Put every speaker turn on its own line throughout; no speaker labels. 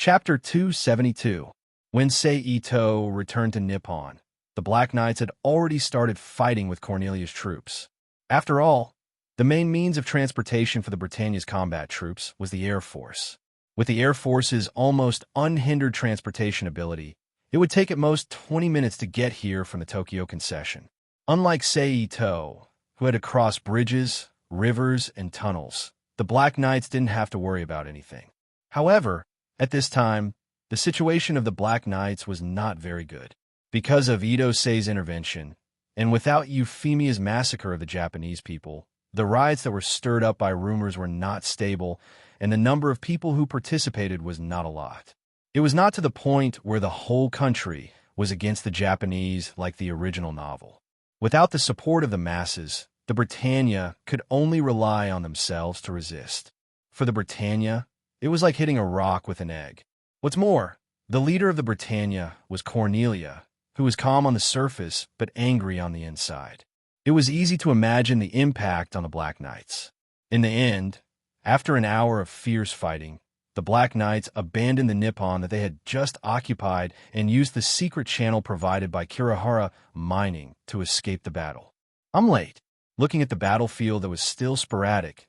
Chapter 272. When Ito returned to Nippon, the Black Knights had already started fighting with Cornelia's troops. After all, the main means of transportation for the Britannia's combat troops was the Air Force. With the Air Force's almost unhindered transportation ability, it would take at most 20 minutes to get here from the Tokyo concession. Unlike Ito, who had to cross bridges, rivers, and tunnels, the Black Knights didn't have to worry about anything. However, at this time, the situation of the Black Knights was not very good. Because of Ito-Sei's intervention, and without Euphemia's massacre of the Japanese people, the riots that were stirred up by rumors were not stable, and the number of people who participated was not a lot. It was not to the point where the whole country was against the Japanese like the original novel. Without the support of the masses, the Britannia could only rely on themselves to resist. For the Britannia, it was like hitting a rock with an egg. What's more, the leader of the Britannia was Cornelia, who was calm on the surface but angry on the inside. It was easy to imagine the impact on the Black Knights. In the end, after an hour of fierce fighting, the Black Knights abandoned the Nippon that they had just occupied and used the secret channel provided by Kirihara mining to escape the battle. I'm late. Looking at the battlefield that was still sporadic,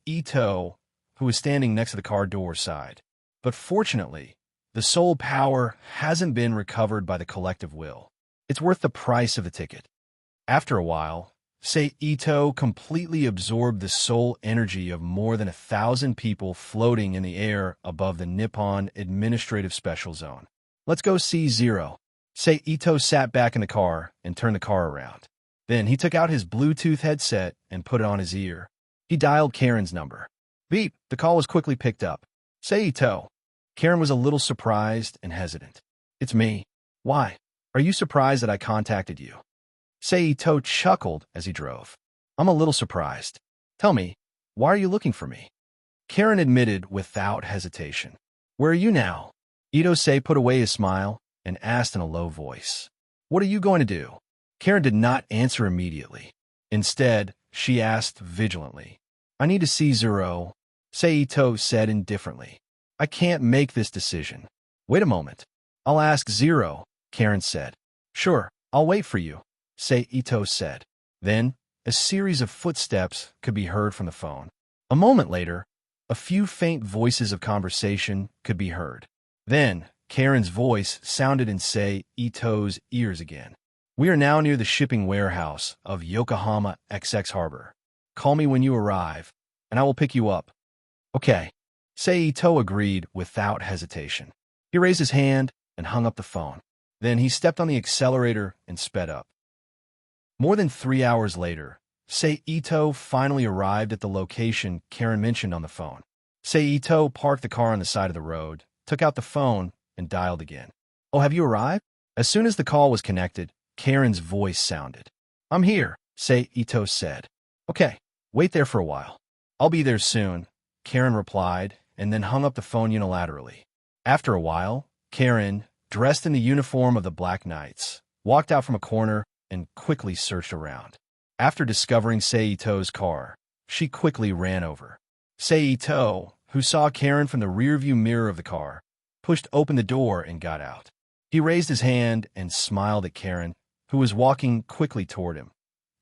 Ito, who was standing next to the car door, sighed. But fortunately, the soul power hasn't been recovered by the collective will. It's worth the price of the ticket. After a while, Ito completely absorbed the soul energy of more than 1,000 people floating in the air above the Nippon Administrative Special Zone. Let's go see Zero. Ito sat back in the car and turned the car around. Then he took out his Bluetooth headset and put it on his ear. He dialed Karen's number. Beep, the call was quickly picked up. Ito. Karen was a little surprised and hesitant. It's me. Why? Are you surprised that I contacted you? Ito chuckled as he drove. I'm a little surprised. Tell me, why are you looking for me? Karen admitted without hesitation. Where are you now? Ito-sei put away his smile and asked in a low voice. What are you going to do? Karen did not answer immediately. Instead, she asked vigilantly. I need to see Zero, Ito said indifferently. I can't make this decision. Wait a moment. I'll ask Zero, Karen said. Sure, I'll wait for you, Ito said. Then, a series of footsteps could be heard from the phone. A moment later, a few faint voices of conversation could be heard. Then, Karen's voice sounded in Ito's ears again. We are now near the shipping warehouse of Yokohama XX Harbor. Call me when you arrive, and I will pick you up. Okay. Ito agreed without hesitation. He raised his hand and hung up the phone. Then he stepped on the accelerator and sped up. More than 3 hours later, Ito finally arrived at the location Karen mentioned on the phone. Ito parked the car on the side of the road, took out the phone, and dialed again. Oh, have you arrived? As soon as the call was connected, Karen's voice sounded. I'm here, Ito said. Okay, wait there for a while. I'll be there soon, Karen replied, and then hung up the phone unilaterally. After a while, Karen, dressed in the uniform of the Black Knights, walked out from a corner and quickly searched around. After discovering Ito's car, she quickly ran over. Ito, who saw Karen from the rearview mirror of the car, pushed open the door and got out. He raised his hand and smiled at Karen, who was walking quickly toward him.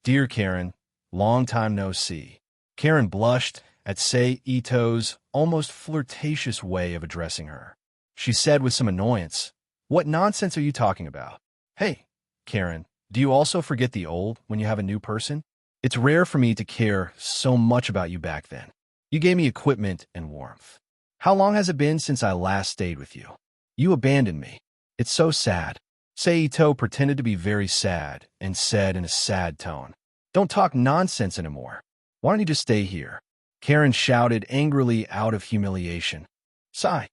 Dear Karen, long time no see. Karen blushed at Ito's almost flirtatious way of addressing her. She said with some annoyance, What nonsense are you talking about? Hey, Karen, do you also forget the old when you have a new person? It's rare for me to care so much about you back then. You gave me equipment and warmth. How long has it been since I last stayed with you? You abandoned me. It's so sad. Ito pretended to be very sad and said in a sad tone, Don't talk nonsense anymore. Why don't you just stay here? Karen shouted angrily out of humiliation. Sigh.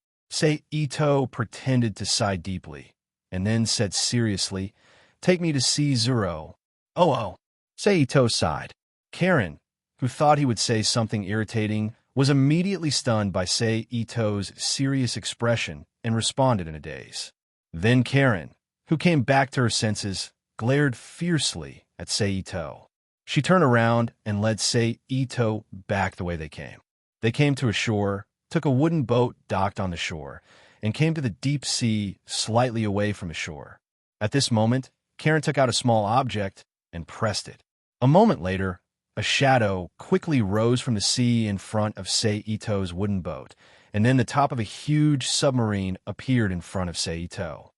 Ito pretended to sigh deeply, and then said seriously, Take me to see Zero. Oh. Ito sighed. Karen, who thought he would say something irritating, was immediately stunned by Ito's serious expression and responded in a daze. Then Karen, who came back to her senses, glared fiercely at Ito. She turned around and led Ito back the way they came. They came to a shore, took a wooden boat docked on the shore, and came to the deep sea slightly away from the shore. At this moment, Karen took out a small object and pressed it. A moment later, a shadow quickly rose from the sea in front of Seito's wooden boat, and then the top of a huge submarine appeared in front of Seito.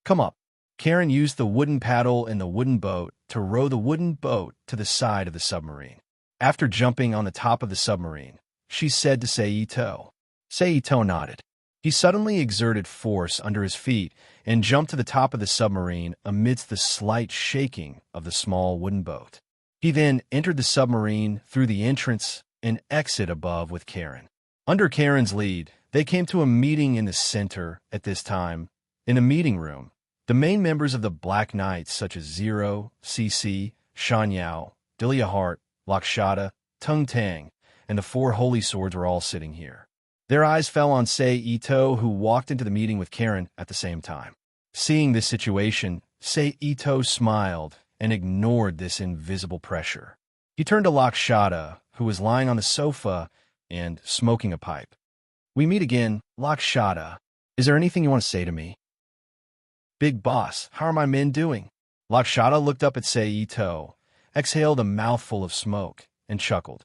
"Come up." Karen used the wooden paddle in the wooden boat to row the wooden boat to the side of the submarine. After jumping on the top of the submarine, she said to Seito. Seito nodded. He suddenly exerted force under his feet and jumped to the top of the submarine amidst the slight shaking of the small wooden boat. He then entered the submarine through the entrance and exit above with Karen. Under Karen's lead, they came to a meeting in the center at this time. In the meeting room, the main members of the Black Knights such as Zero, CC, Shan Yao, Delia Hart, Lakshata, Tung Tang, and the four holy swords were all sitting here. Their eyes fell on Seito, who walked into the meeting with Karen at the same time. Seeing this situation, Seito smiled and ignored this invisible pressure. He turned to Lakshata, who was lying on the sofa and smoking a pipe. "We meet again, Lakshata. Is there anything you want to say to me?" "Big boss, how are my men doing?" Lakshata looked up at Seito, exhaled a mouthful of smoke, and chuckled.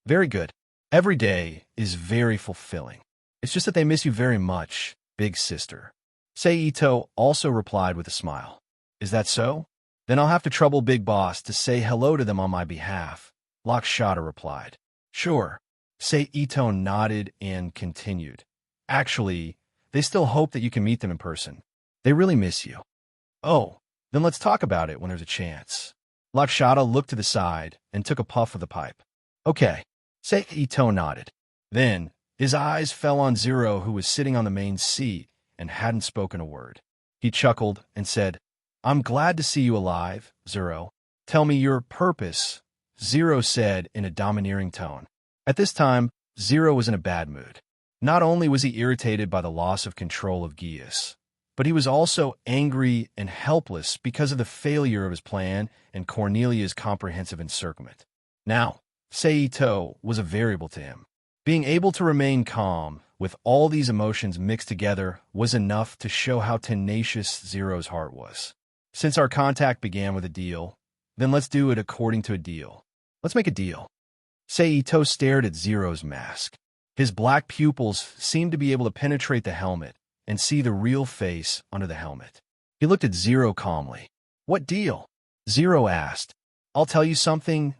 "Very good. Every day is very fulfilling. It's just that they miss you very much, big sister." Seito also replied with a smile. "Is that so? Then I'll have to trouble Big Boss to say hello to them on my behalf," Lakshata replied. "Sure." Seito nodded and continued. "Actually, they still hope that you can meet them in person. They really miss you." "Oh, then let's talk about it when there's a chance." Lakshata looked to the side and took a puff of the pipe. "Okay." Seito nodded. Then, his eyes fell on Zero, who was sitting on the main seat and hadn't spoken a word. He chuckled and said, "I'm glad to see you alive, Zero. Tell me your purpose," Zero said in a domineering tone. At this time, Zero was in a bad mood. Not only was he irritated by the loss of control of Gius, but he was also angry and helpless because of the failure of his plan and Cornelia's comprehensive encirclement. Now, Seito was a variable to him. Being able to remain calm with all these emotions mixed together was enough to show how tenacious Zero's heart was. Since our contact began with a deal, then let's do it according to a deal. Let's make a deal. Seito stared at Zero's mask. His black pupils seemed to be able to penetrate the helmet and see the real face under the helmet. He looked at Zero calmly. "What deal?" Zero asked. "I'll tell you something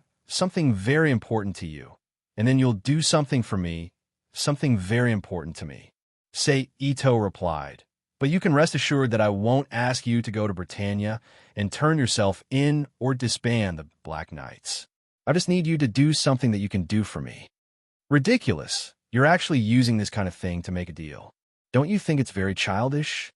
very important to you, and then you'll do something for me, something very important to me." Seito replied, "But you can rest assured that I won't ask you to go to Britannia and turn yourself in or disband the Black Knights. I just need you to do something that you can do for me." "Ridiculous. You're actually using this kind of thing to make a deal. Don't you think it's very childish?"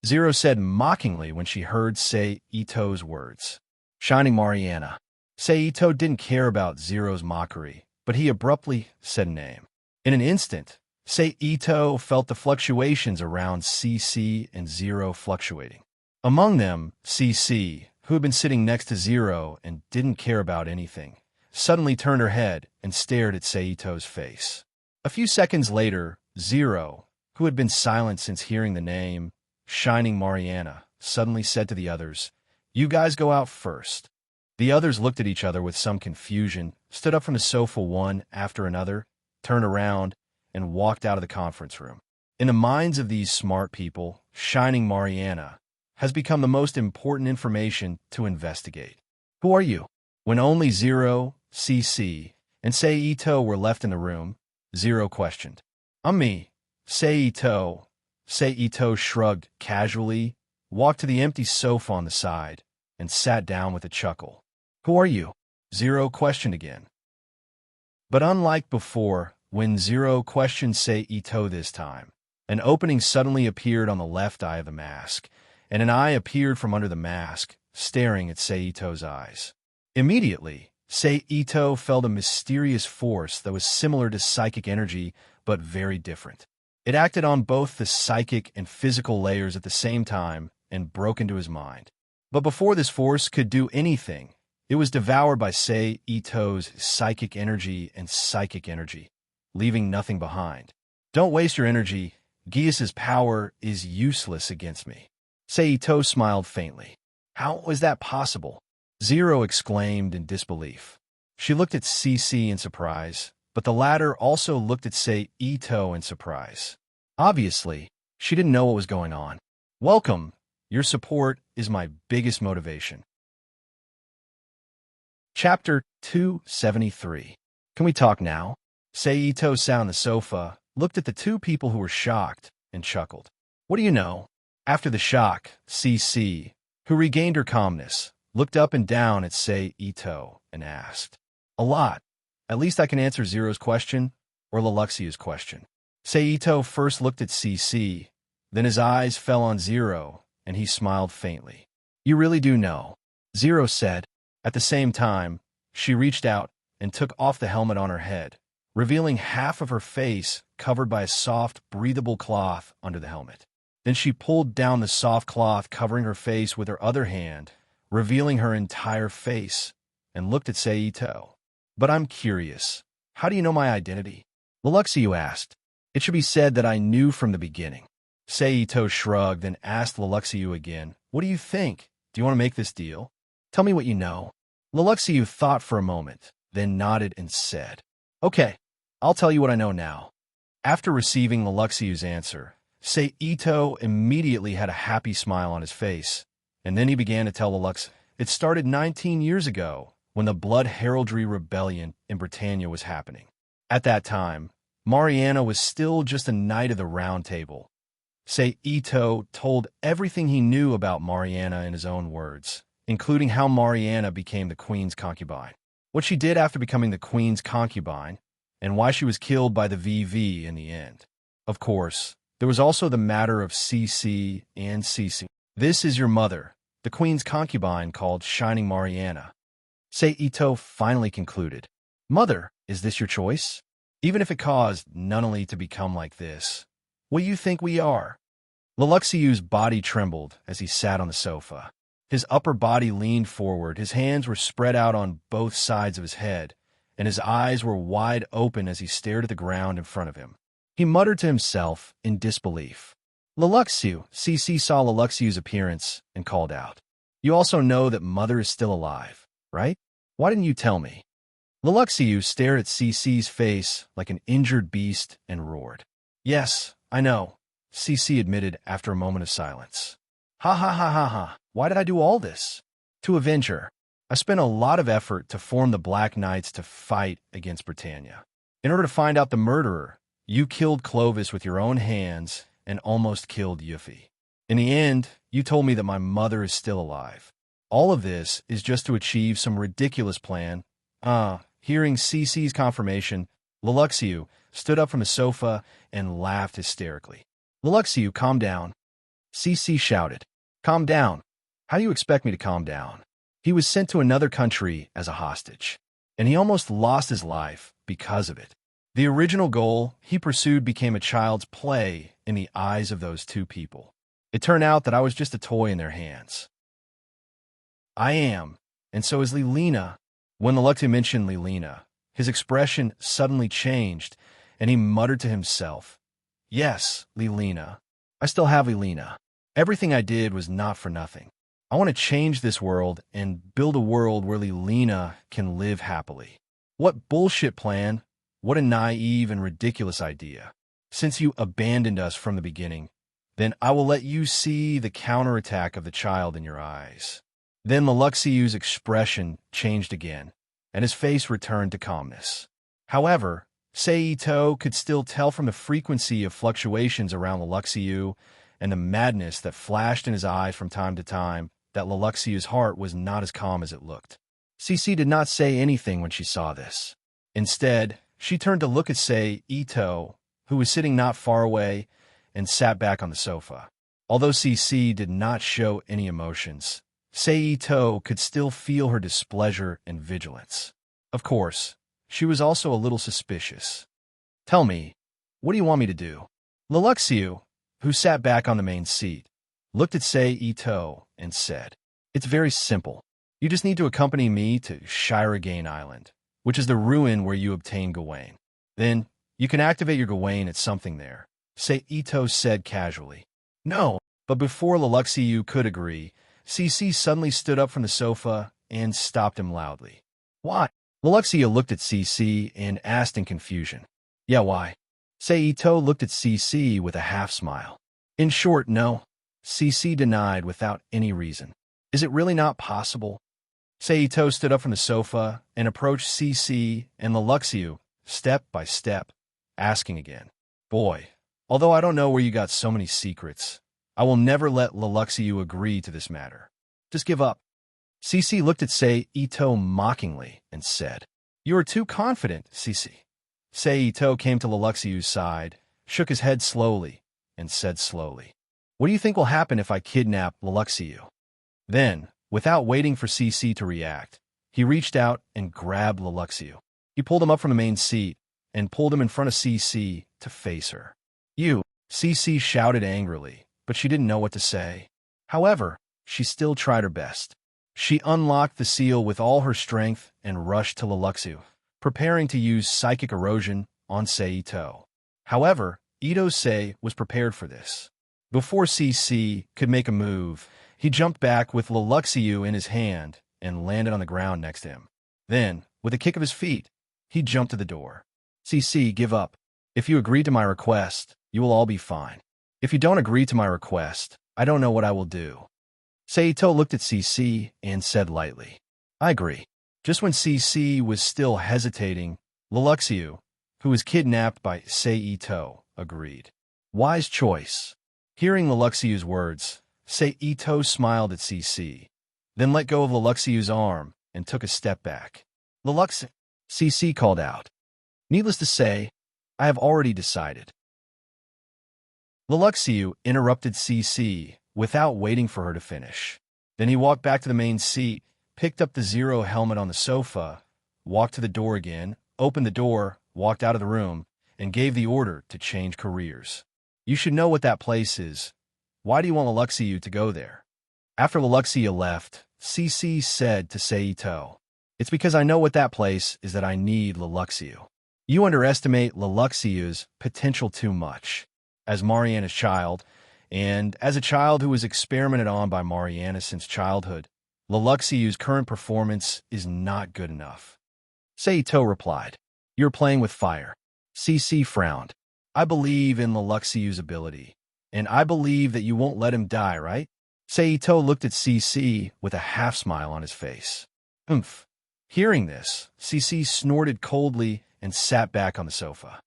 Zero said mockingly when she heard Seito's words. "Shining Mariana." Seito didn't care about Zero's mockery, but he abruptly said a name. In an instant, Seito felt the fluctuations around CC and Zero fluctuating. Among them, CC, who had been sitting next to Zero and didn't care about anything, suddenly turned her head and stared at Seito's face. A few seconds later, Zero, who had been silent since hearing the name, Shining Mariana, suddenly said to the others, "You guys go out first." The others looked at each other with some confusion, stood up from the sofa one after another, turned around, and walked out of the conference room. In the minds of these smart people, Shining Mariana has become the most important information to investigate. "Who are you?" When only Zero, CC, and Seito were left in the room, Zero questioned. "I'm me, Seito." Seito shrugged casually, walked to the empty sofa on the side, and sat down with a chuckle. "Who are you?" Zero questioned again. But unlike before, when Zero questioned Seito this time, an opening suddenly appeared on the left eye of the mask, and an eye appeared from under the mask, staring at Seito's eyes. Immediately, Seito felt a mysterious force that was similar to psychic energy, but very different. It acted on both the psychic and physical layers at the same time and broke into his mind. But before this force could do anything, it was devoured by Seito's psychic energy, leaving nothing behind. "Don't waste your energy. Gius's power is useless against me. Seito smiled faintly. How was that possible? Zero exclaimed in disbelief. She looked at CC in surprise, but the latter also looked at Seito in surprise. Obviously, she didn't know what was going on. Welcome. Your support is my biggest motivation. Chapter 273. Can we talk now? Seito sat on the sofa, looked at the two people who were shocked, and chuckled. What do you know? After the shock, CC, who regained her calmness, looked up and down at Seito and asked, A lot. At least I can answer Zero's question or Leluxia's question. Seito first looked at CC, then his eyes fell on Zero, and he smiled faintly. You really do know, Zero said. At the same time, she reached out and took off the helmet on her head, revealing half of her face covered by a soft, breathable cloth under the helmet. Then she pulled down the soft cloth covering her face with her other hand, revealing her entire face, and looked at Seito. But I'm curious. How do you know my identity? Leluxia asked. It should be said that I knew from the beginning. Seito shrugged and asked Leluxia again, What do you think? Do you want to make this deal? Tell me what you know. Leluxia thought for a moment, then nodded and said, Okay, I'll tell you what I know now. After receiving Leluxia's answer, Seito immediately had a happy smile on his face, and then he began to tell Leluxia it started 19 years ago when the Blood Heraldry Rebellion in Britannia was happening. At that time, Mariana was still just a knight of the Round Table. Seito told everything he knew about Mariana in his own words, including how Mariana became the queen's concubine, what she did after becoming the queen's concubine, and why she was killed by the VV in the end. Of course, there was also the matter of CC and CC. This is your mother, the queen's concubine called Shining Mariana. Seito finally concluded. Mother, is this your choice? Even if it caused Nunnally to become like this, what do you think we are? Leluxia's body trembled as he sat on the sofa. His upper body leaned forward, his hands were spread out on both sides of his head, and his eyes were wide open as he stared at the ground in front of him. He muttered to himself in disbelief. Leluxia, CC saw Leluxia's appearance and called out. You also know that Mother is still alive, right? Why didn't you tell me? Leluxia stared at CC's face like an injured beast and roared. Yes, I know, CC admitted after a moment of silence. Ha ha ha ha ha. Why did I do all this? To avenge her. I spent a lot of effort to form the Black Knights to fight against Britannia. In order to find out the murderer, you killed Clovis with your own hands and almost killed Yuffie. In the end, you told me that my mother is still alive. All of this is just to achieve some ridiculous plan. Hearing CC's confirmation, Leluxia stood up from the sofa and laughed hysterically. Leluxia, calm down. CC shouted. Calm down. How do you expect me to calm down? He was sent to another country as a hostage, and he almost lost his life because of it. The original goal he pursued became a child's play in the eyes of those two people. It turned out that I was just a toy in their hands. I am, and so is Lilina. When Leluxia mentioned Lilina, his expression suddenly changed, and he muttered to himself, Yes, Lilina. I still have Lilina. Everything I did was not for nothing. I want to change this world and build a world where Lilina can live happily. What bullshit plan? What a naive and ridiculous idea. Since you abandoned us from the beginning, then I will let you see the counterattack of the child in your eyes. Then Leluxia's expression changed again, and his face returned to calmness. However, Seito could still tell from the frequency of fluctuations around Leluxia and the madness that flashed in his eyes from time to time that Leluxia's heart was not as calm as it looked. CC did not say anything when she saw this. Instead, she turned to look at Seito, who was sitting not far away, and sat back on the sofa. Although CC did not show any emotions, Seito could still feel her displeasure and vigilance. Of course, she was also a little suspicious. Tell me, what do you want me to do? Leluxia, who sat back on the main seat, looked at Seito and said, It's very simple. You just need to accompany me to Shirogane Island, which is the ruin where you obtain Gawain. Then, you can activate your Gawain at something there. Ito said casually. No, but before Leluxiu could agree, CC suddenly stood up from the sofa and stopped him loudly. Why? Leluxiu looked at CC and asked in confusion. Yeah, why? Ito looked at CC with a half-smile. In short, no. CC denied without any reason. Is it really not possible? Ito stood up from the sofa and approached CC and Leluxiu, step by step, asking again. Boy, although I don't know where you got so many secrets, I will never let Leluxiu agree to this matter. Just give up. CC looked at Ito mockingly and said, You are too confident, CC. Ito came to Leluxiu's side, shook his head slowly, and said slowly, What do you think will happen if I kidnap Leluxiu? Then, without waiting for CC to react, he reached out and grabbed Leluxiu. He pulled him up from the main seat and pulled him in front of CC to face her. You, CC shouted angrily, but she didn't know what to say. However, she still tried her best. She unlocked the seal with all her strength and rushed to Leluxiu, preparing to use psychic erosion on Ito. However, Ito was prepared for this. Before CC could make a move, he jumped back with Leluxiu in his hand and landed on the ground next to him. Then, with a kick of his feet, he jumped to the door. CC, give up. If you agree to my request, you will all be fine. If you don't agree to my request, I don't know what I will do. Ito looked at CC and said lightly, I agree. Just when CC was still hesitating, Leluxiu, who was kidnapped by Ito, agreed. Wise choice. Hearing Leluxiu's words, Ito smiled at CC, then let go of Leluxiu's arm and took a step back. Leluxiu, CC called out. Needless to say, I have already decided. Leluxiu interrupted CC without waiting for her to finish. Then he walked back to the main seat, picked up the Zero helmet on the sofa, walked to the door again, opened the door, walked out of the room, and gave the order to change careers. You should know what that place is. Why do you want Leluxiu to go there? After Leluxiu left, CC said to Ito, It's because I know what that place is that I need Leluxiu. You underestimate Leluxiu's potential too much. As Mariana's child, and as a child who was experimented on by Mariana since childhood, Leluxiu's current performance is not good enough. Ito replied, You're playing with fire. CC frowned. I believe in Leluxiu's ability, and I believe that you won't let him die, right? Ito looked at CC with a half-smile on his face. Oomph. Hearing this, CC snorted coldly and sat back on the sofa.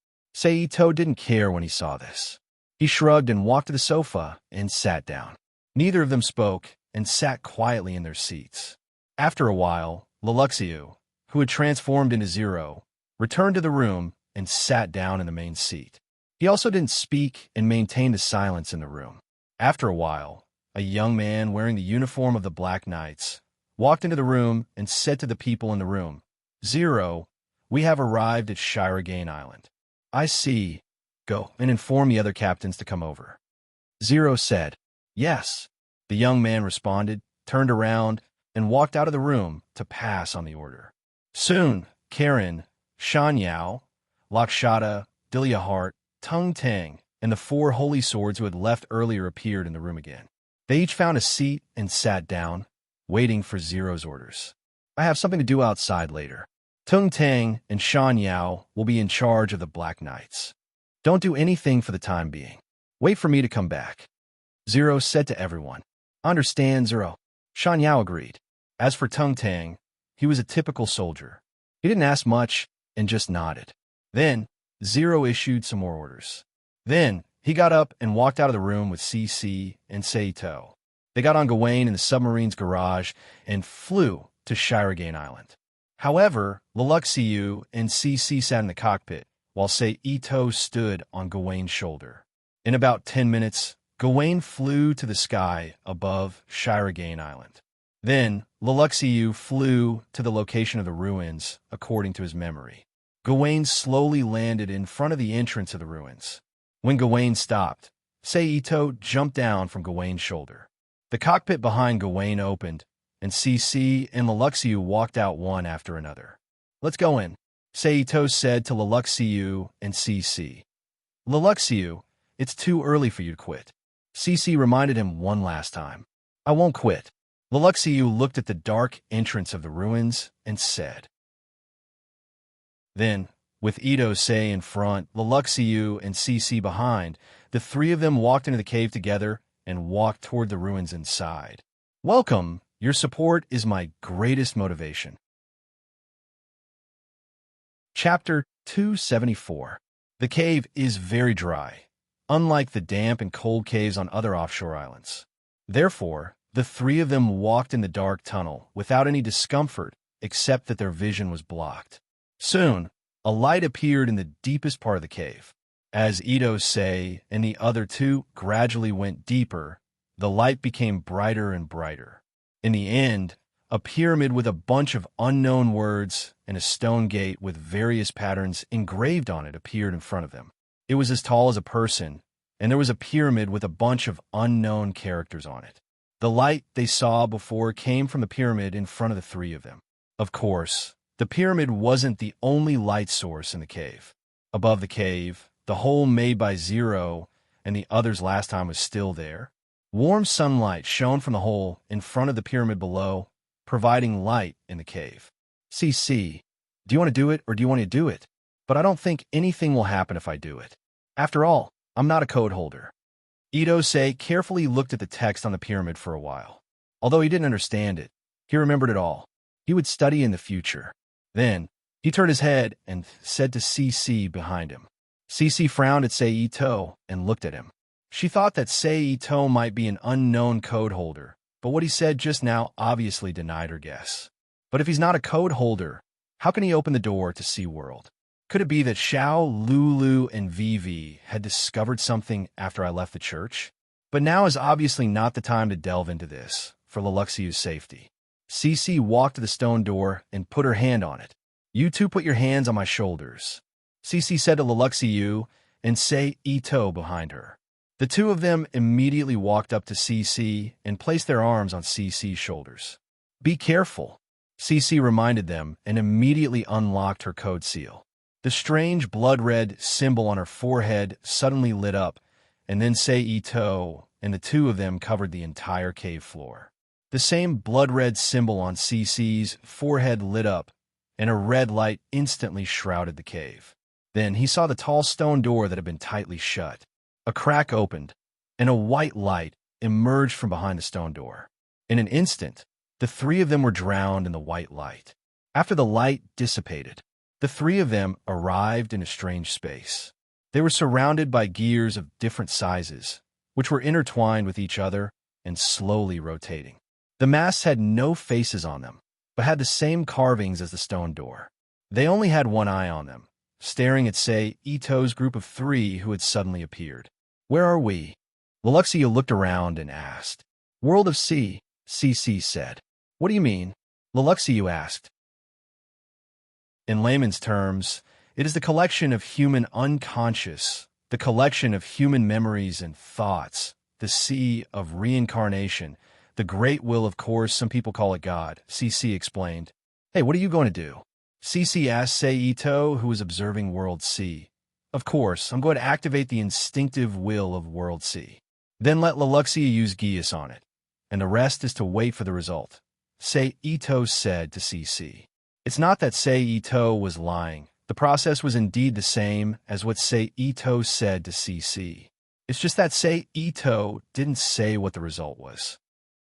Ito didn't care when he saw this. He shrugged and walked to the sofa and sat down. Neither of them spoke and sat quietly in their seats. After a while, Leluxiu, who had transformed into Zero, returned to the room and sat down in the main seat. He also didn't speak and maintained a silence in the room. After a while, a young man wearing the uniform of the Black Knights walked into the room and said to the people in the room, Zero, we have arrived at Shirogane Island. I see. Go and inform the other captains to come over. Zero said, Yes. The young man responded, turned around, and walked out of the room to pass on the order. Soon, Karen, Shan Yao, Lakshata, Dilia Hart, Tung Tang, and the 4 holy swords who had left earlier appeared in the room again. They each found a seat and sat down, waiting for Zero's orders. I have something to do outside later. Tung Tang and Shan Yao will be in charge of the Black Knights. Don't do anything for the time being. Wait for me to come back. Zero said to everyone. Understand, Zero. Shan Yao agreed. As for Tung Tang, he was a typical soldier. He didn't ask much and just nodded. Then, Zero issued some more orders. Then, he got up and walked out of the room with CC and Ito. They got on Gawain in the submarine's garage and flew to Shirogane Island. However, Leluxiu and CC sat in the cockpit, while Ito stood on Gawain's shoulder. In about 10 minutes, Gawain flew to the sky above Shirogane Island. Then, Leluxiu flew to the location of the ruins, according to his memory. Gawain slowly landed in front of the entrance of the ruins. When Gawain stopped, Ito jumped down from Gawain's shoulder. The cockpit behind Gawain opened, and CC and Leluxiu walked out one after another. Let's go in, Ito said to Leluxiu and CC. Leluxiu, It's too early for you to quit. CC reminded him one last time. I won't quit. Leluxiu looked at the dark entrance of the ruins and said. Then, with Ito-sei in front, Leluxiu and CC behind, the three of them walked into the cave together and walked toward the ruins inside. Welcome. Your support is my greatest motivation. Chapter 274. The cave is very dry, unlike the damp and cold caves on other offshore islands. Therefore, the three of them walked in the dark tunnel without any discomfort except that their vision was blocked. Soon, a light appeared in the deepest part of the cave. As Ito-sei and the other two gradually went deeper, the light became brighter and brighter. In the end, a pyramid with a bunch of unknown words and a stone gate with various patterns engraved on it appeared in front of them. It was as tall as a person, and there was a pyramid with a bunch of unknown characters on it. The light they saw before came from the pyramid in front of the three of them. Of course, the pyramid wasn't the only light source in the cave. Above the cave, the hole made by Zero and the others last time was still there. Warm sunlight shone from the hole in front of the pyramid below, providing light in the cave. CC, do you want to do it or do you want to do it? But I don't think anything will happen if I do it. After all, I'm not a code holder. Ito-sei carefully looked at the text on the pyramid for a while. Although he didn't understand it, he remembered it all. He would study in the future. Then, he turned his head and said to CC behind him. CC frowned at Sei-Ito and looked at him. She thought that Sei-Ito might be an unknown code holder, but what he said just now obviously denied her guess. But if he's not a code holder, how can he open the door to SeaWorld? Could it be that Xiao, Lulu, and Vivi had discovered something after I left the church? But now is obviously not the time to delve into this, for Leluxiu's safety. CC walked to the stone door and put her hand on it. You two put your hands on my shoulders, CC said to Leluxiu and Sei-Ito behind her. The two of them immediately walked up to CC and placed their arms on CC's shoulders. Be careful, CC reminded them and immediately unlocked her code seal. The strange blood-red symbol on her forehead suddenly lit up, and then Sei-Ito and the two of them covered the entire cave floor. The same blood-red symbol on CC's forehead lit up, and a red light instantly shrouded the cave. Then he saw the tall stone door that had been tightly shut. A crack opened, and a white light emerged from behind the stone door. In an instant, the three of them were drowned in the white light. After the light dissipated, the three of them arrived in a strange space. They were surrounded by gears of different sizes, which were intertwined with each other and slowly rotating. The masks had no faces on them, but had the same carvings as the stone door. They only had one eye on them, staring at Sei-Ito's group of three who had suddenly appeared. Where are we? Leluxiu looked around and asked. World of Sea, CC said. What do you mean? Leluxiu asked. In layman's terms, it is the collection of human unconscious, the collection of human memories and thoughts, the sea of reincarnation, the great will, of course, some people call it God, CC explained. Hey, what are you going to do? CC asked Sei-Ito, who was observing World C. Of course, I'm going to activate the instinctive will of World C. Then let Leluxiu use Geas on it, and the rest is to wait for the result, Sei-Ito said to CC. It's not that Sei-Ito was lying. The process was indeed the same as what Sei-Ito said to CC. It's just that Sei-Ito didn't say what the result was.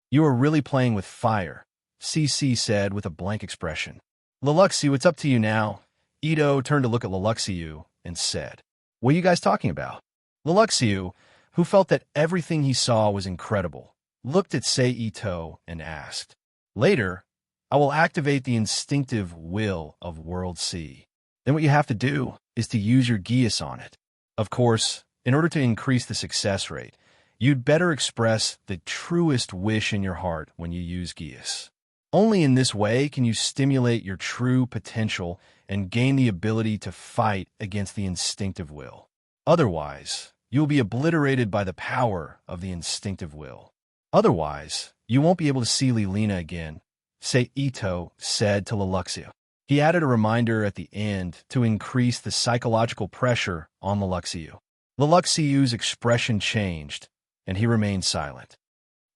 You are really playing with fire, CC said with a blank expression. Leluxiu, it's up to you now. Ito turned to look at Leluxiu and said, What are you guys talking about? Leluxiu, who felt that everything he saw was incredible, looked at Sei-Ito and asked, Later, I will activate the instinctive will of World C. Then what you have to do is to use your Geas on it. Of course, in order to increase the success rate, you'd better express the truest wish in your heart when you use Geas. Only in this way can you stimulate your true potential and gain the ability to fight against the instinctive will. Otherwise, you'll be obliterated by the power of the instinctive will. Otherwise, you won't be able to see Lilina again, Sei-Ito said to Leluxiu. He added a reminder at the end to increase the psychological pressure on Leluxiu. Leluxiu's expression changed, and he remained silent.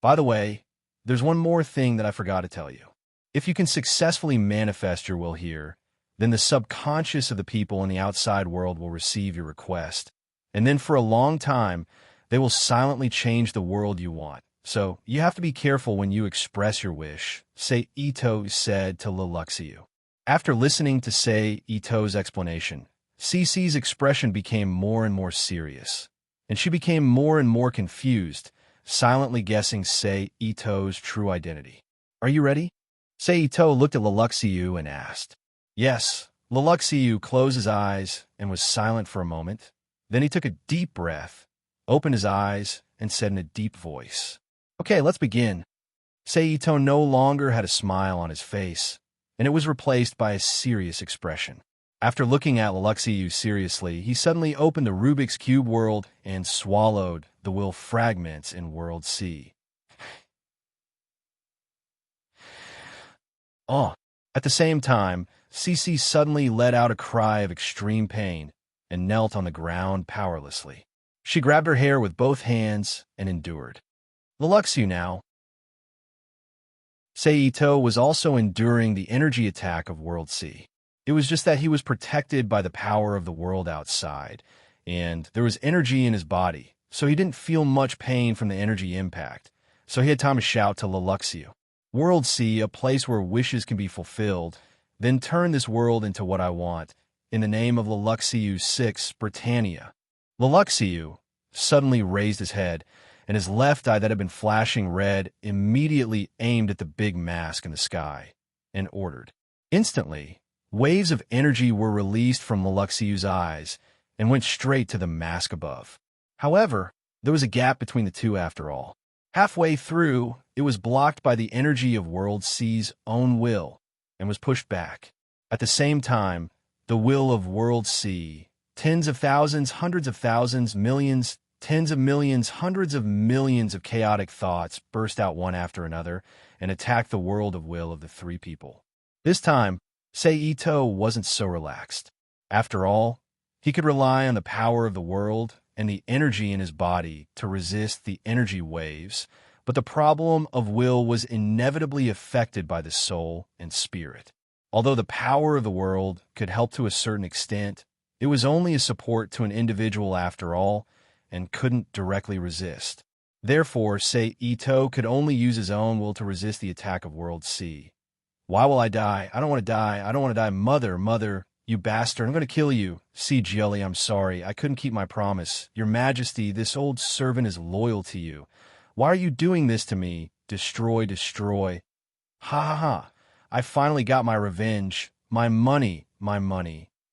By the way, there's one more thing that I forgot to tell you. If you can successfully manifest your will here, then the subconscious of the people in the outside world will receive your request, and then for a long time, they will silently change the world you want. So you have to be careful when you express your wish, Sei Ito said to Leluxiu. After listening to Sei Ito's explanation, Cece's expression became more and more serious, and she became more and more confused, silently guessing Sei Ito's true identity. Are you ready? Sei Ito looked at Leluxiu and asked. Yes. Leluxiu closed his eyes and was silent for a moment. Then he took a deep breath, opened his eyes, and said in a deep voice, Okay, let's begin. Sei Ito no longer had a smile on his face, and it was replaced by a serious expression. After looking at Leluxiu seriously, he suddenly opened the Rubik's Cube world and swallowed the will fragments in World C. At the same time, Cece suddenly let out a cry of extreme pain and knelt on the ground powerlessly. She grabbed her hair with both hands and endured. Leluxiu now. Sei Ito was also enduring the energy attack of World C. It was just that he was protected by the power of the world outside, and there was energy in his body, so he didn't feel much pain from the energy impact, so he had time to shout to Leluxiu. World C, a place where wishes can be fulfilled, then turn this world into what I want, in the name of Leluxiu 6, Britannia. Leluxiu suddenly raised his head, and his left eye that had been flashing red immediately aimed at the big mask in the sky, and ordered. Instantly, waves of energy were released from Leluxiu's eyes and went straight to the mask above. However, there was a gap between the two after all. Halfway through, it was blocked by the energy of World C's own will and was pushed back. At the same time, the will of World C, tens of thousands, hundreds of thousands, millions, tens of millions, hundreds of millions of chaotic thoughts burst out one after another and attacked the world of will of the three people. This time, Sei Ito wasn't so relaxed. After all, he could rely on the power of the world and the energy in his body to resist the energy waves, but the problem of will was inevitably affected by the soul and spirit. Although the power of the world could help to a certain extent, it was only a support to an individual after all, and couldn't directly resist. Therefore, Sei Ito could only use his own will to resist the attack of World C. Why will I die? I don't want to die. I don't want to die. Mother, you bastard, I'm going to kill you. See, Jelly, I'm sorry. I couldn't keep my promise. Your Majesty, this old servant is loyal to you. Why are you doing this to me? Destroy. Ha ha ha. I finally got my revenge. My money.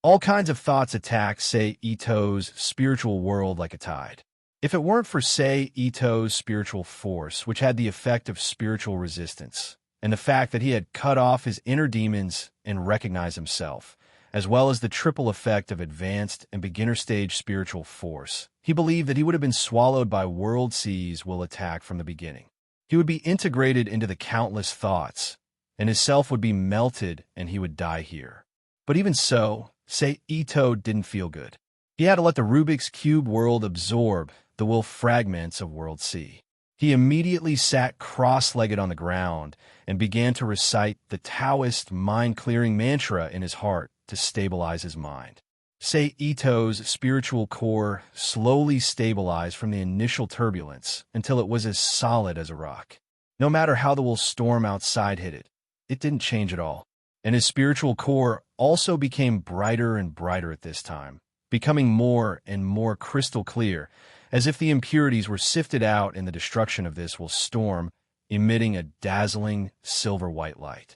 All kinds of thoughts attacked Sei Ito's spiritual world like a tide. If it weren't for Sei Ito's spiritual force, which had the effect of spiritual resistance, and the fact that he had cut off his inner demons and recognized himself, as well as the triple effect of advanced and beginner-stage spiritual force, he believed that he would have been swallowed by World C's will attack from the beginning. He would be integrated into the countless thoughts, and his self would be melted and he would die here. But even so, Sei Ito didn't feel good. He had to let the Rubik's Cube world absorb the will fragments of World C. He immediately sat cross-legged on the ground and began to recite the Taoist mind-clearing mantra in his heart to stabilize his mind. Sei Ito's spiritual core slowly stabilized from the initial turbulence until it was as solid as a rock. No matter how the will storm outside hit it, it didn't change at all. And his spiritual core also became brighter and brighter at this time, becoming more and more crystal clear, as if the impurities were sifted out in the destruction of this will storm, emitting a dazzling silver-white light.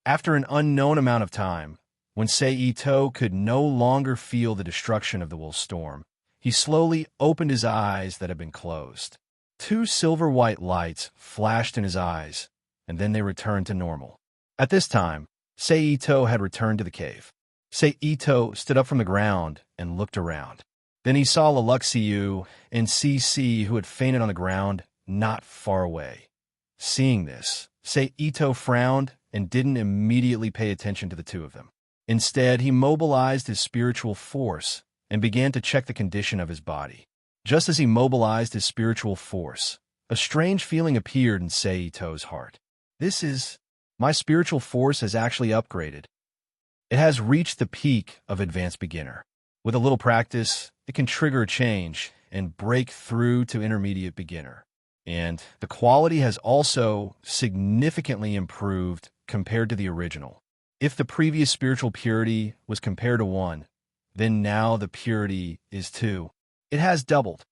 After an unknown amount of time, when Sei Ito could no longer feel the destruction of the will storm, he slowly opened his eyes that had been closed. Two silver-white lights flashed in his eyes, and then they returned to normal. At this time, Sei Ito had returned to the cave. Sei Ito stood up from the ground and looked around. Then he saw Leluxiu and Cece, who had fainted on the ground not far away. Seeing this, Sei Ito frowned and didn't immediately pay attention to the two of them. Instead, he mobilized his spiritual force and began to check the condition of his body. Just as he mobilized his spiritual force, a strange feeling appeared in Seito's heart. My spiritual force has actually upgraded. It has reached the peak of advanced beginner. With a little practice, it can trigger a change and break through to intermediate beginner. And the quality has also significantly improved compared to the original. If the previous spiritual purity was compared to 1, then now the purity is 2. It has doubled.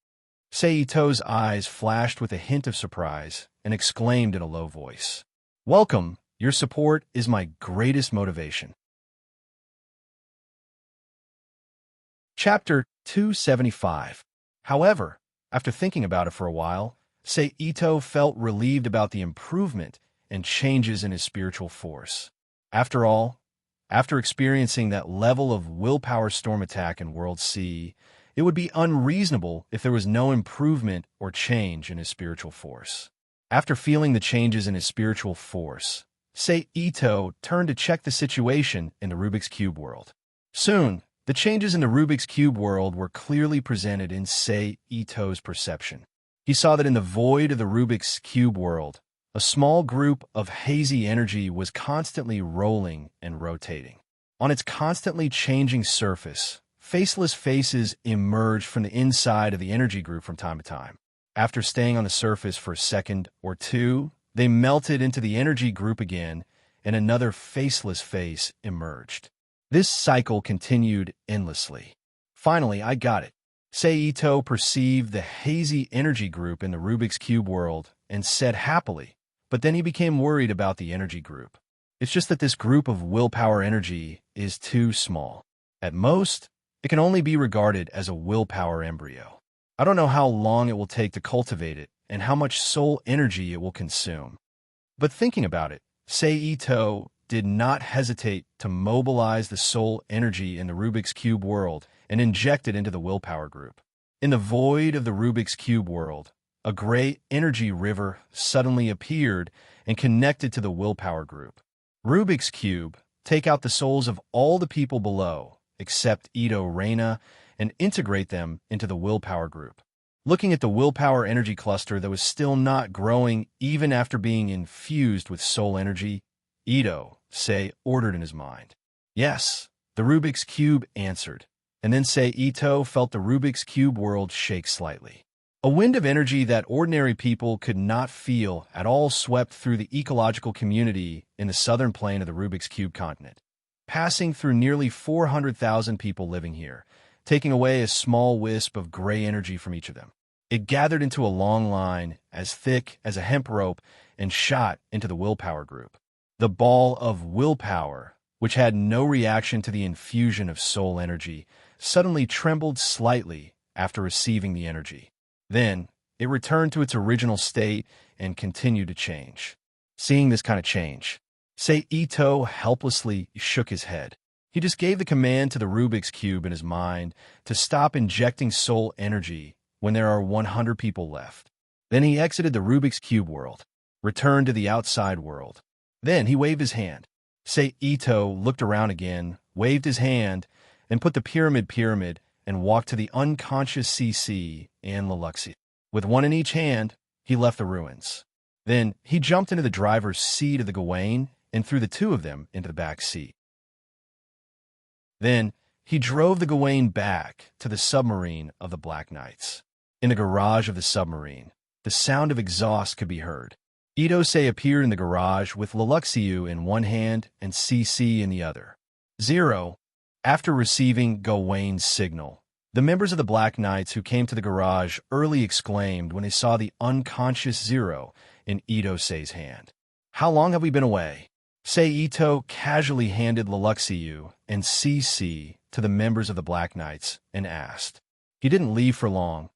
Seito's eyes flashed with a hint of surprise and exclaimed in a low voice, "Welcome, your support is my greatest motivation." Chapter 275. However, after thinking about it for a while, Seito felt relieved about the improvement and changes in his spiritual force. After all, after experiencing that level of willpower storm attack in World C, it would be unreasonable if there was no improvement or change in his spiritual force. After feeling the changes in his spiritual force, Seito turned to check the situation in the Rubik's Cube world. Soon, the changes in the Rubik's Cube world were clearly presented in Seito's perception. He saw that in the void of the Rubik's Cube world, a small group of hazy energy was constantly rolling and rotating. On its constantly changing surface, faceless faces emerged from the inside of the energy group from time to time. After staying on the surface for a second or two, they melted into the energy group again, and another faceless face emerged. This cycle continued endlessly. Finally, I got it. Seito perceived the hazy energy group in the Rubik's Cube world and said happily, but then he became worried about the energy group. It's just that this group of willpower energy is too small. At most, it can only be regarded as a willpower embryo. I don't know how long it will take to cultivate it and how much soul energy it will consume. But thinking about it, Seito did not hesitate to mobilize the soul energy in the Rubik's Cube world and inject it into the willpower group. In the void of the Rubik's Cube world, a gray energy river suddenly appeared and connected to the willpower group. Rubik's Cube, take out the souls of all the people below, except Ito Reina, and integrate them into the willpower group. Looking at the willpower energy cluster that was still not growing even after being infused with soul energy, Ito, ordered in his mind. Yes, the Rubik's Cube answered, and then Ito felt the Rubik's Cube world shake slightly. A wind of energy that ordinary people could not feel at all swept through the ecological community in the southern plain of the Rubik's Cube continent, passing through nearly 400,000 people living here, taking away a small wisp of gray energy from each of them. It gathered into a long line, as thick as a hemp rope, and shot into the willpower group. The ball of willpower, which had no reaction to the infusion of soul energy, suddenly trembled slightly after receiving the energy. Then, it returned to its original state and continued to change. Seeing this kind of change, Seito helplessly shook his head. He just gave the command to the Rubik's Cube in his mind to stop injecting soul energy when there are 100 people left. Then he exited the Rubik's Cube world, returned to the outside world. Then he waved his hand. Seito looked around again, waved his hand, and put the pyramid and walked to the unconscious CC and Leluxi. With one in each hand, he left the ruins. Then he jumped into the driver's seat of the Gawain and threw the two of them into the back seat. Then he drove the Gawain back to the submarine of the Black Knights. In the garage of the submarine, the sound of exhaust could be heard. Idose appeared in the garage with Leluxiu in one hand and CC in the other. Zero. After receiving Gawain's signal, the members of the Black Knights who came to the garage early exclaimed when they saw the unconscious Zero in Idose's hand. "How long have we been away?" Seito casually handed Leluxiu and CC to the members of the Black Knights and asked. He didn't leave for long.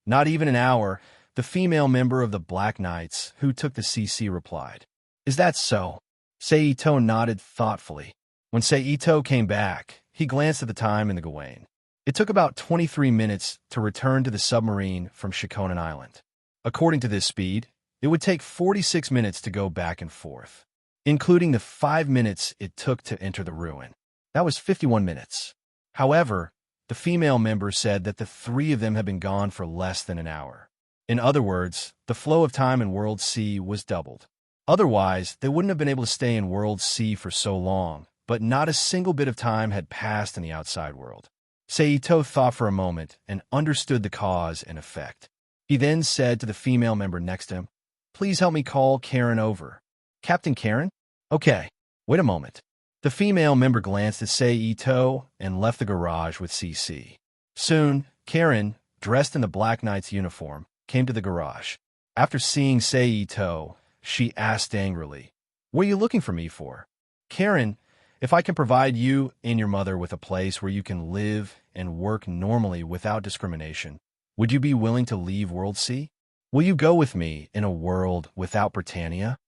Not even an hour, the female member of the Black Knights who took the CC replied. "Is that so?" Seito nodded thoughtfully. When Seito came back, he glanced at the time in the Gawain. It took about 23 minutes to return to the submarine from Shikonen Island. According to this speed, it would take 46 minutes to go back and forth, including the 5 minutes it took to enter the ruin. That was 51 minutes. However, The female member said that the three of them had been gone for less than an hour. In other words, the flow of time in World C was doubled. Otherwise, they wouldn't have been able to stay in World C for so long, but not a single bit of time had passed in the outside world. Seito thought for a moment and understood the cause and effect. He then said to the female member next to him, "Please help me call Karen over." "Captain Karen?" "Okay, wait a moment." The female member glanced at Seito and left the garage with CC. Soon, Karen, dressed in the Black Knight's uniform, came to the garage. After seeing Seito, she asked angrily, "What are you looking for me for?" "Karen, if I can provide you and your mother with a place where you can live and work normally without discrimination, would you be willing to leave World C? Will you go with me in a world without Britannia?"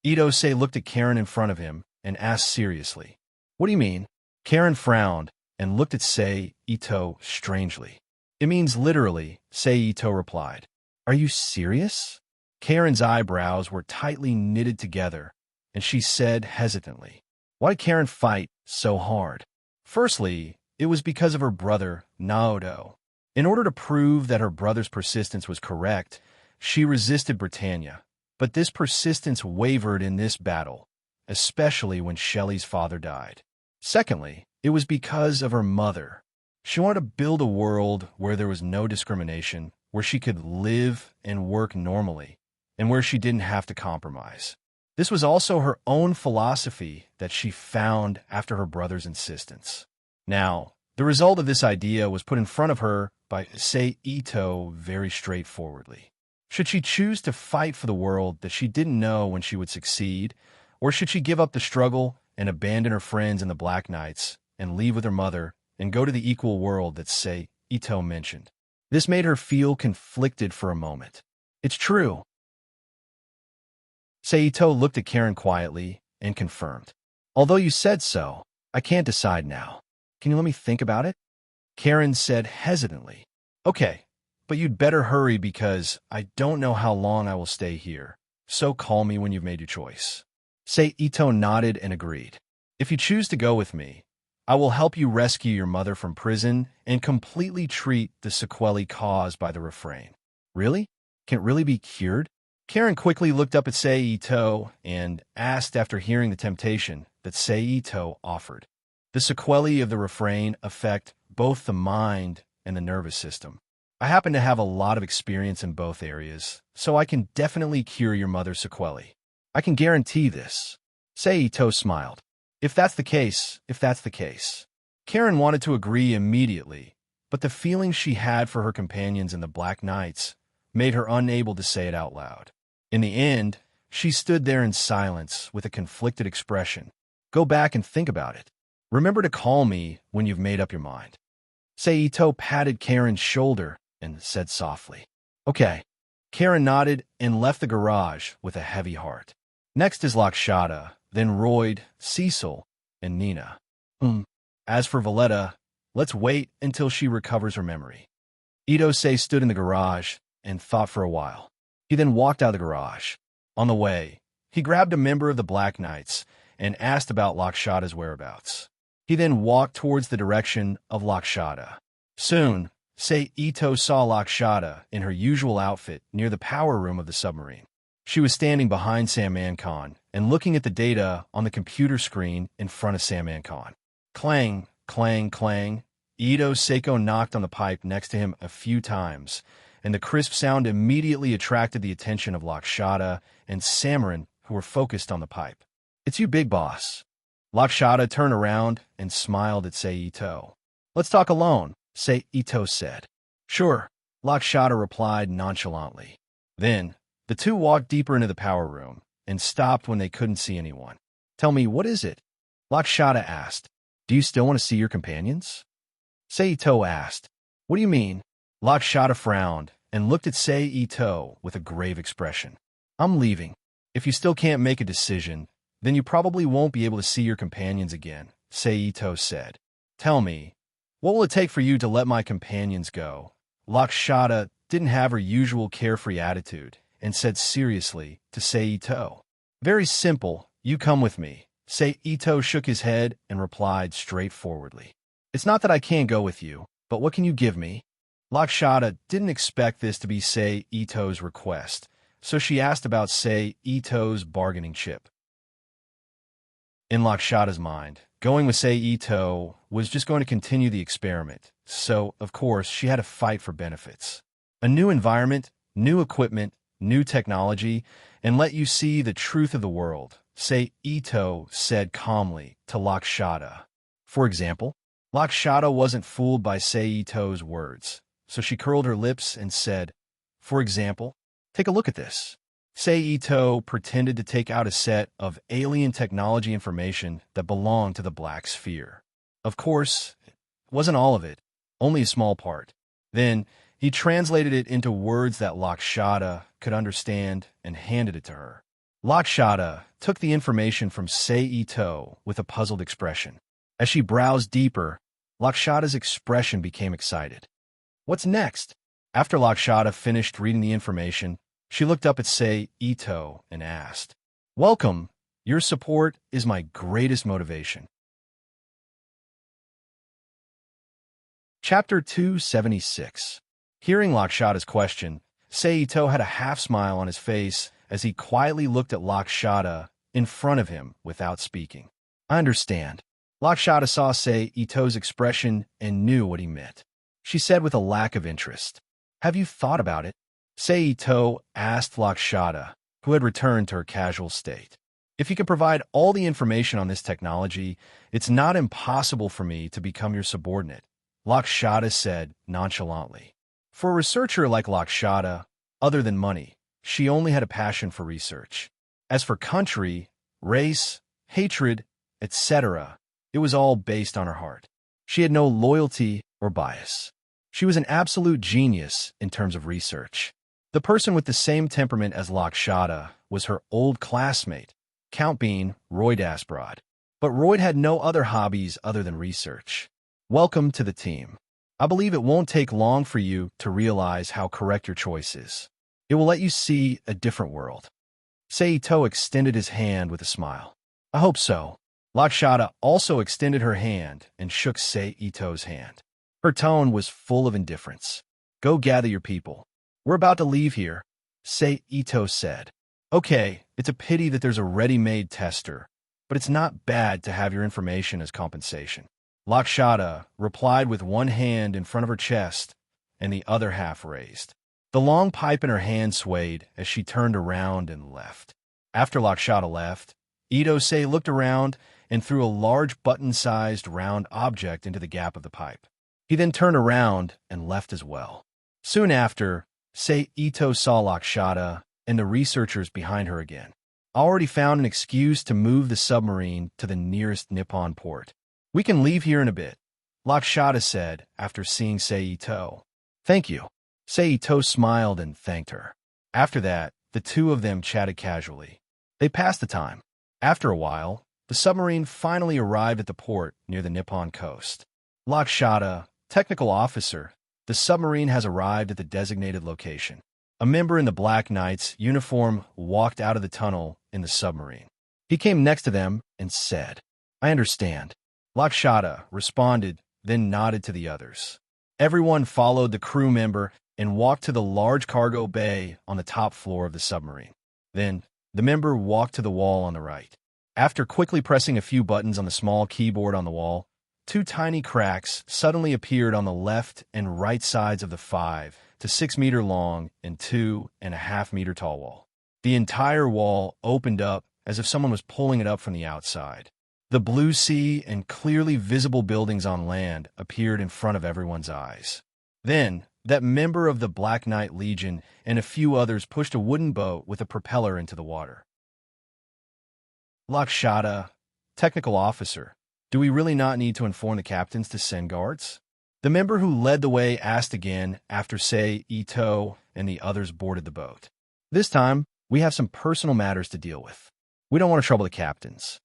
Itose looked at Karen in front of him and asked seriously, "What do you mean?" Karen frowned and looked at Seito strangely. "It means literally," Seito replied. "Are you serious?" Karen's eyebrows were tightly knitted together, and she said hesitantly, "Why did Karen fight so hard?" Firstly, it was because of her brother, Naoto. In order to prove that her brother's persistence was correct, she resisted Britannia, but this persistence wavered in this battle, especially when Shelley's father died. Secondly, it was because of her mother. She wanted to build a world where there was no discrimination, where she could live and work normally, and where she didn't have to compromise. This was also her own philosophy that she found after her brother's insistence. Now, the result of this idea was put in front of her by Seito very straightforwardly. Should she choose to fight for the world that she didn't know when she would succeed, or should she give up the struggle and abandon her friends in the Black Knights and leave with her mother and go to the equal world that Seito mentioned? This made her feel conflicted for a moment. "It's true." Seito looked at Karen quietly and confirmed, "Although you said so, I can't decide now. Can you let me think about it?" Karen said hesitantly, "Okay, but you'd better hurry because I don't know how long I will stay here, so call me when you've made your choice." Seito nodded and agreed. "If you choose to go with me, I will help you rescue your mother from prison and completely treat the sequelae caused by the refrain." "Really? Can it really be cured?" Karen quickly looked up at Seito and asked after hearing the temptation that Seito offered. "The sequelae of the refrain affect both the mind and the nervous system. I happen to have a lot of experience in both areas, so I can definitely cure your mother's sequelae. I can guarantee this." Seito smiled. If that's the case. Karen wanted to agree immediately, but the feeling she had for her companions in the Black Knights made her unable to say it out loud. In the end, she stood there in silence with a conflicted expression. "Go back and think about it. Remember to call me when you've made up your mind." Seito patted Karen's shoulder and said softly, "Okay." Karen nodded and left the garage with a heavy heart. Next is Lakshata, then Royd, Cecil, and Nina. As for Valletta, let's wait until she recovers her memory." Itose stood in the garage and thought for a while. He then walked out of the garage. On the way, he grabbed a member of the Black Knights and asked about Lakshata's whereabouts. He then walked towards the direction of Lakshata. Soon, Seito saw Lakshata in her usual outfit near the power room of the submarine. She was standing behind Samancon and looking at the data on the computer screen in front of Samancon. Clang, clang, clang. Ito Seiko knocked on the pipe next to him a few times, and the crisp sound immediately attracted the attention of Lakshata and Samarin, who were focused on the pipe. "It's you, big boss." Lakshata turned around and smiled at Seito. "Let's talk alone," Seito said. "Sure," Lakshata replied nonchalantly. Then, the two walked deeper into the power room and stopped when they couldn't see anyone. "Tell me, what is it?" Lakshata asked. "Do you still want to see your companions?" Seito asked. "What do you mean?" Lakshata frowned and looked at Seito with a grave expression. "I'm leaving. If you still can't make a decision, then you probably won't be able to see your companions again," Seito said. "Tell me, what will it take for you to let my companions go?" Lakshata didn't have her usual carefree attitude and said seriously to Seito. "Very simple, you come with me." Seito shook his head and replied straightforwardly. "It's not that I can't go with you. But what can you give me? Lakshata didn't expect this to be Sei Ito's request, so she asked about Sei Ito's bargaining chip. In Lakshata's mind, going with Sei Ito was just going to continue the experiment, so, of course, she had to fight for benefits. A new environment, new equipment, new technology, and let you see the truth of the world, Sei Ito said calmly to Lakshata. For example, Lakshata wasn't fooled by Sei Ito's words, so she curled her lips and said, "For example, take a look at this." Sei Ito pretended to take out a set of alien technology information that belonged to the Black Sphere. Of course, it wasn't all of it, only a small part. Then, he translated it into words that Lakshata could understand and handed it to her. Lakshata took the information from Sei Ito with a puzzled expression. As she browsed deeper, Lakshata's expression became excited. What's next? After Lakshata finished reading the information, she looked up at Sei Ito and asked, "Welcome. Your support is my greatest motivation." Chapter 276. Hearing Lakshata's question, Sei Ito had a half-smile on his face as he quietly looked at Lakshata in front of him without speaking. "I understand." Lakshata saw Sei Ito's expression and knew what he meant. She said with a lack of interest, "Have you thought about it?" Sei Ito asked Lakshata, who had returned to her casual state. "If you can provide all the information on this technology, it's not impossible for me to become your subordinate," Lakshata said nonchalantly. For a researcher like Lakshata, other than money, she only had a passion for research. As for country, race, hatred, etc., it was all based on her heart. She had no loyalty or bias. She was an absolute genius in terms of research. The person with the same temperament as Lakshata was her old classmate, Count Bean Royd Asbrod. But Royd had no other hobbies other than research. "Welcome to the team. I believe it won't take long for you to realize how correct your choice is. It will let you see a different world." Sei Ito extended his hand with a smile. "I hope so." Lakshata also extended her hand and shook Sei Ito's hand. Her tone was full of indifference. "Go gather your people. We're about to leave here," Sei Ito said. "Okay, it's a pity that there's a ready-made tester, but it's not bad to have your information as compensation." Lakshata replied with one hand in front of her chest and the other half raised. The long pipe in her hand swayed as she turned around and left. After Lakshata left, Ito-sei looked around and threw a large button-sized round object into the gap of the pipe. He then turned around and left as well. Soon after, Sei Ito saw Lakshata and the researchers behind her again. "I already found an excuse to move the submarine to the nearest Nippon port. We can leave here in a bit," Lakshata said after seeing Sei Ito. "Thank you." Sei Ito smiled and thanked her. After that, the two of them chatted casually. They passed the time. After a while, the submarine finally arrived at the port near the Nippon coast. "Lakshata, technical officer, the submarine has arrived at the designated location." A member in the Black Knight's uniform walked out of the tunnel in the submarine. He came next to them and said, "I understand." Lakshata responded, then nodded to the others. Everyone followed the crew member and walked to the large cargo bay on the top floor of the submarine. Then, the member walked to the wall on the right. After quickly pressing a few buttons on the small keyboard on the wall, two tiny cracks suddenly appeared on the left and right sides of the 5 to 6 meter long and 2.5 meter tall wall. The entire wall opened up as if someone was pulling it up from the outside. The blue sea and clearly visible buildings on land appeared in front of everyone's eyes. Then, that member of the Black Knight Legion and a few others pushed a wooden boat with a propeller into the water. "Lakshata, technical officer, do we really not need to inform the captains to send guards?" The member who led the way asked again after Sei Ito and the others boarded the boat. "This time, we have some personal matters to deal with. We don't want to trouble the captains."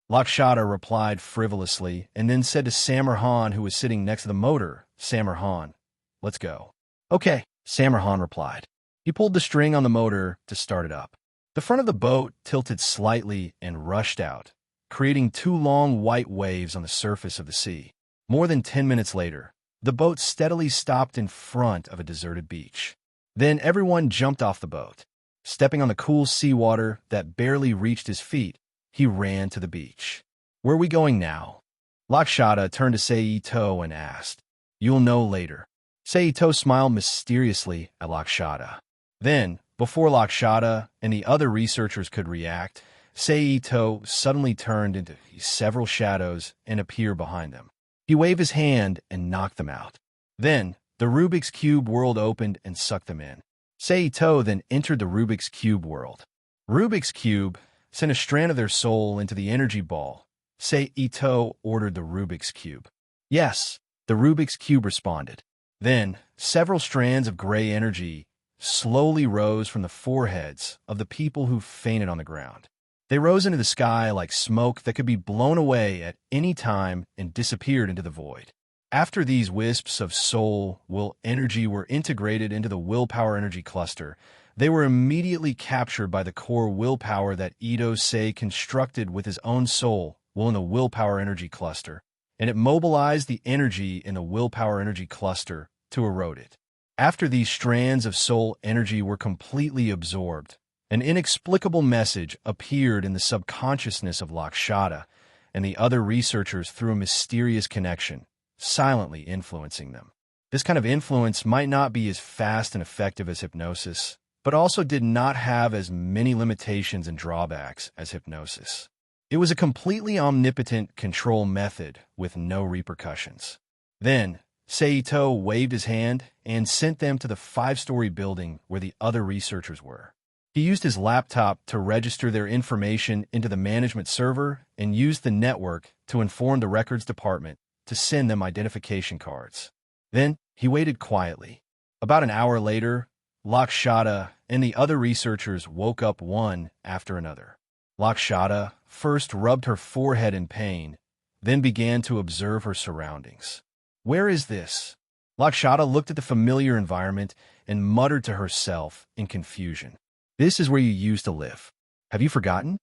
Lakshata replied frivolously and then said to Samarhan, who was sitting next to the motor, "Samarhan, let's go." "Okay," Samarhan replied. He pulled the string on the motor to start it up. The front of the boat tilted slightly and rushed out, creating two long white waves on the surface of the sea. More than 10 minutes later, The boat steadily stopped in front of a deserted beach. Then everyone jumped off the boat. Stepping on the cool seawater that barely reached his feet, he ran to the beach. "Where are we going now?" Lakshata turned to Saito and asked. "You'll know later." Saito smiled mysteriously at Lakshata. Then, before Lakshata and the other researchers could react, Saito suddenly turned into several shadows and appeared behind them. He waved his hand and knocked them out. Then, the Rubik's Cube world opened and sucked them in. Saito then entered the Rubik's Cube world. Rubik's Cube sent a strand of their soul into the energy ball. Saito ordered the Rubik's Cube. "Yes," the Rubik's Cube responded. Then, several strands of gray energy slowly rose from the foreheads of the people who fainted on the ground. They rose into the sky like smoke that could be blown away at any time and disappeared into the void. After these wisps of soul will energy were integrated into the willpower energy cluster, they were immediately captured by the core willpower that Ito-sei constructed with his own soul will in the willpower energy cluster, and it mobilized the energy in the willpower energy cluster to erode it. After these strands of soul energy were completely absorbed, an inexplicable message appeared in the subconsciousness of Lakshata and the other researchers through a mysterious connection, silently influencing them. This kind of influence might not be as fast and effective as hypnosis, but also did not have as many limitations and drawbacks as hypnosis. It was a completely omnipotent control method with no repercussions. Then, Saito waved his hand and sent them to the 5-story building where the other researchers were. He used his laptop to register their information into the management server and used the network to inform the records department to send them identification cards. Then, he waited quietly. About an hour later, Lakshata and the other researchers woke up one after another. Lakshata first rubbed her forehead in pain, then began to observe her surroundings. "Where is this?" Lakshata looked at the familiar environment and muttered to herself in confusion. "This is where you used to live. Have you forgotten?"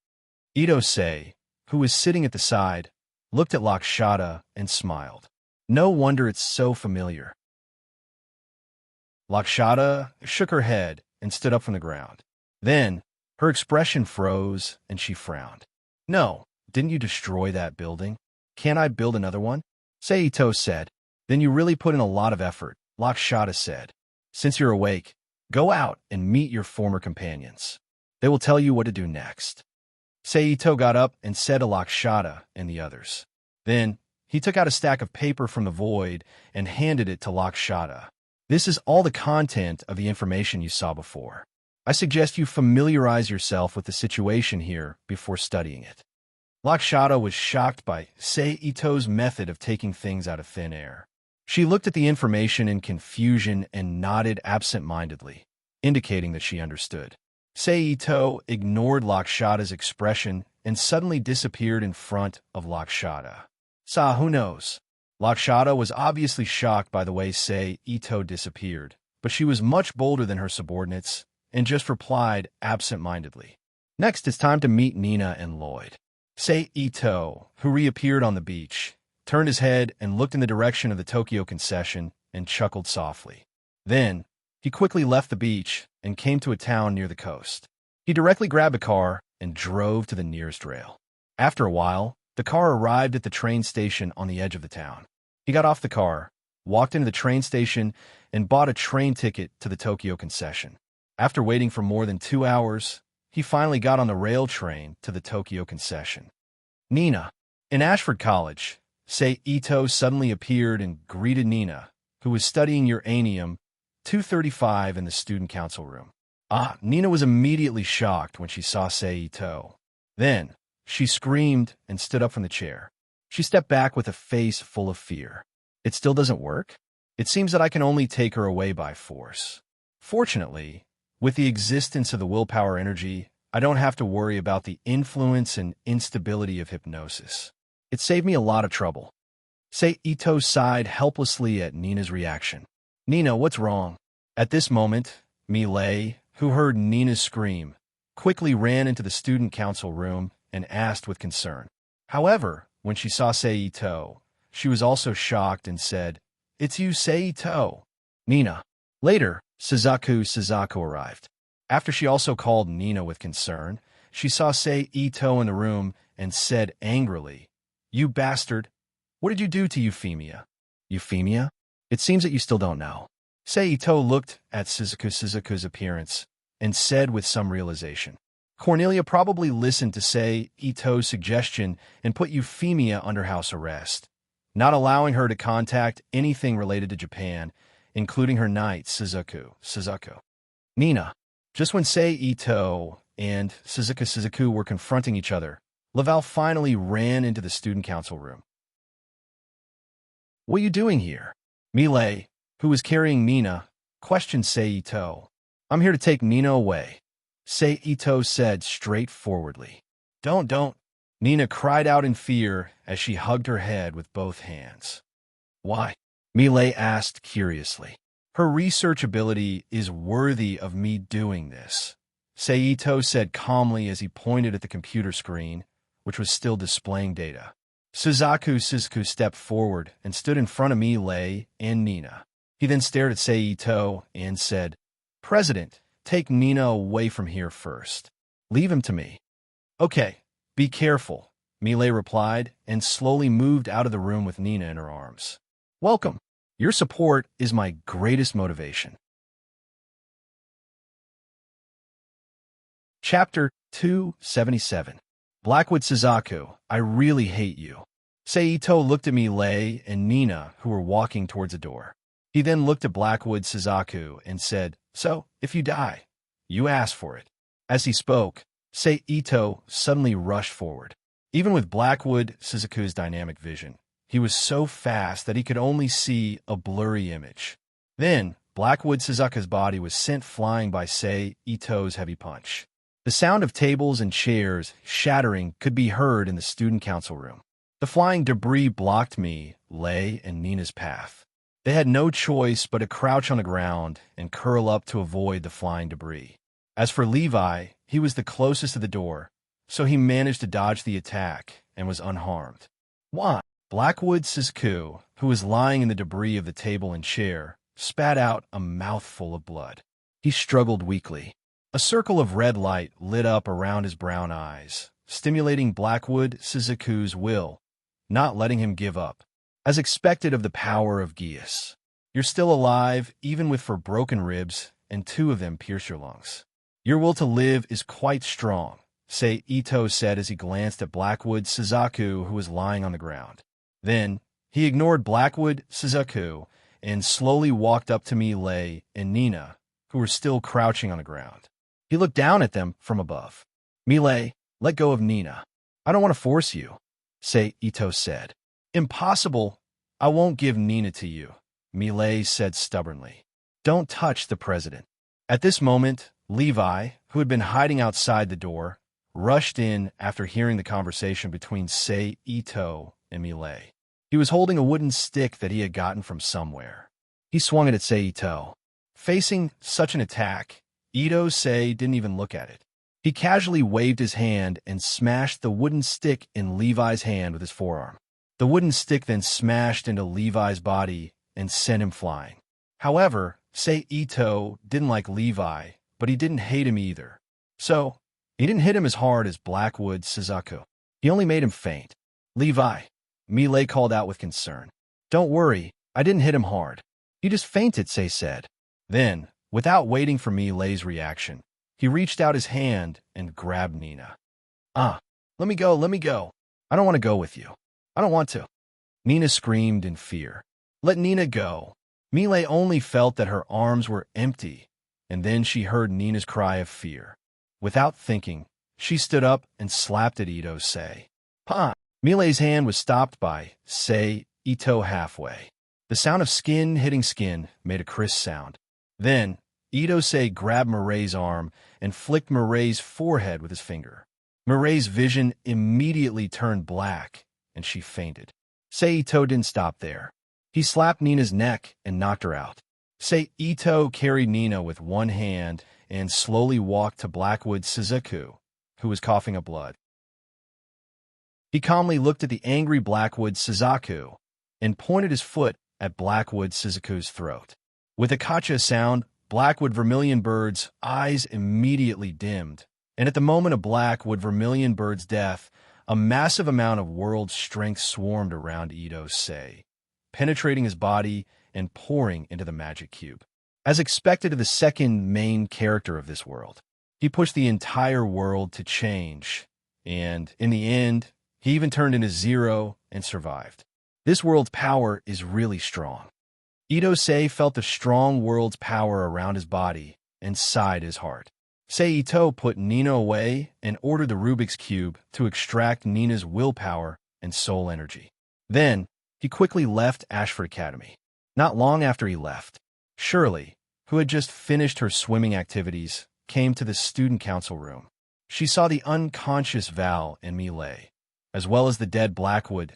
Ito-sei, who was sitting at the side, looked at Lakshata and smiled. "No wonder it's so familiar." Lakshata shook her head and stood up from the ground. Then, her expression froze and she frowned. "No, didn't you destroy that building? Can't I build another one?" Saito said. "Then you really put in a lot of effort," Lakshata said. "Since you're awake, go out and meet your former companions. They will tell you what to do next." Saito got up and said to Lakshata and the others. Then, he took out a stack of paper from the void and handed it to Lakshata. "This is all the content of the information you saw before. I suggest you familiarize yourself with the situation here before studying it." Lakshata was shocked by Saito's method of taking things out of thin air. She looked at the information in confusion and nodded absent-mindedly, indicating that she understood. Saito ignored Lakshata's expression and suddenly disappeared in front of Lakshata. Who knows? Lakshata was obviously shocked by the way Saito disappeared, but she was much bolder than her subordinates and just replied absent-mindedly. "Next, it's time to meet Nina and Lloyd." Saito, who reappeared on the beach, turned his head and looked in the direction of the Tokyo concession and chuckled softly. Then, he quickly left the beach and came to a town near the coast. He directly grabbed a car and drove to the nearest rail. After a while, the car arrived at the train station on the edge of the town. He got off the car, walked into the train station, and bought a train ticket to the Tokyo concession. After waiting for more than 2 hours, he finally got on the rail train to the Tokyo concession. Nina. In Ashford College, Saito suddenly appeared and greeted Nina, who was studying uranium 235 in the student council room. Nina was immediately shocked when she saw Saito. Then, she screamed and stood up from the chair. She stepped back with a face full of fear. "It still doesn't work? It seems that I can only take her away by force. Fortunately, with the existence of the willpower energy, I don't have to worry about the influence and instability of hypnosis. It saved me a lot of trouble." Saito sighed helplessly at Nina's reaction. "Nina, what's wrong?" At this moment, Milei, who heard Nina's scream, quickly ran into the student council room and asked with concern. However, when she saw Saito, she was also shocked and said, It's you, Seito. Nina. Later, Suzaku arrived. After she also called Nina with concern, she saw Seito in the room and said angrily, "You bastard! What did you do to Euphemia?" Euphemia? It seems that you still don't know. Seito looked at Suzaku's appearance and said with some realization, Cornelia probably listened to Seito's suggestion and put Euphemia under house arrest, not allowing her to contact anything related to Japan, including her knight, Suzaku. Nina. Just when Seito and Suzaku were confronting each other, Laval finally ran into the student council room. "What are you doing here?" Milei, who was carrying Nina, questioned Seito. "I'm here to take Nina away," Seito said straightforwardly. Don't. Nina cried out in fear as she hugged her head with both hands. "Why?" Milei asked curiously. "Her research ability is worthy of me doing this," Seito said calmly as he pointed at the computer screen, which was still displaying data. Suzaku stepped forward and stood in front of Milei and Nina. He then stared at Seito and said, "President, take Nina away from here first. Leave him to me." "Okay, be careful," Milei replied and slowly moved out of the room with Nina in her arms. "Welcome. Your support is my greatest motivation." Chapter 277. Blackwood Suzaku, I really hate you. Seito looked at Milei and Nina, who were walking towards the door. He then looked at Blackwood Suzaku and said, "So, if you die, you asked for it." As he spoke, Seito suddenly rushed forward. Even with Blackwood Suzaku's dynamic vision, he was so fast that he could only see a blurry image. Then, Blackwood Suzaku's body was sent flying by Seito's heavy punch. The sound of tables and chairs shattering could be heard in the student council room. The flying debris blocked Milei and Nina's path. They had no choice but to crouch on the ground and curl up to avoid the flying debris. As for Levi, he was the closest to the door, so he managed to dodge the attack and was unharmed. "Why?" Blackwood Suzaku, who was lying in the debris of the table and chair, spat out a mouthful of blood. He struggled weakly. A circle of red light lit up around his brown eyes, stimulating Blackwood Suzaku's will, not letting him give up. As expected of the power of Geas, you're still alive even with 4 broken ribs and 2 of them pierce your lungs. Your will to live is quite strong, Seito said as he glanced at Blackwood Suzaku, who was lying on the ground. Then, he ignored Blackwood Suzaku and slowly walked up to Milei and Nina, who were still crouching on the ground. He looked down at them from above. "Milei, let go of Nina. I don't want to force you," Seito said. "Impossible. I won't give Nina to you," Milei said stubbornly. "Don't touch the president." At this moment, Levi, who had been hiding outside the door, rushed in after hearing the conversation between Seito and Milei. He was holding a wooden stick that he had gotten from somewhere. He swung it at Seito. Facing such an attack, Ito-sei didn't even look at it. He casually waved his hand and smashed the wooden stick in Levi's hand with his forearm. The wooden stick then smashed into Levi's body and sent him flying. However, Seito didn't like Levi, but he didn't hate him either. So, he didn't hit him as hard as Blackwood Suzaku. He only made him faint. "Levi," Milei called out with concern. "Don't worry, I didn't hit him hard. He just fainted," Sei said. Then, without waiting for Milei's reaction, he reached out his hand and grabbed Nina. Let me go. I don't want to go with you. I don't want to." Nina screamed in fear. "Let Nina go." Milei only felt that her arms were empty, and then she heard Nina's cry of fear. Without thinking, she stood up and slapped at Ito-sei. "Pa!" Milei's hand was stopped by Seito halfway. The sound of skin hitting skin made a crisp sound. Then, Ito-sei grabbed Mirei's arm and flicked Mirei's forehead with his finger. Mirei's vision immediately turned black, and she fainted. Seito didn't stop there. He slapped Nina's neck and knocked her out. Seito carried Nina with one hand and slowly walked to Blackwood Suzaku, who was coughing up blood. He calmly looked at the angry Blackwood Suzaku and pointed his foot at Blackwood Suzuku's throat. With a kacha sound, Blackwood Vermilion Bird's eyes immediately dimmed, and at the moment of Blackwood Vermilion Bird's death, a massive amount of world strength swarmed around Ito-sei, penetrating his body and pouring into the magic cube. As expected of the second main character of this world, he pushed the entire world to change, and in the end, he even turned into Zero and survived. This world's power is really strong. Ito-sei felt the strong world's power around his body and sighed his heart. Sei-ito put Nina away and ordered the Rubik's Cube to extract Nina's willpower and soul energy. Then, he quickly left Ashford Academy. Not long after he left, Shirley, who had just finished her swimming activities, came to the student council room. She saw the unconscious Val and Millet, as well as the dead Blackwood.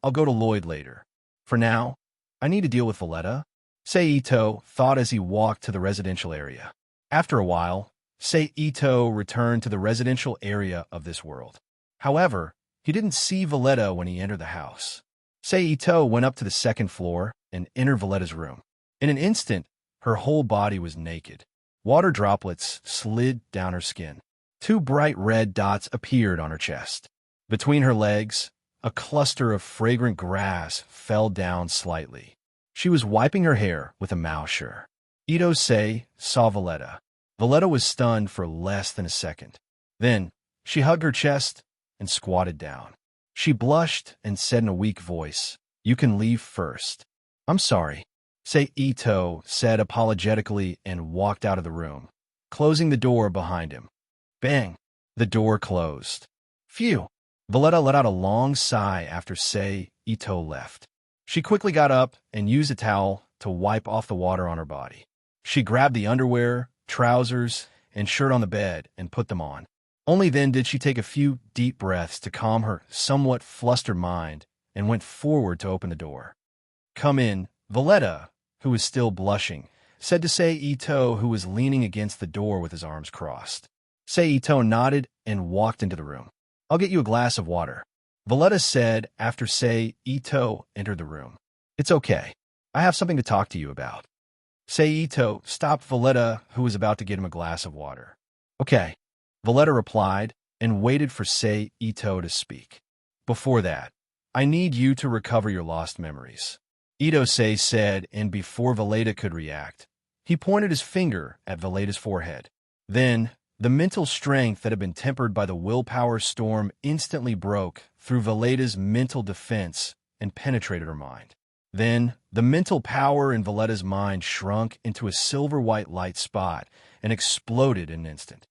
I'll go to Lloyd later. For now, I need to deal with Valletta, Sei-ito thought as he walked to the residential area. After a while, Sei-ito returned to the residential area of this world. However, he didn't see Valletta when he entered the house. Sei-ito went up to the second floor and entered Valletta's room. In an instant, her whole body was naked. Water droplets slid down her skin. 2 bright red dots appeared on her chest. Between her legs, a cluster of fragrant grass fell down slightly. She was wiping her hair with a mouthsure. Ito-sei saw Valletta. Valletta was stunned for less than a second. Then, she hugged her chest and squatted down. She blushed and said in a weak voice, "You can leave first." "I'm sorry," Sei-ito said apologetically and walked out of the room, closing the door behind him. Bang! The door closed. Phew! Valletta let out a long sigh after Sei-ito left. She quickly got up and used a towel to wipe off the water on her body. She grabbed the underwear, trousers, and shirt on the bed and put them on. Only then did she take a few deep breaths to calm her somewhat flustered mind and went forward to open the door. "Come in," Valletta, who was still blushing, said to Sei-ito, who was leaning against the door with his arms crossed. Sei-ito nodded and walked into the room. "I'll get you a glass of water," Valletta said after Sei-ito entered the room. "It's okay. I have something to talk to you about." Sei-ito stopped Valletta, who was about to get him a glass of water. "Okay," Valletta replied and waited for Sei-ito to speak. "Before that, I need you to recover your lost memories," Ito-sei said, and before Valletta could react, he pointed his finger at Valletta's forehead. Then, the mental strength that had been tempered by the willpower storm instantly broke through Valletta's mental defense and penetrated her mind. Then, the mental power in Valletta's mind shrunk into a silver-white light spot and exploded in an instant.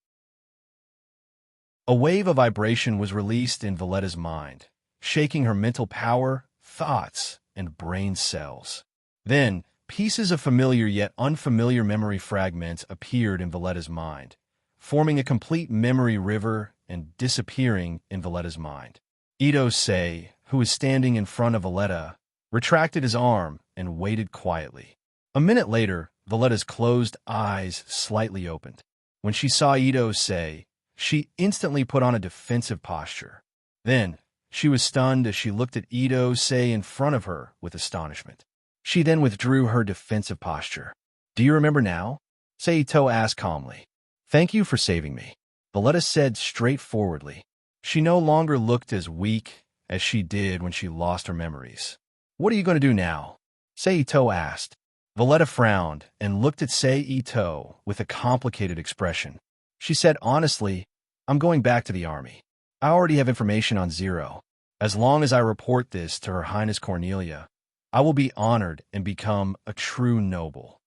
A wave of vibration was released in Valletta's mind, shaking her mental power, thoughts, and brain cells. Then, pieces of familiar yet unfamiliar memory fragments appeared in Valletta's mind, forming a complete memory river and disappearing in Valletta's mind. Ito-sei, who was standing in front of Valletta, retracted his arm and waited quietly. A minute later, Valletta's closed eyes slightly opened. When she saw Ito-sei, she instantly put on a defensive posture. Then, she was stunned as she looked at Ito-sei in front of her with astonishment. She then withdrew her defensive posture. "Do you remember now?" Sei-ito asked calmly. "Thank you for saving me," Valletta said straightforwardly. She no longer looked as weak as she did when she lost her memories. "What are you going to do now?" Sei-ito asked. Valletta frowned and looked at Sei-ito with a complicated expression. She said honestly, "I'm going back to the army. I already have information on Zero. As long as I report this to Her Highness Cornelia, I will be honored and become a true noble."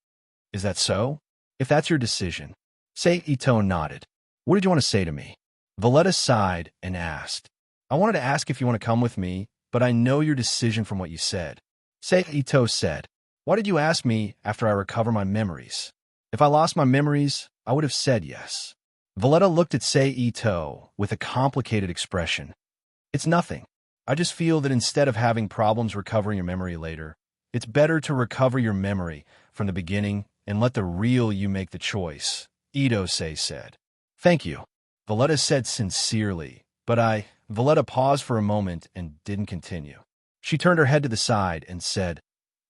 "Is that so?" "If that's your decision." Sei-ito nodded. "What did you want to say to me?" Valletta sighed and asked. "I wanted to ask if you want to come with me, but I know your decision from what you said." Sei-ito said, "Why did you ask me after I recover my memories? If I lost my memories, I would have said yes." Valletta looked at Sei-ito with a complicated expression. "It's nothing. I just feel that instead of having problems recovering your memory later, it's better to recover your memory from the beginning and let the real you make the choice," Ito-sei said. "Thank you," Valletta said sincerely, but Valletta paused for a moment and didn't continue. She turned her head to the side and said,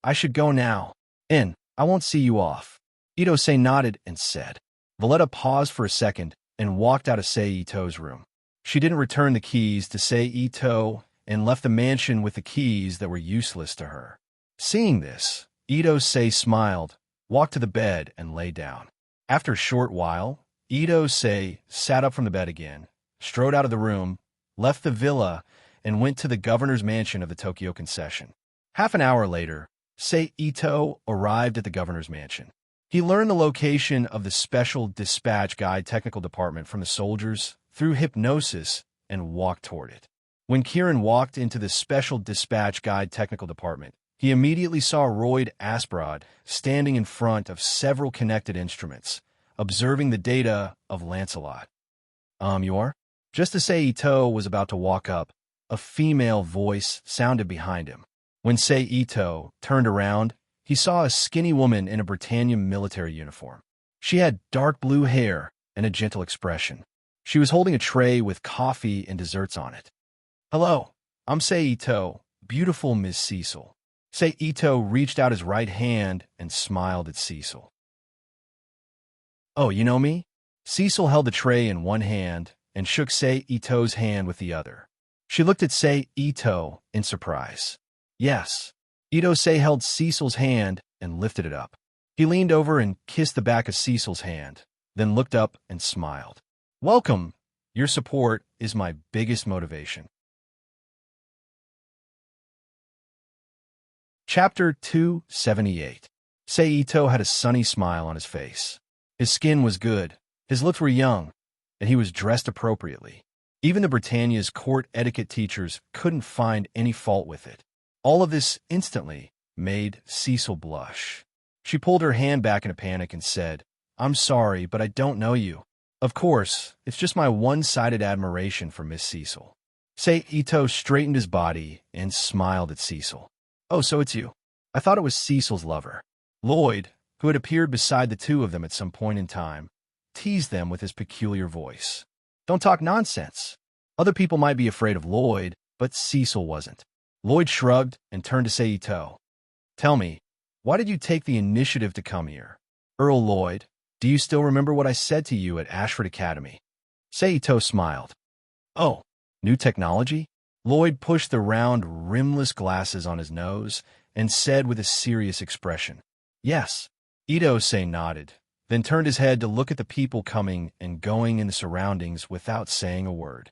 I should go now. I won't see you off. Ito-say nodded and said. Valletta paused for a second and walked out of Sei-Ito's room. She didn't return the keys to Sei-Ito and left the mansion with the keys that were useless to her. Seeing this, Ito-say smiled, walked to the bed, and lay down. After a short while, Ito-say sat up from the bed again, strode out of the room, left the villa, and went to the governor's mansion of the Tokyo concession. Half an hour later, Sei-Ito arrived at the governor's mansion. He learned the location of the Special Dispatch Guide Technical Department from the soldiers through hypnosis and walked toward it. When Kieran walked into the Special Dispatch Guide Technical Department, he immediately saw Royd Asprod standing in front of several connected instruments, observing the data of Lancelot. You are? Just as Sei-Ito was about to walk up, a female voice sounded behind him. When Sei-Ito turned around, he saw a skinny woman in a Britannia military uniform. She had dark blue hair and a gentle expression. She was holding a tray with coffee and desserts on it. Hello, I'm Sei-Ito, beautiful Miss Cecil. Sei-Ito reached out his right hand and smiled at Cecil. Oh, you know me? Cecil held the tray in one hand and shook Sei-Ito's hand with the other. She looked at Sei-Ito in surprise. Yes. Ito-say held Cecil's hand and lifted it up. He leaned over and kissed the back of Cecil's hand, then looked up and smiled. Welcome. Your support is my biggest motivation. Chapter 278. Sei-Ito had a sunny smile on his face. His skin was good, his looks were young, and he was dressed appropriately. Even the Britannia's court etiquette teachers couldn't find any fault with it. All of this instantly made Cecil blush. She pulled her hand back in a panic and said, I'm sorry, but I don't know you. Of course, it's just my one-sided admiration for Miss Cecil. Sei-Ito straightened his body and smiled at Cecil. Oh, so it's you. I thought it was Cecil's lover. Lloyd, who had appeared beside the two of them at some point in time, teased them with his peculiar voice. Don't talk nonsense. Other people might be afraid of Lloyd, but Cecil wasn't. Lloyd shrugged and turned to Sei-Ito. Tell me, why did you take the initiative to come here? Earl Lloyd, do you still remember what I said to you at Ashford Academy? Sei-Ito smiled. Oh, new technology? Lloyd pushed the round, rimless glasses on his nose and said with a serious expression, Yes. Ito-say nodded, then turned his head to look at the people coming and going in the surroundings without saying a word.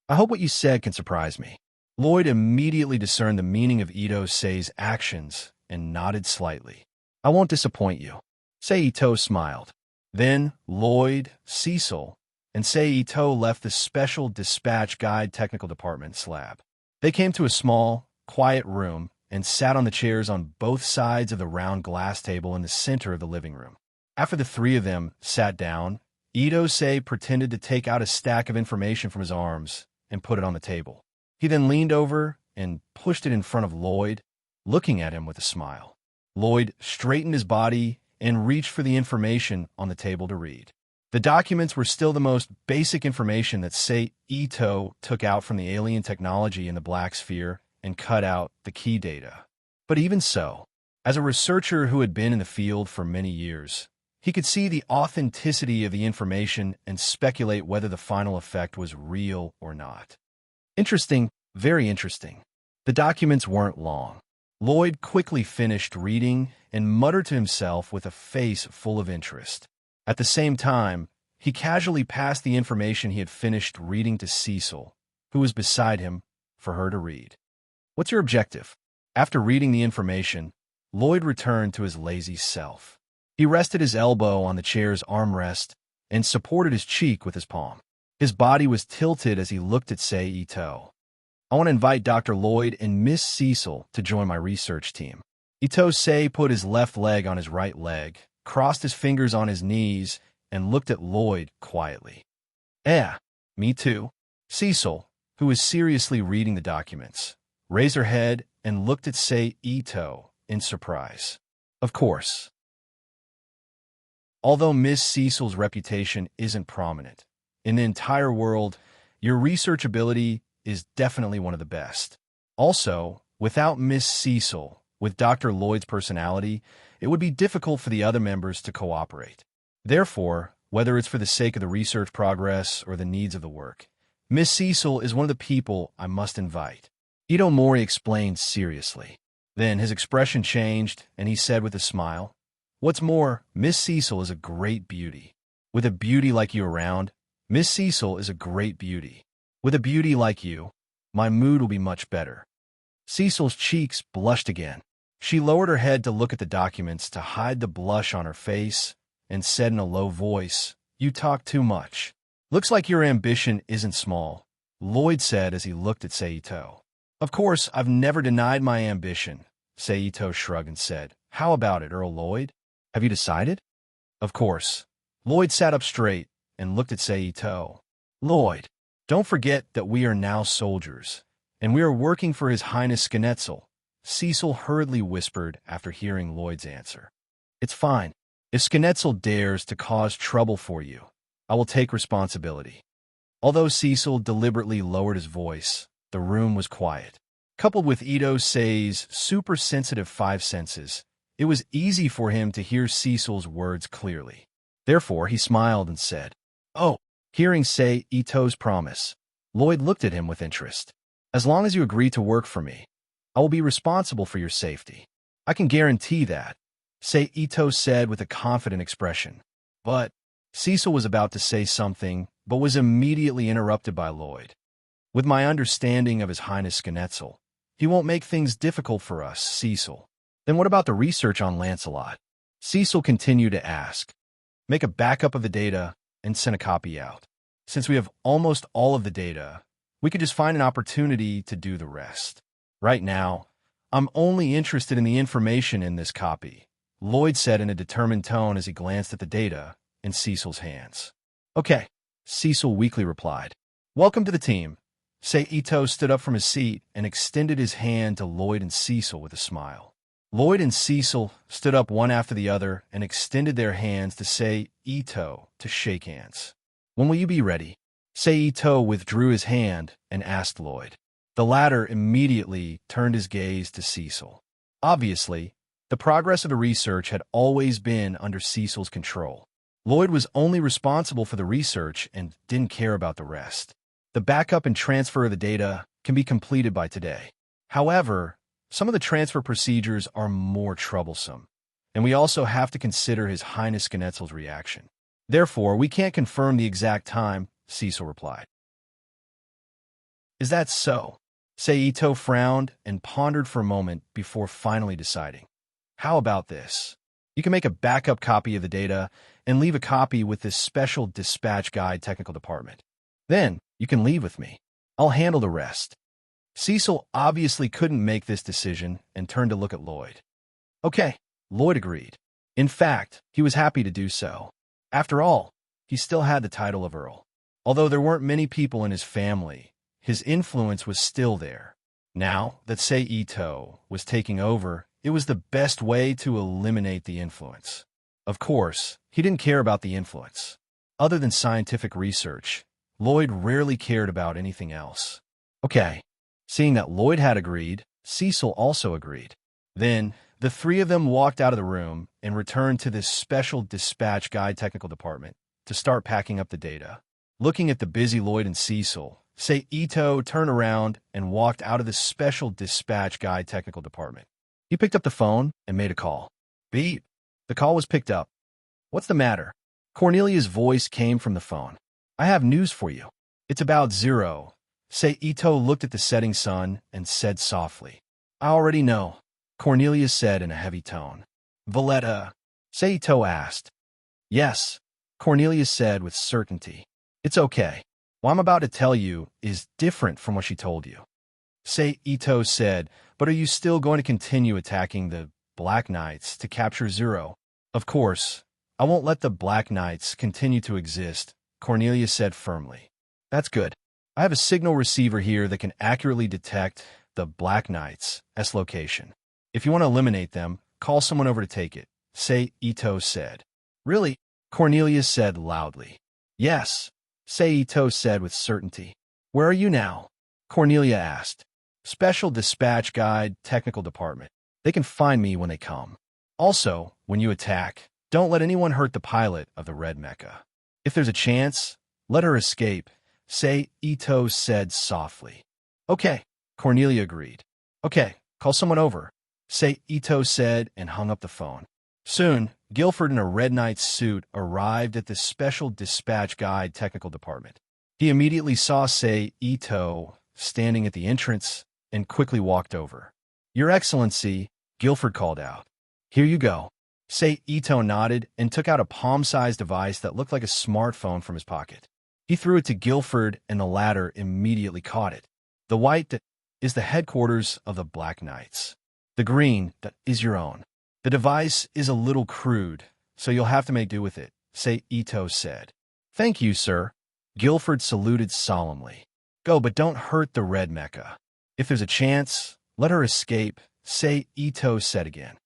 I hope what you said can surprise me. Lloyd immediately discerned the meaning of Ito-say's actions and nodded slightly. I won't disappoint you. Sei-Ito smiled. Then Lloyd, Cecil, and Sei-Ito left the Special Dispatch Guide Technical Department slab. They came to a small, quiet room and sat on the chairs on both sides of the round glass table in the center of the living room. After the three of them sat down, Ito-say pretended to take out a stack of information from his arms and put it on the table. He then leaned over and pushed it in front of Lloyd, looking at him with a smile. Lloyd straightened his body and reached for the information on the table to read. The documents were still the most basic information that Sei-Ito took out from the alien technology in the Black Sphere and cut out the key data. But even so, as a researcher who had been in the field for many years, he could see the authenticity of the information and speculate whether the final effect was real or not. Interesting, very interesting. The documents weren't long. Lloyd quickly finished reading and muttered to himself with a face full of interest. At the same time, he casually passed the information he had finished reading to Cecil, who was beside him, for her to read. What's your objective? After reading the information, Lloyd returned to his lazy self. He rested his elbow on the chair's armrest and supported his cheek with his palm. His body was tilted as he looked at Sei-Ito. I want to invite Dr. Lloyd and Miss Cecil to join my research team. Ito-say put his left leg on his right leg, crossed his fingers on his knees, and looked at Lloyd quietly. Me too. Cecil, who was seriously reading the documents, raised her head and looked at Sei-Ito in surprise. Of course. Although Miss Cecil's reputation isn't prominent, in the entire world, your research ability is definitely one of the best. Also, without Miss Cecil, with Dr. Lloyd's personality, it would be difficult for the other members to cooperate. Therefore, whether it's for the sake of the research progress or the needs of the work, Miss Cecil is one of the people I must invite. Ito Mori explained seriously. Then his expression changed, and he said with a smile, "What's more, Miss Cecil is a great beauty. With a beauty like you around, Miss Cecil is a great beauty. With a beauty like you, my mood will be much better." Cecil's cheeks blushed again. She lowered her head to look at the documents to hide the blush on her face and said in a low voice, "You talk too much. Looks like your ambition isn't small," Lloyd said as he looked at Seito. "Of course, I've never denied my ambition," Seito shrugged and said. "How about it, Earl Lloyd? Have you decided?" "Of course." Lloyd sat up straight and looked at Seito. "Lloyd, don't forget that we are now soldiers, and we are working for His Highness Schnetzel," Cecil hurriedly whispered after hearing Lloyd's answer. "It's fine. If Schnetzel dares to cause trouble for you, I will take responsibility." Although Cecil deliberately lowered his voice, the room was quiet. Coupled with Ito Sei's super-sensitive five senses, it was easy for him to hear Cecil's words clearly. Therefore, he smiled and said, "Oh." Hearing Sei Ito's promise, Lloyd looked at him with interest. "As long as you agree to work for me, I will be responsible for your safety. I can guarantee that," Sei Ito said with a confident expression. But Cecil was about to say something, but was immediately interrupted by Lloyd. "With my understanding of His Highness Schnetzel, he won't make things difficult for us, Cecil." "Then what about the research on Lancelot?" Cecil continued to ask. "Make a backup of the data and send a copy out. Since we have almost all of the data, we could just find an opportunity to do the rest. Right now, I'm only interested in the information in this copy," Lloyd said in a determined tone as he glanced at the data in Cecil's hands. "Okay," Cecil weakly replied. "Welcome to the team." Seito stood up from his seat and extended his hand to Lloyd and Cecil with a smile. Lloyd and Cecil stood up one after the other and extended their hands to Seito to shake hands. "When will you be ready?" Seito withdrew his hand and asked Lloyd. The latter immediately turned his gaze to Cecil. Obviously, the progress of the research had always been under Cecil's control. Lloyd was only responsible for the research and didn't care about the rest. The backup and transfer of the data can be completed by today. However, some of the transfer procedures are more troublesome, and we also have to consider His Highness Schnetzel's reaction. Therefore, we can't confirm the exact time, Cecil replied. "Is that so?" Seito frowned and pondered for a moment before finally deciding. "How about this? You can make a backup copy of the data and leave a copy with this special dispatch guide technical department. Then you can leave with me. I'll handle the rest." Cecil obviously couldn't make this decision and turned to look at Lloyd. "Okay," Lloyd agreed. In fact, he was happy to do so. After all, he still had the title of Earl. Although there weren't many people in his family, his influence was still there. Now that Seito was taking over, it was the best way to eliminate the influence. Of course, he didn't care about the influence. Other than scientific research, Lloyd rarely cared about anything else. Okay. Seeing that Lloyd had agreed, Cecil also agreed. Then, the three of them walked out of the room and returned to this special dispatch guide technical department to start packing up the data. Looking at the busy Lloyd and Cecil, Seito turned around and walked out of the special dispatch guide technical department. He picked up the phone and made a call. Beep. The call was picked up. "What's the matter?" Cornelia's voice came from the phone. "I have news for you. It's about Zero." Seito looked at the setting sun and said softly. "I already know," Cornelia said in a heavy tone. "Valletta?" Seito asked. "Yes," Cornelia said with certainty. "It's okay. What I'm about to tell you is different from what she told you." Seito said, "But are you still going to continue attacking the Black Knights to capture Zero?" "Of course. I won't let the Black Knights continue to exist," Cornelia said firmly. "That's good. I have a signal receiver here that can accurately detect the Black Knights' location. If you want to eliminate them, call someone over to take it," Seito said. "Really?" Cornelia said loudly. "Yes," Seito said with certainty. "Where are you now?" Cornelia asked. "Special Dispatch Guide Technical Department." They can find me when they come. Also, when you attack, don't let anyone hurt the pilot of the red mecha. If there's a chance, let her escape, say Ito said softly. Okay, Cornelia agreed. Okay, call someone over, say Ito said and hung up the phone. Soon, Guilford in a red knight's suit arrived at the Special Dispatch Guide Technical Department. He immediately saw Sei Ito standing at the entrance and quickly walked over. Your Excellency, Guilford called out. Here you go. Sei Ito nodded and took out a palm-sized device that looked like a smartphone from his pocket. He threw it to Guilford and the latter immediately caught it. The white is the headquarters of the Black Knights. The green is your own. The device is a little crude, so you'll have to make do with it, Sei Ito said. Thank you, sir. Guilford saluted solemnly. Go, but don't hurt the red mecha. If there's a chance, let her escape, Sei Ito said again.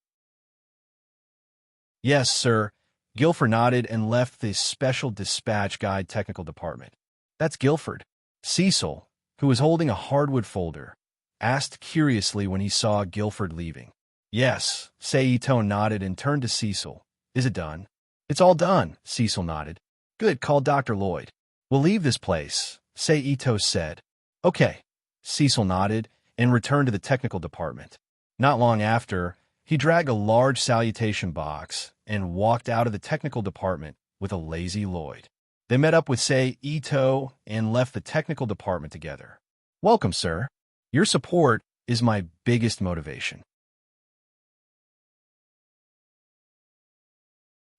Yes, sir. Guilford nodded and left the Special Dispatch Guide Technical Department. That's Guilford. Cecil, who was holding a hardwood folder, asked curiously when he saw Guilford leaving. Yes, Sei Ito nodded and turned to Cecil. Is it done? It's all done, Cecil nodded. Good, call Dr. Lloyd. We'll leave this place, Sei Ito said. Okay, Cecil nodded and returned to the technical department. Not long after, he dragged a large salutation box and walked out of the technical department with a lazy Lloyd. They met up with Sei Ito and left the technical department together. Welcome, sir. Your support is my biggest motivation.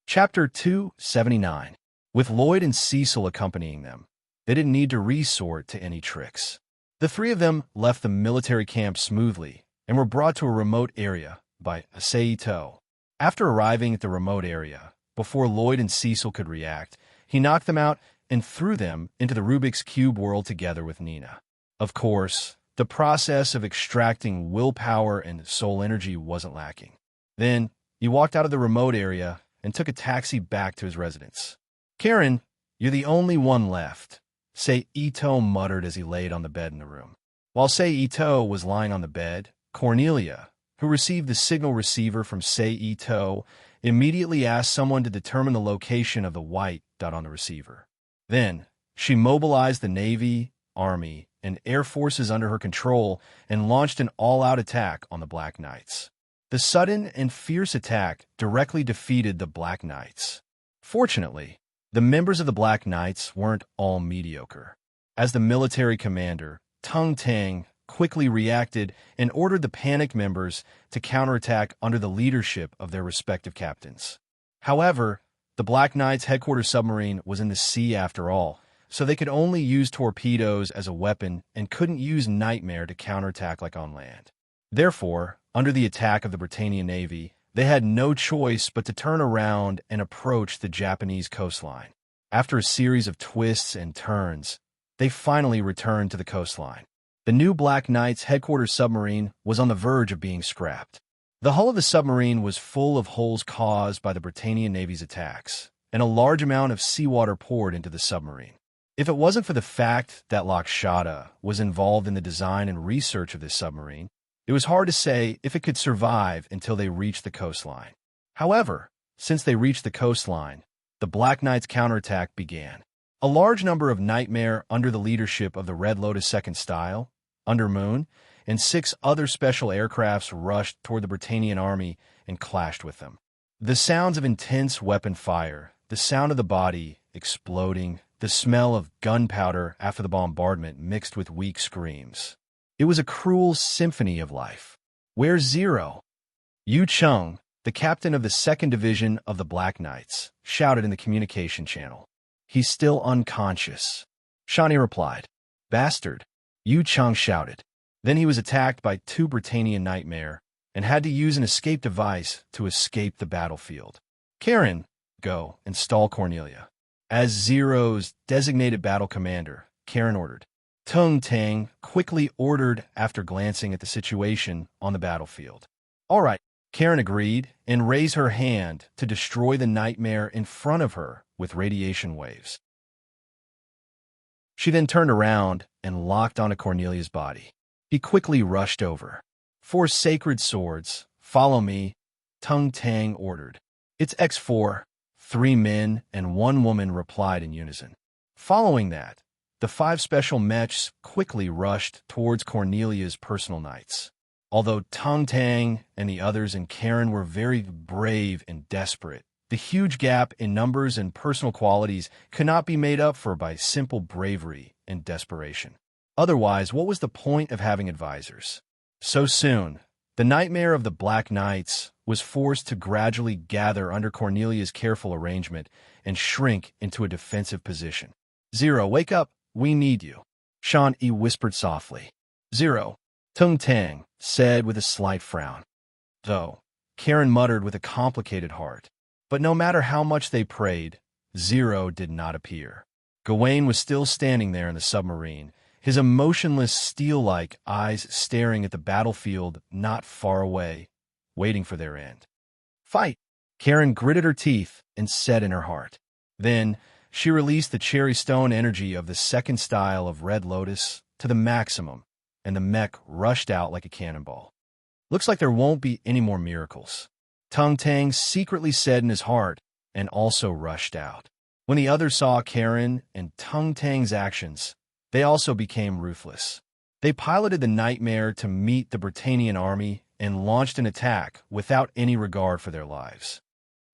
Chapter 279. With Lloyd and Cecil accompanying them, they didn't need to resort to any tricks. The three of them left the military camp smoothly and were brought to a remote area by Sei Ito. After arriving at the remote area, before Lloyd and Cecil could react, he knocked them out and threw them into the Rubik's Cube world together with Nina. Of course, the process of extracting willpower and soul energy wasn't lacking. Then, he walked out of the remote area and took a taxi back to his residence. Karen, you're the only one left, Sei Ito muttered as he laid on the bed in the room. While Sei Ito was lying on the bed, Cornelia, who received the signal receiver from Sei Ito, immediately asked someone to determine the location of the white dot on the receiver. Then, she mobilized the Navy, Army, and Air Forces under her control and launched an all-out attack on the Black Knights. The sudden and fierce attack directly defeated the Black Knights. Fortunately, the members of the Black Knights weren't all mediocre. As the military commander, Tung Tang quickly reacted and ordered the panicked members to counterattack under the leadership of their respective captains. However, the Black Knights' headquarters submarine was in the sea after all, so they could only use torpedoes as a weapon and couldn't use Nightmare to counterattack like on land. Therefore, under the attack of the Britannian Navy, they had no choice but to turn around and approach the Japanese coastline. After a series of twists and turns, they finally returned to the coastline. The new Black Knights' headquarters submarine was on the verge of being scrapped. The hull of the submarine was full of holes caused by the Britannian Navy's attacks, and a large amount of seawater poured into the submarine. If it wasn't for the fact that Lakshata was involved in the design and research of this submarine, it was hard to say if it could survive until they reached the coastline. However, since they reached the coastline, the Black Knights' counterattack began. A large number of Nightmare under the leadership of the Red Lotus Second Style, Under Moon, and 6 other special aircrafts rushed toward the Britannian army and clashed with them. The sounds of intense weapon fire, the sound of the body exploding, the smell of gunpowder after the bombardment mixed with weak screams. It was a cruel symphony of life. Where's Zero? Yu Chung, the captain of the 2nd Division of the Black Knights, shouted in the communication channel. He's still unconscious. Shani replied. Bastard, Yu Chung shouted. Then he was attacked by 2 Britannian Nightmare and had to use an escape device to escape the battlefield. Karen, go and stall Cornelia. As Zero's designated battle commander, Karen ordered. Tung Tang quickly ordered after glancing at the situation on the battlefield. All right, Karen agreed and raised her hand to destroy the Nightmare in front of her with radiation waves. She then turned around and locked onto Cornelia's body. He quickly rushed over. 4 sacred swords, Follow me, Tung Tang ordered. It's X4, 3 men and 1 woman replied in unison. Following that, the 5 special mechs quickly rushed towards Cornelia's personal knights. Although Tung Tang and the others and Karen were very brave and desperate, the huge gap in numbers and personal qualities could not be made up for by simple bravery and desperation. Otherwise, what was the point of having advisors? So soon, the nightmare of the Black Knights was forced to gradually gather under Cornelia's careful arrangement and shrink into a defensive position. Zero, wake up, we need you, Shan Yi whispered softly. Zero, Tung Tang said with a slight frown. Though, Karen muttered with a complicated heart. But no matter how much they prayed, Zero did not appear. Gawain was still standing there in the submarine, his emotionless steel-like eyes staring at the battlefield not far away, waiting for their end. Fight! Karen gritted her teeth and said in her heart. Then, she released the cherry stone energy of the second style of Red Lotus to the maximum, and the mech rushed out like a cannonball. Looks like there won't be any more miracles, Tung Tang secretly said in his heart, and also rushed out. When the others saw Karen and Tung Tang's actions, they also became ruthless. They piloted the Nightmare to meet the Britannian army and launched an attack without any regard for their lives.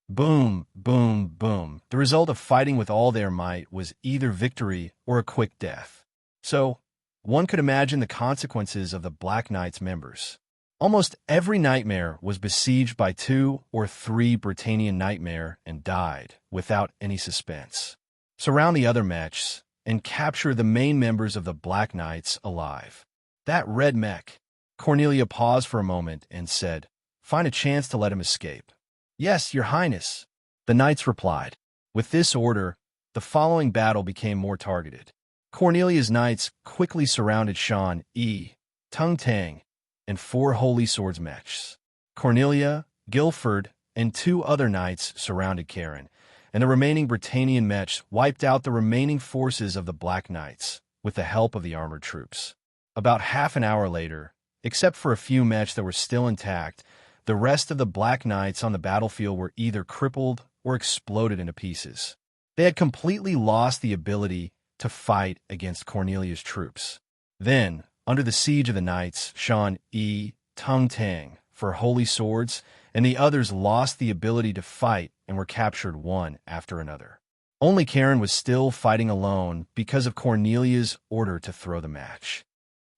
Boom, boom, boom. The result of fighting with all their might was either victory or a quick death. So, one could imagine the consequences of the Black Knight's members. Almost every Nightmare was besieged by 2 or 3 Britannian Nightmare and died without any suspense. Surround the other mechs and capture the main members of the Black Knights alive. That red mech. Cornelia paused for a moment and said, Find a chance to let him escape. Yes, Your Highness, the knights replied. With this order, the following battle became more targeted. Cornelia's knights quickly surrounded Shan Yi, Tung Tang, and 4 Holy Swords mechs. Cornelia, Guilford, and 2 other knights surrounded Karen, and the remaining Britannian mechs wiped out the remaining forces of the Black Knights with the help of the armored troops. About half an hour later, except for a few mechs that were still intact, the rest of the Black Knights on the battlefield were either crippled or exploded into pieces. They had completely lost the ability to fight against Cornelia's troops. Then, under the siege of the knights, Shan Yi, Tung Tang, for Holy Swords, and the others lost the ability to fight and were captured one after another. Only Karen was still fighting alone because of Cornelia's order to throw the match.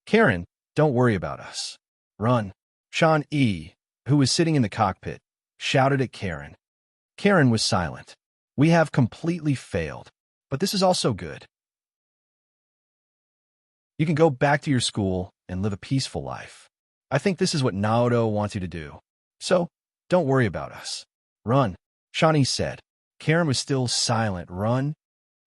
Karen, don't worry about us. Run. Shan Yi, who was sitting in the cockpit, shouted at Karen. Karen was silent. We have completely failed, but this is also good. You can go back to your school and live a peaceful life. I think this is what Naoto wants you to do. So, don't worry about us. Run, Shan said. Karen was still silent. Run?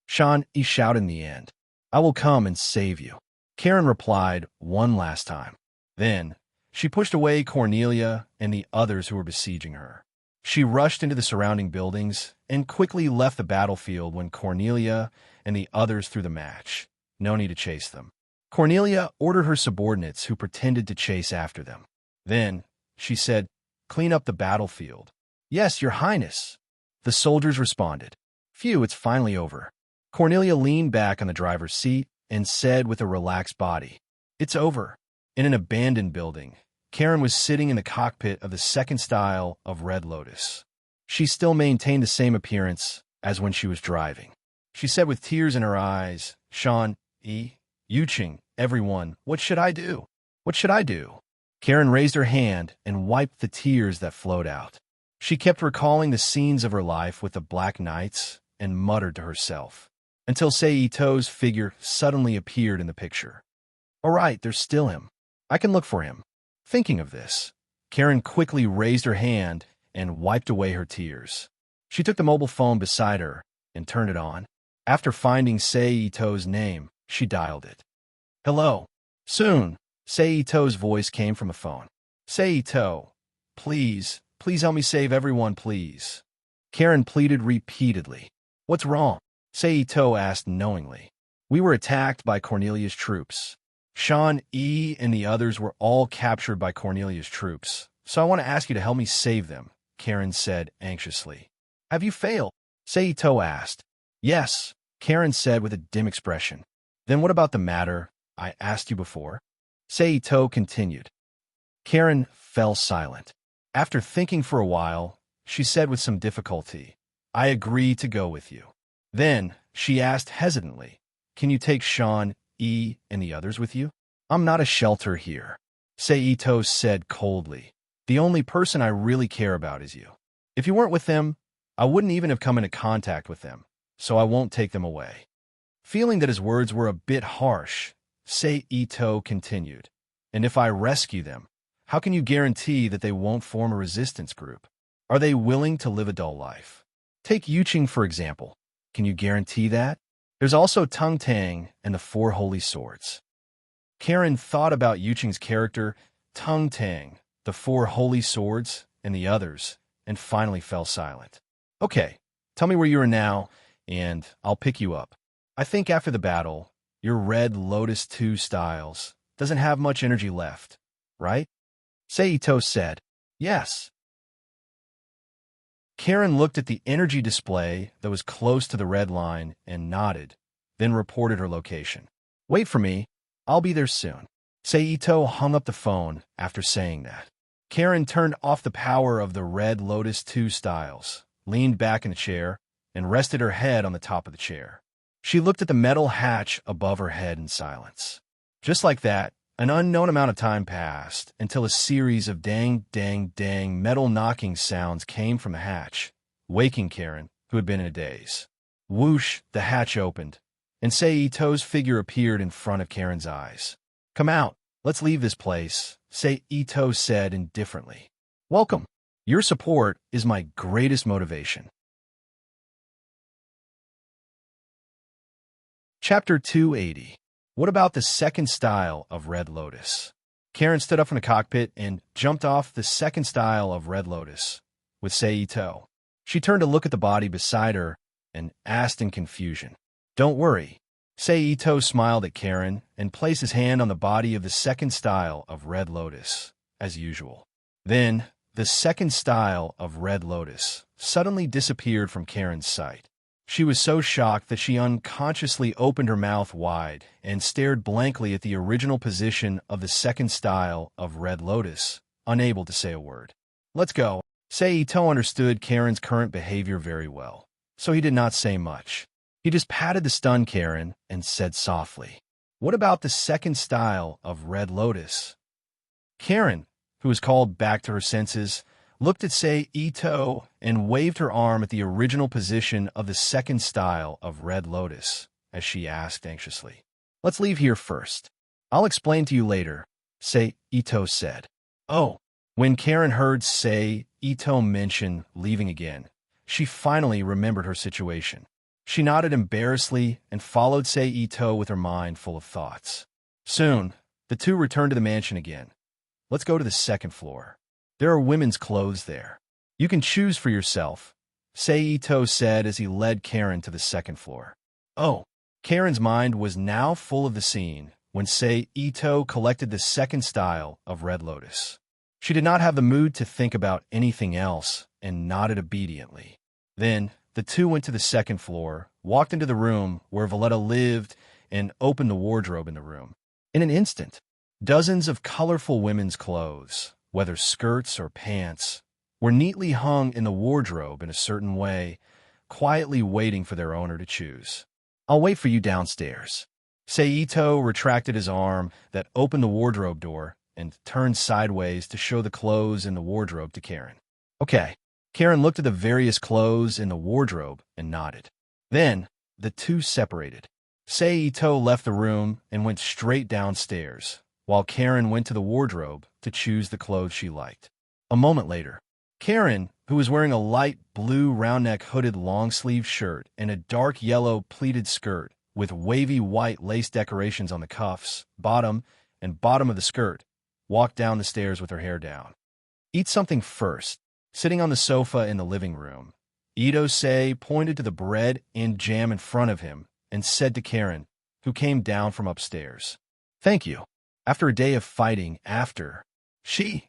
Shan shouted in the end. I will come and save you. Karen replied one last time. Then, she pushed away Cornelia and the others who were besieging her. She rushed into the surrounding buildings and quickly left the battlefield when Cornelia and the others threw the match. No need to chase them. Cornelia ordered her subordinates who pretended to chase after them. Then, she said, Clean up the battlefield. Yes, Your Highness. The soldiers responded. Phew, it's finally over. Cornelia leaned back on the driver's seat and said with a relaxed body, It's over. In an abandoned building, Karen was sitting in the cockpit of the second style of Red Lotus. She still maintained the same appearance as when she was driving. She said with tears in her eyes, Shan Yi, Yuqing, everyone, what should I do? What should I do? Karen raised her hand and wiped the tears that flowed out. She kept recalling the scenes of her life with the Black Knights and muttered to herself, until Seito's figure suddenly appeared in the picture. All right, there's still him. I can look for him. Thinking of this, Karen quickly raised her hand and wiped away her tears. She took the mobile phone beside her and turned it on. After finding Seito's name, she dialed it. Hello. Soon, Seito's voice came from the phone. Seito, please help me save everyone, please. Karen pleaded repeatedly. What's wrong? Seito asked knowingly. We were attacked by Cornelia's troops. Shan Yi and the others were all captured by Cornelia's troops, so I want to ask you to help me save them, Karen said anxiously. Have you failed? Seito asked. Yes, Karen said with a dim expression. Then what about the matter I asked you before? Seito continued. Karen fell silent. After thinking for a while, she said with some difficulty, I agree to go with you. Then she asked hesitantly, can you take Sean, E, and the others with you? I'm not a shelter here, Seito said coldly. The only person I really care about is you. If you weren't with them, I wouldn't even have come into contact with them, so I won't take them away. Feeling that his words were a bit harsh, Seito continued, and if I rescue them, how can you guarantee that they won't form a resistance group? Are they willing to live a dull life? Take Yuqing, for example. Can you guarantee that? There's also Tung Tang and the Four Holy Swords. Karen thought about Yuqing's character, Tung Tang, the Four Holy Swords, and the others, and finally fell silent. Okay, tell me where you are now, and I'll pick you up. I think after the battle, your Red Lotus 2 styles doesn't have much energy left, right? Seito said, yes. Karen looked at the energy display that was close to the red line and nodded, then reported her location. Wait for me. I'll be there soon. Seito hung up the phone after saying that. Karen turned off the power of the Red Lotus 2 styles, leaned back in the chair, and rested her head on the top of the chair. She looked at the metal hatch above her head in silence. Just like that, an unknown amount of time passed until a series of dang, dang, dang metal knocking sounds came from the hatch, waking Karen, who had been in a daze. Whoosh, the hatch opened, and Seito's figure appeared in front of Karen's eyes. Come out, let's leave this place, Seito said indifferently. Welcome. Your support is my greatest motivation. Chapter 280. What about the second style of Red Lotus? Karen stood up from the cockpit and jumped off the second style of Red Lotus with Seito. She turned to look at the body beside her and asked in confusion, Don't worry. Seito smiled at Karen and placed his hand on the body of the second style of Red Lotus, as usual. Then, the second style of Red Lotus suddenly disappeared from Karen's sight. She was so shocked that she unconsciously opened her mouth wide and stared blankly at the original position of the second style of Red Lotus, unable to say a word. Let's go. Seito understood Karen's current behavior very well, so he did not say much. He just patted the stunned Karen and said softly, What about the second style of Red Lotus? Karen, who was called back to her senses, looked at Seito and waved her arm at the original position of the second style of Red Lotus, as she asked anxiously. Let's leave here first. I'll explain to you later, Seito said. Oh, when Karen heard Seito mention leaving again, she finally remembered her situation. She nodded embarrassedly and followed Seito with her mind full of thoughts. Soon, the two returned to the mansion again. Let's go to the second floor. There are women's clothes there. You can choose for yourself, Seito said as he led Karen to the second floor. Oh, Karen's mind was now full of the scene when Seito collected the second style of Red Lotus. She did not have the mood to think about anything else and nodded obediently. Then, the two went to the second floor, walked into the room where Valletta lived, and opened the wardrobe in the room. In an instant, dozens of colorful women's clothes, whether skirts or pants, were neatly hung in the wardrobe in a certain way, quietly waiting for their owner to choose. I'll wait for you downstairs. Seito retracted his arm that opened the wardrobe door and turned sideways to show the clothes in the wardrobe to Karen. Okay. Karen looked at the various clothes in the wardrobe and nodded. Then, the two separated. Seito left the room and went straight downstairs, while Karen went to the wardrobe to choose the clothes she liked. A moment later, Karen, who was wearing a light blue round-neck hooded long-sleeve shirt and a dark yellow pleated skirt with wavy white lace decorations on the cuffs, bottom, and bottom of the skirt, walked down the stairs with her hair down. Eat something first. Sitting on the sofa in the living room, Ito-sei pointed to the bread and jam in front of him and said to Karen, who came down from upstairs, Thank you. After a day of fighting she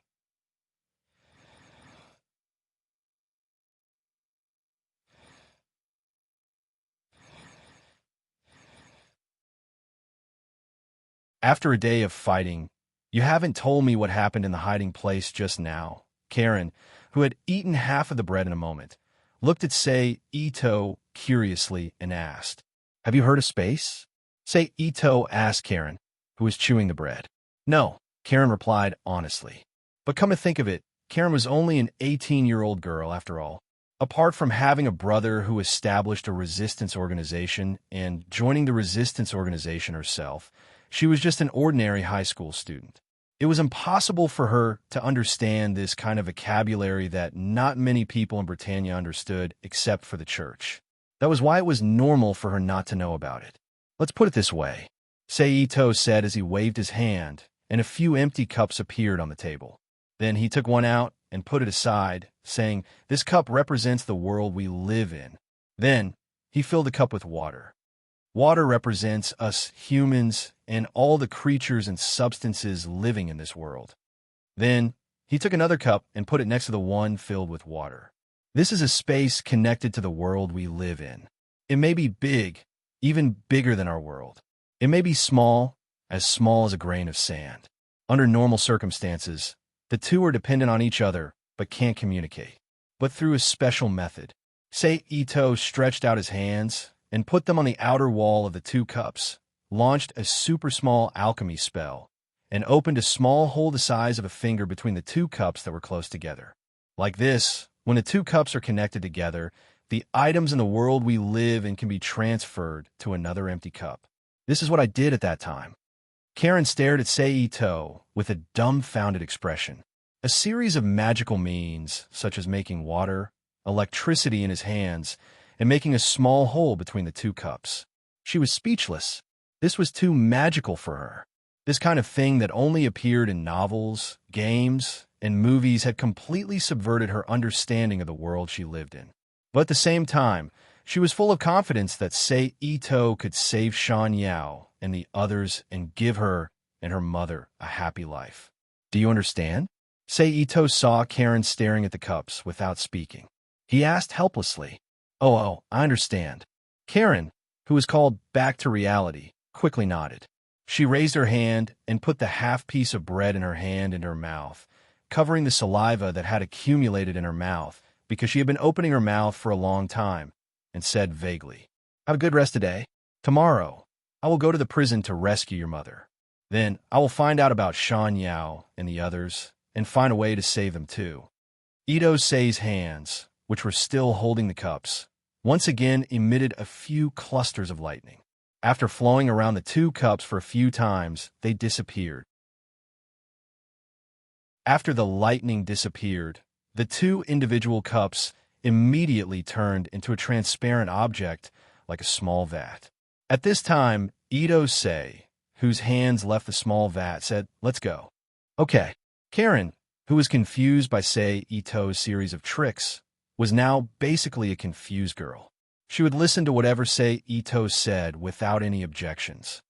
After a day of fighting, you haven't told me what happened in the hiding place just now. Karen, who had eaten half of the bread in a moment, looked at Sei Ito curiously and asked, "Have you heard of space?" Sei Ito asked Karen, who was chewing the bread. "No," Karen replied honestly. But come to think of it, Karen was only an 18-year-old girl after all. Apart from having a brother who established a resistance organization and joining the resistance organization herself, she was just an ordinary high school student. It was impossible for her to understand this kind of vocabulary that not many people in Britannia understood except for the church. That was why it was normal for her not to know about it. "Let's put it this way," Seito said as he waved his hand, and a few empty cups appeared on the table. Then he took one out and put it aside, saying, "This cup represents the world we live in." Then he filled the cup with water. Water represents us humans and all the creatures and substances living in this world. Then he took another cup and put it next to the one filled with water. This is a space connected to the world we live in. It may be big, even bigger than our world. It may be small as a grain of sand. Under normal circumstances, the two are dependent on each other but can't communicate. But through a special method, Sei Ito stretched out his hands and put them on the outer wall of the two cups, launched a super small alchemy spell, and opened a small hole the size of a finger between the two cups that were close together. Like this, when the two cups are connected together, the items in the world we live in can be transferred to another empty cup. This is what I did at that time. Karen stared at Seito with a dumbfounded expression. A series of magical means, such as making water, electricity in his hands, and making a small hole between the two cups. She was speechless. This was too magical for her. This kind of thing that only appeared in novels, games, and movies had completely subverted her understanding of the world she lived in. But at the same time, she was full of confidence that Sei Ito could save Shan Yao and the others and give her and her mother a happy life. "Do you understand?" Sei Ito saw Karen staring at the cups without speaking. He asked helplessly. Oh, I understand." Karen, who was called back to reality, quickly nodded. She raised her hand and put the half piece of bread in her hand into her mouth, covering the saliva that had accumulated in her mouth because she had been opening her mouth for a long time, and said vaguely, "Have a good rest today. Tomorrow, I will go to the prison to rescue your mother. Then I will find out about Shan Yao and the others and find a way to save them too." Ito Sei's hands, which were still holding the cups, once again emitted a few clusters of lightning. After flowing around the two cups for a few times, they disappeared. After the lightning disappeared, the two individual cups immediately turned into a transparent object like a small vat. At this time, Ito Sei, whose hands left the small vat, said, "Let's go." "Okay." Karen, who was confused by Sei Ito's series of tricks, was now basically a confused girl. She would listen to whatever Sei Ito said without any objections.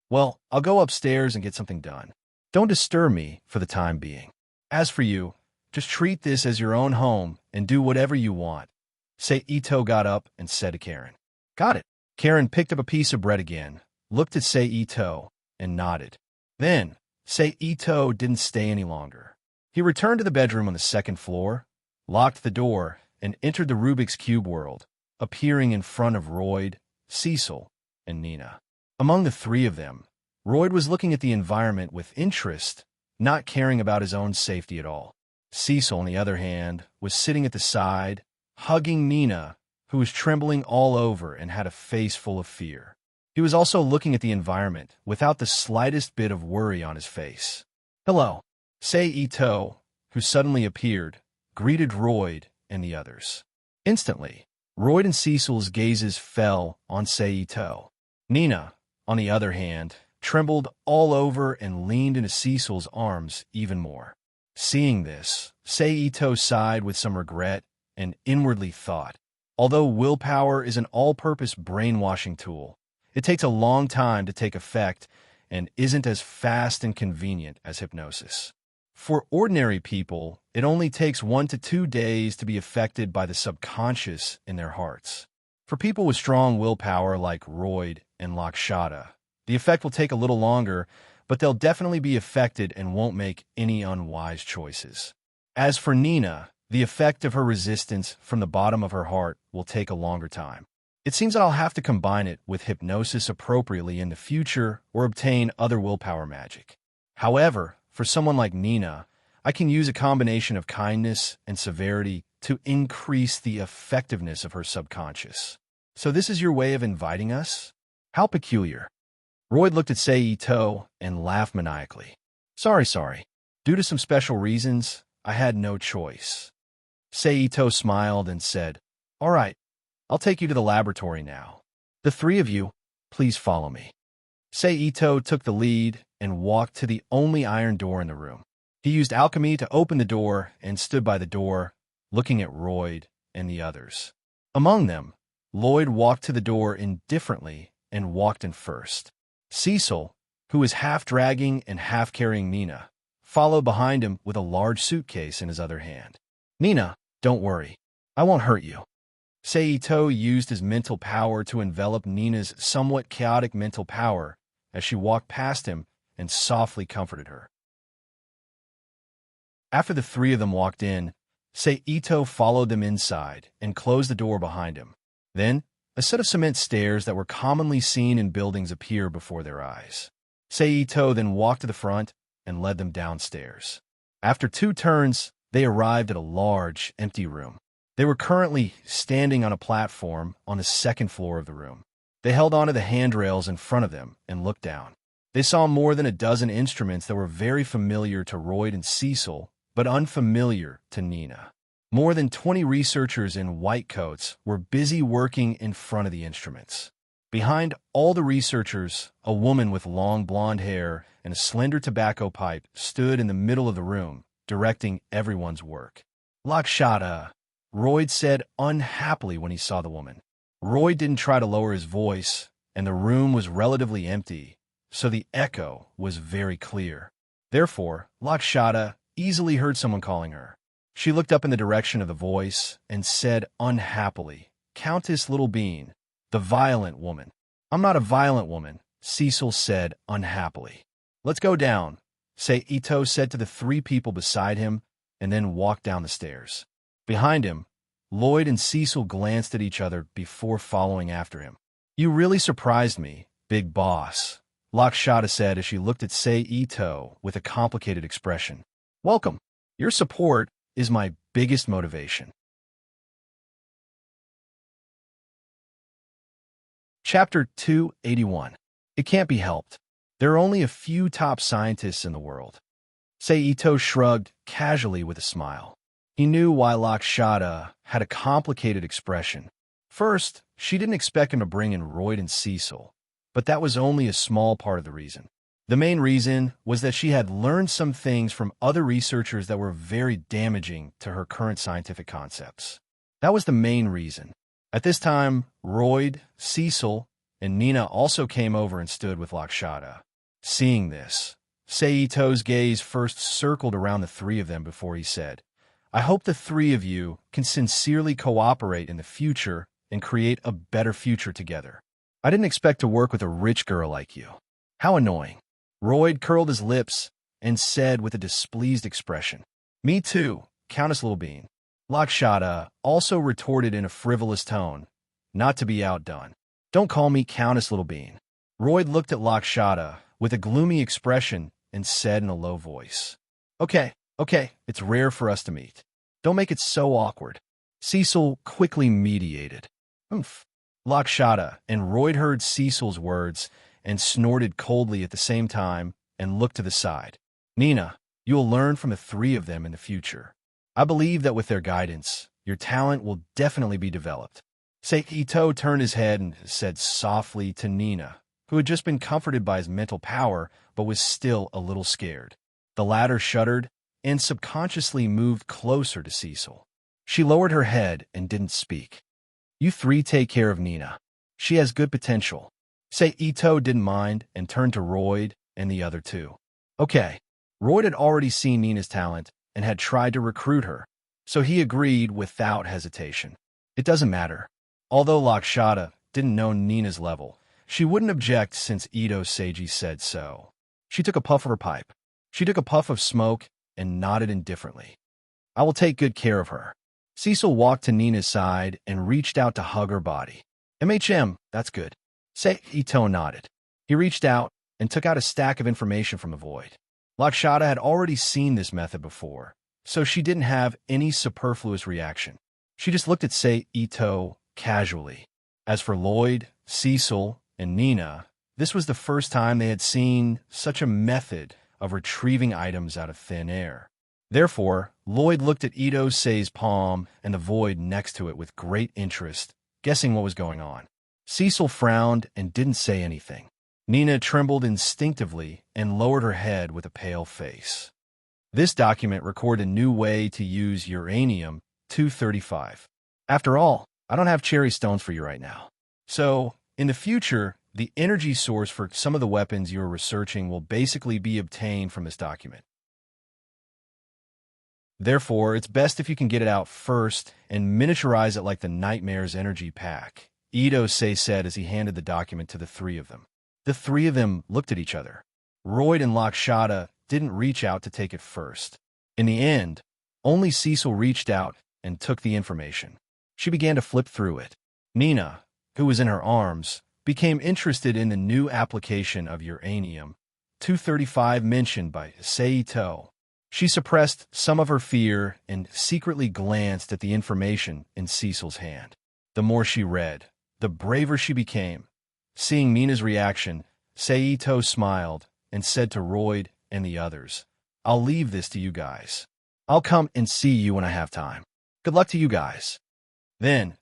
"Well, I'll go upstairs and get something done. Don't disturb me for the time being. As for you, just treat this as your own home and do whatever you want." Sei Ito got up and said to Karen, "Got it." Karen picked up a piece of bread again, looked at Sei Ito, and nodded. Then, Sei Ito didn't stay any longer. He returned to the bedroom on the second floor, locked the door, and entered the Rubik's Cube world, appearing in front of Royd, Cecil, and Nina. Among the three of them, Royd was looking at the environment with interest, not caring about his own safety at all. Cecil, on the other hand, was sitting at the side, hugging Nina, who was trembling all over and had a face full of fear. He was also looking at the environment without the slightest bit of worry on his face. "Hello." Sei Ito, who suddenly appeared, greeted Royd and the others. Instantly, Royd and Cecil's gazes fell on Sei Ito. Nina, on the other hand, trembled all over and leaned into Cecil's arms even more. Seeing this, Sei Ito sighed with some regret and inwardly thought, although willpower is an all-purpose brainwashing tool, it takes a long time to take effect and isn't as fast and convenient as hypnosis. For ordinary people, it only takes 1 to 2 days to be affected by the subconscious in their hearts. For people with strong willpower like Royd and Lakshata, the effect will take a little longer, but they'll definitely be affected and won't make any unwise choices. As for Nina, the effect of her resistance from the bottom of her heart will take a longer time. It seems that I'll have to combine it with hypnosis appropriately in the future or obtain other willpower magic. However, for someone like Nina, I can use a combination of kindness and severity to increase the effectiveness of her subconscious. So this is your way of inviting us? How peculiar. Royd looked at Seito and laughed maniacally. Sorry. Due to some special reasons, I had no choice. Seito smiled and said, All right, I'll take you to the laboratory now. The three of you, please follow me. Seito took the lead and walked to the only iron door in the room. He used alchemy to open the door and stood by the door, looking at Royd and the others. Among them, Lloyd walked to the door indifferently and walked in first. Cecil, who was half dragging and half carrying Nina, followed behind him with a large suitcase in his other hand. Nina, don't worry. I won't hurt you. Seito used his mental power to envelop Nina's somewhat chaotic mental power as she walked past him and softly comforted her. After the three of them walked in, Seito followed them inside and closed the door behind him. Then, a set of cement stairs that were commonly seen in buildings appeared before their eyes. Seito then walked to the front and led them downstairs. After 2 turns, they arrived at a large, empty room. They were currently standing on a platform on the 2nd floor of the room. They held onto the handrails in front of them and looked down. They saw more than a dozen instruments that were very familiar to Royd and Cecil, but unfamiliar to Nina. More than 20 researchers in white coats were busy working in front of the instruments. Behind all the researchers, a woman with long blonde hair and a slender tobacco pipe stood in the middle of the room, directing everyone's work. Lakshata, Royd said unhappily when he saw the woman. Royd didn't try to lower his voice, and the room was relatively empty, so the echo was very clear. Therefore, Lakshata easily heard someone calling her. She looked up in the direction of the voice and said unhappily, Countess Little Bean, the violent woman. I'm not a violent woman, Cecil said unhappily. Let's go down, Seito said to the 3 people beside him, and then walked down the stairs. Behind him, Lloyd and Cecil glanced at each other before following after him. You really surprised me, big boss, Lakshata said as she looked at Seito with a complicated expression. Welcome. Your support is my biggest motivation. Chapter 281. It can't be helped. There are only a few top scientists in the world. Seito shrugged casually with a smile. He knew why Lakshata had a complicated expression. First, she didn't expect him to bring in Royd and Cecil, but that was only a small part of the reason. The main reason was that she had learned some things from other researchers that were very damaging to her current scientific concepts. That was the main reason. At this time, Royd, Cecil, and Nina also came over and stood with Lakshata. Seeing this, Seito's gaze first circled around the 3 of them before he said, I hope the 3 of you can sincerely cooperate in the future and create a better future together. I didn't expect to work with a rich girl like you. How annoying. Royd curled his lips and said with a displeased expression, Me too, Countess Little Bean. Lakshata also retorted in a frivolous tone, not to be outdone. Don't call me Countess Little Bean. Royd looked at Lakshata with a gloomy expression and said in a low voice, Okay, it's rare for us to meet. Don't make it so awkward. Cecil quickly mediated. Oomph. Lakshata and Royd heard Cecil's words and snorted coldly at the same time and looked to the side. Nina, you will learn from the 3 of them in the future. I believe that with their guidance, your talent will definitely be developed. Seito turned his head and said softly to Nina, who had just been comforted by his mental power but was still a little scared. The latter shuddered and subconsciously moved closer to Cecil. She lowered her head and didn't speak. You 3 take care of Nina. She has good potential. Seito didn't mind and turned to Royd and the other 2. Okay. Royd had already seen Nina's talent and had tried to recruit her, so he agreed without hesitation. It doesn't matter. Although Lakshata didn't know Nina's level, she wouldn't object since Ito Seiji said so. She took a puff of her pipe. She took a puff of smoke and nodded indifferently. I will take good care of her. Cecil walked to Nina's side and reached out to hug her body. That's good. Ito nodded. He reached out and took out a stack of information from the void. Lakshata had already seen this method before, so she didn't have any superfluous reaction. She just looked at Ito casually. As for Lloyd, Cecil, and Nina, this was the first time they had seen such a method of retrieving items out of thin air. Therefore, Lloyd looked at Ito Say's palm and the void next to it with great interest, guessing what was going on. Cecil frowned and didn't say anything. Nina trembled instinctively and lowered her head with a pale face. This document recorded a new way to use uranium-235. After all, I don't have cherry stones for you right now. So, in the future, the energy source for some of the weapons you are researching will basically be obtained from this document. Therefore, it's best if you can get it out first and miniaturize it like the Nightmare's energy pack, Ito Say said as he handed the document to the three of them. The three of them looked at each other. Royd and Lakshata didn't reach out to take it first. In the end, only Cecil reached out and took the information. She began to flip through it. Nina, who was in her arms, became interested in the new application of uranium-235 mentioned by Ito. She suppressed some of her fear and secretly glanced at the information in Cecil's hand. The more she read, the braver she became. Seeing Nina's reaction, Ito smiled and said to Royd and the others, I'll leave this to you guys. I'll come and see you when I have time. Good luck to you guys. Then,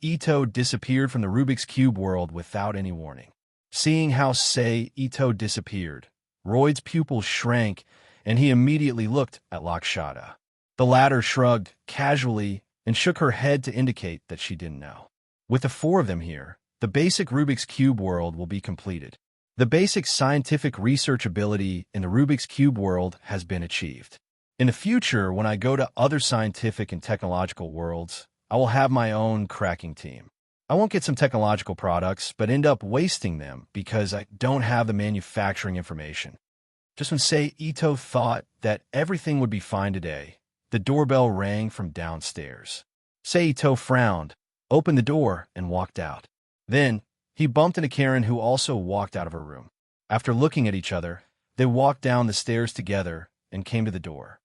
Ito disappeared from the Rubik's Cube world without any warning. Seeing how Ito disappeared, Royd's pupils shrank and he immediately looked at Lakshata. The latter shrugged casually and shook her head to indicate that she didn't know. With the four of them here, the basic Rubik's Cube world will be completed. The basic scientific research ability in the Rubik's Cube world has been achieved. In the future, when I go to other scientific and technological worlds, I will have my own cracking team. I won't get some technological products, but end up wasting them because I don't have the manufacturing information. Just when Ito thought that everything would be fine today, the doorbell rang from downstairs. Ito frowned, opened the door, and walked out. Then, he bumped into Karen, who also walked out of her room. After looking at each other, they walked down the stairs together and came to the door.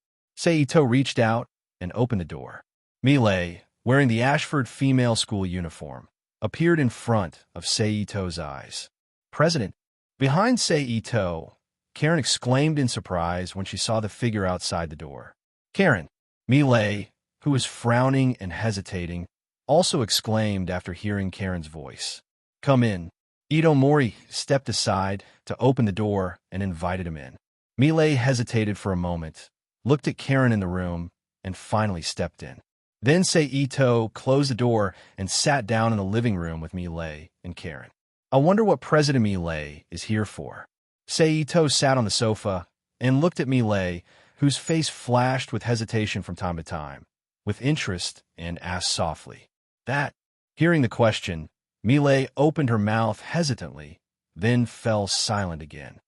Ito reached out and opened the door. Milay, wearing the Ashford female school uniform, appeared in front of Ito's eyes. President. Behind Ito, Karen exclaimed in surprise when she saw the figure outside the door. Karen. Milay, who was frowning and hesitating, also exclaimed after hearing Karen's voice. Come in. Ito Mori stepped aside to open the door and invited him in. Milay hesitated for a moment, looked at Karen in the room, and finally stepped in. Then Ito closed the door and sat down in the living room with Milay and Karen. I wonder what President Milay is here for. Ito sat on the sofa and looked at Milay, whose face flashed with hesitation from time to time, with interest, and asked softly. That. Hearing the question, Milay opened her mouth hesitantly, then fell silent again.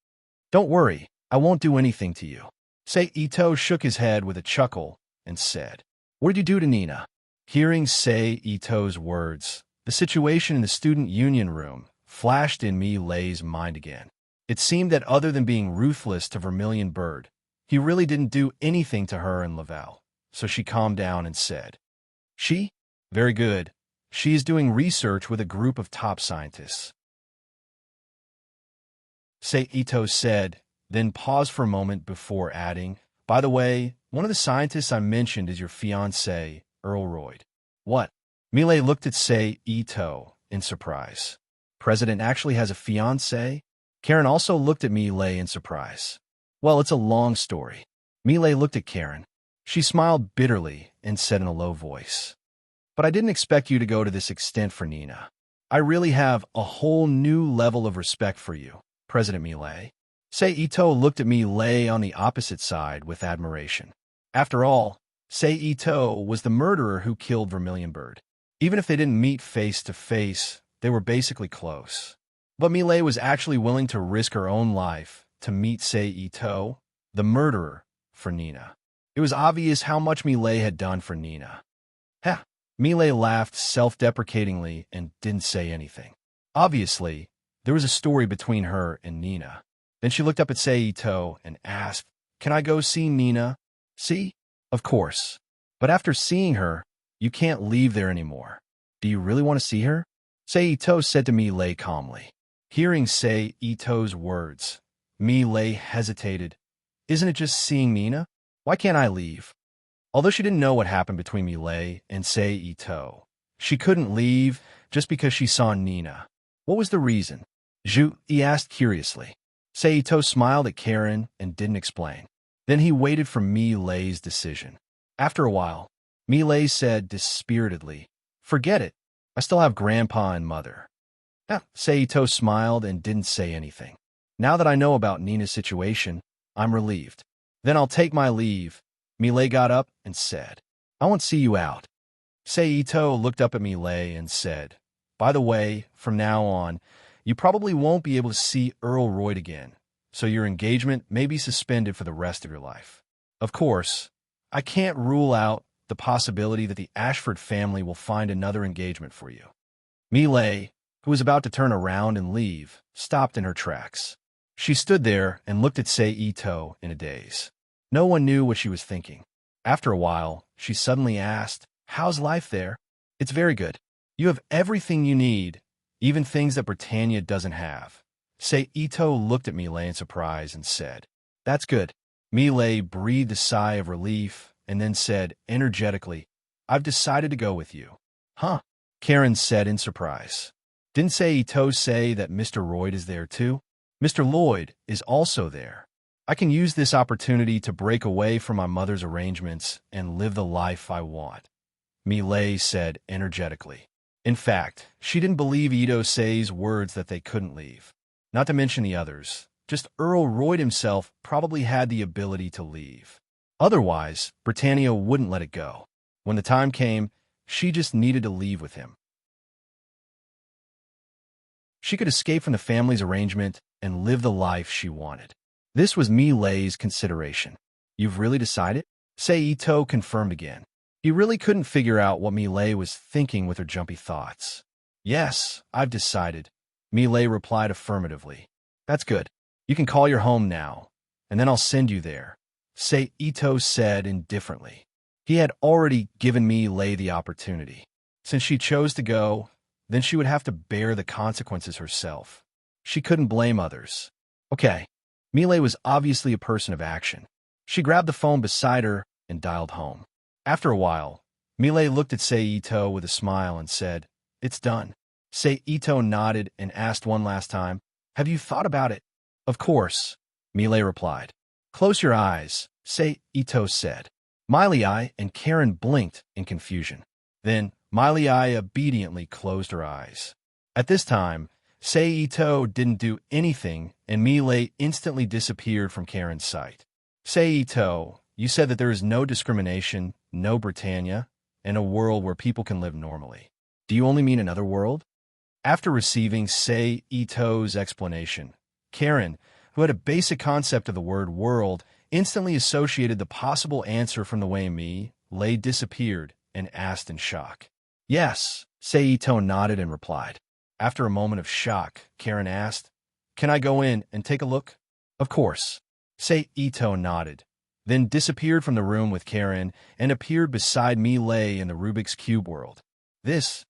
Don't worry, I won't do anything to you. Ito shook his head with a chuckle and said, What did you do to Nina? Hearing Ito's words, the situation in the student union room flashed in Milay's mind again. It seemed that other than being ruthless to Vermilion Bird, he really didn't do anything to her and Lavelle, so she calmed down and said, She? Very good. She is doing research with a group of top scientists. Ito said, then paused for a moment before adding, By the way, one of the scientists I mentioned is your fiancé, Earl Royd. What? Milay looked at Ito in surprise. President actually has a fiancé? Karen also looked at Milay in surprise. Well, it's a long story. Milay looked at Karen. She smiled bitterly and said in a low voice, But I didn't expect you to go to this extent for Nina. I really have a whole new level of respect for you, President Milay. Ito looked at Milay on the opposite side with admiration. After all, Ito was the murderer who killed Vermilion Bird. Even if they didn't meet face to face, they were basically close. But Milay was actually willing to risk her own life to meet Ito, the murderer, for Nina. It was obvious how much Millet had done for Nina. Ha! Millet laughed self-deprecatingly and didn't say anything. Obviously, there was a story between her and Nina. Then she looked up at Ito and asked, "Can I go see Nina?" "See? Of course. But after seeing her, you can't leave there anymore. Do you really want to see her?" Ito said to Millet calmly. Hearing Ito's words, Millet hesitated. "Isn't it just seeing Nina? Why can't I leave?" Although she didn't know what happened between Millet and Ito, she couldn't leave just because she saw Nina. What was the reason? He asked curiously. Ito smiled at Karen and didn't explain. Then he waited for Millet's decision. After a while, Millet said dispiritedly, "Forget it. I still have Grandpa and Mother." Ito smiled and didn't say anything. "Now that I know about Nina's situation, I'm relieved. Then I'll take my leave." Millet got up and said, "I won't see you out." Ito looked up at Millet and said, "By the way, from now on, you probably won't be able to see Earl Royd again, so your engagement may be suspended for the rest of your life. Of course, I can't rule out the possibility that the Ashford family will find another engagement for you." Millet, who was about to turn around and leave, stopped in her tracks. She stood there and looked at Ito in a daze. No one knew what she was thinking. After a while, she suddenly asked, "How's life there?" "It's very good. You have everything you need, even things that Britannia doesn't have." Ito looked at Millet in surprise and said, "That's good." Millet breathed a sigh of relief and then said energetically, "I've decided to go with you." "Huh?" Karen said in surprise. "Didn't Ito say that Mr. Royd is there too?" "Mr. Lloyd is also there. I can use this opportunity to break away from my mother's arrangements and live the life I want," Millet said energetically. In fact, she didn't believe Ito's words that they couldn't leave. Not to mention the others. Just Earl Royd himself probably had the ability to leave. Otherwise, Britannia wouldn't let it go. When the time came, she just needed to leave with him. She could escape from the family's arrangement and live the life she wanted. This was Millet's consideration. "You've really decided?" Ito confirmed again. He really couldn't figure out what Millet was thinking with her jumpy thoughts. "Yes, I've decided," Millet replied affirmatively. "That's good. You can call your home now, and then I'll send you there," Ito said indifferently. He had already given Millet the opportunity. Since she chose to go, then she would have to bear the consequences herself. She couldn't blame others. Okay. Millet was obviously a person of action. She grabbed the phone beside her and dialed home. After a while, Millet looked at Ito with a smile and said, "It's done." Ito nodded and asked one last time, "Have you thought about it?" "Of course," Millet replied. "Close your eyes," Ito said. Miley and Karen blinked in confusion. Then Miley obediently closed her eyes. At this time, Ito didn't do anything, and Millet instantly disappeared from Karen's sight. Ito, you said that there is no discrimination, no Britannia, and a world where people can live normally. Do you only mean another world? After receiving Ito's explanation, Karen, who had a basic concept of the word world, instantly associated the possible answer from the way Millet disappeared and asked in shock. "Yes," Ito nodded and replied. After a moment of shock, Karen asked, "Can I go in and take a look?" "Of course." Ito nodded, then disappeared from the room with Karen and appeared beside Millet in the Rubik's Cube world. This.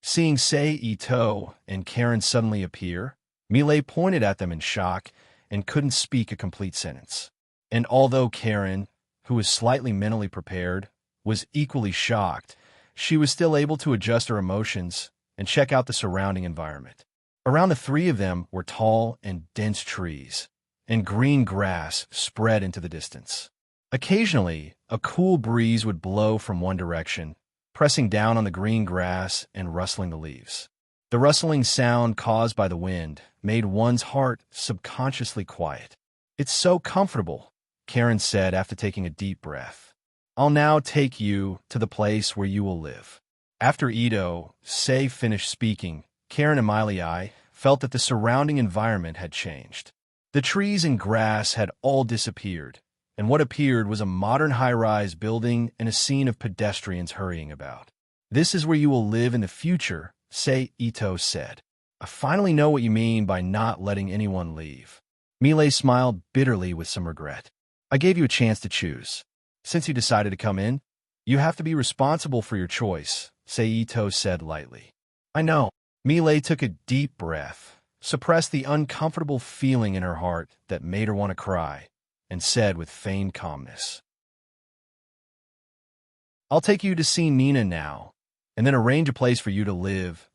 Seeing Ito and Karen suddenly appear, Millet pointed at them in shock and couldn't speak a complete sentence. And although Karen, who was slightly mentally prepared, was equally shocked, she was still able to adjust her emotions and check out the surrounding environment. Around the three of them were tall and dense trees, and green grass spread into the distance. Occasionally, a cool breeze would blow from one direction, pressing down on the green grass and rustling the leaves. The rustling sound caused by the wind made one's heart subconsciously quiet. "It's so comfortable," Karen said after taking a deep breath. "I'll now take you to the place where you will live." After Ito finished speaking, Karen and Miley felt that the surrounding environment had changed. The trees and grass had all disappeared, and what appeared was a modern high-rise building and a scene of pedestrians hurrying about. "This is where you will live in the future," Ito said. "I finally know what you mean by not letting anyone leave." Millet smiled bitterly with some regret. "I gave you a chance to choose. Since you decided to come in, you have to be responsible for your choice," Ito said lightly. "I know." Millet took a deep breath, suppressed the uncomfortable feeling in her heart that made her want to cry, and said with feigned calmness, "I'll take you to see Nina now, and then arrange a place for you to live,"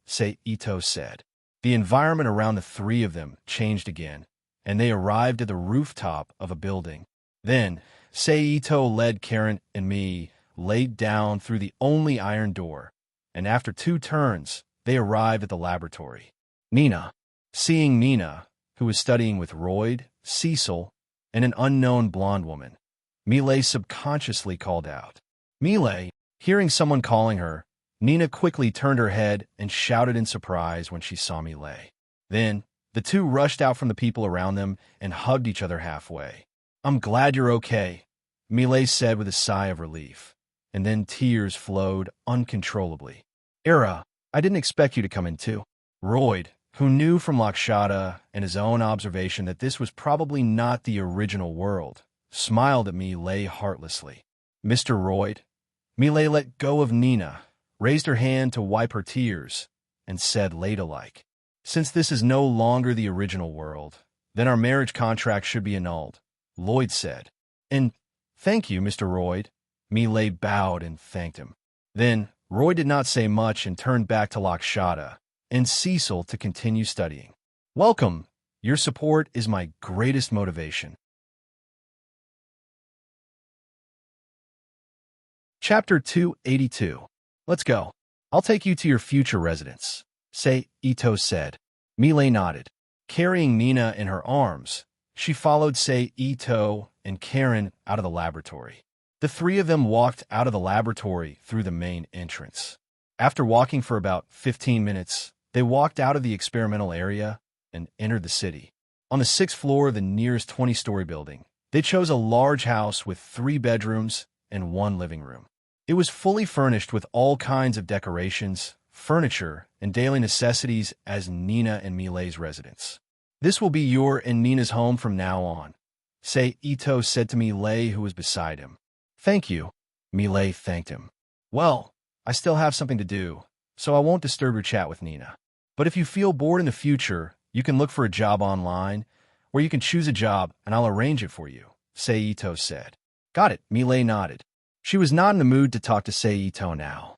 Ito said. The environment around the three of them changed again, and they arrived at the rooftop of a building. Then, Ito led Karen and me, laid down through the only iron door, and after 2 turns, they arrived at the laboratory. Nina. Seeing Nina, who was studying with Royd, Cecil, and an unknown blonde woman, Millet subconsciously called out. "Millet!" Hearing someone calling her, Nina quickly turned her head and shouted in surprise when she saw Millet. Then, the two rushed out from the people around them and hugged each other halfway. "I'm glad you're okay," Millet said with a sigh of relief, and then tears flowed uncontrollably. "Era, I didn't expect you to come in too." Royd, who knew from Lakshata and his own observation that this was probably not the original world, smiled at Millet heartlessly. "Mr. Royd." Millet let go of Nina, raised her hand to wipe her tears, and said ladylike, "Since this is no longer the original world, then our marriage contract should be annulled," Lloyd said. "And thank you, Mr. Royd." Millet bowed and thanked him. Then, Royd did not say much and turned back to Lakshata and Cecil to continue studying. "Welcome. Your support is my greatest motivation." Chapter 282. "Let's go. I'll take you to your future residence," Ito said. Millet nodded. Carrying Nina in her arms, she followed Ito and Karen out of the laboratory. The three of them walked out of the laboratory through the main entrance. After walking for about 15 minutes, they walked out of the experimental area and entered the city. On the 6th floor of the nearest 20-story building, they chose a large house with 3 bedrooms and 1 living room. It was fully furnished with all kinds of decorations, furniture, and daily necessities as Nina and Millet's residence. "This will be your and Nina's home from now on," Ito said to Millet, who was beside him. "Thank you." Millet thanked him. "Well, I still have something to do, so I won't disturb your chat with Nina. But if you feel bored in the future, you can look for a job online, or you can choose a job and I'll arrange it for you," Ito said. "Got it," Millet nodded. She was not in the mood to talk to Ito now.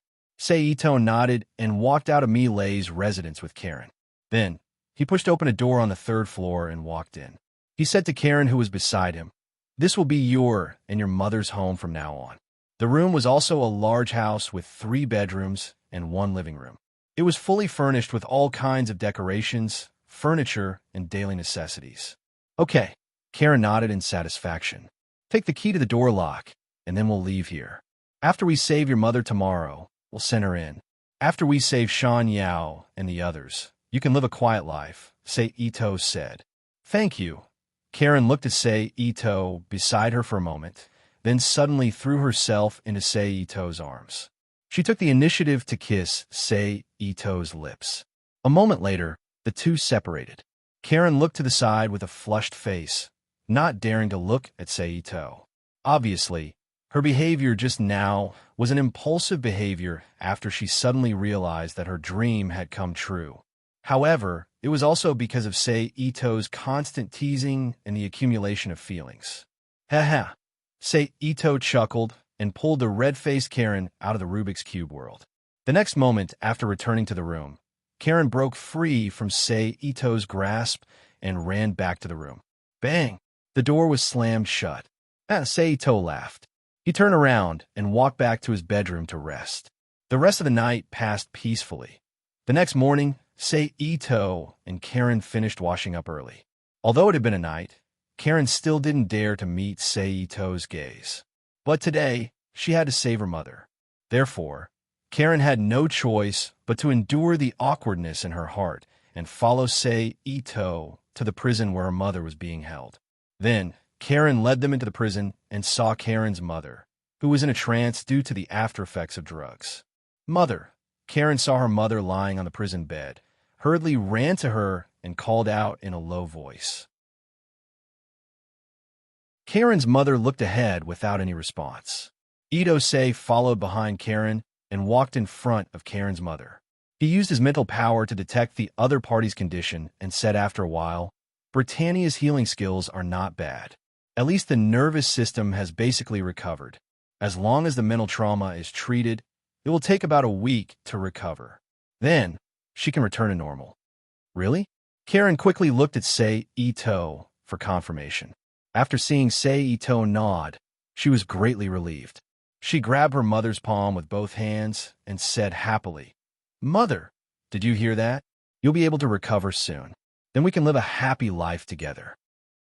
Ito nodded and walked out of Millet's residence with Karen. Then, he pushed open a door on the 3rd floor and walked in. He said to Karen, who was beside him, "This will be your and your mother's home from now on." The room was also a large house with 3 bedrooms and 1 living room. It was fully furnished with all kinds of decorations, furniture, and daily necessities. "Okay," Karen nodded in satisfaction. "Take the key to the door lock, and then we'll leave here. After we save your mother tomorrow, we'll send her in. After we save Shan Yao and the others, you can live a quiet life," Ito said. "Thank you." Karen looked at Ito beside her for a moment, then suddenly threw herself into Ito's arms. She took the initiative to kiss Ito's lips. A moment later, the two separated. Karen looked to the side with a flushed face, not daring to look at Ito. Obviously, her behavior just now was an impulsive behavior after she suddenly realized that her dream had come true. However, it was also because of Ito's constant teasing and the accumulation of feelings. "Ha ha," Ito chuckled and pulled the red-faced Karen out of the Rubik's Cube world. The next moment after returning to the room, Karen broke free from Ito's grasp and ran back to the room. Bang! The door was slammed shut. Ito laughed. He turned around and walked back to his bedroom to rest. The rest of the night passed peacefully. The next morning, Ito and Karen finished washing up early. Although it had been a night, Karen still didn't dare to meet Ito's gaze. But today, she had to save her mother. Therefore, Karen had no choice but to endure the awkwardness in her heart and follow Ito to the prison where her mother was being held. Then, Karen led them into the prison and saw Karen's mother, who was in a trance due to the after effects of drugs. Mother. Karen saw her mother lying on the prison bed, hurriedly ran to her and called out in a low voice. Karen's mother looked ahead without any response. Ito-say followed behind Karen and walked in front of Karen's mother. He used his mental power to detect the other party's condition and said after a while, "Britannia's healing skills are not bad. At least the nervous system has basically recovered. As long as the mental trauma is treated, it will take about a week to recover. Then, she can return to normal." Really? Karen quickly looked at Sei-Ito for confirmation. After seeing Sei-Ito nod, she was greatly relieved. She grabbed her mother's palm with both hands and said happily, "Mother, did you hear that? You'll be able to recover soon. Then we can live a happy life together."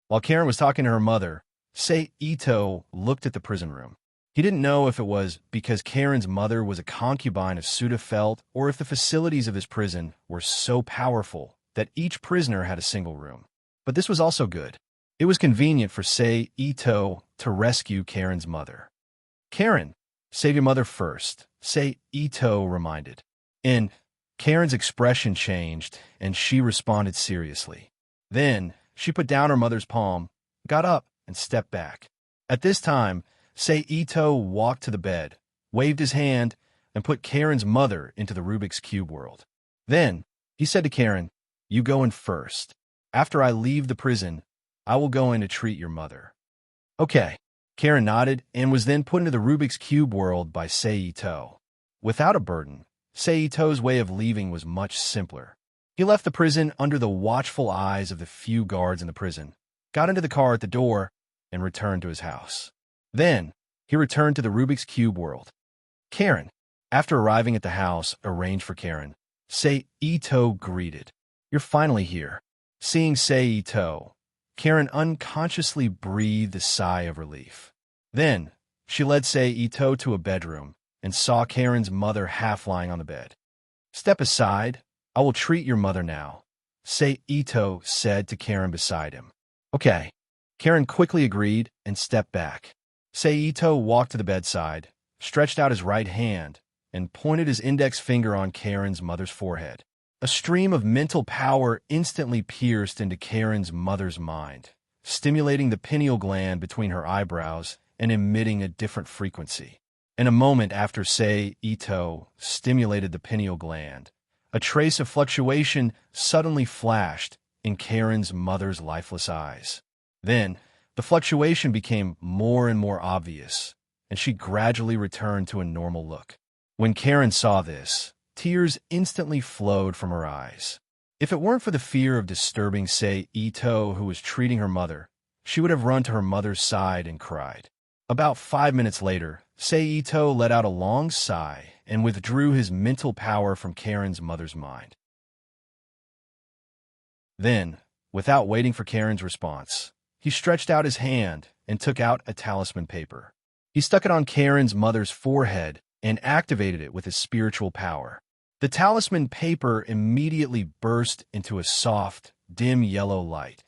While Karen was talking to her mother, Sei-Ito looked at the prison room. He didn't know if it was because Karen's mother was a concubine of Sudafeld or if the facilities of his prison were so powerful that each prisoner had a single room. But this was also good. It was convenient for Sei-Ito to rescue Karen's mother. "Karen, save your mother first," Sei-Ito reminded. And Karen's expression changed, and she responded seriously. Then she put down her mother's palm, got up, and stepped back. At this time, Sei-Ito walked to the bed, waved his hand, and put Karen's mother into the Rubik's Cube world. Then, he said to Karen, "You go in first. After I leave the prison, I will go in to treat your mother." "Okay." Karen nodded and was then put into the Rubik's Cube world by Sei-Ito. Without a burden, Sei-Ito's way of leaving was much simpler. He left the prison under the watchful eyes of the few guards in the prison, got into the car at the door, and returned to his house. Then, he returned to the Rubik's Cube world. Karen. After arriving at the house arranged for Karen, Sei-Ito greeted, "You're finally here." Seeing Sei-Ito, Karen unconsciously breathed a sigh of relief. Then, she led Sei-Ito to a bedroom and saw Karen's mother half lying on the bed. "Step aside. I will treat your mother now," Sei-Ito said to Karen beside him. "Okay." Karen quickly agreed and stepped back. Sei-Ito walked to the bedside, stretched out his right hand, and pointed his index finger on Karen's mother's forehead. A stream of mental power instantly pierced into Karen's mother's mind, stimulating the pineal gland between her eyebrows and emitting a different frequency. In a moment after Sei-Ito stimulated the pineal gland, a trace of fluctuation suddenly flashed in Karen's mother's lifeless eyes. Then, the fluctuation became more and more obvious, and she gradually returned to a normal look. When Karen saw this, tears instantly flowed from her eyes. If it weren't for the fear of disturbing Sei-Ito, who was treating her mother, she would have run to her mother's side and cried. About 5 minutes later, Sei-Ito let out a long sigh and withdrew his mental power from Karen's mother's mind. Then, without waiting for Karen's response, he stretched out his hand and took out a talisman paper. He stuck it on Karen's mother's forehead and activated it with his spiritual power. The talisman paper immediately burst into a soft, dim yellow light,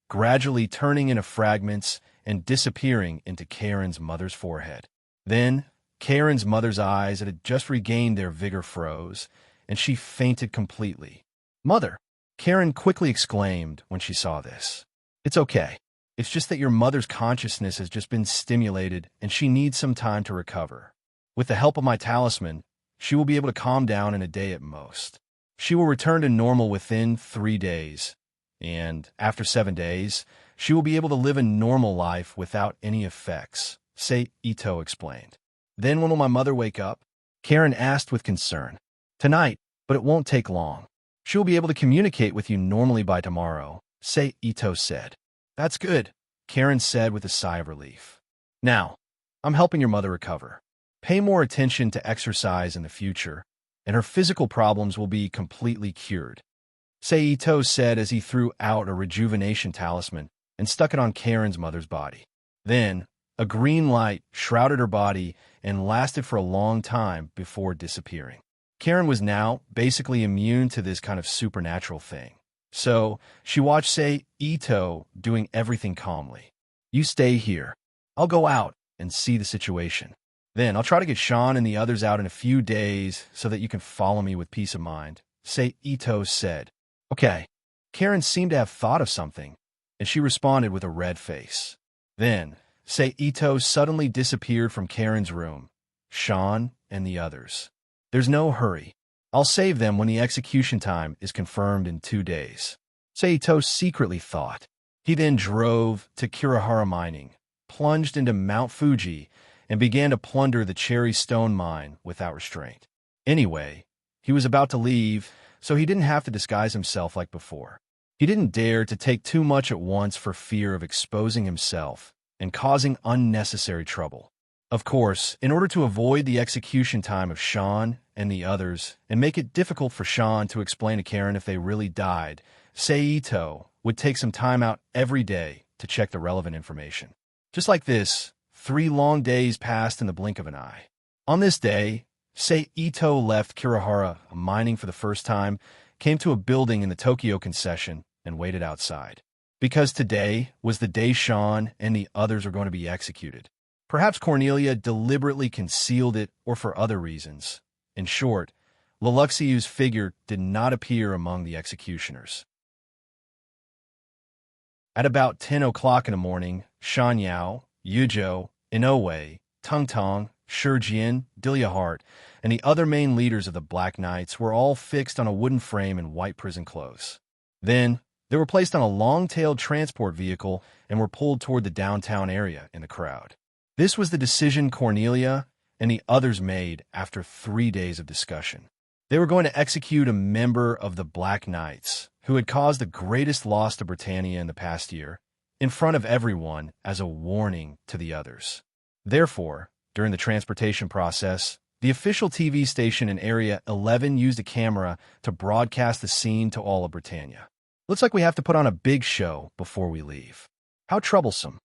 gradually turning into fragments and disappearing into Karen's mother's forehead. Then, Karen's mother's eyes that had just regained their vigor froze, and she fainted completely. "Mother!" Karen quickly exclaimed when she saw this. "It's okay. It's just that your mother's consciousness has just been stimulated and she needs some time to recover. With the help of my talisman, she will be able to calm down in a day at most. She will return to normal within 3 days, and after 7 days, she will be able to live a normal life without any effects," Sei-Ito explained. "Then when will my mother wake up?" Karen asked with concern. "Tonight, but it won't take long. She will be able to communicate with you normally by tomorrow," Sei-Ito said. "That's good," Karen said with a sigh of relief. "Now, I'm helping your mother recover. Pay more attention to exercise in the future, and her physical problems will be completely cured," Sei-Ito said as he threw out a rejuvenation talisman and stuck it on Karen's mother's body. Then, a green light shrouded her body and lasted for a long time before disappearing. Karen was now basically immune to this kind of supernatural thing. So she watched Sei Ito doing everything calmly. You stay here. I'll go out and see the situation. Then I'll try to get Sean and the others out in a few days so that you can follow me with peace of mind, Sei Ito said. Okay. Karen seemed to have thought of something, and she responded with a red face. Then Sei Ito suddenly disappeared from Karen's room, Sean and the others. There's no hurry. I'll save them when the execution time is confirmed in 2 days, Saito secretly thought. He then drove to Kurihara Mining, plunged into Mount Fuji, and began to plunder the Cherry Stone Mine without restraint. Anyway, he was about to leave, so he didn't have to disguise himself like before. He didn't dare to take too much at once for fear of exposing himself and causing unnecessary trouble. Of course, in order to avoid the execution time of Sean and the others and make it difficult for Sean to explain to Karen if they really died, Seito would take some time out every day to check the relevant information. Just like this, 3 long days passed in the blink of an eye. On this day, Seito left Kurihara Mining for the first time, came to a building in the Tokyo concession, and waited outside. Because today was the day Sean and the others were going to be executed. Perhaps Cornelia deliberately concealed it or for other reasons. In short, Leluxiu's figure did not appear among the executioners. At about 10 o'clock in the morning, Shan Yao, Yujo, Inoue, Tung Tong, Shurjian, Dilyahart, and the other main leaders of the Black Knights were all fixed on a wooden frame in white prison clothes. Then, they were placed on a long-tailed transport vehicle and were pulled toward the downtown area in the crowd. This was the decision Cornelia and the others made after 3 days of discussion. They were going to execute a member of the Black Knights who had caused the greatest loss to Britannia in the past year, in front of everyone as a warning to the others. Therefore, during the transportation process, the official TV station in Area 11 used a camera to broadcast the scene to all of Britannia. Looks like we have to put on a big show before we leave. How troublesome.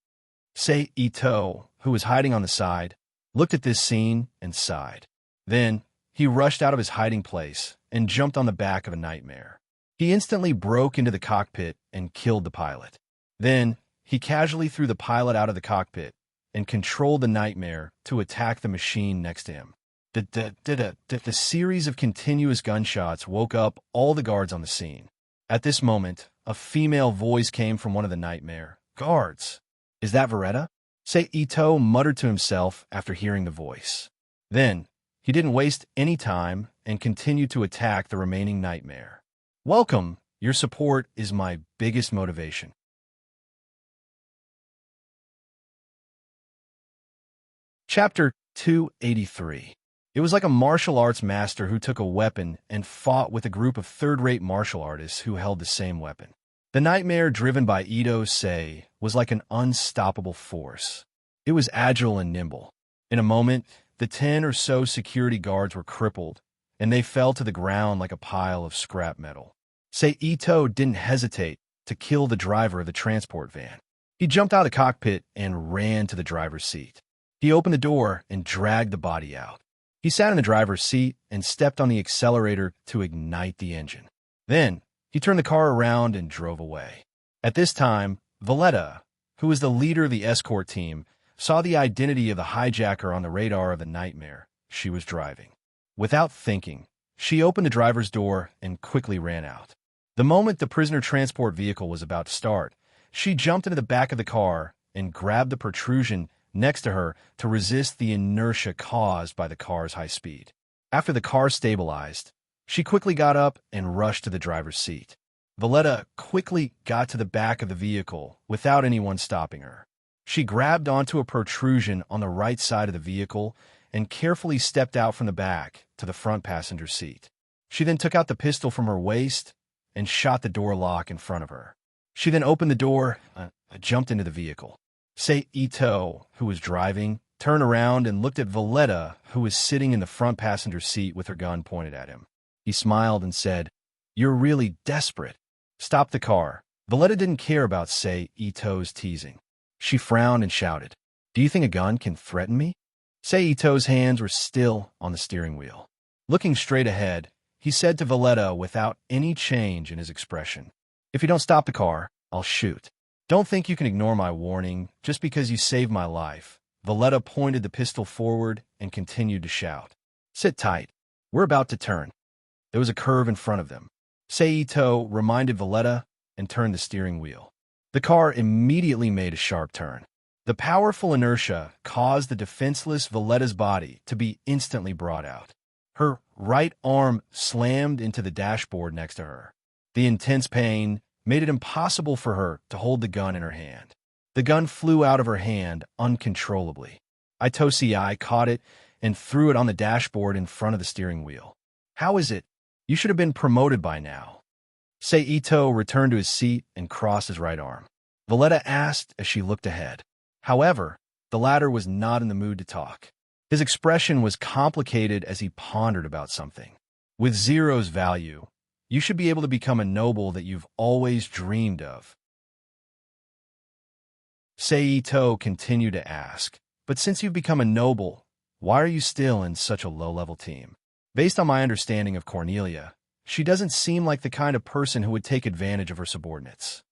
Sei Ito, who was hiding on the side, looked at this scene and sighed. Then, he rushed out of his hiding place and jumped on the back of a nightmare. He instantly broke into the cockpit and killed the pilot. Then, he casually threw the pilot out of the cockpit and controlled the nightmare to attack the machine next to him. The series of continuous gunshots woke up all the guards on the scene. At this moment, a female voice came from one of the nightmare guards. Is that Veretta? Seito muttered to himself after hearing the voice. Then, he didn't waste any time and continued to attack the remaining nightmare. Welcome. Your support is my biggest motivation. Chapter 283. It was like a martial arts master who took a weapon and fought with a group of third-rate martial artists who held the same weapon. The nightmare driven by Ito Sei was like an unstoppable force. It was agile and nimble. In a moment, the 10 or so security guards were crippled, and they fell to the ground like a pile of scrap metal. Seito didn't hesitate to kill the driver of the transport van. He jumped out of the cockpit and ran to the driver's seat. He opened the door and dragged the body out. He sat in the driver's seat and stepped on the accelerator to ignite the engine. Then, he turned the car around and drove away. At this time, Valletta, who was the leader of the escort team, saw the identity of the hijacker on the radar of the nightmare she was driving. Without thinking, she opened the driver's door and quickly ran out. The moment the prisoner transport vehicle was about to start, she jumped into the back of the car and grabbed the protrusion next to her to resist the inertia caused by the car's high speed. After the car stabilized, she quickly got up and rushed to the driver's seat. Valletta quickly got to the back of the vehicle without anyone stopping her. She grabbed onto a protrusion on the right side of the vehicle and carefully stepped out from the back to the front passenger seat. She then took out the pistol from her waist and shot the door lock in front of her. She then opened the door, jumped into the vehicle. Seito, who was driving, turned around and looked at Valletta, who was sitting in the front passenger seat with her gun pointed at him. He smiled and said, "You're really desperate. Stop the car." Valletta didn't care about Seito's teasing. She frowned and shouted, "Do you think a gun can threaten me?" Seito's hands were still on the steering wheel. Looking straight ahead, he said to Valletta without any change in his expression, If you don't stop the car, I'll shoot. Don't think you can ignore my warning just because you saved my life. Valletta pointed the pistol forward and continued to shout. Sit tight. We're about to turn. There was a curve in front of them. Seito reminded Valletta and turned the steering wheel. The car immediately made a sharp turn. The powerful inertia caused the defenseless Valletta's body to be instantly brought out. Her right arm slammed into the dashboard next to her. The intense pain made it impossible for her to hold the gun in her hand. The gun flew out of her hand uncontrollably. Itosei caught it and threw it on the dashboard in front of the steering wheel. How is it? You should have been promoted by now. Seito returned to his seat and crossed his right arm. Valletta asked as she looked ahead. However, the latter was not in the mood to talk. His expression was complicated as he pondered about something. With Zero's value, you should be able to become a noble that you've always dreamed of. Seito continued to ask, but since you've become a noble, why are you still in such a low-level team? Based on my understanding of Cornelia, she doesn't seem like the kind of person who would take advantage of her subordinates.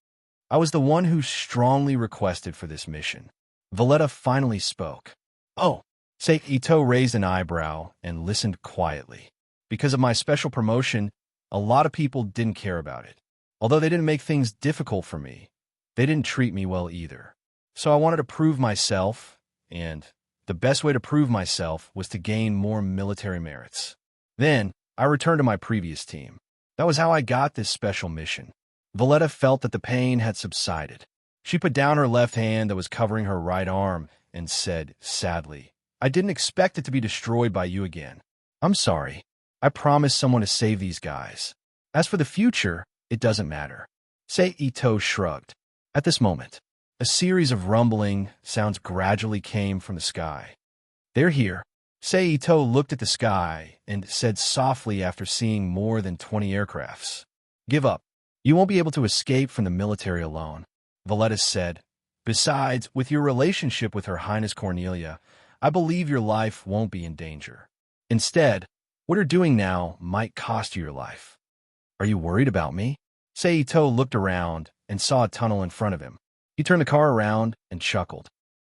I was the one who strongly requested for this mission. Valletta finally spoke. Oh, Seito raised an eyebrow and listened quietly. Because of my special promotion, a lot of people didn't care about it. Although they didn't make things difficult for me, they didn't treat me well either. So I wanted to prove myself, and the best way to prove myself was to gain more military merits. Then, I returned to my previous team. That was how I got this special mission. Valletta felt that the pain had subsided. She put down her left hand that was covering her right arm and said, sadly, I didn't expect it to be destroyed by you again. I'm sorry. I promised someone to save these guys. As for the future, it doesn't matter. Seito shrugged. At this moment, a series of rumbling sounds gradually came from the sky. They're here. Seito looked at the sky and said softly after seeing more than 20 aircrafts. Give up. You won't be able to escape from the military alone. Valletta said. Besides, with your relationship with Her Highness Cornelia, I believe your life won't be in danger. Instead, what you're doing now might cost you your life. Are you worried about me? Seito looked around and saw a tunnel in front of him. He turned the car around and chuckled.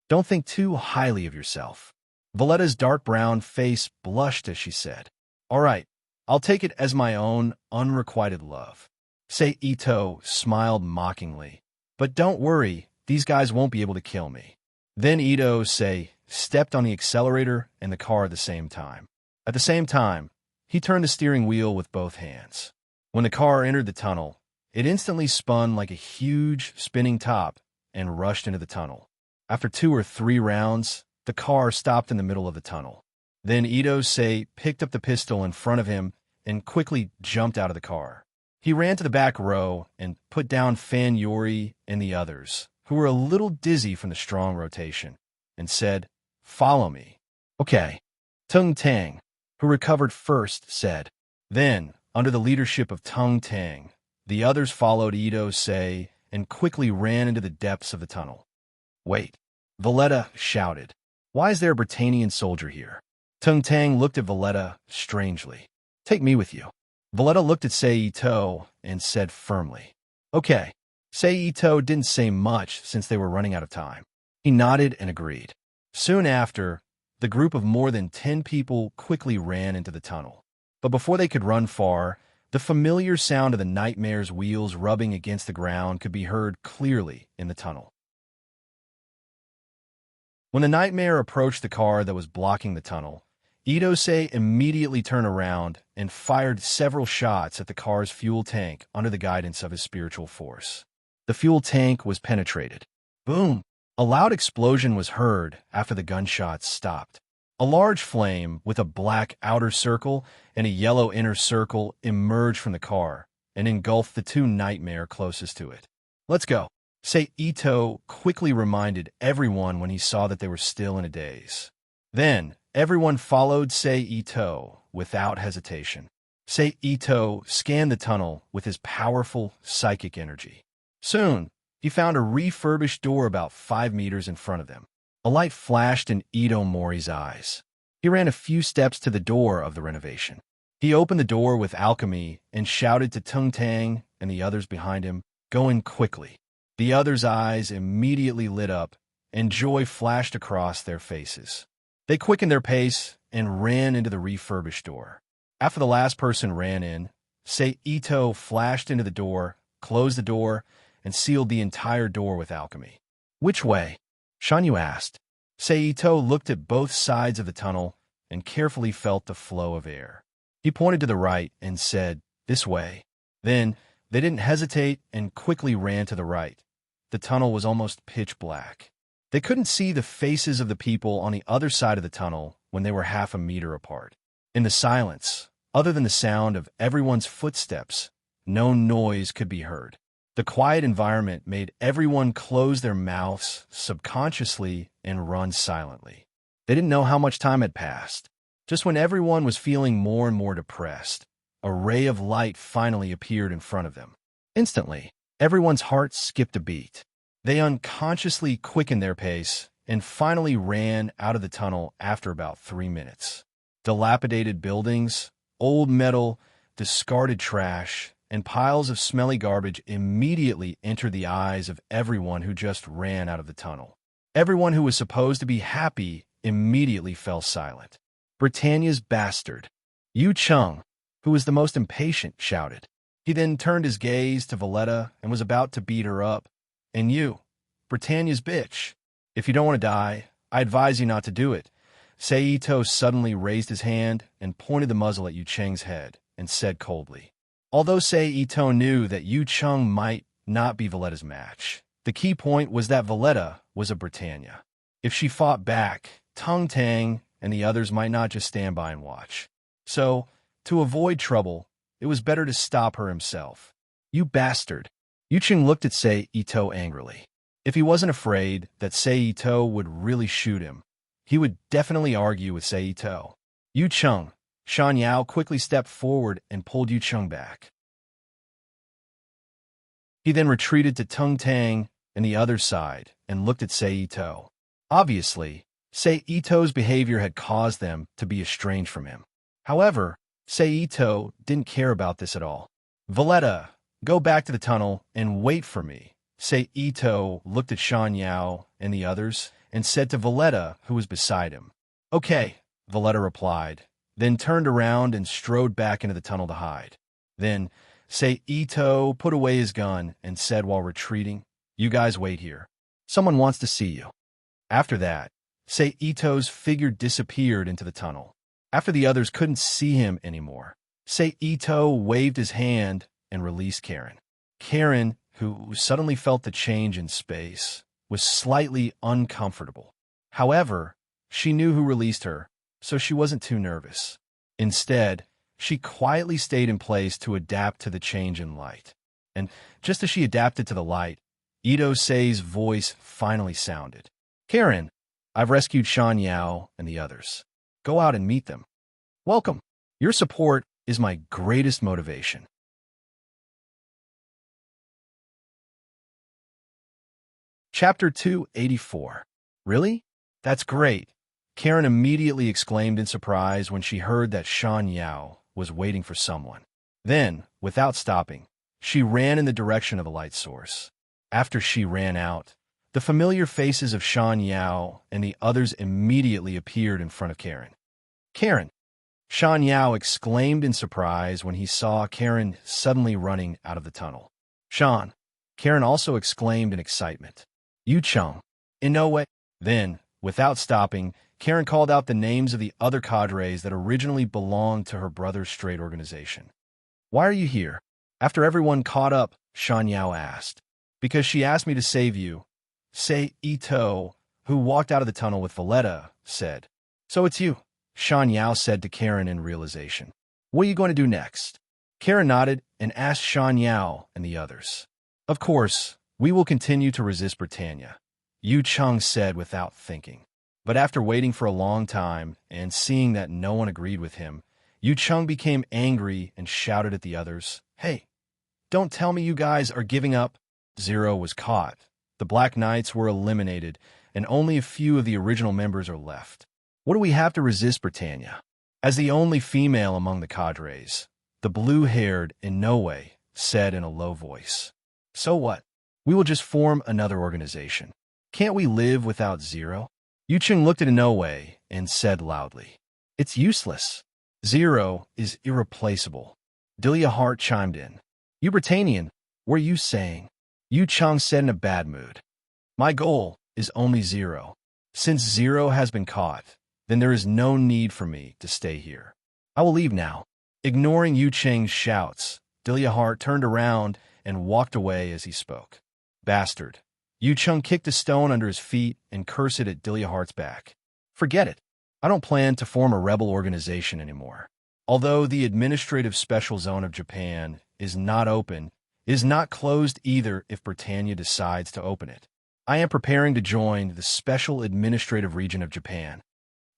Don't think too highly of yourself. Valletta's dark brown face blushed as she said, All right, I'll take it as my own unrequited love. Seito smiled mockingly. But don't worry, these guys won't be able to kill me. Then Ito stepped on the accelerator and the car at the same time. At the same time, he turned the steering wheel with both hands. When the car entered the tunnel, it instantly spun like a huge spinning top and rushed into the tunnel. After 2 or 3 rounds, the car stopped in the middle of the tunnel. Then Ito picked up the pistol in front of him and quickly jumped out of the car. He ran to the back row and put down Fan Yori and the others, who were a little dizzy from the strong rotation, and said, Follow me. Okay. Tung Tang, who recovered first, said. Then, under the leadership of Tung Tang, the others followed Ito and quickly ran into the depths of the tunnel. Wait, Valletta shouted. Why is there a Britannian soldier here? Tung Tang looked at Valletta strangely. Take me with you. Valletta looked at Seito and said firmly. Okay. Seito didn't say much since they were running out of time. He nodded and agreed. Soon after, the group of more than 10 people quickly ran into the tunnel. But before they could run far, the familiar sound of the Nightmare's wheels rubbing against the ground could be heard clearly in the tunnel. When the Nightmare approached the car that was blocking the tunnel, Idose immediately turned around and fired several shots at the car's fuel tank under the guidance of his spiritual force. The fuel tank was penetrated. Boom! A loud explosion was heard after the gunshots stopped. A large flame with a black outer circle and a yellow inner circle emerged from the car and engulfed the 2 Nightmare closest to it. Let's go. Seito quickly reminded everyone when he saw that they were still in a daze. Then, everyone followed Seito without hesitation. Seito scanned the tunnel with his powerful psychic energy. Soon, he found a refurbished door about 5 meters in front of them. A light flashed in Ito Mori's eyes. He ran a few steps to the door of the renovation. He opened the door with alchemy and shouted to Tung Tang and the others behind him, Go in quickly. The others' eyes immediately lit up, and joy flashed across their faces. They quickened their pace and ran into the refurbished door. After the last person ran in, Ito flashed into the door, closed the door, and sealed the entire door with alchemy. Which way? Shanyu asked. Ito looked at both sides of the tunnel and carefully felt the flow of air. He pointed to the right and said, "This way." Then, they didn't hesitate and quickly ran to the right. The tunnel was almost pitch black. They couldn't see the faces of the people on the other side of the tunnel when they were half a meter apart. In the silence, other than the sound of everyone's footsteps, no noise could be heard. The quiet environment made everyone close their mouths subconsciously and run silently. They didn't know how much time had passed. Just when everyone was feeling more and more depressed, a ray of light finally appeared in front of them. Instantly, everyone's hearts skipped a beat. They unconsciously quickened their pace and finally ran out of the tunnel after about 3 minutes. Dilapidated buildings, old metal, discarded trash, and piles of smelly garbage immediately entered the eyes of everyone who just ran out of the tunnel. Everyone who was supposed to be happy immediately fell silent. Britannia's bastard. Yu Chung, who was the most impatient, shouted. He then turned his gaze to Valletta and was about to beat her up. "And you, Britannia's bitch. If you don't want to die, I advise you not to do it." Ito suddenly raised his hand and pointed the muzzle at Yu Cheng's head and said coldly. Although Ito knew that Yu Chung might not be Valletta's match, the key point was that Valletta was a Britannia. If she fought back, Tung Tang and the others might not just stand by and watch. So, to avoid trouble, it was better to stop her himself. "You bastard." Yu Cheng looked at Ito angrily. If he wasn't afraid that Ito would really shoot him, he would definitely argue with Ito. Yu Chung. Shan Yao quickly stepped forward and pulled Yu Chung back. He then retreated to Tung Tang and the other side and looked at Ito. Obviously, Ito's behavior had caused them to be estranged from him. However, Ito didn't care about this at all. "Valletta, go back to the tunnel and wait for me." Ito looked at Shan Yao and the others and said to Valletta, who was beside him. "Okay," Valletta replied, then turned around and strode back into the tunnel to hide. Then, Ito put away his gun and said while retreating, "You guys wait here. Someone wants to see you." After that, Ito's figure disappeared into the tunnel. After the others couldn't see him anymore, Ito waved his hand and released Karen. Karen, who suddenly felt the change in space, was slightly uncomfortable. However, she knew who released her, so she wasn't too nervous. Instead, she quietly stayed in place to adapt to the change in light. And just as she adapted to the light, Ito-Sei's voice finally sounded. "Karen, I've rescued Shan Yao and the others. Go out and meet them. Welcome. Your support is my greatest motivation." Chapter 284. Really? That's great. Karen immediately exclaimed in surprise when she heard that Shan Yao was waiting for someone. Then, without stopping, she ran in the direction of the light source. After she ran out, the familiar faces of Shan Yao and the others immediately appeared in front of Karen. "Karen!" Shan Yao exclaimed in surprise when he saw Karen suddenly running out of the tunnel. "Shan!" Karen also exclaimed in excitement. "Yu Chung!" "In no way." Then, without stopping, Karen called out the names of the other cadres that originally belonged to her brother's straight organization. "Why are you here?" After everyone caught up, Shan Yao asked. "Because she asked me to save you," Ito, who walked out of the tunnel with Valletta, said. "So it's you," Shan Yao said to Karen in realization. "What are you going to do next?" Karen nodded and asked Shan Yao and the others. "Of course, we will continue to resist Britannia," Yu Chung said without thinking. But after waiting for a long time and seeing that no one agreed with him, Yu Chung became angry and shouted at the others, "Hey, don't tell me you guys are giving up." Zero was caught. The Black Knights were eliminated, and only a few of the original members are left. What do we have to resist Britannia? As the only female among the cadres, the blue-haired Inoue said in a low voice. So what? We will just form another organization. Can't we live without Zero? Yucheng looked at Inoue and said loudly, It's useless. Zero is irreplaceable. Delia Hart chimed in. You Britannian, what are you saying? Yu Cheng said in a bad mood. My goal is only Zero. Since Zero has been caught, then there is no need for me to stay here. I will leave now. Ignoring Yu Cheng's shouts, Delia Hart turned around and walked away as he spoke. Bastard. Yu Cheng kicked a stone under his feet and cursed it at Delia Hart's back. Forget it. I don't plan to form a rebel organization anymore. Although the Administrative Special Zone of Japan is not open, it is not closed either if Britannia decides to open it. I am preparing to join the Special Administrative Region of Japan.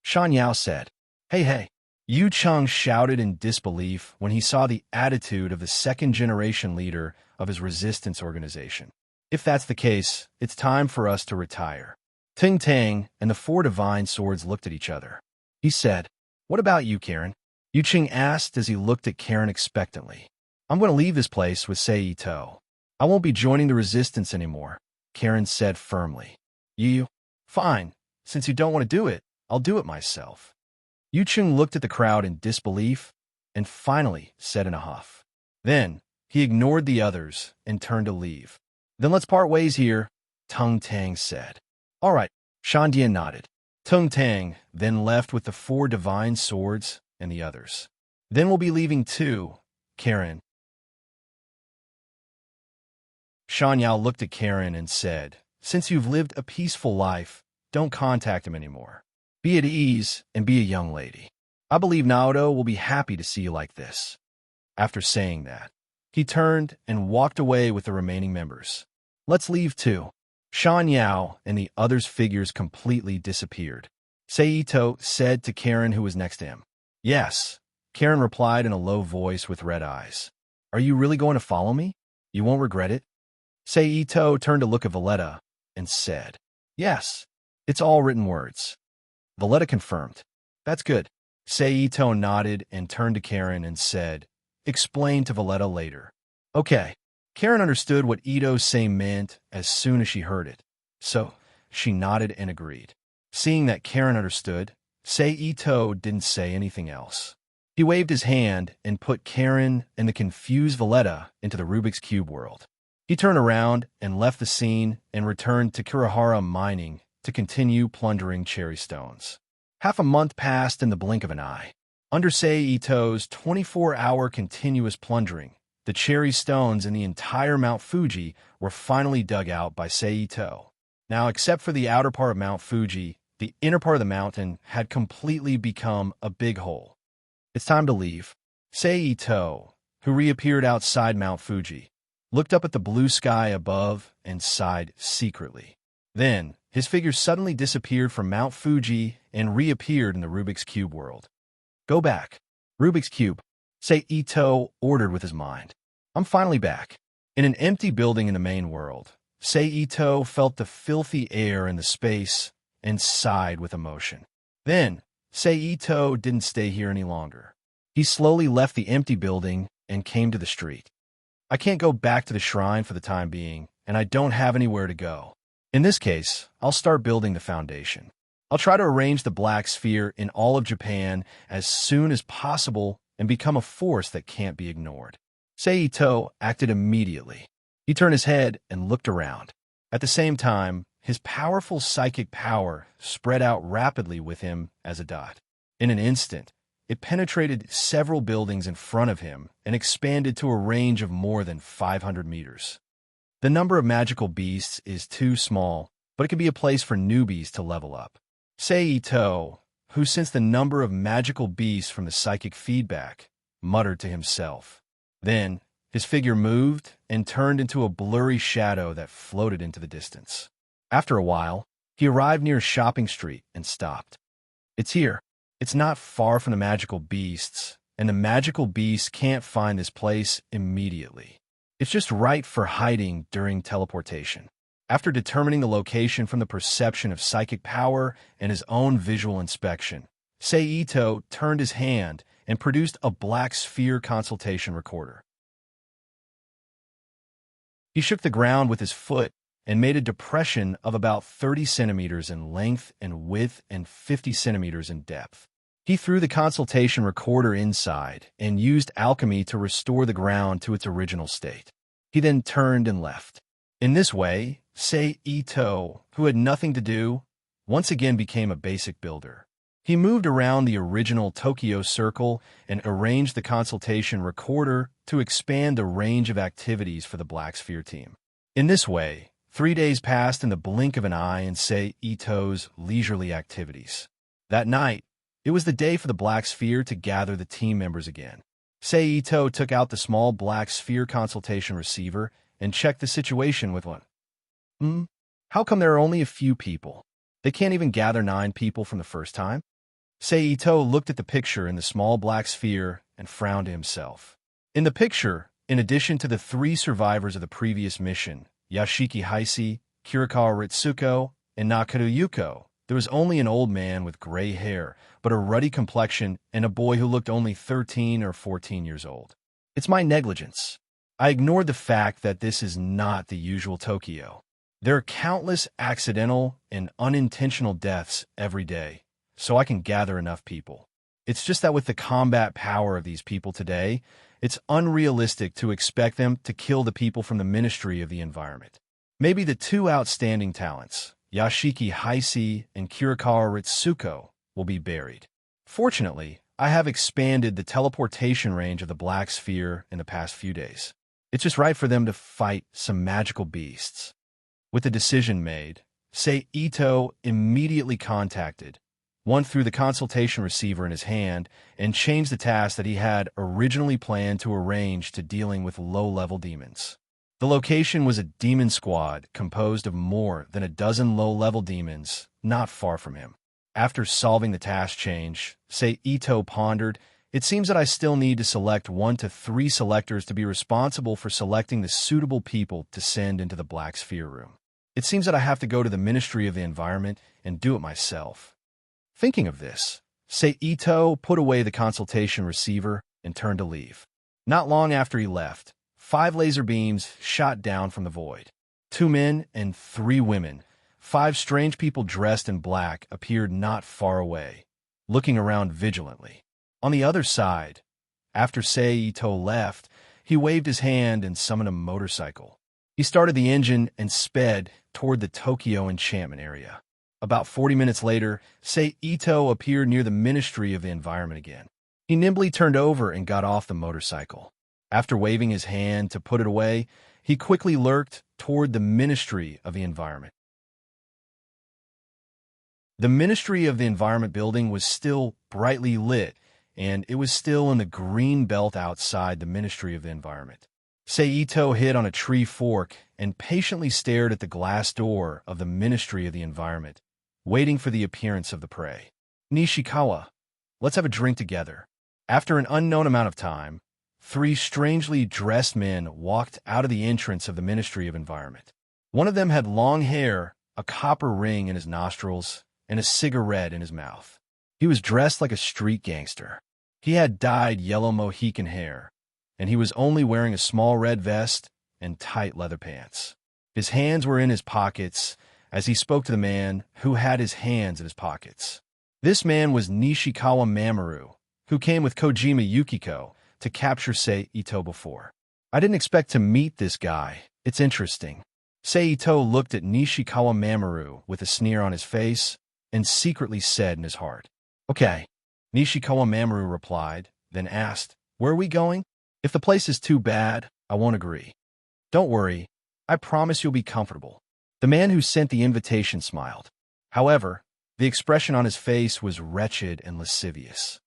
Shan Yao said. Hey. Yu Cheng shouted in disbelief when he saw the attitude of the second-generation leader of his resistance organization. If that's the case, it's time for us to retire. Ting Tang and the four divine swords looked at each other. He said, What about you, Karen? Yu Cheng asked as he looked at Karen expectantly. I'm going to leave this place with Sei Ito. I won't be joining the resistance anymore, Karen said firmly. You? Fine. Since you don't want to do it, I'll do it myself. Yu Cheng looked at the crowd in disbelief and finally said in a huff. Then he ignored the others and turned to leave. Then let's part ways here, Tung Tang said. All right, Shan Dian nodded. Tung Tang then left with the four divine swords and the others. Then we'll be leaving too, Karen. Shan Yao looked at Karen and said, Since you've lived a peaceful life, don't contact him anymore. Be at ease and be a young lady. I believe Naoto will be happy to see you like this. After saying that, he turned and walked away with the remaining members. Let's leave too. Shan Yao and the others' figures completely disappeared. Seito said to Karen, who was next to him. Yes, Karen replied in a low voice with red eyes. Are you really going to follow me? You won't regret it? Seito turned to look at Valletta and said, Yes, it's all written words. Valletta confirmed. That's good. Seito nodded and turned to Karen and said, Explain to Valletta later. Okay. Karen understood what Ito's say meant as soon as she heard it, so she nodded and agreed. Seeing that Karen understood, Seito didn't say anything else. He waved his hand and put Karen and the confused Valletta into the Rubik's Cube world. He turned around and left the scene and returned to Kurihara Mining to continue plundering cherry stones. Half a month passed in the blink of an eye. Under Seito's 24-hour continuous plundering, the cherry stones in the entire Mount Fuji were finally dug out by Seito. Now, except for the outer part of Mount Fuji, the inner part of the mountain had completely become a big hole. It's time to leave. Seito, who reappeared outside Mount Fuji, looked up at the blue sky above and sighed secretly. Then, his figure suddenly disappeared from Mount Fuji and reappeared in the Rubik's Cube world. Go back. Rubik's Cube, Seito ordered with his mind. I'm finally back. In an empty building in the main world, Seito felt the filthy air in the space and sighed with emotion. Then, Seito didn't stay here any longer. He slowly left the empty building and came to the street. I can't go back to the shrine for the time being, and I don't have anywhere to go. In this case, I'll start building the foundation. I'll try to arrange the black sphere in all of Japan as soon as possible and become a force that can't be ignored. Seito acted immediately. He turned his head and looked around. At the same time, his powerful psychic power spread out rapidly with him as a dot. In an instant, it penetrated several buildings in front of him and expanded to a range of more than 500 meters. The number of magical beasts is too small, but it can be a place for newbies to level up. Seito, who sensed the number of magical beasts from the psychic feedback, muttered to himself. Then, his figure moved and turned into a blurry shadow that floated into the distance. After a while, he arrived near a shopping street and stopped. It's here. It's not far from the magical beasts, and the magical beasts can't find this place immediately. It's just right for hiding during teleportation. After determining the location from the perception of psychic power and his own visual inspection, Seito turned his hand and produced a black sphere consultation recorder. He shook the ground with his foot and made a depression of about 30 centimeters in length and width and 50 centimeters in depth. He threw the consultation recorder inside and used alchemy to restore the ground to its original state. He then turned and left. In this way, Sei Ito, who had nothing to do, once again became a basic builder. He moved around the original Tokyo circle and arranged the consultation recorder to expand the range of activities for the Black Sphere team. In this way, 3 days passed in the blink of an eye in Sei Ito's leisurely activities. That night, it was the day for the Black Sphere to gather the team members again. Sei Ito took out the small Black Sphere consultation receiver and checked the situation with one. How come there are only a few people? They can't even gather 9 people from the first time? Sei Ito looked at the picture in the small black sphere and frowned to himself. In the picture, in addition to the 3 survivors of the previous mission, Yashiki Haisi, Kirikawa Ritsuko, and Nakaru Yuko, there was only an old man with gray hair, but a ruddy complexion, and a boy who looked only 13 or 14 years old. It's my negligence. I ignored the fact that this is not the usual Tokyo. There are countless accidental and unintentional deaths every day, so I can gather enough people. It's just that with the combat power of these people today, it's unrealistic to expect them to kill the people from the Ministry of the Environment. Maybe the 2 outstanding talents, Yashiki Haisi and Kirikawa Ritsuko, will be buried. Fortunately, I have expanded the teleportation range of the Black Sphere in the past few days. It's just right for them to fight some magical beasts. With the decision made, Sei Ito immediately contacted one through the consultation receiver in his hand and changed the task that he had originally planned to arrange to dealing with low-level demons. The location was a demon squad composed of more than a dozen low-level demons not far from him. After solving the task change, Sei Ito pondered, it seems that I still need to select 1 to 3 selectors to be responsible for selecting the suitable people to send into the Black Sphere room. It seems that I have to go to the Ministry of the Environment and do it myself. Thinking of this, Sei Ito put away the consultation receiver and turned to leave. Not long after he left, 5 laser beams shot down from the void. 2 men and 3 women, 5 strange people dressed in black, appeared not far away, looking around vigilantly. On the other side, after Sei Ito left, he waved his hand and summoned a motorcycle. He started the engine and sped toward the Tokyo enchantment area. About 40 minutes later, Sei Ito appeared near the Ministry of the Environment again. He nimbly turned over and got off the motorcycle. After waving his hand to put it away, he quickly lurked toward the Ministry of the Environment. The Ministry of the Environment building was still brightly lit, and it was still in the green belt outside the Ministry of the Environment. Sei Ito hid on a tree fork and patiently stared at the glass door of the Ministry of the Environment, waiting for the appearance of the prey. Nishikawa, let's have a drink together. After an unknown amount of time, 3 strangely dressed men walked out of the entrance of the Ministry of Environment. One of them had long hair, a copper ring in his nostrils, and a cigarette in his mouth. He was dressed like a street gangster. He had dyed yellow Mohican hair, and he was only wearing a small red vest and tight leather pants. His hands were in his pockets as he spoke to the man who had his hands in his pockets. This man was Nishikawa Mamoru, who came with Kojima Yukiko to capture Sei Ito before. I didn't expect to meet this guy. It's interesting. Sei Ito looked at Nishikawa Mamoru with a sneer on his face and secretly said in his heart, "Okay." Nishikawa Mamoru replied, then asked, "Where are we going? If the place is too bad, I won't agree." "Don't worry. I promise you'll be comfortable." The man who sent the invitation smiled. However, the expression on his face was wretched and lascivious.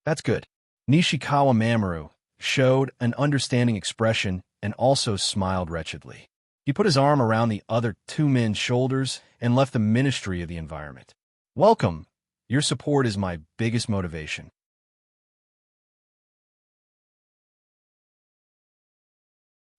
"That's good." Nishikawa Mamoru showed an understanding expression and also smiled wretchedly. He put his arm around the other 2 men's shoulders and left the Ministry of the Environment. "Welcome. Your support is my biggest motivation."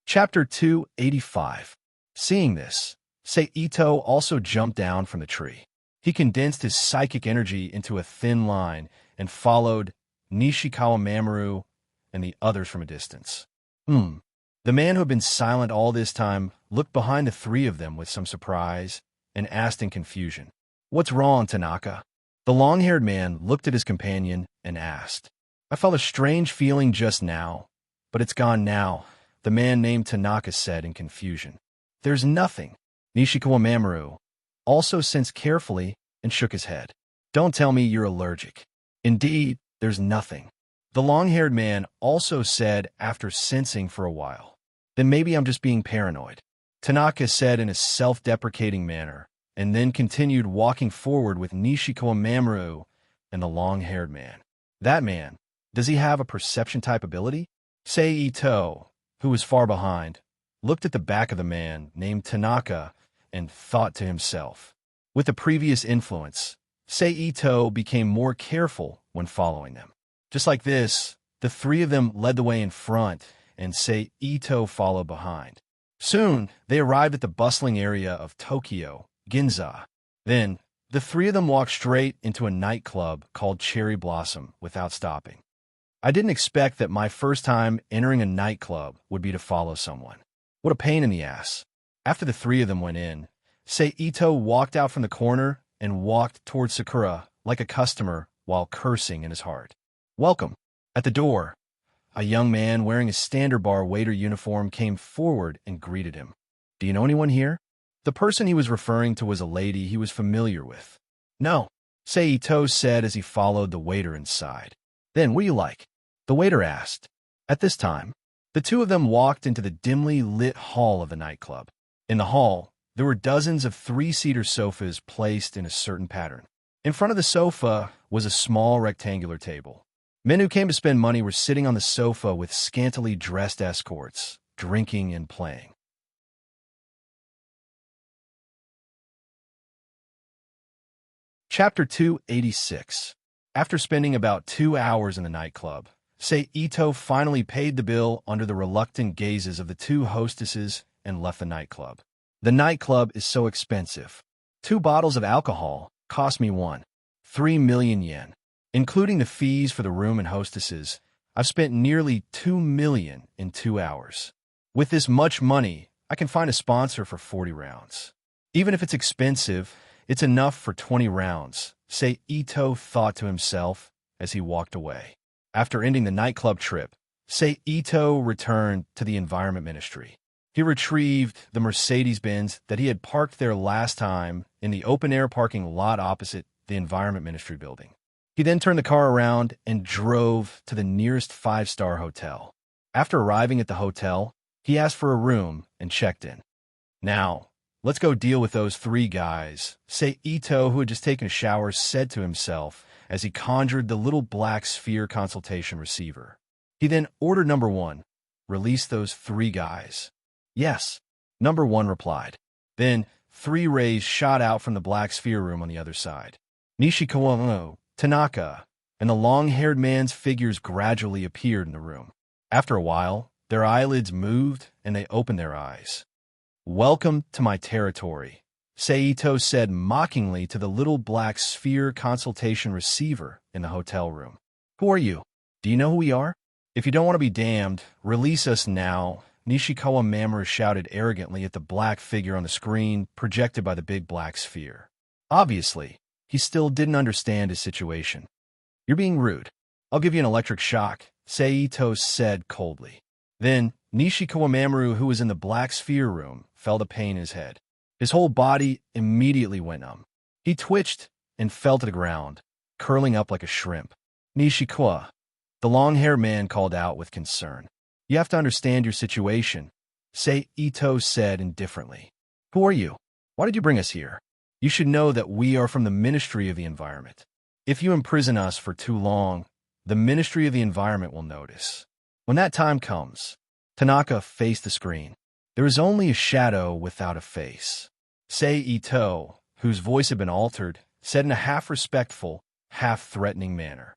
Chapter 285. Seeing this, Sei Ito also jumped down from the tree. He condensed his psychic energy into a thin line and followed Nishikawa Mamoru and the others from a distance. The The man who had been silent all this time looked behind the three of them with some surprise and asked in confusion, "What's wrong, Tanaka?" The long-haired man looked at his companion and asked, "I felt a strange feeling just now, but it's gone now," the man named Tanaka said in confusion. "There's nothing." Nishikawa Mamoru also sensed carefully and shook his head. "Don't tell me you're allergic." "Indeed, there's nothing," the long-haired man also said after sensing for a while. "Then maybe I'm just being paranoid," Tanaka said in a self-deprecating manner, and then continued walking forward with Nishikawa Mamoru and the long-haired man. "That man, does he have a perception-type ability?" Sei Ito, who was far behind, looked at the back of the man named Tanaka and thought to himself. With the previous influence, Sei Ito became more careful when following them. Just like this, the three of them led the way in front, and Sei Ito followed behind. Soon, they arrived at the bustling area of Tokyo, Ginza. Then, the three of them walked straight into a nightclub called Cherry Blossom without stopping. I didn't expect that my first time entering a nightclub would be to follow someone. What a pain in the ass. After the three of them went in, Sei Ito walked out from the corner and walked toward Sakura like a customer while cursing in his heart. "Welcome." At the door, a young man wearing a standard bar waiter uniform came forward and greeted him. "Do you know anyone here?" The person he was referring to was a lady he was familiar with. "No," Sei Ito said as he followed the waiter inside. "Then what do you like?" the waiter asked. At this time, the two of them walked into the dimly lit hall of the nightclub. In the hall, there were dozens of three-seater sofas placed in a certain pattern. In front of the sofa was a small rectangular table. Men who came to spend money were sitting on the sofa with scantily dressed escorts, drinking and playing. Chapter 286. After spending about 2 hours in the nightclub, Sei Ito finally paid the bill under the reluctant gazes of the two hostesses and left the nightclub. The nightclub is so expensive. 2 bottles of alcohol cost me 3 million yen. Including the fees for the room and hostesses, I've spent nearly 2 million in 2 hours. With this much money, I can find a sponsor for 40 rounds. Even if it's expensive, it's enough for 20 rounds, Sei Ito thought to himself as he walked away. After ending the nightclub trip, Sei Ito returned to the Environment Ministry. He retrieved the Mercedes-Benz that he had parked there last time in the open-air parking lot opposite the Environment Ministry building. He then turned the car around and drove to the nearest 5-star hotel. After arriving at the hotel, he asked for a room and checked in. "Now, let's go deal with those 3 guys," Sei Ito, who had just taken a shower, said to himself as he conjured the little black sphere consultation receiver. He then ordered number 1, "Release those 3 guys." "Yes," number 1 replied. Then 3 rays shot out from the black sphere room on the other side. Nishikawa, Tanaka, and the long-haired man's figures gradually appeared in the room. After a while, their eyelids moved and they opened their eyes. "Welcome to my territory," Sei Ito said mockingly to the little black sphere consultation receiver in the hotel room. "Who are you? Do you know who we are? If you don't want to be damned, release us now," Nishikawa Mamoru shouted arrogantly at the black figure on the screen projected by the big black sphere. Obviously, he still didn't understand his situation. "You're being rude. I'll give you an electric shock," Sei Ito said coldly. Then, Nishikawa Mamoru, who was in the black sphere room, felt a pain in his head. His whole body immediately went numb. He twitched and fell to the ground, curling up like a shrimp. "Nishikawa," the long-haired man called out with concern. "You have to understand your situation," Sei Ito said indifferently. "Who are you? Why did you bring us here? You should know that we are from the Ministry of the Environment. If you imprison us for too long, the Ministry of the Environment will notice. When that time comes," Tanaka faced the screen. "There is only a shadow without a face." Sei Ito, whose voice had been altered, said in a half-respectful, half-threatening manner,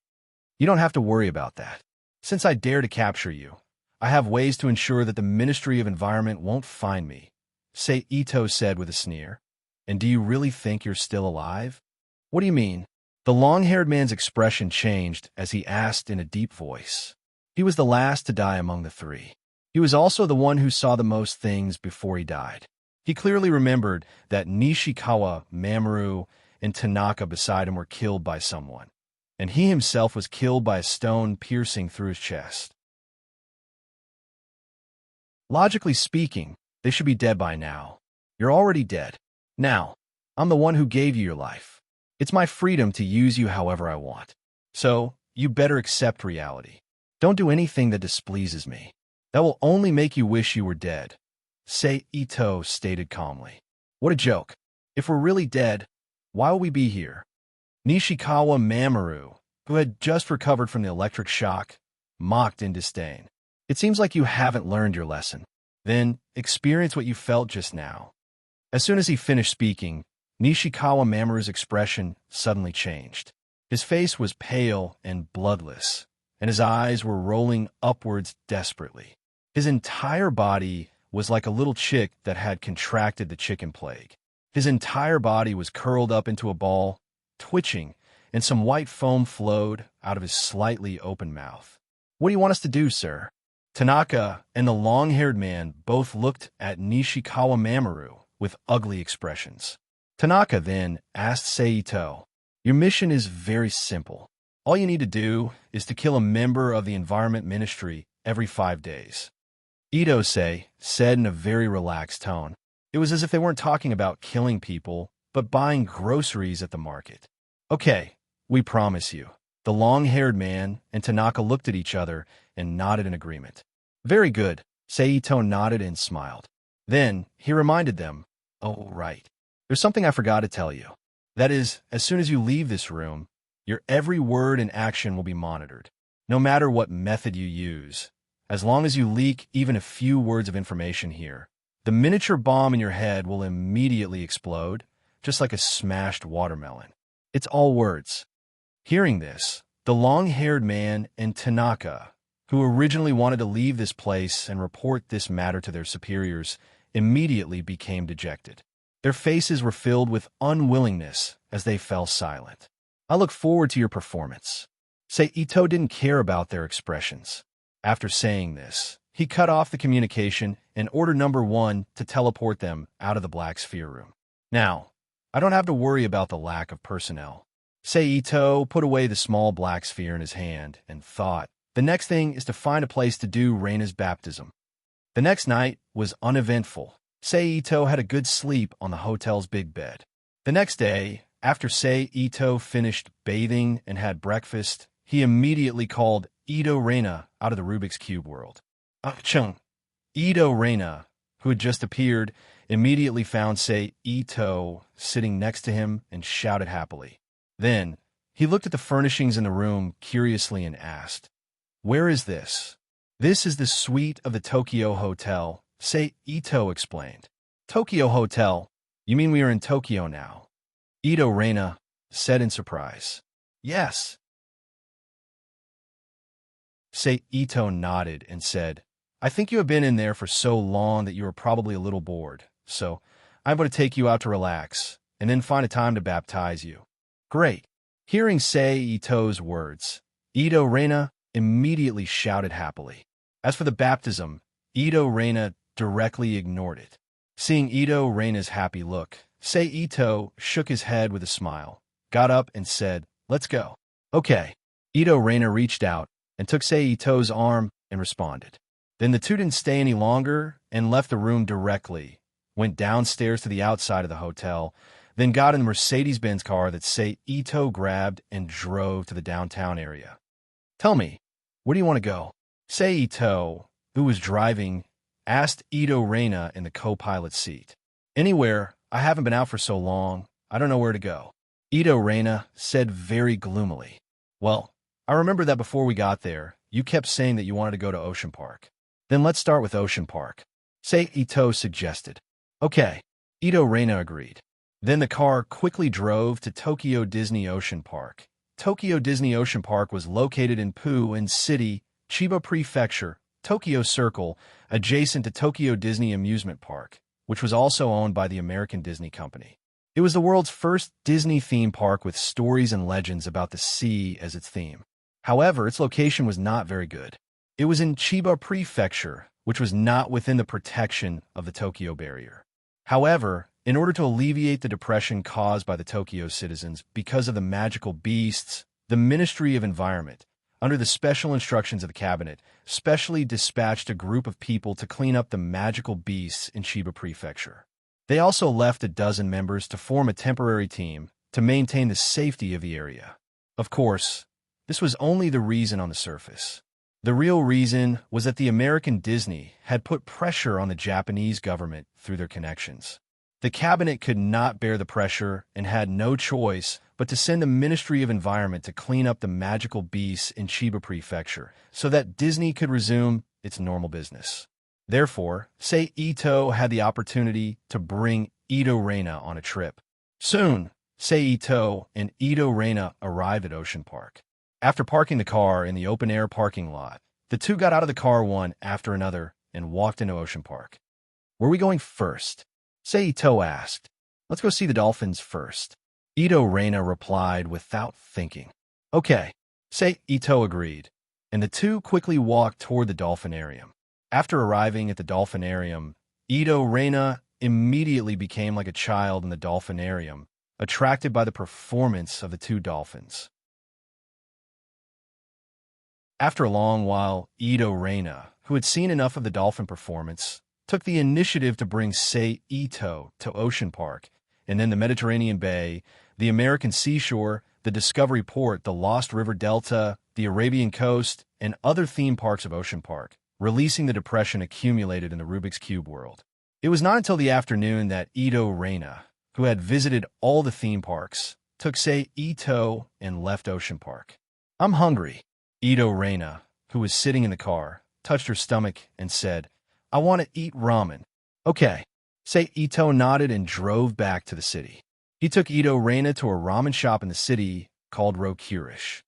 "You don't have to worry about that. Since I dare to capture you, I have ways to ensure that the Ministry of Environment won't find me," Sei Ito said with a sneer. "And do you really think you're still alive?" "What do you mean?" The long-haired man's expression changed as he asked in a deep voice. He was the last to die among the 3. He was also the one who saw the most things before he died. He clearly remembered that Nishikawa, Mamoru, and Tanaka beside him were killed by someone, and he himself was killed by a stone piercing through his chest. Logically speaking, they should be dead by now. You're already dead. Now, I'm the one who gave you your life. It's my freedom to use you however I want. So, you better accept reality. Don't do anything that displeases me. That will only make you wish you were dead, Ito stated calmly. What a joke. If we're really dead, why will we be here? Nishikawa Mamoru, who had just recovered from the electric shock, mocked in disdain. It seems like you haven't learned your lesson. Then, experience what you felt just now. As soon as he finished speaking, Nishikawa Mamoru's expression suddenly changed. His face was pale and bloodless, and his eyes were rolling upwards desperately. His entire body was like a little chick that had contracted the chicken plague. His entire body was curled up into a ball, twitching, and some white foam flowed out of his slightly open mouth. What do you want us to do, sir? Tanaka and the long-haired man both looked at Nishikawa Mamoru with ugly expressions. Tanaka then asked Seito, "Your mission is very simple. All you need to do is to kill a member of the Environment Ministry every 5 days." Ito-sei said in a very relaxed tone. It was as if they weren't talking about killing people, but buying groceries at the market. "Okay, we promise you." The long-haired man and Tanaka looked at each other and nodded in agreement. "Very good," Seito nodded and smiled. Then he reminded them, "Oh, right. There's something I forgot to tell you. That is, as soon as you leave this room, your every word and action will be monitored, no matter what method you use. As long as you leak even a few words of information here, the miniature bomb in your head will immediately explode, just like a smashed watermelon. It's all words." Hearing this, the long-haired man and Tanaka, who originally wanted to leave this place and report this matter to their superiors, immediately became dejected. Their faces were filled with unwillingness as they fell silent. "I look forward to your performance." Seito didn't care about their expressions. After saying this, he cut off the communication and ordered number 1 to teleport them out of the Black Sphere room. "Now, I don't have to worry about the lack of personnel." Seito put away the small black sphere in his hand and thought, the next thing is to find a place to do Reina's baptism. The next night was uneventful. Seito had a good sleep on the hotel's big bed. The next day, after Seito finished bathing and had breakfast, he immediately called Ito Reina out of the Rubik's Cube world. Chung. Ito Reina, who had just appeared, immediately found Seito sitting next to him and shouted happily. Then, he looked at the furnishings in the room curiously and asked, "Where is this?" "This is the suite of the Tokyo Hotel," Seito explained. "Tokyo Hotel? You mean we are in Tokyo now?" Ito Reina said in surprise. "Yes." Seito nodded and said, "I think you have been in there for so long that you are probably a little bored, so I'm going to take you out to relax, and then find a time to baptize you." "Great." Hearing Seito's words, Ito Reina immediately shouted happily. As for the baptism, Ito Reina directly ignored it. Seeing Ito Reina's happy look, Seito shook his head with a smile, got up and said, "Let's go." "Okay." Ito Reina reached out and took Seito's arm and responded. Then the two didn't stay any longer and left the room directly, went downstairs to the outside of the hotel, then got in the Mercedes-Benz car that Seito grabbed and drove to the downtown area. "Tell me, where do you want to go?" Seito, who was driving, asked Ito Reina in the co-pilot seat. "Anywhere. I haven't been out for so long. I don't know where to go." Ito Reina said very gloomily. "Well, I remember that before we got there, you kept saying that you wanted to go to Ocean Park. Then let's start with Ocean Park," Seito suggested. "Okay." Ito Reina agreed. Then the car quickly drove to Tokyo Disney Ocean Park. Tokyo Disney Ocean Park was located in Puen City, Chiba Prefecture, Tokyo Circle, adjacent to Tokyo Disney Amusement Park, which was also owned by the American Disney Company. It was the world's first Disney theme park with stories and legends about the sea as its theme. However, its location was not very good. It was in Chiba Prefecture, which was not within the protection of the Tokyo barrier. However, in order to alleviate the depression caused by the Tokyo citizens because of the magical beasts, the Ministry of Environment, under the special instructions of the cabinet, specially dispatched a group of people to clean up the magical beasts in Chiba Prefecture. They also left a dozen members to form a temporary team to maintain the safety of the area. Of course, this was only the reason on the surface. The real reason was that the American Disney had put pressure on the Japanese government through their connections. The cabinet could not bear the pressure and had no choice but to send the Ministry of Environment to clean up the magical beasts in Chiba Prefecture so that Disney could resume its normal business. Therefore, Sei Ito had the opportunity to bring Ito Reina on a trip. Soon, Sei Ito and Ito Reina arrived at Ocean Park. After parking the car in the open-air parking lot, the two got out of the car one after another and walked into Ocean Park. "Where are we going first?" Sei Ito asked. "Let's go see the dolphins first." Ito Reina replied without thinking. "Okay." Sei Ito agreed, and the two quickly walked toward the dolphinarium. After arriving at the dolphinarium, Ito Reina immediately became like a child in the dolphinarium, attracted by the performance of the two dolphins. After a long while, Ito Reina, who had seen enough of the dolphin performance, took the initiative to bring Sei Ito to Ocean Park, and then the Mediterranean Bay, the American seashore, the Discovery Port, the Lost River Delta, the Arabian coast, and other theme parks of Ocean Park, releasing the depression accumulated in the Rubik's Cube world. It was not until the afternoon that Ito Reina, who had visited all the theme parks, took Sei Ito and left Ocean Park. "I'm hungry." Ito Reina, who was sitting in the car, touched her stomach and said, "I want to eat ramen." "Okay." Sei Ito nodded and drove back to the city. He took Ito Reina to a ramen shop in the city called Rokurish.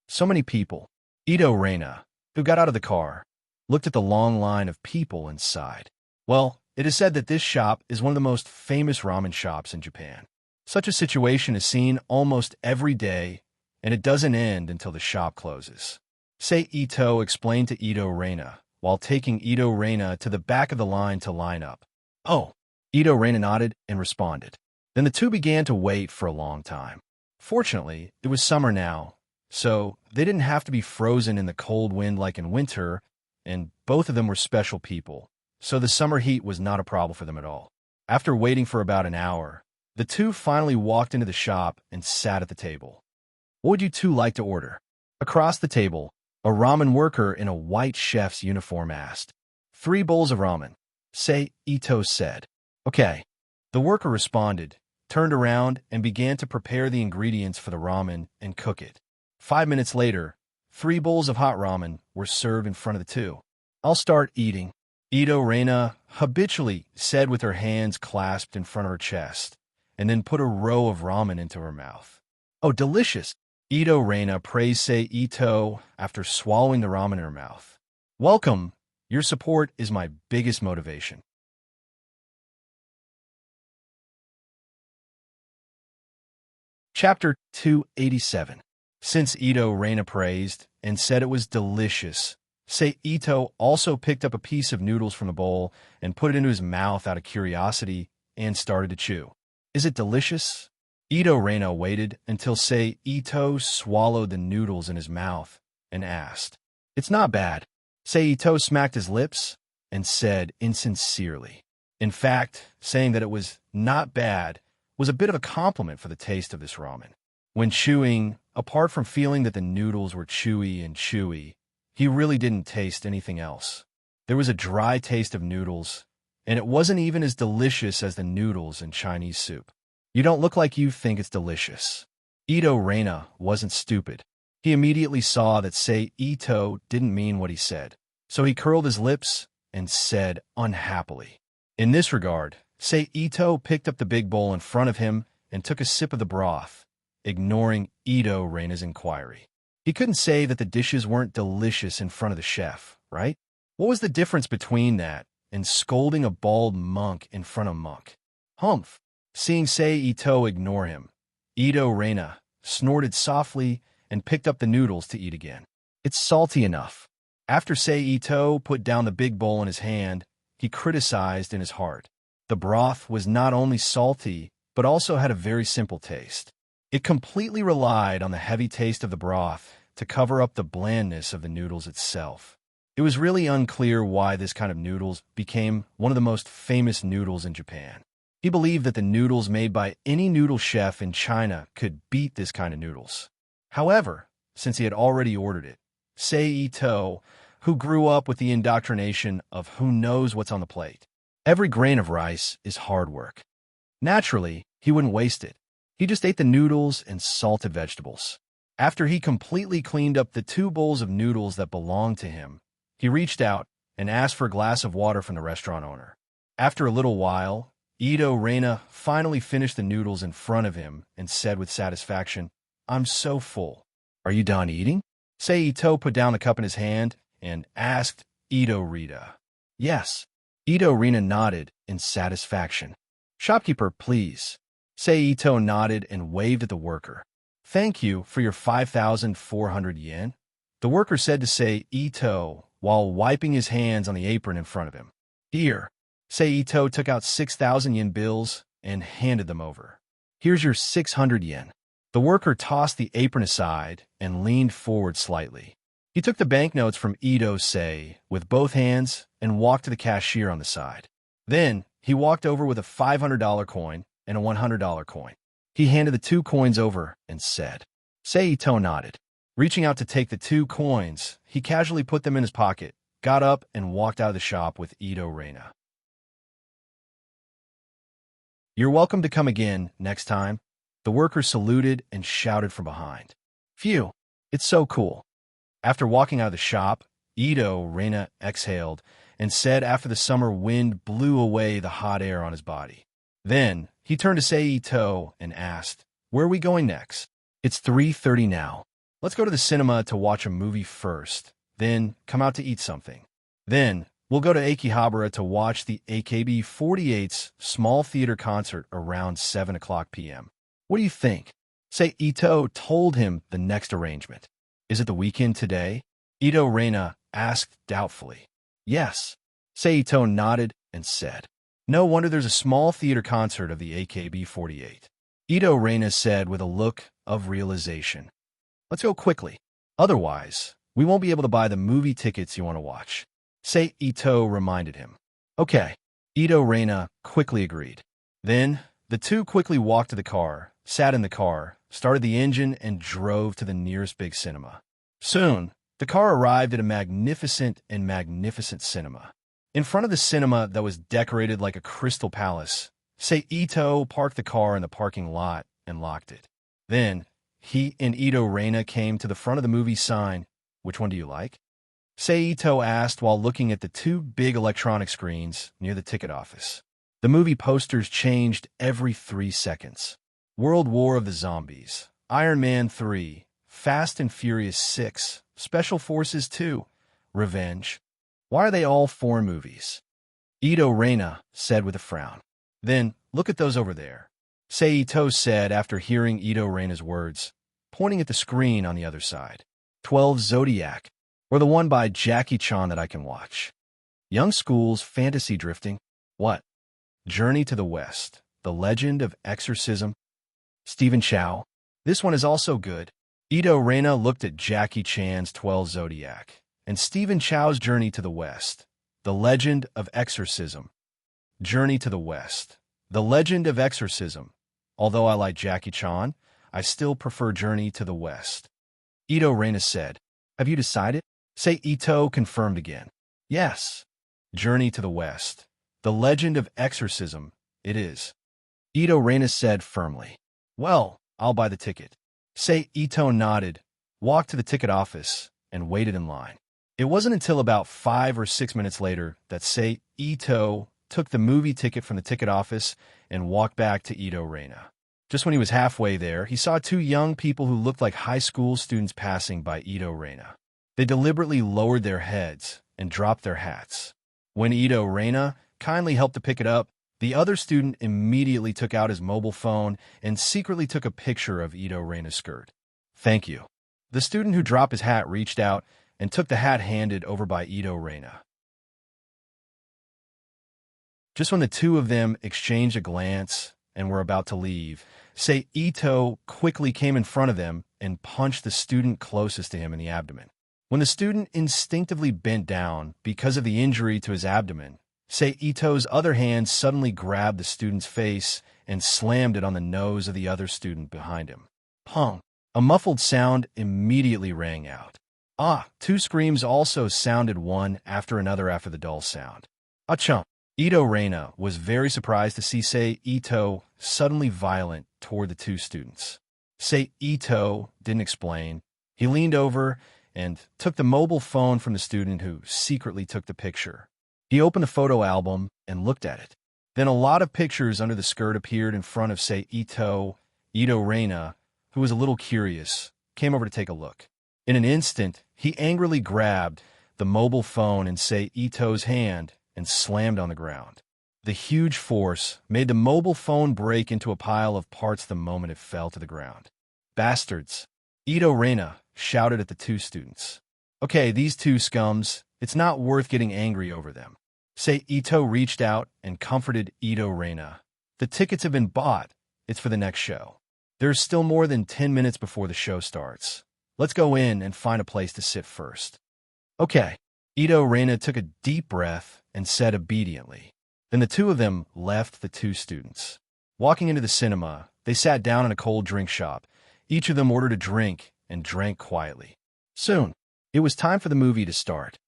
So many people. Ito Reina, who got out of the car, looked at the long line of people inside. Well, it is said that this shop is one of the most famous ramen shops in Japan. Such a situation is seen almost every day, and it doesn't end until the shop closes. Sei Ito explained to Ito Reina, while taking Ito Reina to the back of the line to line up. "Oh." Ito Reina nodded and responded. Then the two began to wait for a long time. Fortunately, it was summer now, so they didn't have to be frozen in the cold wind like in winter, and both of them were special people, so the summer heat was not a problem for them at all. After waiting for about an hour, the two finally walked into the shop and sat at the table. "What would you two like to order?" Across the table, a ramen worker in a white chef's uniform asked. "3 bowls of ramen," Sei Ito said. "Okay." The worker responded, turned around, and began to prepare the ingredients for the ramen and cook it. 5 minutes later, 3 bowls of hot ramen were served in front of the two. "I'll start eating," Ito Reina habitually said with her hands clasped in front of her chest, and then put a row of ramen into her mouth. "Oh, delicious!" Ito Reina praised Sei Ito after swallowing the ramen in her mouth. "Welcome. Your support is my biggest motivation." Chapter 287. Since Ito Reina praised and said it was delicious, Sei Ito also picked up a piece of noodles from the bowl and put it into his mouth out of curiosity and started to chew. "Is it delicious?" Ito Reina waited until Sei Ito swallowed the noodles in his mouth and asked. "It's not bad." Sei Ito smacked his lips and said insincerely. In fact, saying that it was not bad was a bit of a compliment for the taste of this ramen. When chewing, apart from feeling that the noodles were chewy, he really didn't taste anything else. There was a dry taste of noodles, and it wasn't even as delicious as the noodles in Chinese soup. "You don't look like you think it's delicious." Ito Reina wasn't stupid. He immediately saw that Sei Ito didn't mean what he said, so he curled his lips and said unhappily. In this regard, Sei Ito picked up the big bowl in front of him and took a sip of the broth, ignoring Ito Reina's inquiry. He couldn't say that the dishes weren't delicious in front of the chef, right? What was the difference between that and scolding a bald monk in front of monk? Humph! Seeing Sei Ito ignore him, Ito Reina snorted softly and picked up the noodles to eat again. "It's salty enough." After Ito put down the big bowl in his hand, he criticized in his heart. The broth was not only salty, but also had a very simple taste. It completely relied on the heavy taste of the broth to cover up the blandness of the noodles itself. It was really unclear why this kind of noodles became one of the most famous noodles in Japan. He believed that the noodles made by any noodle chef in China could beat this kind of noodles. However, since he had already ordered it, Ito, who grew up with the indoctrination of who knows what's on the plate. Every grain of rice is hard work. Naturally, he wouldn't waste it. He just ate the noodles and salted vegetables. After he completely cleaned up the 2 bowls of noodles that belonged to him, he reached out and asked for a glass of water from the restaurant owner. After a little while, Ito Reina finally finished the noodles in front of him and said with satisfaction, "I'm so full. Are you done eating?" Ito put down the cup in his hand and asked Ito Rita. Yes. Ito Rina nodded in satisfaction. "Shopkeeper, please." Ito nodded and waved at the worker. "Thank you for your 5,400 yen," the worker said to Ito while wiping his hands on the apron in front of him. "Here." Ito took out 6,000 yen bills and handed them over. "Here's your 600 yen. The worker tossed the apron aside and leaned forward slightly. He took the banknotes from Ito with both hands and walked to the cashier on the side. Then he walked over with a $500 coin and a $100 coin. He handed the 2 coins over and said. Ito nodded. Reaching out to take the 2 coins, he casually put them in his pocket, got up, and walked out of the shop with Ito Reina. "You're welcome to come again next time." The worker saluted and shouted from behind. "Phew, it's so cool." After walking out of the shop, Ito Reina exhaled and said after the summer wind blew away the hot air on his body. Then he turned to Ito and asked, "Where are we going next?" "It's 3:30 now. Let's go to the cinema to watch a movie first, then come out to eat something. Then we'll go to Akihabara to watch the AKB48's small theater concert around 7 o'clock p.m. What do you think?" Ito told him the next arrangement. "Is it the weekend today?" Ito Reina asked doubtfully. "Yes." Ito nodded and said. "No wonder there's a small theater concert of the AKB48. Ito Reina said with a look of realization. "Let's go quickly. Otherwise, we won't be able to buy the movie tickets you want to watch." Ito reminded him. "Okay." Ito Reina quickly agreed. Then the two quickly walked to the car, sat in the car, started the engine, and drove to the nearest big cinema. Soon, the car arrived at a magnificent cinema. In front of the cinema that was decorated like a crystal palace, Ito parked the car in the parking lot and locked it. Then, he and Ito Reina came to the front of the movie sign. "Which one do you like?" Ito asked while looking at the 2 big electronic screens near the ticket office. The movie posters changed every 3 seconds. World War of the Zombies, Iron Man 3, Fast and Furious 6, Special Forces 2, Revenge. Why are they all foreign movies? Ito Reina said with a frown. Then, look at those over there. Ito said after hearing Ito Reina's words, pointing at the screen on the other side. 12 Zodiac, or the one by Jackie Chan that I can watch. Young School's Fantasy Drifting. What? Journey to the West, The Legend of Exorcism. Stephen Chow. This one is also good. Ito Reina looked at Jackie Chan's 12 Zodiac and Stephen Chow's Journey to the West, The Legend of Exorcism. Journey to the West, The Legend of Exorcism. Although I like Jackie Chan, I still prefer Journey to the West. Ito Reina said. Have you decided? Ito confirmed again. Yes. Journey to the West, The Legend of Exorcism, it is. Ito Reina said firmly. Well, I'll buy the ticket. Ito nodded, walked to the ticket office, and waited in line. It wasn't until about 5 or 6 minutes later that Ito took the movie ticket from the ticket office and walked back to Ito Reina. Just when he was halfway there, he saw 2 young people who looked like high school students passing by Ito Reina. They deliberately lowered their heads and dropped their hats. When Ito Reina kindly helped to pick it up, the other student immediately took out his mobile phone and secretly took a picture of Ito Reina's skirt. Thank you. The student who dropped his hat reached out and took the hat handed over by Ito Reina. Just when the two of them exchanged a glance and were about to leave, Ito quickly came in front of them and punched the student closest to him in the abdomen. When the student instinctively bent down because of the injury to his abdomen, Ito's other hand suddenly grabbed the student's face and slammed it on the nose of the other student behind him. Pong! A muffled sound immediately rang out. Two screams also sounded one after another after the dull sound. Achum! Ito Reina was very surprised to see Ito suddenly violent toward the two students. Ito didn't explain. He leaned over and took the mobile phone from the student who secretly took the picture. He opened the photo album and looked at it. Then a lot of pictures under the skirt appeared in front of Ito Reina, who was a little curious, came over to take a look. In an instant, he angrily grabbed the mobile phone in Ito's hand and slammed on the ground. The huge force made the mobile phone break into a pile of parts the moment it fell to the ground. Bastards! Ito Reina shouted at the two students. Okay, these two scums, it's not worth getting angry over them. Ito reached out and comforted Ito Reina. The tickets have been bought. It's for the next show. There's still more than 10 minutes before the show starts. Let's go in and find a place to sit first. Okay. Ito Reina took a deep breath and said obediently. Then the two of them left the two students. Walking into the cinema, they sat down in a cold drink shop. Each of them ordered a drink and drank quietly. Soon, it was time for the movie to start.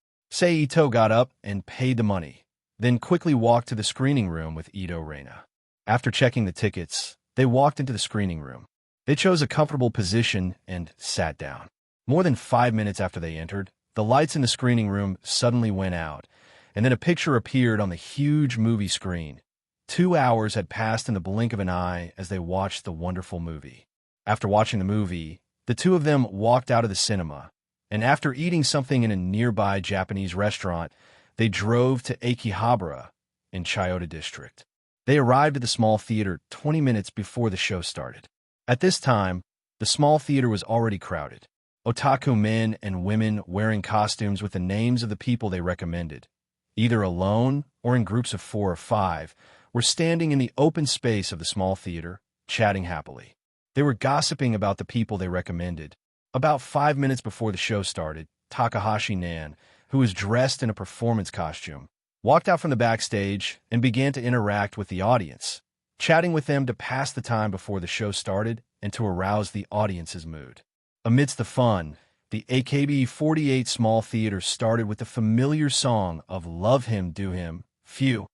Ito got up and paid the money, then quickly walked to the screening room with Ito Reina. After checking the tickets, they walked into the screening room. They chose a comfortable position and sat down. More than 5 minutes after they entered, the lights in the screening room suddenly went out, and then a picture appeared on the huge movie screen. 2 hours had passed in the blink of an eye as they watched the wonderful movie. After watching the movie, the two of them walked out of the cinema, and after eating something in a nearby Japanese restaurant, they drove to Akihabara in Chiyoda District. They arrived at the small theater 20 minutes before the show started. At this time, the small theater was already crowded. Otaku men and women wearing costumes with the names of the people they recommended, either alone or in groups of 4 or 5, were standing in the open space of the small theater, chatting happily. They were gossiping about the people they recommended. About 5 minutes before the show started, Takahashi Nan, who was dressed in a performance costume, walked out from the backstage and began to interact with the audience, chatting with them to pass the time before the show started and to arouse the audience's mood. Amidst the fun, the AKB48 small theater started with the familiar song of Love Him, Do Him, Phew.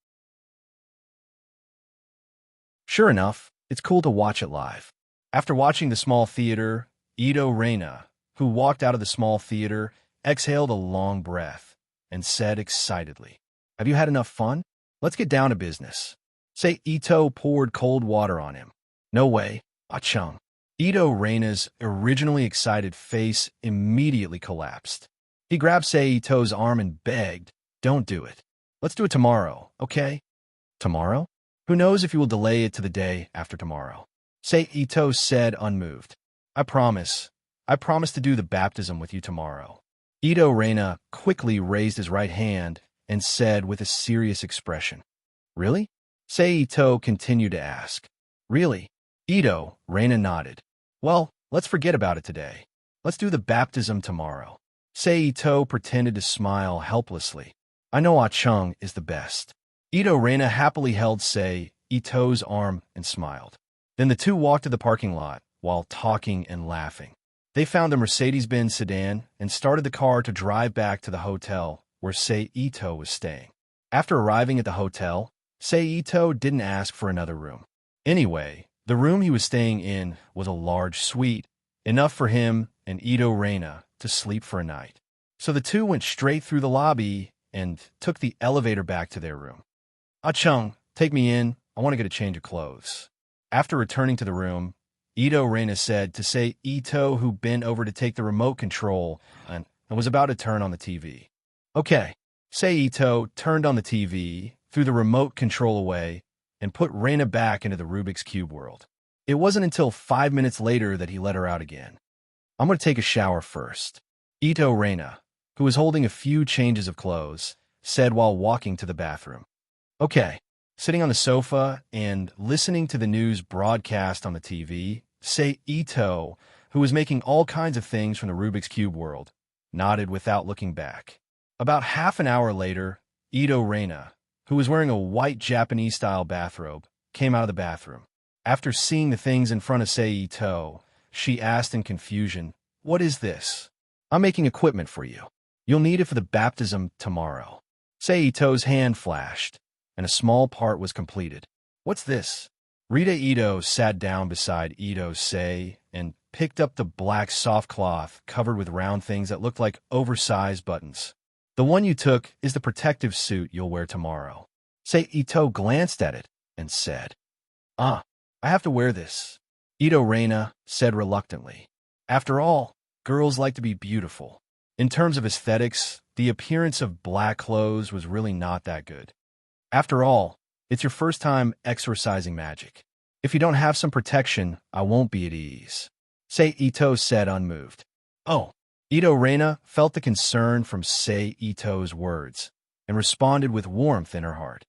Sure enough, it's cool to watch it live. After watching the small theater, Ito Reina, who walked out of the small theater, exhaled a long breath and said excitedly, "Have you had enough fun? Let's get down to business." Ito poured cold water on him. "No way, Achung." Ito Reina's originally excited face immediately collapsed. He grabbed Ito's arm and begged, "Don't do it. Let's do it tomorrow, okay?" "Tomorrow? Who knows if you will delay it to the day after tomorrow?" Ito said unmoved. I promise to do the baptism with you tomorrow." Ito Reina quickly raised his right hand and said with a serious expression, "Really?" Ito continued to ask, "Really?" Ito Reina nodded. "Well, let's forget about it today. Let's do the baptism tomorrow." Ito pretended to smile helplessly. "I know Ah-chung is the best." Ito Reina happily held Ito's arm and smiled. Then the two walked to the parking lot while talking and laughing. They found a Mercedes-Benz sedan and started the car to drive back to the hotel where Ito was staying. After arriving at the hotel, Ito didn't ask for another room. Anyway, the room he was staying in was a large suite, enough for him and Ito Reina to sleep for a night. So the two went straight through the lobby and took the elevator back to their room. "Ah-chung, take me in. I want to get a change of clothes." After returning to the room, Ito Reina said to Ito, who bent over to take the remote control and was about to turn on the TV. "Okay." Ito turned on the TV, threw the remote control away, and put Reina back into the Rubik's Cube world. It wasn't until 5 minutes later that he let her out again. "I'm going to take a shower first." "Ito Reina, who was holding a few changes of clothes, said while walking to the bathroom. Okay. Sitting on the sofa and listening to the news broadcast on the TV, Sei Ito, who was making all kinds of things from the Rubik's Cube world, nodded without looking back. About half an hour later, Ito Reina, who was wearing a white Japanese-style bathrobe, came out of the bathroom. After seeing the things in front of Sei Ito, she asked in confusion, "What is this?" "I'm making equipment for you. You'll need it for the baptism tomorrow." Sei Ito's hand flashed, and a small part was completed. "What's this?" Rita Ito sat down beside Ito Sei and picked up the black soft cloth covered with round things that looked like oversized buttons. "The one you took is the protective suit you'll wear tomorrow." Sei Ito glanced at it and said, "Ah, I have to wear this," Ito Reina said reluctantly. After all, girls like to be beautiful. In terms of aesthetics, the appearance of black clothes was really not that good. After all, it's your first time exorcising magic. "If you don't have some protection, I won't be at ease," Sei Ito said unmoved. "Oh." Ito Reina felt the concern from Sei Ito's words and responded with warmth in her heart.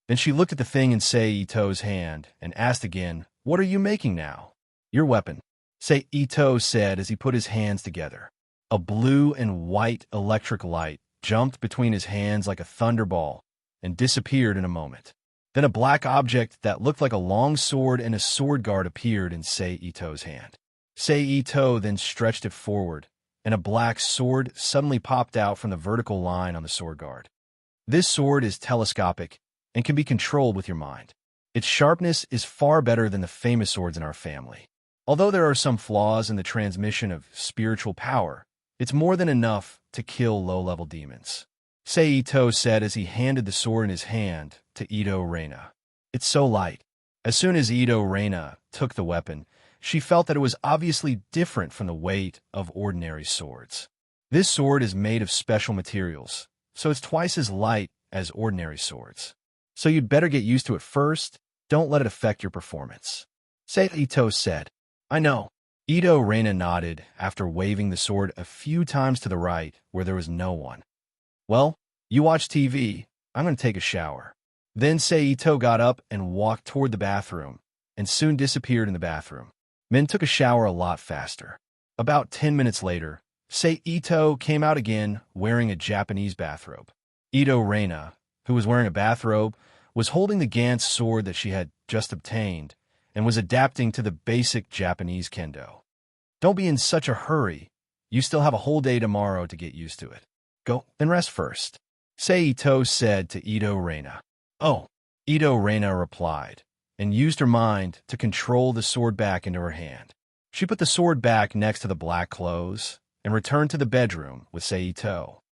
Then she looked at the thing in Sei Ito's hand and asked again, "What are you making now?" "Your weapon," Sei Ito said as he put his hands together. A blue and white electric light jumped between his hands like a thunderball and disappeared in a moment. Then a black object that looked like a long sword and a sword guard appeared in Sei Ito's hand. Sei Ito then stretched it forward, and a black sword suddenly popped out from the vertical line on the sword guard. This sword is telescopic and can be controlled with your mind. Its sharpness is far better than the famous swords in our family. Although there are some flaws in the transmission of spiritual power, it's more than enough to kill low-level demons, Sei Ito said as he handed the sword in his hand to Ito Reina. "It's so light." As soon as Ito Reina took the weapon, she felt that it was obviously different from the weight of ordinary swords. This sword is made of special materials, so it's twice as light as ordinary swords. So you'd better get used to it first. Don't let it affect your performance, Sei Ito said. "I know." Ito Reina nodded after waving the sword a few times to the right where there was no one. "Well, you watch TV. I'm going to take a shower." Then Sei Ito got up and walked toward the bathroom and soon disappeared in the bathroom. Men took a shower a lot faster. About 10 minutes later, Sei Ito came out again wearing a Japanese bathrobe. Ito Reina, who was wearing a bathrobe, was holding the Gantz sword that she had just obtained and was adapting to the basic Japanese kendo. "Don't be in such a hurry. You still have a whole day tomorrow to get used to it. Go, then rest first," Sei Ito said to Ito Reina. "Oh," Ito Reina replied, and used her mind to control the sword back into her hand. She put the sword back next to the black clothes and returned to the bedroom with Sei Ito.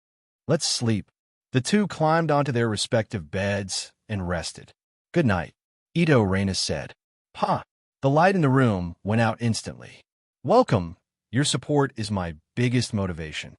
"Let's sleep." The two climbed onto their respective beds and rested. "Good night," Ito Reina said. "Pa!" The light in the room went out instantly. "Welcome. Your support is my biggest motivation."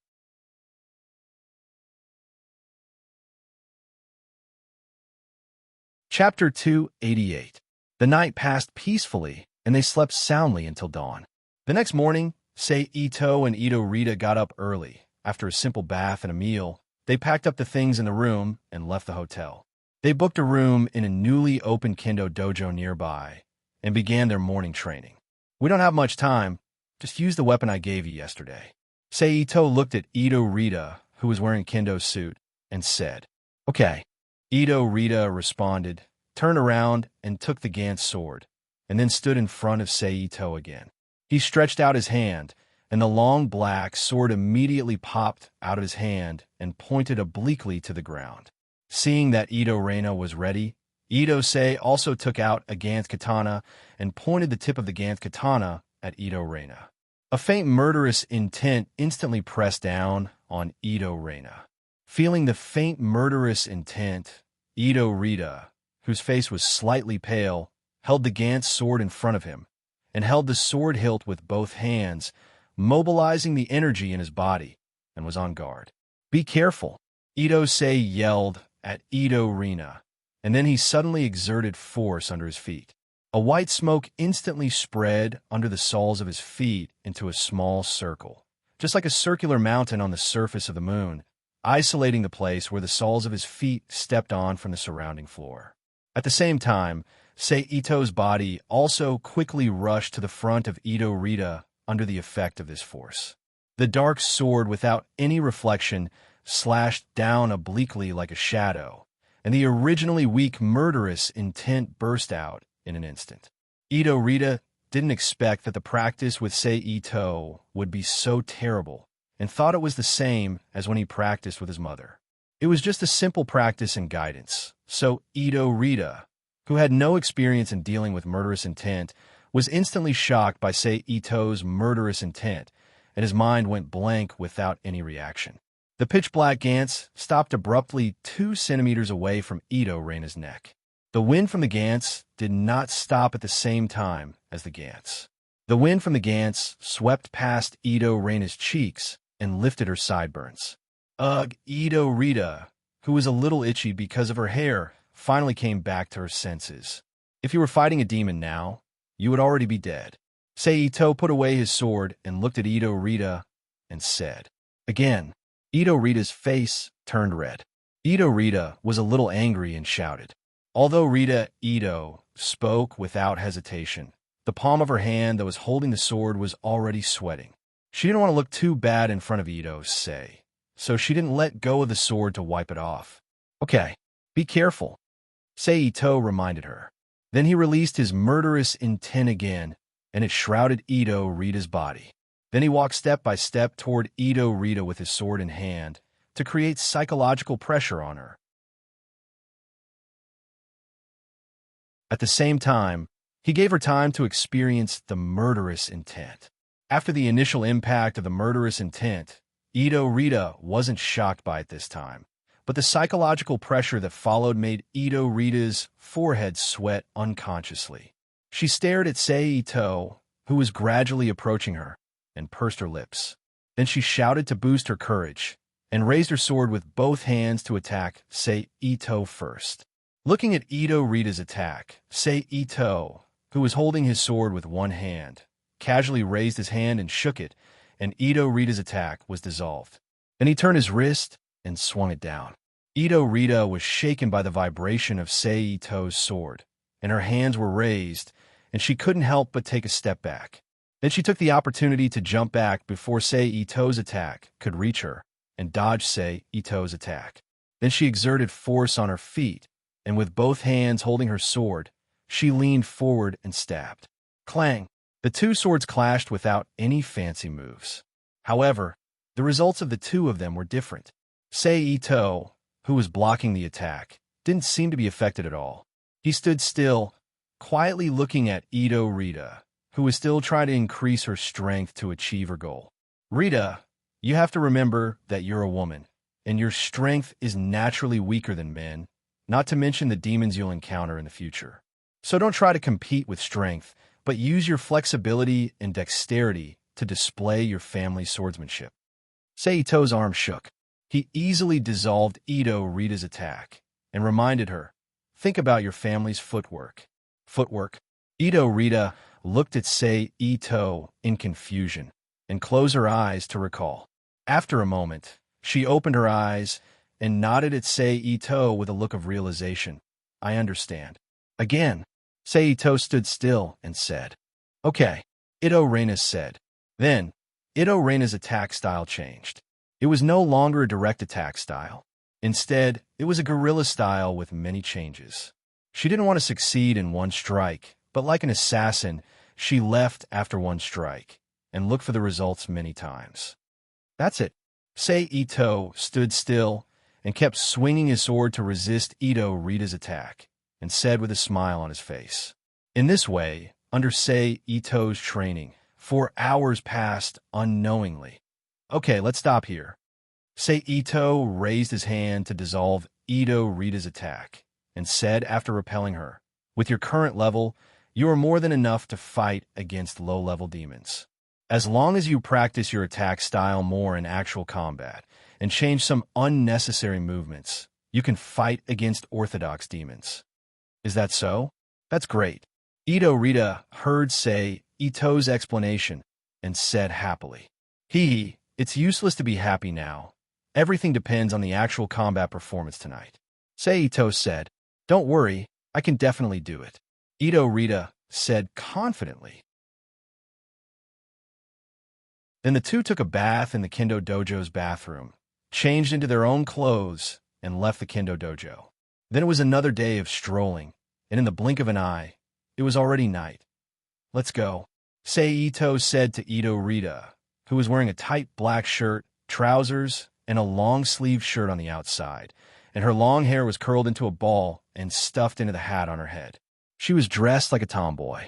Chapter 288. The night passed peacefully, and they slept soundly until dawn. The next morning, Sei Ito and Ito Rita got up early. After a simple bath and a meal, they packed up the things in the room and left the hotel. They booked a room in a newly opened kendo dojo nearby and began their morning training. "We don't have much time. Just use the weapon I gave you yesterday." Sei Ito looked at Ito Rita, who was wearing a kendo suit, and said, "Okay." Ito Rita responded, turned around and took the Gantz sword, and then stood in front of Sei Ito again. He stretched out his hand, and the long black sword immediately popped out of his hand and pointed obliquely to the ground. Seeing that Ito Reina was ready, Ito Sei also took out a Gantz katana and pointed the tip of the Gantz katana at Ito Reina. A faint murderous intent instantly pressed down on Ito Reina. Feeling the faint murderous intent, Ito Rita, whose face was slightly pale, held the Gantz sword in front of him and held the sword hilt with both hands, mobilizing the energy in his body, and was on guard. "Be careful," Ito Sei yelled at Ito Reina, and then he suddenly exerted force under his feet. A white smoke instantly spread under the soles of his feet into a small circle, just like a circular mountain on the surface of the moon, isolating the place where the soles of his feet stepped on from the surrounding floor. At the same time, Ito's body also quickly rushed to the front of Rita under the effect of this force. The dark sword, without any reflection, slashed down obliquely like a shadow, and the originally weak murderous intent burst out in an instant. Rita didn't expect that the practice with Ito would be so terrible, and thought it was the same as when he practiced with his mother. It was just a simple practice and guidance, so Rita, who had no experience in dealing with murderous intent, was instantly shocked by Ito's murderous intent, and his mind went blank without any reaction. The pitch-black Gantz stopped abruptly 2 centimeters away from Reina's neck. The wind from the Gantz did not stop at the same time as the Gantz. The wind from the Gantz swept past Reina's cheeks and lifted her sideburns. Ugh, Rita, who was a little itchy because of her hair, finally came back to her senses. If you were fighting a demon now, you would already be dead. Ito put away his sword and looked at Rita and said, again. Rita's face turned red. Rita was a little angry and shouted. Although Ito spoke without hesitation, the palm of her hand that was holding the sword was already sweating. She didn't want to look too bad in front of Ito, so she didn't let go of the sword to wipe it off. Okay, be careful, Ito reminded her. Then he released his murderous intent again, and it shrouded Rita's body. Then he walked step by step toward Rita with his sword in hand to create psychological pressure on her. At the same time, he gave her time to experience the murderous intent. After the initial impact of the murderous intent, Rita wasn't shocked by it this time, but the psychological pressure that followed made Rita's forehead sweat unconsciously. She stared at Ito, who was gradually approaching her, and pursed her lips. Then she shouted to boost her courage, and raised her sword with both hands to attack Ito first. Looking at Rita's attack, Ito, who was holding his sword with one hand, casually raised his hand and shook it, and Rita's attack was dissolved. Then he turned his wrist and swung it down. Rita was shaken by the vibration of Ito's sword, and her hands were raised, and she couldn't help but take a step back. Then she took the opportunity to jump back before Ito's attack could reach her, and dodge Ito's attack. Then she exerted force on her feet, and with both hands holding her sword, she leaned forward and stabbed. Clang! The 2 swords clashed without any fancy moves. However, the results of the 2 of them were different. Ito, who was blocking the attack, didn't seem to be affected at all. He stood still, quietly looking at Rita, who was still trying to increase her strength to achieve her goal. Rita, you have to remember that you're a woman, and your strength is naturally weaker than men, not to mention the demons you'll encounter in the future. So don't try to compete with strength, but use your flexibility and dexterity to display your family's swordsmanship. Ito's arm shook. He easily dissolved Rita's attack and reminded her, think about your family's footwork. Footwork? Rita looked at Ito in confusion and closed her eyes to recall. After a moment, she opened her eyes and nodded at Ito with a look of realization. I understand. Again, Ito stood still and said, okay, Reina said. Then, Reina's attack style changed. It was no longer a direct attack style. Instead, it was a guerrilla style with many changes. She didn't want to succeed in one strike, but like an assassin, she left after one strike and looked for the results many times. That's it. Ito stood still and kept swinging his sword to resist Rita's attack, and said with a smile on his face. In this way, under Ito's training, 4 hours passed unknowingly. Okay, let's stop here. Ito raised his hand to dissolve Rita's attack, and said after repelling her, with your current level, you are more than enough to fight against low-level demons. As long as you practice your attack style more in actual combat, and change some unnecessary movements, you can fight against orthodox demons. Is that so? That's great. Rita heard Ito's explanation and said happily, It's useless to be happy now. Everything depends on the actual combat performance tonight. Saito said, "Don't worry, I can definitely do it." Ito Rita said confidently. Then the two took a bath in the Kendo Dojo's bathroom, changed into their own clothes, and left the Kendo Dojo. Then it was another day of strolling, and in the blink of an eye, it was already night. "Let's go," Saito said to Ito Rita, who was wearing a tight black shirt, trousers, and a long-sleeved shirt on the outside, and her long hair was curled into a ball and stuffed into the hat on her head. She was dressed like a tomboy.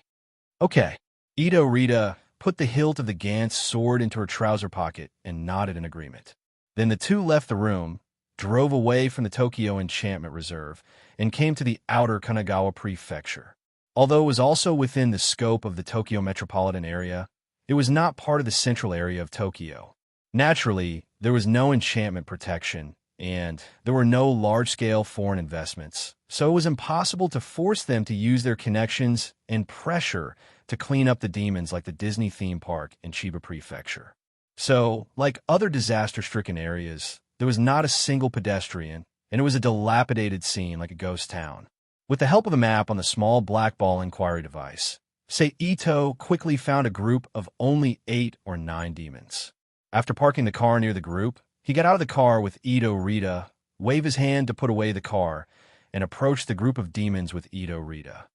"Okay." Ito Rita put the hilt of the Gantz sword into her trouser pocket and nodded in agreement. Then the two left the room, drove away from the Tokyo Enchantment Reserve, and came to the outer Kanagawa Prefecture. Although it was also within the scope of the Tokyo metropolitan area, it was not part of the central area of Tokyo. Naturally, there was no enchantment protection, and there were no large-scale foreign investments, so it was impossible to force them to use their connections and pressure to clean up the demons like the Disney theme park in Chiba Prefecture. So, like other disaster-stricken areas, there was not a single pedestrian, and it was a dilapidated scene like a ghost town. With the help of a map on the small black ball inquiry device, Saito quickly found a group of only 8 or 9 demons. After parking the car near the group, he got out of the car with Ito Rita, waved his hand to put away the car, and approached the group of demons with Ito Rita.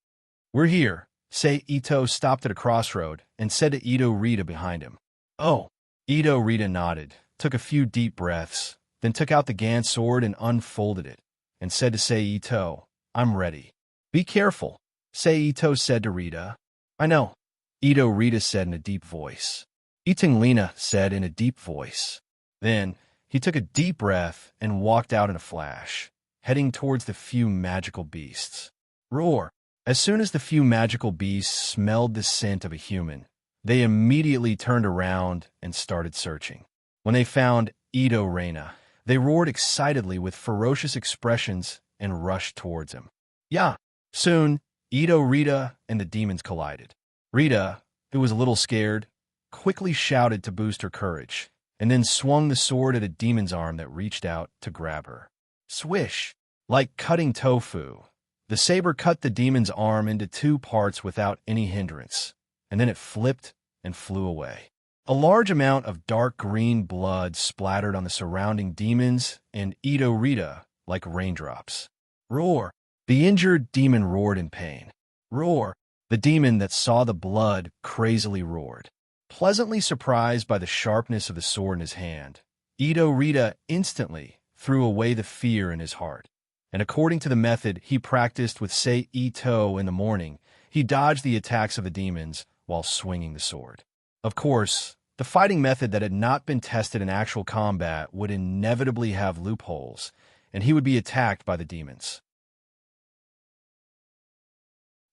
"We're here." Saito stopped at a crossroad and said to Ito Rita behind him. "Oh." Ito Rita nodded, took a few deep breaths, then took out the Gantz sword and unfolded it, and said to Saito, "I'm ready." "Be careful," Saito said to Rita. "I know," Ito Rita said in a deep voice. Itinglina said in a deep voice. Then he took a deep breath and walked out in a flash, heading towards the few magical beasts. Roar! As soon as the few magical beasts smelled the scent of a human, they immediately turned around and started searching. When they found Ito Reina, they roared excitedly with ferocious expressions and rushed towards him. Yeah! Soon, Ito Rita and the demons collided. Rita, who was a little scared, quickly shouted to boost her courage, and then swung the sword at a demon's arm that reached out to grab her. Swish! Like cutting tofu, the saber cut the demon's arm into 2 parts without any hindrance, and then it flipped and flew away. A large amount of dark green blood splattered on the surrounding demons and Ito Rita like raindrops. Roar! The injured demon roared in pain. Roar! The demon that saw the blood crazily roared. Pleasantly surprised by the sharpness of the sword in his hand, Ito Rita instantly threw away the fear in his heart. And according to the method he practiced with Saito in the morning, he dodged the attacks of the demons while swinging the sword. Of course, the fighting method that had not been tested in actual combat would inevitably have loopholes, and he would be attacked by the demons.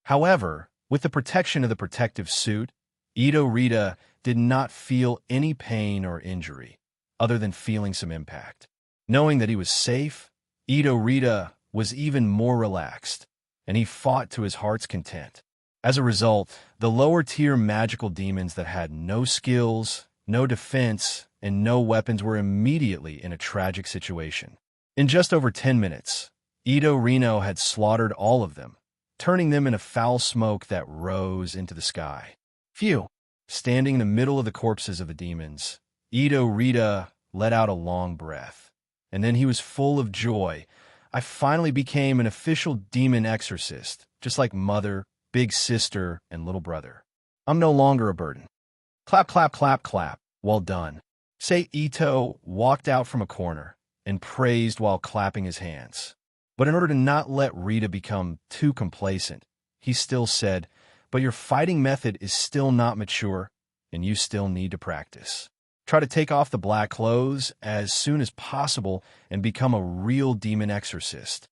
However, with the protection of the protective suit, Ito Rita did not feel any pain or injury, other than feeling some impact. Knowing that he was safe, Ito Rita was even more relaxed, and he fought to his heart's content. As a result, the lower-tier magical demons that had no skills, no defense, and no weapons were immediately in a tragic situation. In just over 10 minutes, Ito Reno had slaughtered all of them, turning them in a foul smoke that rose into the sky. Phew! Standing in the middle of the corpses of the demons, Ito Rita let out a long breath, and then he was full of joy. "I finally became an official demon exorcist, just like Mother, Big Sister, and Little Brother. I'm no longer a burden." Clap, clap, clap, clap. Well done. Ito walked out from a corner and praised while clapping his hands. But in order to not let Rita become too complacent, he still said, "But your fighting method is still not mature, and you still need to practice. Try to take off the black clothes as soon as possible and become a real demon exorcist."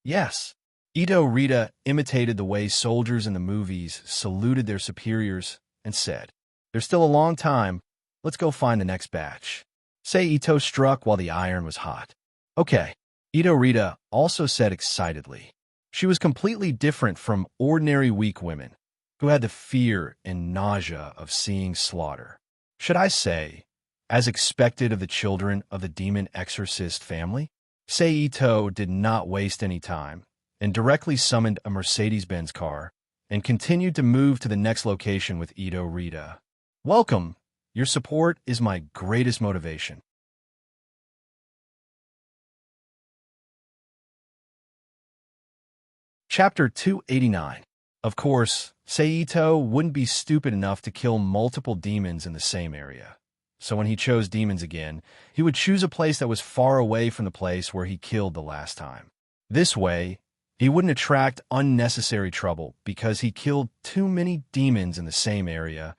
Yes. Ito Rita imitated the way soldiers in the movies saluted their superiors and said, "There's still a long time. Let's go find the next batch." Ito struck while the iron was hot. "Okay," Ito Rita also said excitedly. She was completely different from ordinary weak women who had the fear and nausea of seeing slaughter. Should I say, as expected of the children of the demon exorcist family. Seito did not waste any time and directly summoned a Mercedes-Benz car and continued to move to the next location with Ito Rita. Welcome. Your support is my greatest motivation. Chapter 289. Of course, Seito wouldn't be stupid enough to kill multiple demons in the same area. So when he chose demons again, he would choose a place that was far away from the place where he killed the last time. This way, he wouldn't attract unnecessary trouble because he killed too many demons in the same area,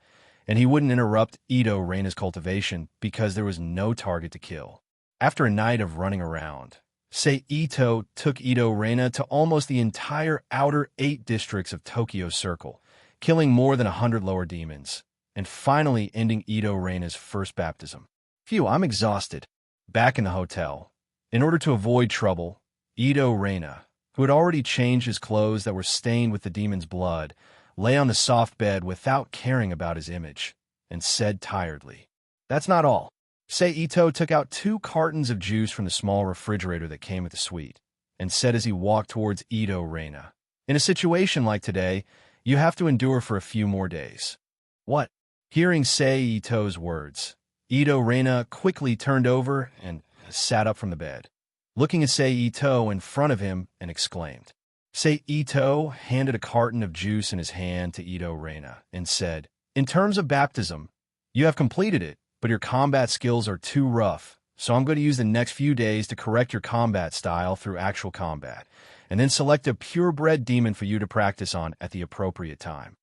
and he wouldn't interrupt Ito Reina's cultivation because there was no target to kill. After a night of running around, Seito took Ito Reina to almost the entire outer 8 districts of Tokyo Circle, killing more than 100 lower demons, and finally ending Ito Reina's first baptism. Phew, I'm exhausted. Back in the hotel, in order to avoid trouble, Ito Reina, who had already changed his clothes that were stained with the demon's blood, lay on the soft bed without caring about his image, and said tiredly, "That's not all." Seito took out 2 cartons of juice from the small refrigerator that came with the suite, and said as he walked towards Ito Reina, "In a situation like today, you have to endure for a few more days." "What?" Hearing Seito's words, Ito Reina quickly turned over and sat up from the bed, looking at Seito in front of him, and exclaimed. Seito handed a carton of juice in his hand to Ito Reina and said, "In terms of baptism, you have completed it, but your combat skills are too rough, so I'm going to use the next few days to correct your combat style through actual combat, and then select a purebred demon for you to practice on at the appropriate time."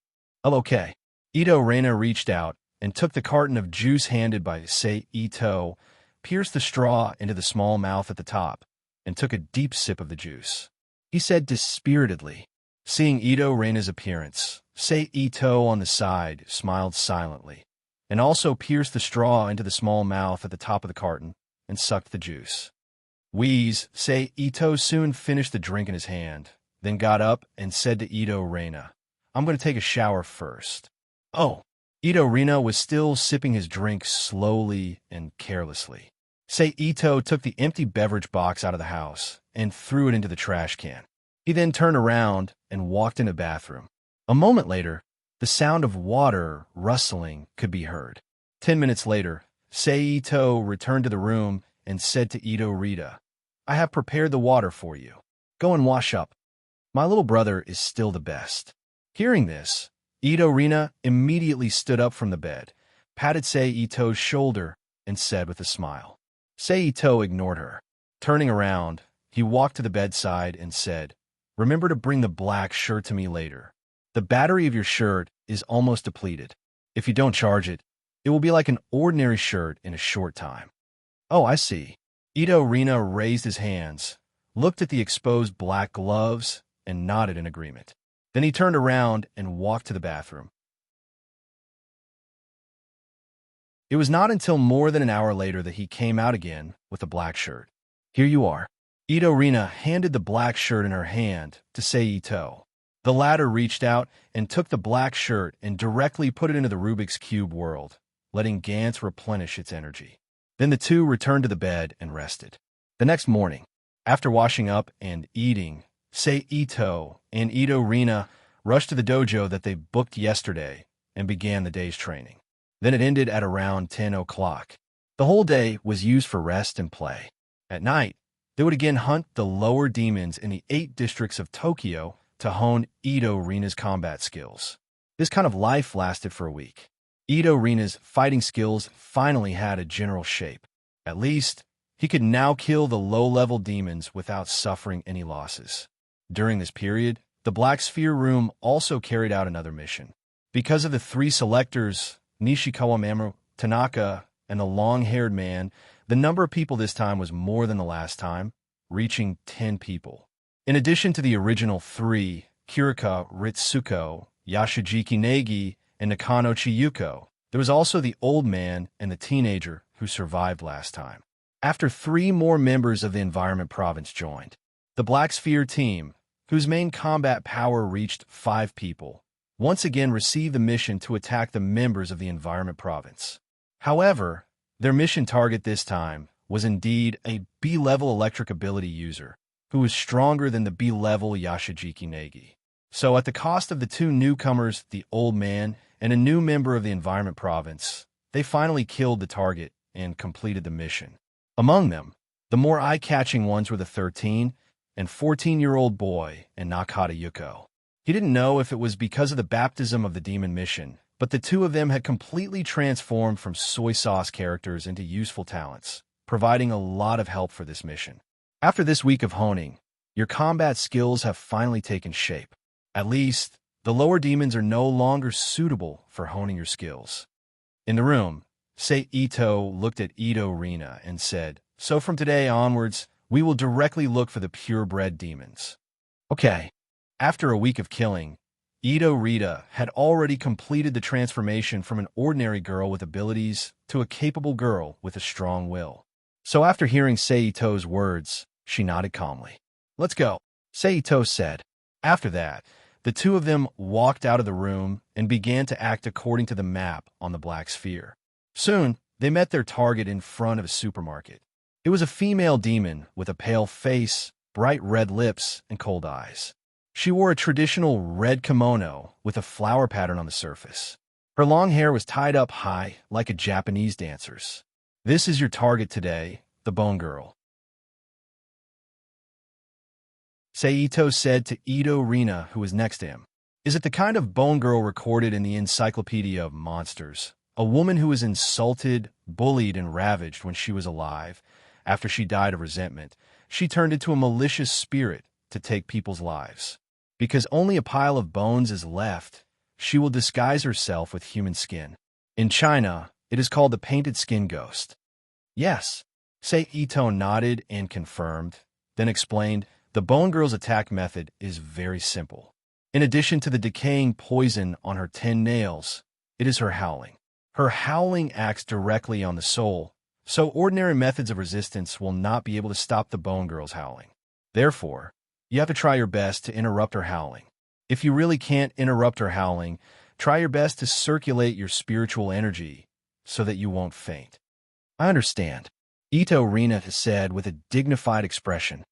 "Oh, okay." Ito Reina reached out and took the carton of juice handed by Seito, pierced the straw into the small mouth at the top, and took a deep sip of the juice. He said dispiritedly. Seeing Ito Reina's appearance, Seito on the side smiled silently, and also pierced the straw into the small mouth at the top of the carton and sucked the juice. Wheeze, Seito soon finished the drink in his hand, then got up and said to Ito Reina, "I'm going to take a shower first." "Oh." Ito Reina was still sipping his drink slowly and carelessly. Seito took the empty beverage box out of the house and threw it into the trash can. He then turned around and walked in the bathroom. A moment later, the sound of water rustling could be heard. 10 minutes later, Seito returned to the room and said to Ito Rita, "I have prepared the water for you. Go and wash up. My little brother is still the best." Hearing this, Ito Reina immediately stood up from the bed, patted Seito's shoulder, and said with a smile. Seito ignored her. Turning around, he walked to the bedside and said, "Remember to bring the black shirt to me later. The battery of your shirt is almost depleted. If you don't charge it, it will be like an ordinary shirt in a short time." "Oh, I see." Ito Reina raised his hands, looked at the exposed black gloves, and nodded in agreement. Then he turned around and walked to the bathroom. It was not until more than an hour later that he came out again with the black shirt. "Here you are." Ito Reina handed the black shirt in her hand to Seito. The latter reached out and took the black shirt and directly put it into the Rubik's Cube world, letting Gantz replenish its energy. Then the two returned to the bed and rested. The next morning, after washing up and eating, Seito and Ito Reina rushed to the dojo that they booked yesterday and began the day's training. Then it ended at around 10 o'clock. The whole day was used for rest and play. At night, they would again hunt the lower demons in the 8 districts of Tokyo to hone Ito Reina's combat skills. This kind of life lasted for a week. Ito Reina's fighting skills finally had a general shape. At least, he could now kill the low-level demons without suffering any losses. During this period, the Black Sphere Room also carried out another mission. Because of the 3 selectors, Nishikawa Mamoru, Tanaka, and the long-haired man, the number of people this time was more than the last time, reaching 10 people. In addition to the original 3, Kirika Ritsuko, Yashijiki Negi, and Nakano Chiyuko, there was also the old man and the teenager who survived last time. After 3 more members of the Environment Province joined, the Black Sphere team, whose main combat power reached 5 people, once again received the mission to attack the members of the Environment Province. However, Their mission target this time was indeed a B-level electric ability user who was stronger than the B-level Yashijiki Negi. So at the cost of the two newcomers, the old man and a new member of the environment province, they finally killed the target and completed the mission. Among them, the more eye-catching ones were the 13 and 14-year-old boy and Nakata Yuko. He didn't know if it was because of the baptism of the demon mission, but the two of them had completely transformed from soy sauce characters into useful talents, providing a lot of help for this mission. After this week of honing, your combat skills have finally taken shape. At least, the lower demons are no longer suitable for honing your skills. In the room, Sei Ito looked at Ito Rina and said, "So from today onwards, we will directly look for the purebred demons." Okay. After a week of killing, Ito Rita had already completed the transformation from an ordinary girl with abilities to a capable girl with a strong will. So after hearing Seito's words, she nodded calmly. "Let's go," Seito said. After that, the two of them walked out of the room and began to act according to the map on the black sphere. Soon, they met their target in front of a supermarket. It was a female demon with a pale face, bright red lips, and cold eyes. She wore a traditional red kimono with a flower pattern on the surface. Her long hair was tied up high like a Japanese dancer's. "This is your target today, the Bone Girl," Seito said to Ito Rina, who was next to him. "Is it the kind of Bone Girl recorded in the Encyclopedia of Monsters? A woman who was insulted, bullied, and ravaged when she was alive. After she died of resentment, she turned into a malicious spirit to take people's lives. Because only a pile of bones is left, she will disguise herself with human skin. In China, it is called the painted skin ghost." "Yes," Seito nodded and confirmed, then explained, "The Bone Girl's attack method is very simple. In addition to the decaying poison on her 10 nails, it is her howling. Her howling acts directly on the soul, so ordinary methods of resistance will not be able to stop the Bone Girl's howling. Therefore, you have to try your best to interrupt her howling. If you really can't interrupt her howling, try your best to circulate your spiritual energy so that you won't faint." "I understand," Ito Rina said with a dignified expression.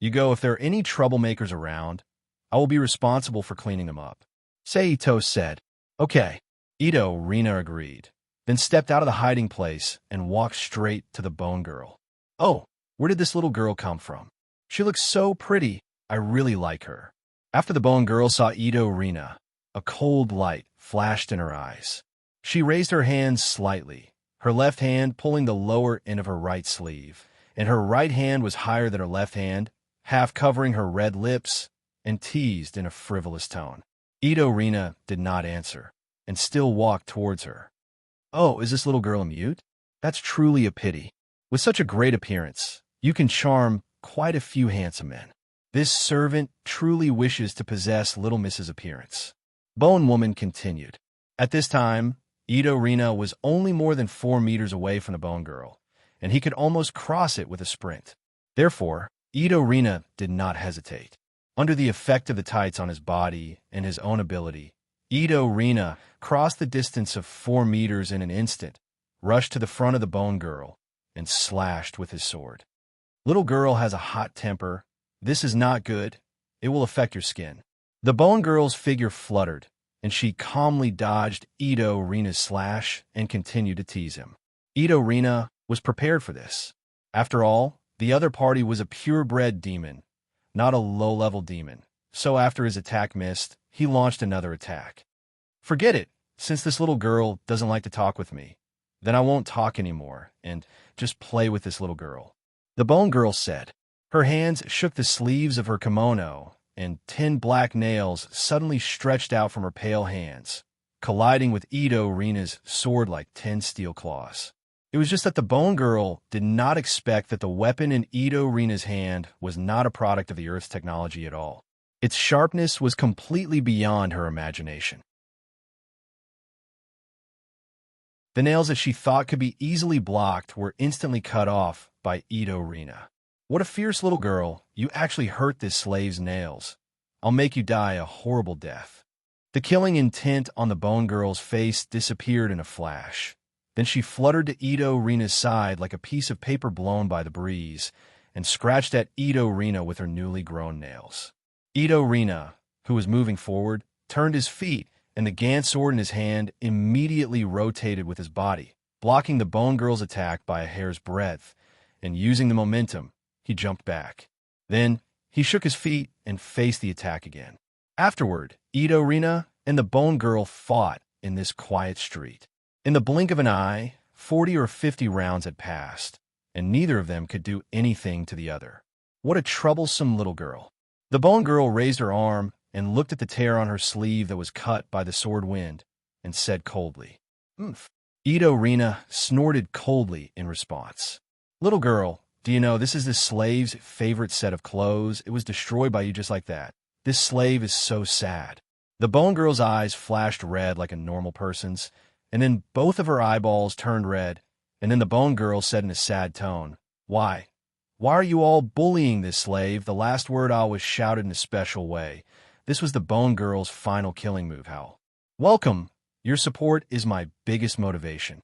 "You go if there are any troublemakers around. I will be responsible for cleaning them up," Seito said. "Okay," Ito Rina agreed, then stepped out of the hiding place and walked straight to the Bone Girl. "Oh, where did this little girl come from? She looks so pretty. I really like her." After the Bone Girl saw Ito Rina, a cold light flashed in her eyes. She raised her hands slightly, her left hand pulling the lower end of her right sleeve, and her right hand was higher than her left hand, half covering her red lips, and teased in a frivolous tone. Ito Rina did not answer, and still walked towards her. "Oh, is this little girl a mute? That's truly a pity. With such a great appearance, you can charm quite a few handsome men. This servant truly wishes to possess little Miss's appearance," Bone Woman continued. At this time, Ito Rina was only more than 4 meters away from the Bone Girl, and he could almost cross it with a sprint. Therefore, Ito Rina did not hesitate. Under the effect of the tights on his body and his own ability, Ito Rina crossed the distance of 4 meters in an instant, rushed to the front of the Bone Girl, and slashed with his sword. "Little girl has a hot temper. This is not good. It will affect your skin." The Bone Girl's figure fluttered, and she calmly dodged Ito Rina's slash and continued to tease him. Ito Rina was prepared for this. After all, the other party was a purebred demon, not a low-level demon, so after his attack missed, he launched another attack. "Forget it. Since this little girl doesn't like to talk with me, then I won't talk anymore, and just play with this little girl," the Bone Girl said. Her hands shook the sleeves of her kimono, and 10 black nails suddenly stretched out from her pale hands, colliding with Ito Rina's sword like 10 steel claws. It was just that the Bone Girl did not expect that the weapon in Ito Rina's hand was not a product of the Earth's technology at all. Its sharpness was completely beyond her imagination. The nails that she thought could be easily blocked were instantly cut off by Ito Rina. "What a fierce little girl. You actually hurt this slave's nails. I'll make you die a horrible death." The killing intent on the Bone Girl's face disappeared in a flash, Then she fluttered to Ito Rina's side like a piece of paper blown by the breeze, and scratched at Ito Rina with her newly grown nails. Ito Rina, who was moving forward, turned his feet, and the Gant sword in his hand immediately rotated with his body, blocking the Bone Girl's attack by a hair's breadth, and using the momentum, he jumped back. Then, he shook his feet and faced the attack again. Afterward, Ito Rina and the Bone Girl fought in this quiet street. In the blink of an eye, 40 or 50 rounds had passed, and neither of them could do anything to the other. What a troublesome little girl. The Bone Girl raised her arm and looked at the tear on her sleeve that was cut by the sword wind, and said coldly, "Oomph." Ito Rina snorted coldly in response. "Little girl, do you know this is this slave's favorite set of clothes? It was destroyed by you just like that. This slave is so sad." The Bone Girl's eyes flashed red like a normal person's, and then both of her eyeballs turned red, and then the Bone Girl said in a sad tone, Why are you all bullying this slave?" The last word was shouted in a special way. This was the Bone Girl's final killing move, Howl. "Welcome. Your support is my biggest motivation."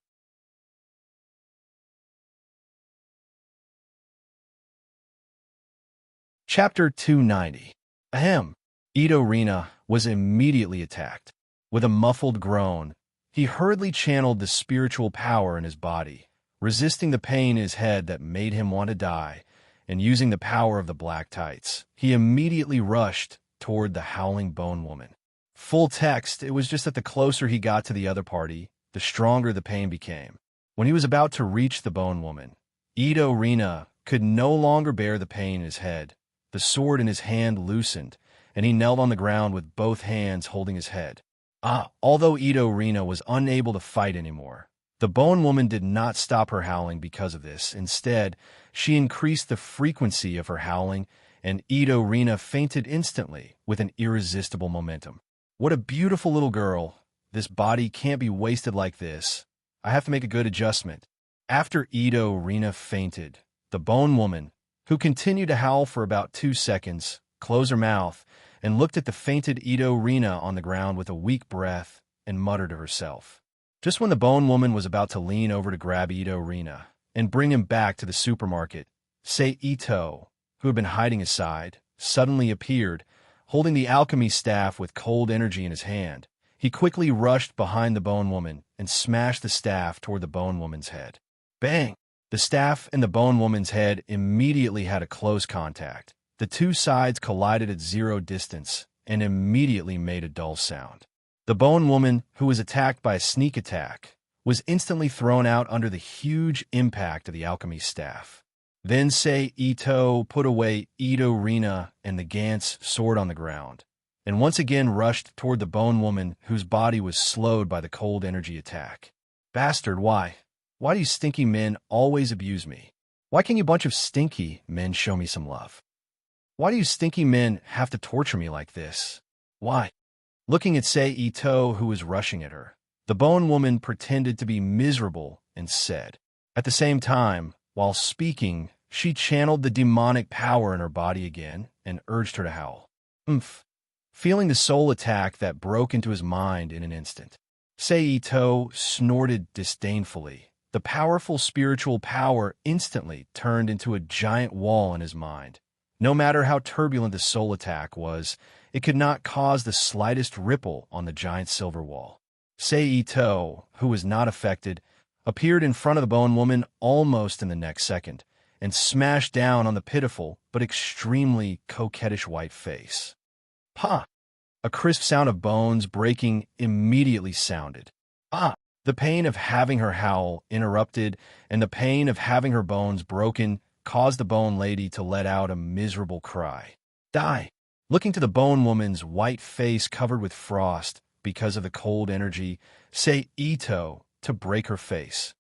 Chapter 290. Ahem. Ito Rina was immediately attacked. With a muffled groan, he hurriedly channeled the spiritual power in his body, resisting the pain in his head that made him want to die, and using the power of the black tights. He immediately rushed toward the howling bone woman. Full text, it was just that the closer he got to the other party, the stronger the pain became. When he was about to reach the bone woman, Ito Rina could no longer bear the pain in his head. The sword in his hand loosened, and he knelt on the ground with both hands holding his head. Although Ito Rina was unable to fight anymore, the bone woman did not stop her howling because of this. Instead, she increased the frequency of her howling, and Ito Rina fainted instantly with an irresistible momentum. What a beautiful little girl. This body can't be wasted like this. I have to make a good adjustment. After Ito Rina fainted, the bone woman, who continued to howl for about 2 seconds, closed her mouth and looked at the fainted Ito Rina on the ground with a weak breath and muttered to herself. Just when the bone woman was about to lean over to grab Ito Rina and bring him back to the supermarket, Sei Ito, who had been hiding aside, suddenly appeared, holding the alchemy staff with cold energy in his hand. He quickly rushed behind the bone woman and smashed the staff toward the bone woman's head. Bang! The staff and the bone woman's head immediately had a close contact. The two sides collided at 0 distance and immediately made a dull sound. The bone woman, who was attacked by a sneak attack, was instantly thrown out under the huge impact of the alchemy staff. Then Sei Ito put away Ito Rina and the Gant's sword on the ground, and once again rushed toward the bone woman whose body was slowed by the cold energy attack. "Bastard, why? Why do you stinky men always abuse me? Why can't you bunch of stinky men show me some love? Why do you stinky men have to torture me like this? Why?" Looking at Sei Ito, who was rushing at her, the bone woman pretended to be miserable and said. At the same time, while speaking, she channeled the demonic power in her body again and urged her to howl. "Oomph." Feeling the soul attack that broke into his mind in an instant, Sei Ito snorted disdainfully. The powerful spiritual power instantly turned into a giant wall in his mind. No matter how turbulent the soul attack was, it could not cause the slightest ripple on the giant silver wall. Sei Ito, who was not affected, appeared in front of the bone woman almost in the next second, and smashed down on the pitiful but extremely coquettish white face. "Pa!" A crisp sound of bones breaking immediately sounded. The pain of having her howl interrupted, and the pain of having her bones broken caused the bone lady to let out a miserable cry. "Die!" Looking to the bone woman's white face covered with frost because of the cold energy, Sei Ito to break her face.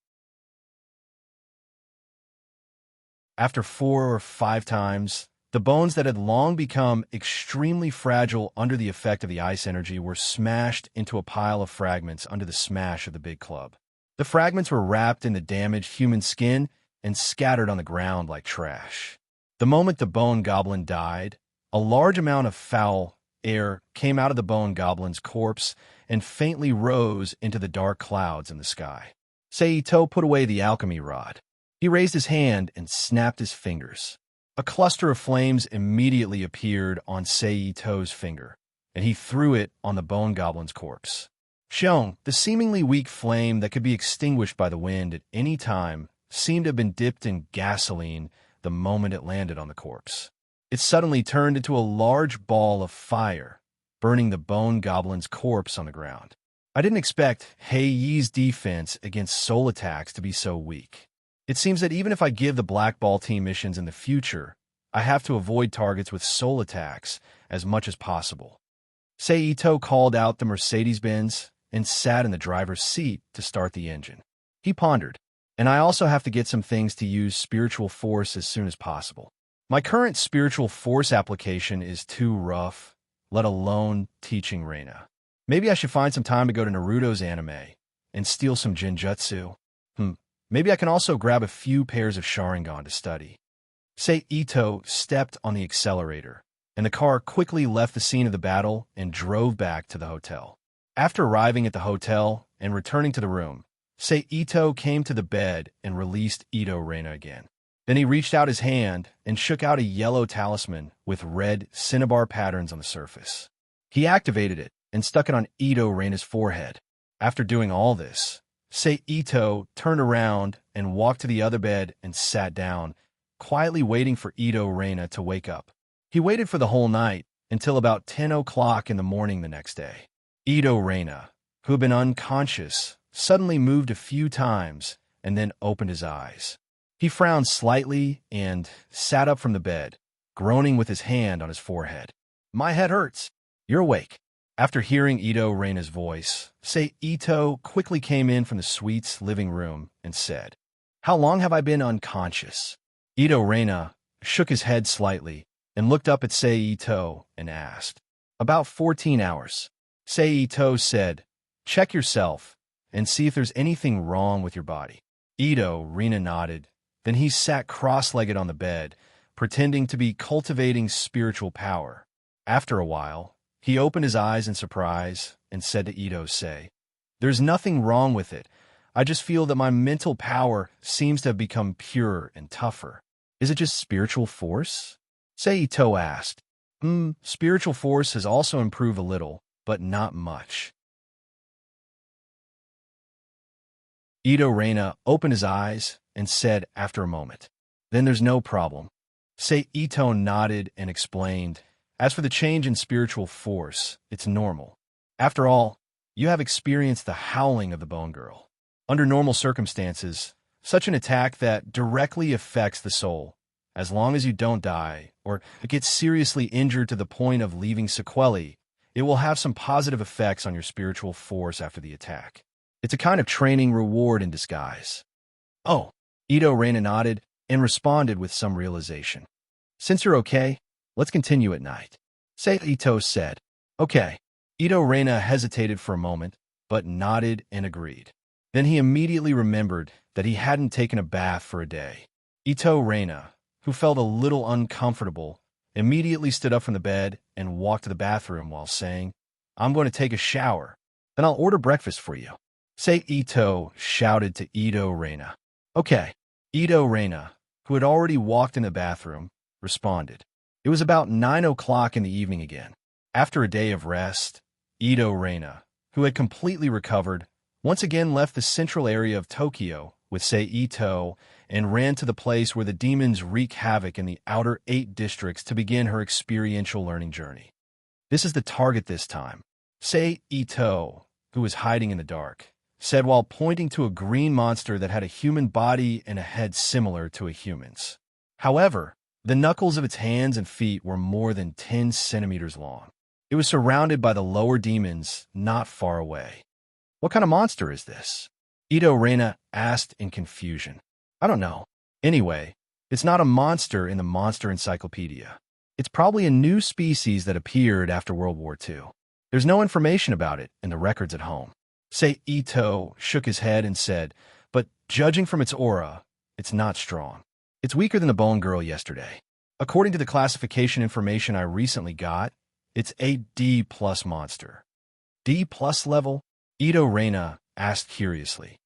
After 4 or 5 times, the bones that had long become extremely fragile under the effect of the ice energy were smashed into a pile of fragments under the smash of the big club. The fragments were wrapped in the damaged human skin and scattered on the ground like trash. The moment the bone goblin died, a large amount of foul air came out of the bone goblin's corpse and faintly rose into the dark clouds in the sky. Seito put away the alchemy rod. He raised his hand and snapped his fingers. A cluster of flames immediately appeared on Seito's finger, and he threw it on the bone goblin's corpse. Xiong, the seemingly weak flame that could be extinguished by the wind at any time, seemed to have been dipped in gasoline the moment it landed on the corpse. It suddenly turned into a large ball of fire, burning the bone goblin's corpse on the ground. I didn't expect Hei Yi's defense against soul attacks to be so weak. It seems that even if I give the Black Ball team missions in the future, I have to avoid targets with soul attacks as much as possible. Seito called out the Mercedes-Benz and sat in the driver's seat to start the engine. He pondered, and I also have to get some things to use spiritual force as soon as possible. My current spiritual force application is too rough, let alone teaching Reina. Maybe I should find some time to go to Naruto's anime and steal some genjutsu. Maybe I can also grab a few pairs of Sharingan to study. Seito stepped on the accelerator, and the car quickly left the scene of the battle and drove back to the hotel. After arriving at the hotel and returning to the room, Seito came to the bed and released Ito Reina again. Then he reached out his hand and shook out a yellow talisman with red cinnabar patterns on the surface. He activated it and stuck it on Ito Reina's forehead. After doing all this, Seito turned around and walked to the other bed and sat down, quietly waiting for Ito Reina to wake up. He waited for the whole night until about 10 o'clock in the morning the next day. Ito Reina, who had been unconscious, suddenly moved a few times and then opened his eyes. He frowned slightly and sat up from the bed, groaning with his hand on his forehead. "My head hurts." "You're awake." After hearing Ito Reina's voice, Seito quickly came in from the suite's living room and said, "How long have I been unconscious?" Ito Reina shook his head slightly and looked up at Seito and asked, "About 14 hours. Seito said, "Check yourself and see if there's anything wrong with your body." Ito Reina nodded. Then he sat cross-legged on the bed, pretending to be cultivating spiritual power. After a while, he opened his eyes in surprise and said to Ito, "There's nothing wrong with it. I just feel that my mental power seems to have become purer and tougher." "Is it just spiritual force?" Seito asked. Spiritual force has also improved a little, but not much." Ito Reina opened his eyes and said after a moment, "Then there's no problem." Seito nodded and explained, "As for the change in spiritual force, it's normal. After all, you have experienced the howling of the Bone Girl. Under normal circumstances, such an attack that directly affects the soul, as long as you don't die or get seriously injured to the point of leaving sequelae, it will have some positive effects on your spiritual force after the attack. It's a kind of training reward in disguise." "Oh." Ito Reina nodded and responded with some realization. "Since you're okay, let's continue at night." Seito said, "Okay." Ito Reina hesitated for a moment, but nodded and agreed. Then he immediately remembered that he hadn't taken a bath for a day. Ito Reina, who felt a little uncomfortable, immediately stood up from the bed and walked to the bathroom while saying, "I'm going to take a shower. Then I'll order breakfast for you." Seito shouted to Ito Reina. "Okay." Ito Reina, who had already walked in the bathroom, responded. It was about 9 o'clock in the evening again. After a day of rest, Ito Reina, who had completely recovered, once again left the central area of Tokyo with Seito and ran to the place where the demons wreak havoc in the outer 8 districts to begin her experiential learning journey. "This is the target this time," Seito, who was hiding in the dark, said while pointing to a green monster that had a human body and a head similar to a human's. However, the knuckles of its hands and feet were more than 10 centimeters long. It was surrounded by the lower demons not far away. "What kind of monster is this?" Ito Reina asked in confusion. "I don't know. Anyway, it's not a monster in the Monster Encyclopedia. It's probably a new species that appeared after World War II. There's no information about it in the records at home." Seito shook his head and said, "But judging from its aura, it's not strong. It's weaker than the Bone Girl yesterday. According to the classification information I recently got, it's a D+ monster." "D+ level?" Ito Reina asked curiously.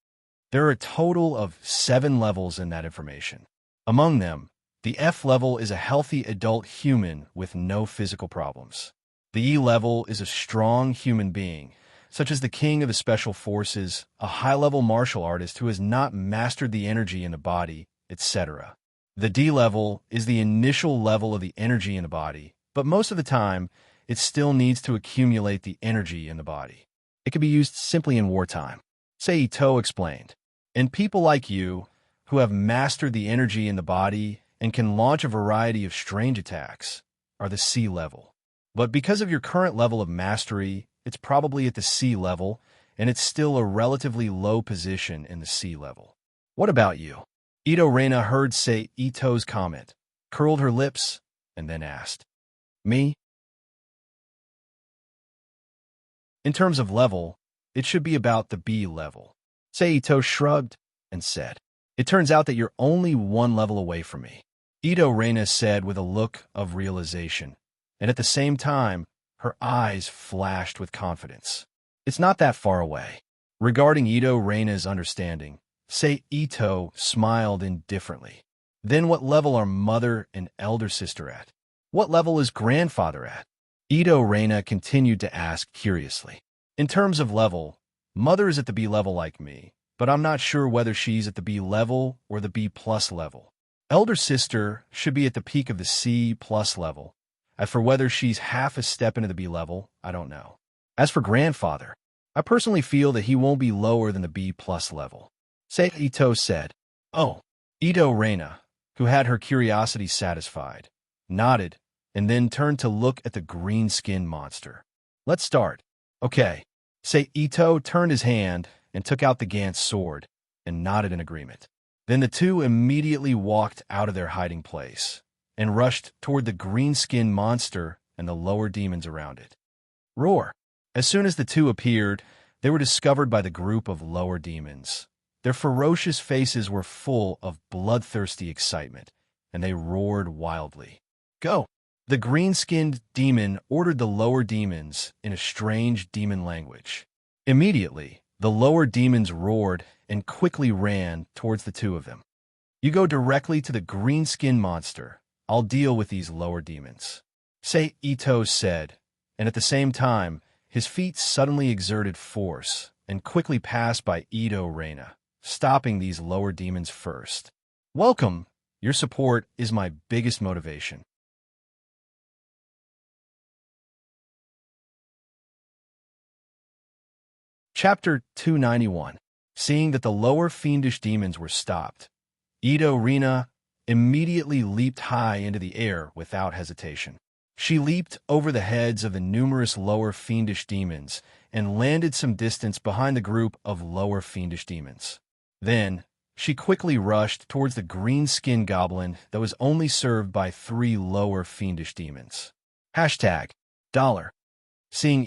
There are a total of 7 levels in that information. Among them, the F level is a healthy adult human with no physical problems. The E level is a strong human being, such as the king of the special forces, a high-level martial artist who has not mastered the energy in the body, etc. The D level is the initial level of the energy in the body, but most of the time, it still needs to accumulate the energy in the body. It can be used simply in wartime. Ito explained. And people like you, who have mastered the energy in the body and can launch a variety of strange attacks, are the C level. But because of your current level of mastery, it's probably at the C level, and it's still a relatively low position in the C level. What about you? Reina heard Ito's comment, curled her lips, and then asked, Me? In terms of level, it should be about the B level. Ito shrugged and said, It turns out that you're only 1 level away from me. Reina said with a look of realization, and at the same time, her eyes flashed with confidence. It's not that far away. Regarding Reina's understanding, Ito smiled indifferently. Then what level are mother and elder sister at? What level is grandfather at? Reina continued to ask curiously. In terms of level, mother is at the B level like me, but I'm not sure whether she's at the B level or the B plus level. Elder sister should be at the peak of the C plus level. As for whether she's half a step into the B level, I don't know. As for grandfather, I personally feel that he won't be lower than the B plus level. Ito said. Oh, Reina, who had her curiosity satisfied, nodded, and then turned to look at the green-skinned monster. Let's start. Okay. Ito turned his hand and took out the Gant's sword and nodded in agreement. Then the two immediately walked out of their hiding place and rushed toward the green-skinned monster and the lower demons around it. Roar! As soon as the two appeared, they were discovered by the group of lower demons. Their ferocious faces were full of bloodthirsty excitement, and they roared wildly. Go! The green-skinned demon ordered the lower demons in a strange demon language. Immediately, the lower demons roared and quickly ran towards the two of them. You go directly to the green-skinned monster. I'll deal with these lower demons. Ito said, and at the same time, his feet suddenly exerted force and quickly passed by Reina, stopping these lower demons first. Welcome. Your support is my biggest motivation. Chapter 291. Seeing that the lower fiendish demons were stopped, Reina immediately leaped high into the air without hesitation. She leaped over the heads of the numerous lower fiendish demons and landed some distance behind the group of lower fiendish demons. Then, she quickly rushed towards the green-skinned goblin that was only served by 3 lower fiendish demons. $. Seeing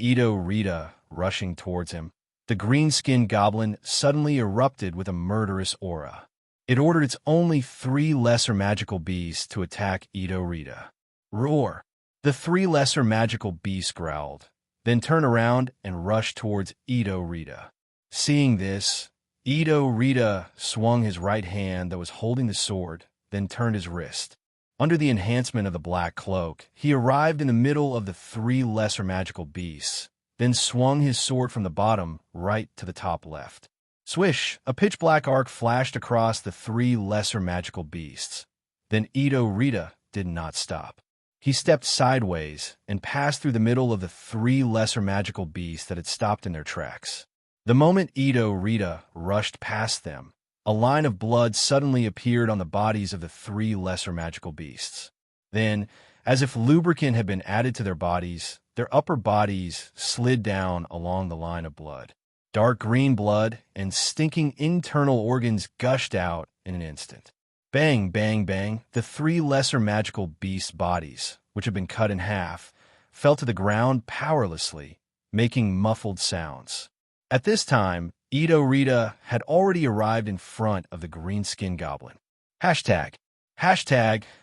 Reina rushing towards him, the green-skinned goblin suddenly erupted with a murderous aura. It ordered its only 3 lesser magical beasts to attack Reina. Roar! The 3 lesser magical beasts growled, then turned around and rushed towards Reina. Seeing this, Reina swung his right hand that was holding the sword, then turned his wrist. Under the enhancement of the black cloak, he arrived in the middle of the 3 lesser magical beasts, then swung his sword from the bottom right to the top left. Swish! A pitch-black arc flashed across the 3 lesser magical beasts. Then Reina did not stop. He stepped sideways and passed through the middle of the 3 lesser magical beasts that had stopped in their tracks. The moment Reina rushed past them, a line of blood suddenly appeared on the bodies of the 3 lesser magical beasts. Then, as if lubricant had been added to their bodies, their upper bodies slid down along the line of blood. Dark green blood and stinking internal organs gushed out in an instant. Bang, bang, bang, the 3 lesser magical beast bodies, which had been cut in half, fell to the ground powerlessly, making muffled sounds. At this time, Reina had already arrived in front of the green-skinned goblin. Hashtag,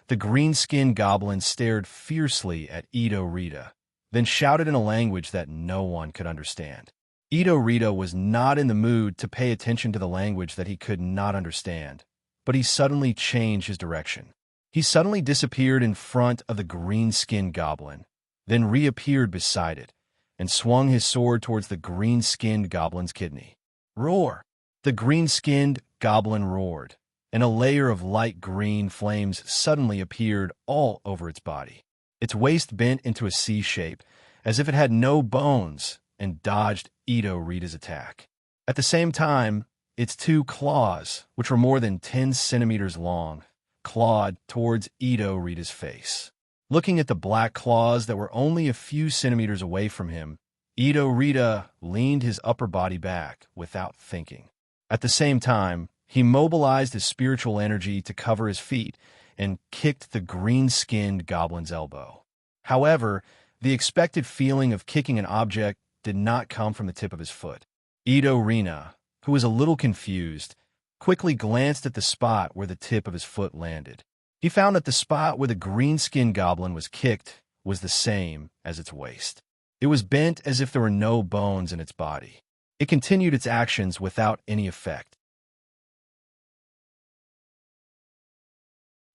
the green-skinned goblin stared fiercely at Reina, then shouted in a language that no one could understand. Ito Rita was not in the mood to pay attention to the language that he could not understand, but he suddenly changed his direction. He suddenly disappeared in front of the green-skinned goblin, then reappeared beside it, and swung his sword towards the green-skinned goblin's kidney. Roar! The green-skinned goblin roared, and a layer of light green flames suddenly appeared all over its body. Its waist bent into a C shape, as if it had no bones, and dodged Ito Rita's attack. At the same time, its two claws, which were more than 10 centimeters long, clawed towards Ito Rita's face. Looking at the black claws that were only a few centimeters away from him, Ito Rita leaned his upper body back without thinking. At the same time, he mobilized his spiritual energy to cover his feet and kicked the green-skinned goblin's elbow. However, the expected feeling of kicking an object did not come from the tip of his foot. Ito Rita, who was a little confused, quickly glanced at the spot where the tip of his foot landed. He found that the spot where the green-skinned goblin was kicked was the same as its waist. It was bent as if there were no bones in its body. It continued its actions without any effect.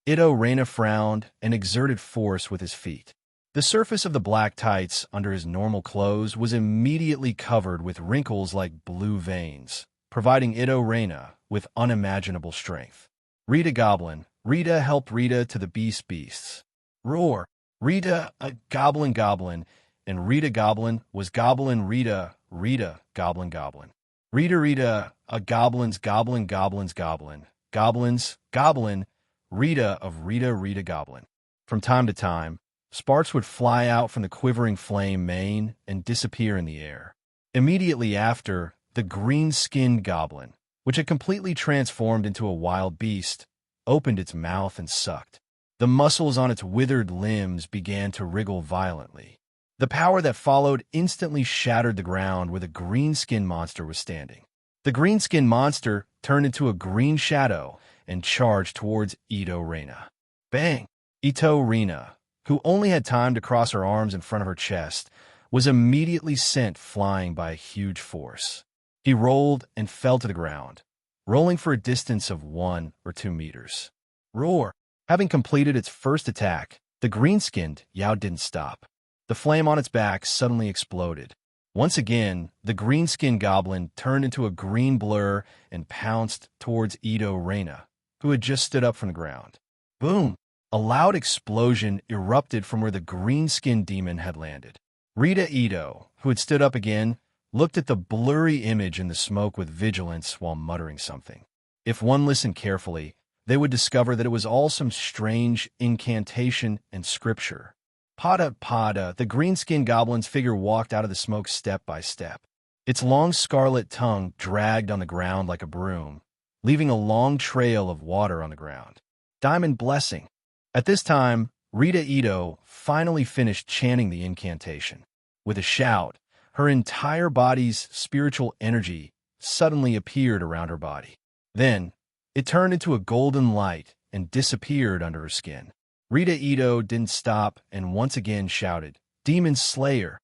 Ito Rita frowned and exerted force with his feet. The surface of the black tights under his normal clothes was immediately covered with wrinkles like blue veins, providing Ito Rita with unimaginable strength. Rita Goblin. Rita helped Rita to the beasts. Roar. Rita, a goblin goblin, and Rita Goblin was goblin Rita, Rita Goblin Goblin. Rita, a goblin's goblin goblins goblin. Goblins, goblin, Rita of Rita Goblin. From time to time, sparks would fly out from the quivering flame mane and disappear in the air. Immediately after, the green-skinned goblin, which had completely transformed into a wild beast, opened its mouth and sucked. The muscles on its withered limbs began to wriggle violently. The power that followed instantly shattered the ground where the green-skinned monster was standing. The green-skinned monster turned into a green shadow and charged towards Ito Rita. Bang! Ito Rita, who only had time to cross her arms in front of her chest, was immediately sent flying by a huge force. He rolled and fell to the ground, rolling for a distance of 1 or 2 meters. Roar! Having completed its first attack, the green-skinned Yao didn't stop. The flame on its back suddenly exploded. Once again, the green-skinned goblin turned into a green blur and pounced towards Ito Rita, who had just stood up from the ground. Boom! A loud explosion erupted from where the green-skinned demon had landed. Rita Ito, who had stood up again, looked at the blurry image in the smoke with vigilance while muttering something. If one listened carefully, they would discover that it was all some strange incantation and scripture. Pada, the green-skinned goblin's figure walked out of the smoke step by step. Its long scarlet tongue dragged on the ground like a broom, leaving a long trail of water on the ground. Diamond Blessing. At this time, Rita Ito finally finished chanting the incantation. With a shout, her entire body's spiritual energy suddenly appeared around her body. Then, it turned into a golden light and disappeared under her skin. Rita Ito didn't stop and once again shouted, "Demon Slayer!"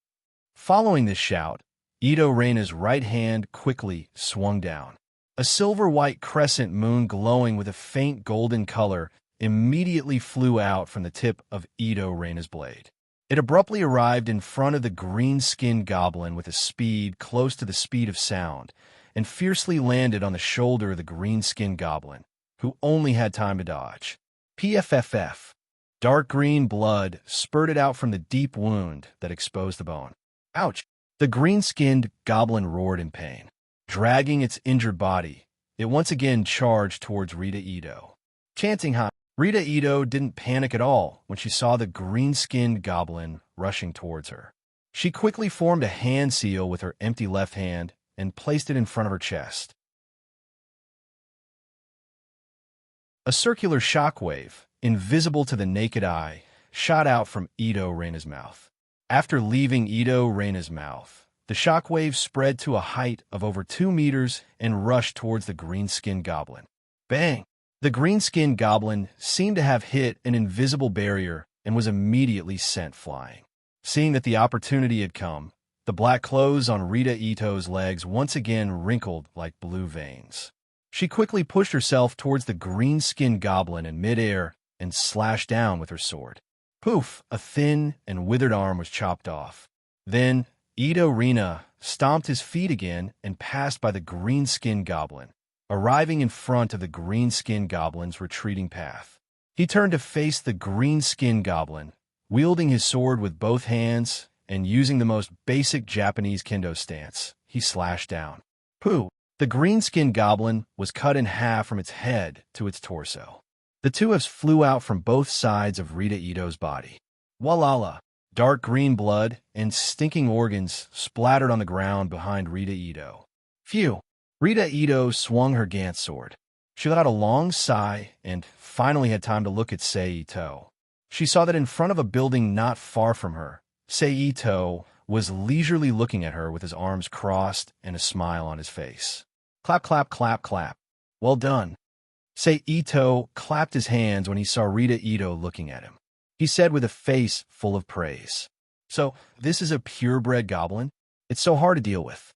Following this shout, Ito Rita's right hand quickly swung down. A silver-white crescent moon glowing with a faint golden color immediately flew out from the tip of Ito Rita's blade. It abruptly arrived in front of the green-skinned goblin with a speed close to the speed of sound, and fiercely landed on the shoulder of the green-skinned goblin, who only had time to dodge. PFFF. Dark green blood spurted out from the deep wound that exposed the bone. Ouch! The green-skinned goblin roared in pain. Dragging its injured body, it once again charged towards Rita Ito. Chanting high, Rita Ito didn't panic at all when she saw the green-skinned goblin rushing towards her. She quickly formed a hand seal with her empty left hand and placed it in front of her chest. A circular shockwave, invisible to the naked eye, shot out from Ito Rita's mouth. After leaving Ito Rita's mouth, the shockwave spread to a height of over 2 meters and rushed towards the green-skinned goblin. Bang! The green-skinned goblin seemed to have hit an invisible barrier and was immediately sent flying. Seeing that the opportunity had come, The black clothes on Rita Ito's legs once again wrinkled like blue veins. She quickly pushed herself towards the green-skinned goblin in midair and slashed down with her sword. Poof! A thin and withered arm was chopped off. Then, Ito Rina stomped his feet again and passed by the green-skinned goblin, arriving in front of the green-skinned goblin's retreating path. He turned to face the green-skinned goblin, wielding his sword with both hands and using the most basic Japanese kendo stance. He slashed down. Pooh! The green-skinned goblin was cut in half from its head to its torso. The two halves flew out from both sides of Rita Ito's body. Walala! Dark green blood and stinking organs splattered on the ground behind Rita Ito. Phew! Rita Ito swung her Gantz sword. She let out a long sigh and finally had time to look at Sei Ito. She saw that in front of a building not far from her, Sei Ito was leisurely looking at her with his arms crossed and a smile on his face. Clap, clap, clap, clap. Well done. Sei Ito clapped his hands when he saw Rita Ito looking at him. He said with a face full of praise, "So, this is a purebred goblin? It's so hard to deal with."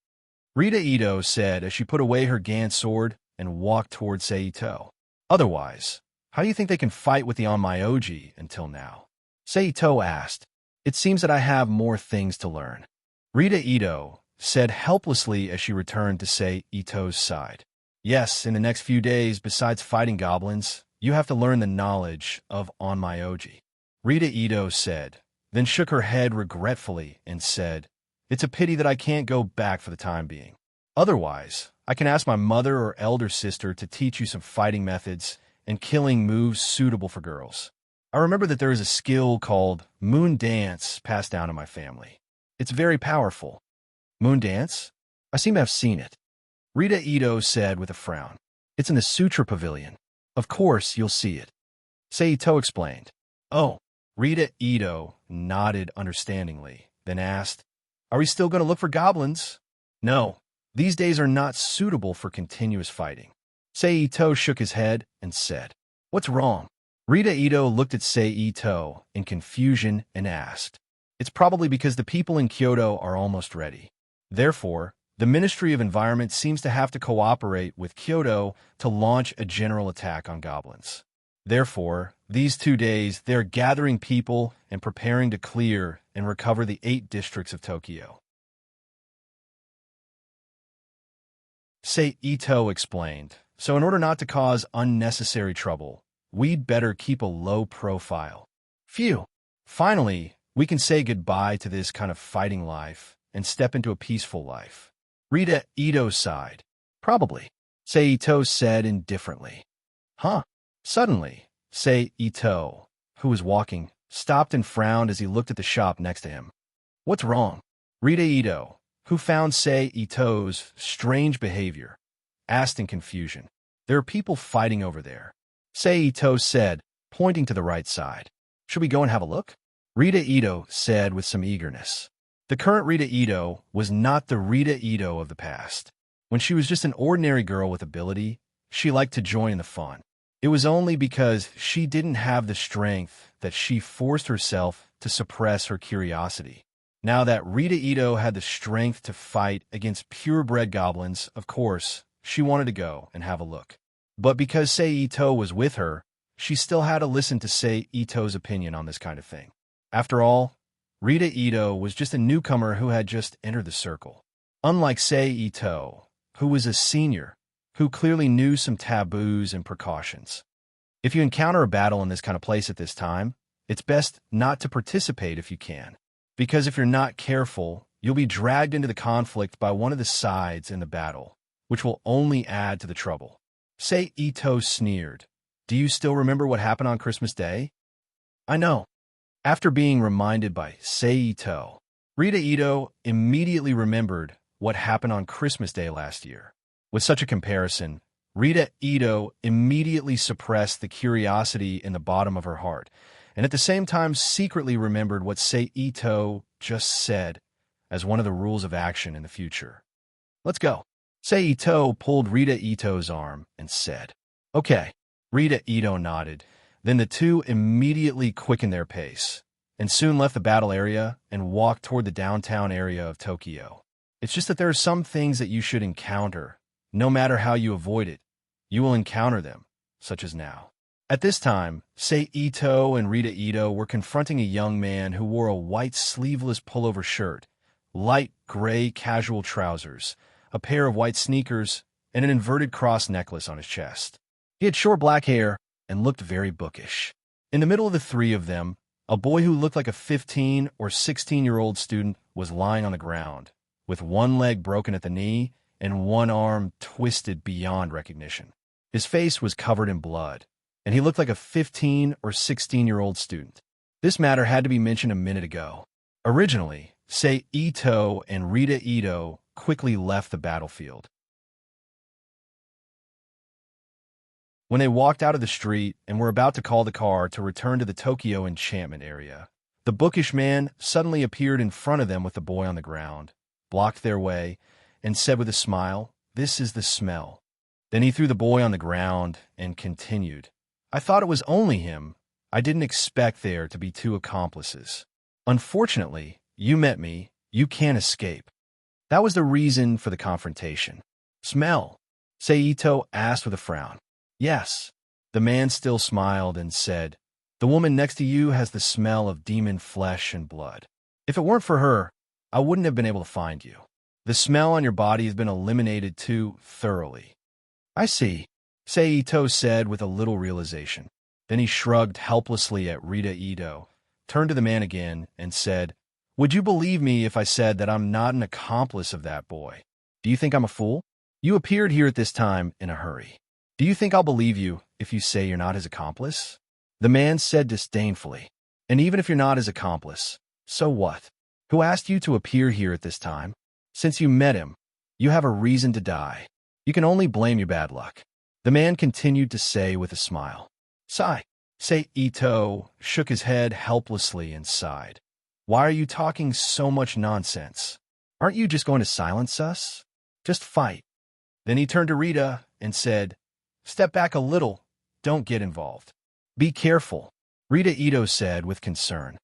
Rita Ito said as she put away her Gantz sword and walked towards Sei Ito. "Otherwise, how do you think they can fight with the Onmyoji until now?" Sei Ito asked. "It seems that I have more things to learn." Rita Ito said helplessly as she returned to Sei Ito's side. "Yes, in the next few days, besides fighting goblins, you have to learn the knowledge of Onmyoji." Rita Ito said, then shook her head regretfully and said, "It's a pity that I can't go back for the time being. Otherwise, I can ask my mother or elder sister to teach you some fighting methods and killing moves suitable for girls. I remember that there is a skill called Moon Dance passed down in my family. It's very powerful." "Moon Dance? I seem to have seen it." Rita Ito said with a frown. "It's in the Sutra Pavilion. Of course, you'll see it." Sei Ito explained. "Oh." Rita Ito nodded understandingly, then asked, "Are we still going to look for goblins?" "No, these days are not suitable for continuous fighting." Sei Ito shook his head and said, "What's wrong?" Rita Ito looked at Sei Ito in confusion and asked, "It's probably because the people in Kyoto are almost ready. Therefore, the Ministry of Environment seems to have to cooperate with Kyoto to launch a general attack on goblins. Therefore, these 2 days, they're gathering people and preparing to clear and recover the 8 districts of Tokyo." Sei Ito explained, "So in order not to cause unnecessary trouble, we'd better keep a low profile. Phew! Finally, we can say goodbye to this kind of fighting life and step into a peaceful life." Rita Ito sighed. "Probably," Sei Ito said indifferently. "Huh?" Suddenly, Sei Ito, who was walking, stopped and frowned as he looked at the shop next to him. "What's wrong?" Rita Ito, who found Sei Ito's strange behavior, asked in confusion. "There are people fighting over there," Sei Ito said, pointing to the right side. "Should we go and have a look?" Rita Ito said with some eagerness. The current Rita Ito was not the Rita Ito of the past. When she was just an ordinary girl with ability, she liked to join in the fun. It was only because she didn't have the strength that she forced herself to suppress her curiosity. Now that Rita Ito had the strength to fight against purebred goblins, of course, she wanted to go and have a look. But because Sei Ito was with her, she still had to listen to Sei Ito's opinion on this kind of thing. After all, Rita Ito was just a newcomer who had just entered the circle. Unlike Sei Ito, who was a senior, who clearly knew some taboos and precautions. If you encounter a battle in this kind of place at this time, it's best not to participate if you can. Because if you're not careful, you'll be dragged into the conflict by one of the sides in the battle, which will only add to the trouble. Sei Ito sneered. "Do you still remember what happened on Christmas Day?" "I know." After being reminded by Sei Ito, Rita Ito immediately remembered what happened on Christmas Day last year. With such a comparison, Rita Ito immediately suppressed the curiosity in the bottom of her heart, and at the same time secretly remembered what Sei Ito just said as one of the rules of action in the future. "Let's go." Sei Ito pulled Rita Ito's arm and said, "Okay." Rita Ito nodded. Then the two immediately quickened their pace. and soon left the battle area and walked toward the downtown area of Tokyo. It's just that there are some things that you should encounter. No matter how you avoid it, you will encounter them, such as now. At this time, Sei Ito and Rita Ito were confronting a young man who wore a white sleeveless pullover shirt, light gray casual trousers, a pair of white sneakers, and an inverted cross necklace on his chest. He had short black hair and looked very bookish. In the middle of the three of them, a boy who looked like a 15 or 16-year-old student was lying on the ground, with one leg broken at the knee and one arm twisted beyond recognition. His face was covered in blood, and he looked like a 15 or 16-year-old student. This matter had to be mentioned a minute ago. Originally, Sei Ito and Rita Ito quickly left the battlefield. When they walked out of the street and were about to call the car to return to the Tokyo enchantment area, the bookish man suddenly appeared in front of them with the boy on the ground, blocked their way, and said with a smile, "This is the smell." Then he threw the boy on the ground and continued, "I thought it was only him. I didn't expect there to be two accomplices. Unfortunately, you met me. You can't escape." That was the reason for the confrontation. "Smell?" Sei Ito asked with a frown. "Yes." The man still smiled and said, "The woman next to you has the smell of demon flesh and blood. If it weren't for her, I wouldn't have been able to find you. The smell on your body has been eliminated too thoroughly." "I see," Sei Ito said with a little realization. Then he shrugged helplessly at Rita Ito, turned to the man again, and said, "Would you believe me if I said that I'm not an accomplice of that boy? Do you think I'm a fool? You appeared here at this time in a hurry. Do you think I'll believe you if you say you're not his accomplice?" The man said disdainfully, "And even if you're not his accomplice, so what? Who asked you to appear here at this time? Since you met him, you have a reason to die. You can only blame your bad luck." The man continued to say with a smile. "Sigh." Sei Ito shook his head helplessly and sighed. "Why are you talking so much nonsense? Aren't you just going to silence us? Just fight." Then he turned to Rita and said, "Step back a little. Don't get involved. Be careful," Rita Ito said with concern.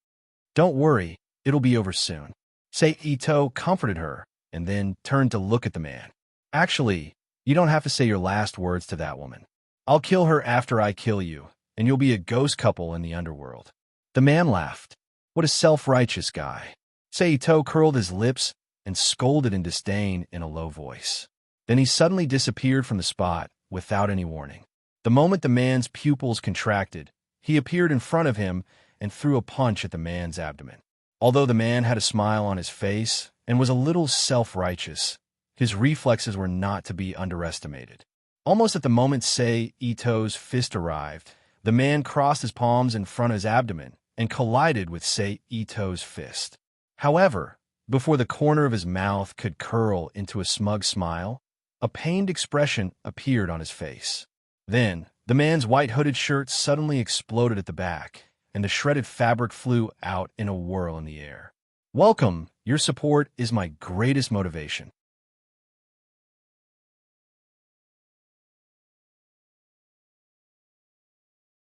"Don't worry, it'll be over soon." Sei Ito comforted her and then turned to look at the man. "Actually, you don't have to say your last words to that woman. I'll kill her after I kill you, and you'll be a ghost couple in the underworld." The man laughed. What a self-righteous guy. Sei Ito curled his lips and scolded in disdain in a low voice. Then he suddenly disappeared from the spot without any warning. The moment the man's pupils contracted, he appeared in front of him and threw a punch at the man's abdomen. Although the man had a smile on his face and was a little self-righteous, his reflexes were not to be underestimated. Almost at the moment Sei Ito's fist arrived, the man crossed his palms in front of his abdomen and collided with Sei Ito's fist. However, before the corner of his mouth could curl into a smug smile, a pained expression appeared on his face. Then, the man's white hooded shirt suddenly exploded at the back, and the shredded fabric flew out in a whirl in the air. "Welcome. Your support is my greatest motivation."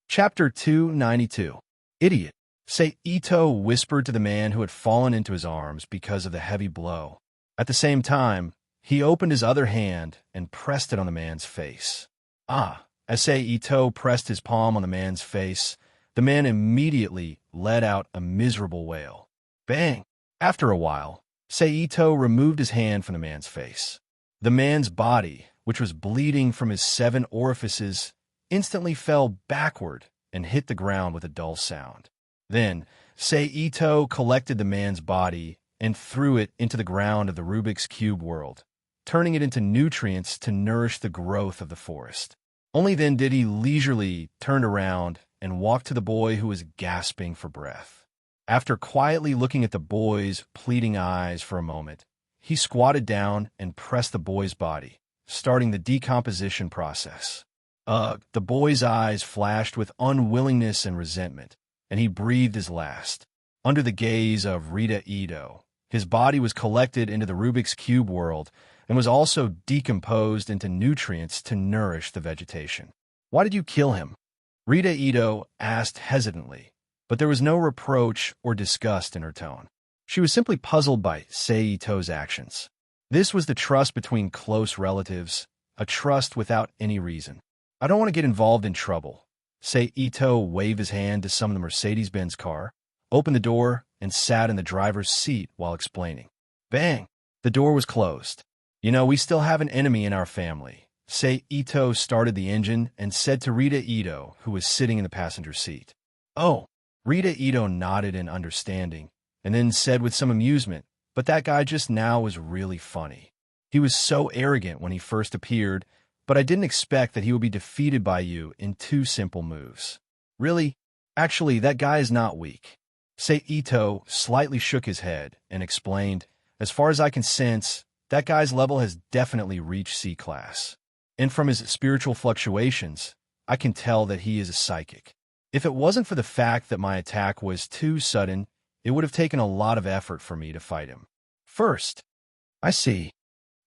Chapter 292. Idiot. Sei Ito whispered to the man who had fallen into his arms because of the heavy blow. At the same time, he opened his other hand and pressed it on the man's face. "Ah!" As Sei Ito pressed his palm on the man's face, the man immediately let out a miserable wail. Bang! After a while, Sei Ito removed his hand from the man's face. The man's body, which was bleeding from his 7 orifices, instantly fell backward and hit the ground with a dull sound. Then, Sei Ito collected the man's body and threw it into the ground of the Rubik's Cube world, turning it into nutrients to nourish the growth of the forest. Only then did he leisurely turn around and walk to the boy who was gasping for breath. After quietly looking at the boy's pleading eyes for a moment, he squatted down and pressed the boy's body, starting the decomposition process. The boy's eyes flashed with unwillingness and resentment, and he breathed his last. Under the gaze of Rita Ito, his body was collected into the Rubik's Cube world and was also decomposed into nutrients to nourish the vegetation. "Why did you kill him?" Rita Ito asked hesitantly, but there was no reproach or disgust in her tone. She was simply puzzled by Seito's actions. This was the trust between close relatives, a trust without any reason. I don't want to get involved in trouble. Seito waved his hand to summon the Mercedes-Benz car, opened the door, and sat in the driver's seat while explaining. Bang! The door was closed. You know, we still have an enemy in our family. Seito started the engine and said to Rita Ito, who was sitting in the passenger seat. Oh! Rita Ito nodded in understanding, and then said with some amusement, but that guy just now was really funny. He was so arrogant when he first appeared, but I didn't expect that he would be defeated by you in 2 simple moves. Really? Actually, that guy is not weak. Seito slightly shook his head and explained, as far as I can sense, that guy's level has definitely reached C-class. And from his spiritual fluctuations, I can tell that he is a psychic. If it wasn't for the fact that my attack was too sudden, it would have taken a lot of effort for me to fight him. First, I see.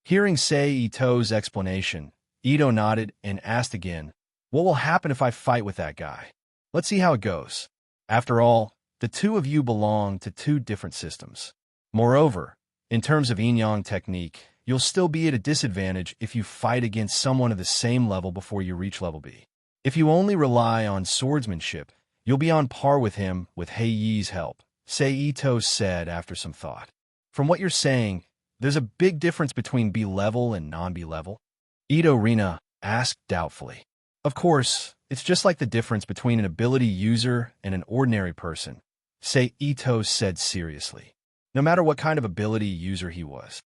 Hearing Seito's explanation, Ito nodded and asked again, what will happen if I fight with that guy? Let's see how it goes. After all, the 2 of you belong to 2 different systems. Moreover, in terms of yin-yang technique, you'll still be at a disadvantage if you fight against someone of the same level before you reach level B. If you only rely on swordsmanship, you'll be on par with him with Heiyi's help, Seito said after some thought. From what you're saying, there's a big difference between B-level and non-B-level? Ito Rina asked doubtfully. Of course, it's just like the difference between an ability user and an ordinary person, Seito said seriously, no matter what kind of ability user he was.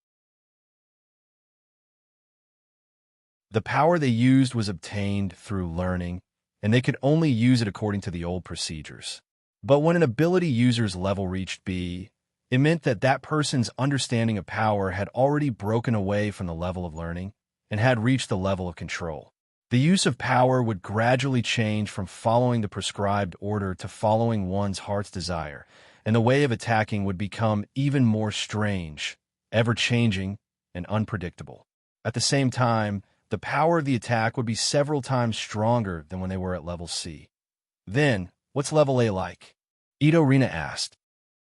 The power they used was obtained through learning, and they could only use it according to the old procedures. But when an ability user's level reached B, it meant that that person's understanding of power had already broken away from the level of learning and had reached the level of control. The use of power would gradually change from following the prescribed order to following one's heart's desire, and the way of attacking would become even more strange, ever-changing, and unpredictable. At the same time, the power of the attack would be several times stronger than when they were at level C. Then, what's level A like? Ito Rina asked.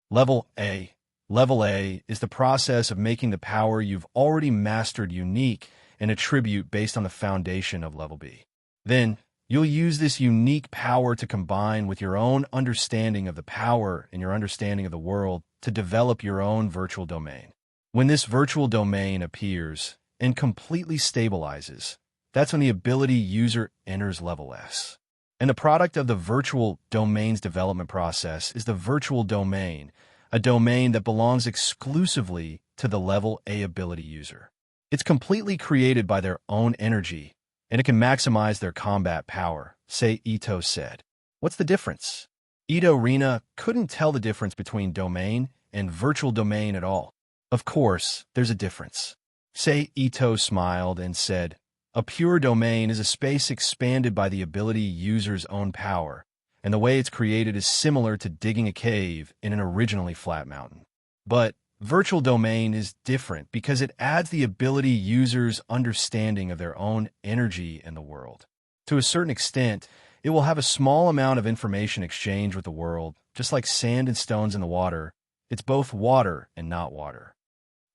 Level A. Level A is the process of making the power you've already mastered unique and attribute based on the foundation of level B. Then, you'll use this unique power to combine with your own understanding of the power and your understanding of the world to develop your own virtual domain. When this virtual domain appears and completely stabilizes, that's when the ability user enters level S. And the product of the virtual domain's development process is the virtual domain, a domain that belongs exclusively to the level A ability user. It's completely created by their own energy, and it can maximize their combat power, Ito said. What's the difference? Ito Rina couldn't tell the difference between domain and virtual domain at all. Of course, there's a difference. Ito smiled and said, a pure domain is a space expanded by the ability user's own power, and the way it's created is similar to digging a cave in an originally flat mountain. But virtual domain is different because it adds the ability user's understanding of their own energy in the world. To a certain extent, it will have a small amount of information exchange with the world, just like sand and stones in the water. It's both water and not water.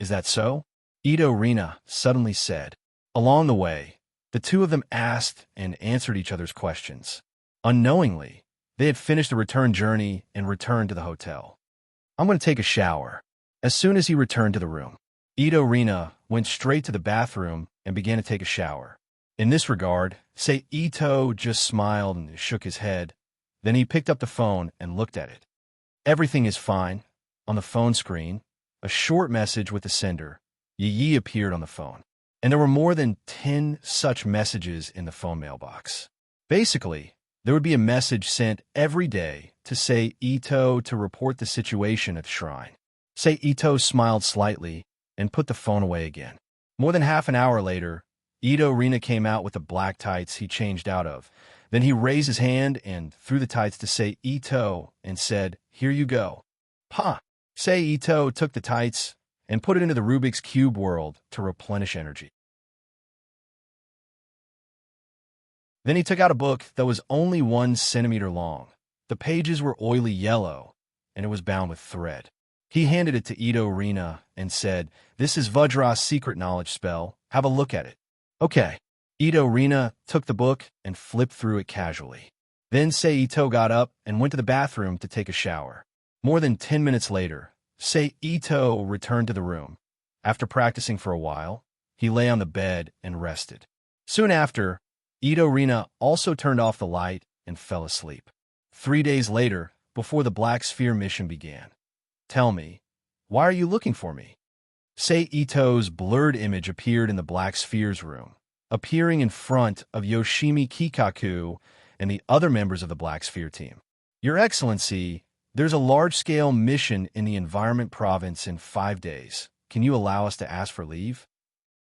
Is that so? Ito Rina suddenly said. Along the way, the 2 of them asked and answered each other's questions. Unknowingly, they had finished the return journey and returned to the hotel. I'm going to take a shower. As soon as he returned to the room, Ito Rina went straight to the bathroom and began to take a shower. In this regard, Ito just smiled and shook his head. Then he picked up the phone and looked at it. Everything is fine. On the phone screen, a short message with the sender, Yi appeared on the phone. And there were more than 10 such messages in the phone mailbox. Basically, there would be a message sent every day to Ito to report the situation at the shrine. Ito smiled slightly and put the phone away again. More than half an hour later, Ito Rina came out with the black tights he changed out of. Then he raised his hand and threw the tights to Ito and said, here you go. Pa! Ito took the tights and put it into the Rubik's Cube world to replenish energy. Then he took out a book that was only 1 centimeter long. The pages were oily yellow, and it was bound with thread. He handed it to Ito Rina and said, "This is Vajra's secret knowledge spell. Have a look at it." Okay. Ito Rina took the book and flipped through it casually. Then Seito got up and went to the bathroom to take a shower. More than 10 minutes later, Seito returned to the room. After practicing for a while, he lay on the bed and rested. Soon after, Ito Rina also turned off the light and fell asleep. 3 days later, before the Black Sphere mission began. "Tell me, why are you looking for me?" Seito's blurred image appeared in the Black Sphere's room, appearing in front of Yoshimi Kikaku and the other members of the Black Sphere team. "Your Excellency, there's a large-scale mission in the Environment Province in 5 days. Can you allow us to ask for leave?"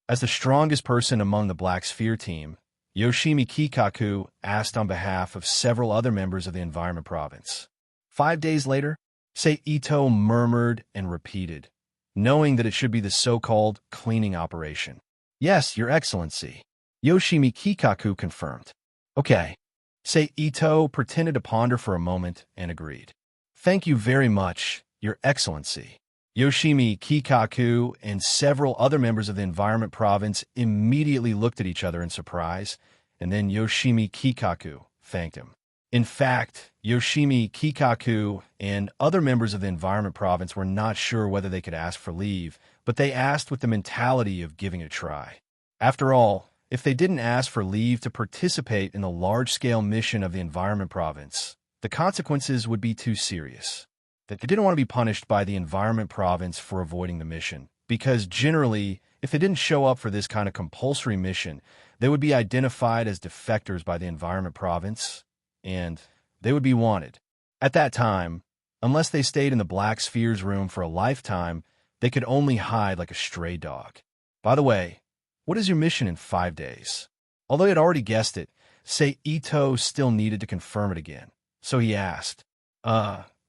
As the strongest person among the Black Sphere team, Yoshimi Kikaku asked on behalf of several other members of the Environment Province. 5 days later, Seito murmured and repeated, knowing that it should be the so-called cleaning operation. "Yes, Your Excellency," Yoshimi Kikaku confirmed. "Okay." Seito pretended to ponder for a moment and agreed. "Thank you very much, Your Excellency." Yoshimi Kikaku and several other members of the Environment Province immediately looked at each other in surprise, and then Yoshimi Kikaku thanked him. In fact, Yoshimi Kikaku and other members of the Environment Province were not sure whether they could ask for leave, but they asked with the mentality of giving it a try. After all, if they didn't ask for leave to participate in the large-scale mission of the Environment Province, the consequences would be too serious. They didn't want to be punished by the Environment Province for avoiding the mission, because generally, if they didn't show up for this kind of compulsory mission, they would be identified as defectors by the Environment Province, and they would be wanted. At that time, unless they stayed in the Black Sphere's room for a lifetime, they could only hide like a stray dog. By the way, what is your mission in 5 days? Although he had already guessed it, Seito still needed to confirm it again, so he asked,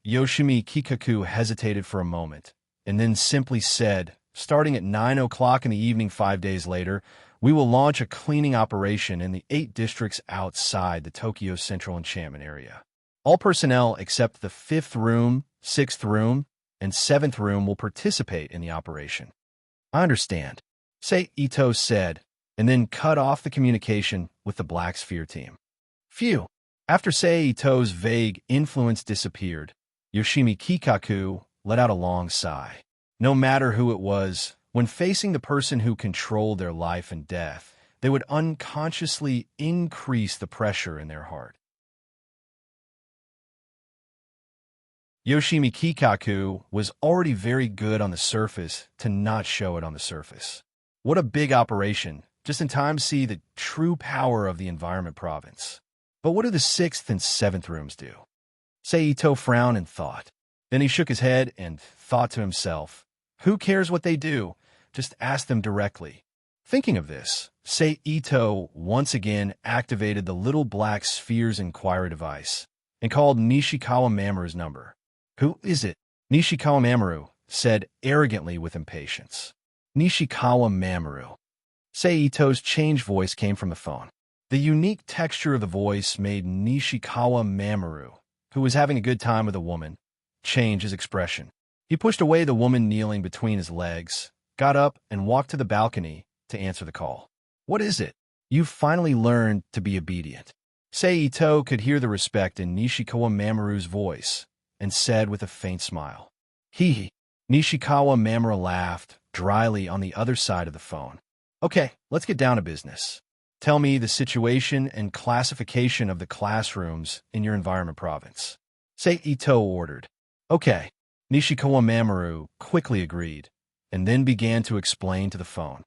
Yoshimi Kikaku hesitated for a moment, and then simply said, "Starting at 9 o'clock in the evening 5 days later, we will launch a cleaning operation in the 8 districts outside the Tokyo Central Enchantment area. All personnel except the 5th room, 6th room, and 7th room will participate in the operation." "I understand," Seito said, and then cut off the communication with the Black Sphere team. Phew! After Seito's vague influence disappeared, Yoshimi Kikaku let out a long sigh. No matter who it was, when facing the person who controlled their life and death, they would unconsciously increase the pressure in their heart. Yoshimi Kikaku was already very good on the surface to not show it on the surface. What a big operation, just in time to see the true power of the Environment Province. But what do the 6th and 7th rooms do? Seito frowned and thought. Then he shook his head and thought to himself, who cares what they do? Just ask them directly. Thinking of this, Seito once again activated the little Black Sphere's inquiry device and called Nishikawa Mamoru's number. "Who is it?" Nishikawa Mamoru said arrogantly with impatience. "Nishikawa Mamoru." Seito's changed voice came from the phone. The unique texture of the voice made Nishikawa Mamoru, who was having a good time with a woman, change his expression. He pushed away the woman kneeling between his legs, got up, and walked to the balcony to answer the call. "What is it? You've finally learned to be obedient." Seito could hear the respect in Nishikawa Mamoru's voice and said with a faint smile, "Hee." Nishikawa Mamoru laughed dryly on the other side of the phone. "Okay, let's get down to business. Tell me the situation and classification of the classrooms in your Environment Province." Seito ordered. "Okay." Nishikawa Mamoru quickly agreed, and then began to explain to the phone.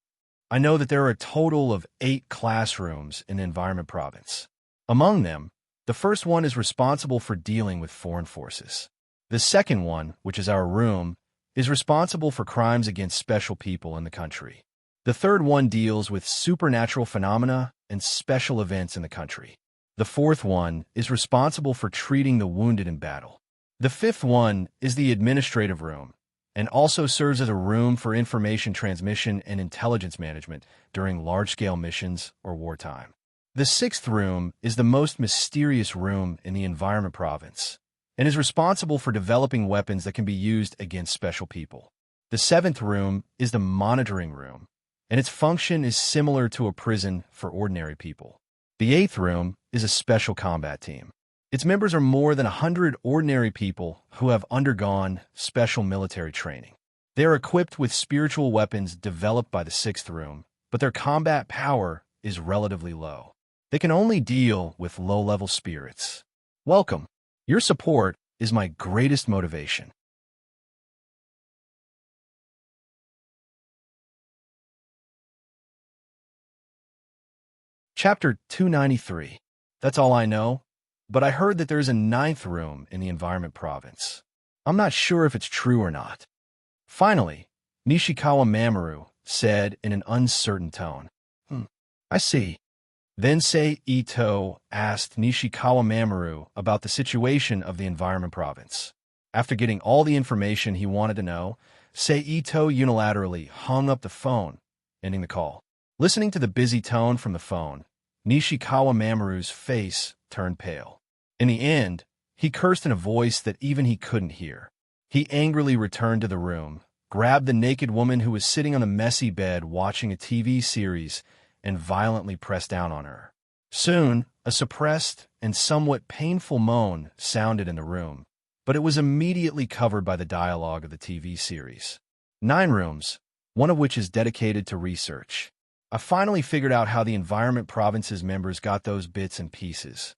"I know that there are a total of 8 classrooms in the Environment Province. Among them, the first one is responsible for dealing with foreign forces. The second one, which is our room, is responsible for crimes against special people in the country. The third one deals with supernatural phenomena and special events in the country. The fourth one is responsible for treating the wounded in battle. The fifth one is the administrative room, and also serves as a room for information transmission and intelligence management during large-scale missions or wartime. The sixth room is the most mysterious room in the Environment Province and is responsible for developing weapons that can be used against special people. The seventh room is the monitoring room, and its function is similar to a prison for ordinary people. The eighth room is a special combat team. Its members are more than 100 ordinary people who have undergone special military training. They are equipped with spiritual weapons developed by the sixth room, but their combat power is relatively low. They can only deal with low-level spirits. Welcome. Your support is my greatest motivation. Chapter 293. That's all I know, but I heard that there's a ninth room in the Environment Province. I'm not sure if it's true or not. Finally, Nishikawa Mamoru said in an uncertain tone. I see. Then Sei Ito asked Nishikawa Mamoru about the situation of the Environment Province. After getting all the information he wanted to know, Sei Ito unilaterally hung up the phone, ending the call. Listening to the busy tone from the phone, Nishikawa Mamoru's face turned pale. In the end, he cursed in a voice that even he couldn't hear. He angrily returned to the room, grabbed the naked woman who was sitting on the messy bed watching a TV series, and violently pressed down on her. Soon, a suppressed and somewhat painful moan sounded in the room, but it was immediately covered by the dialogue of the TV series. 9 rooms, one of which is dedicated to research. I finally figured out how the Environment Province's members got those bits and pieces.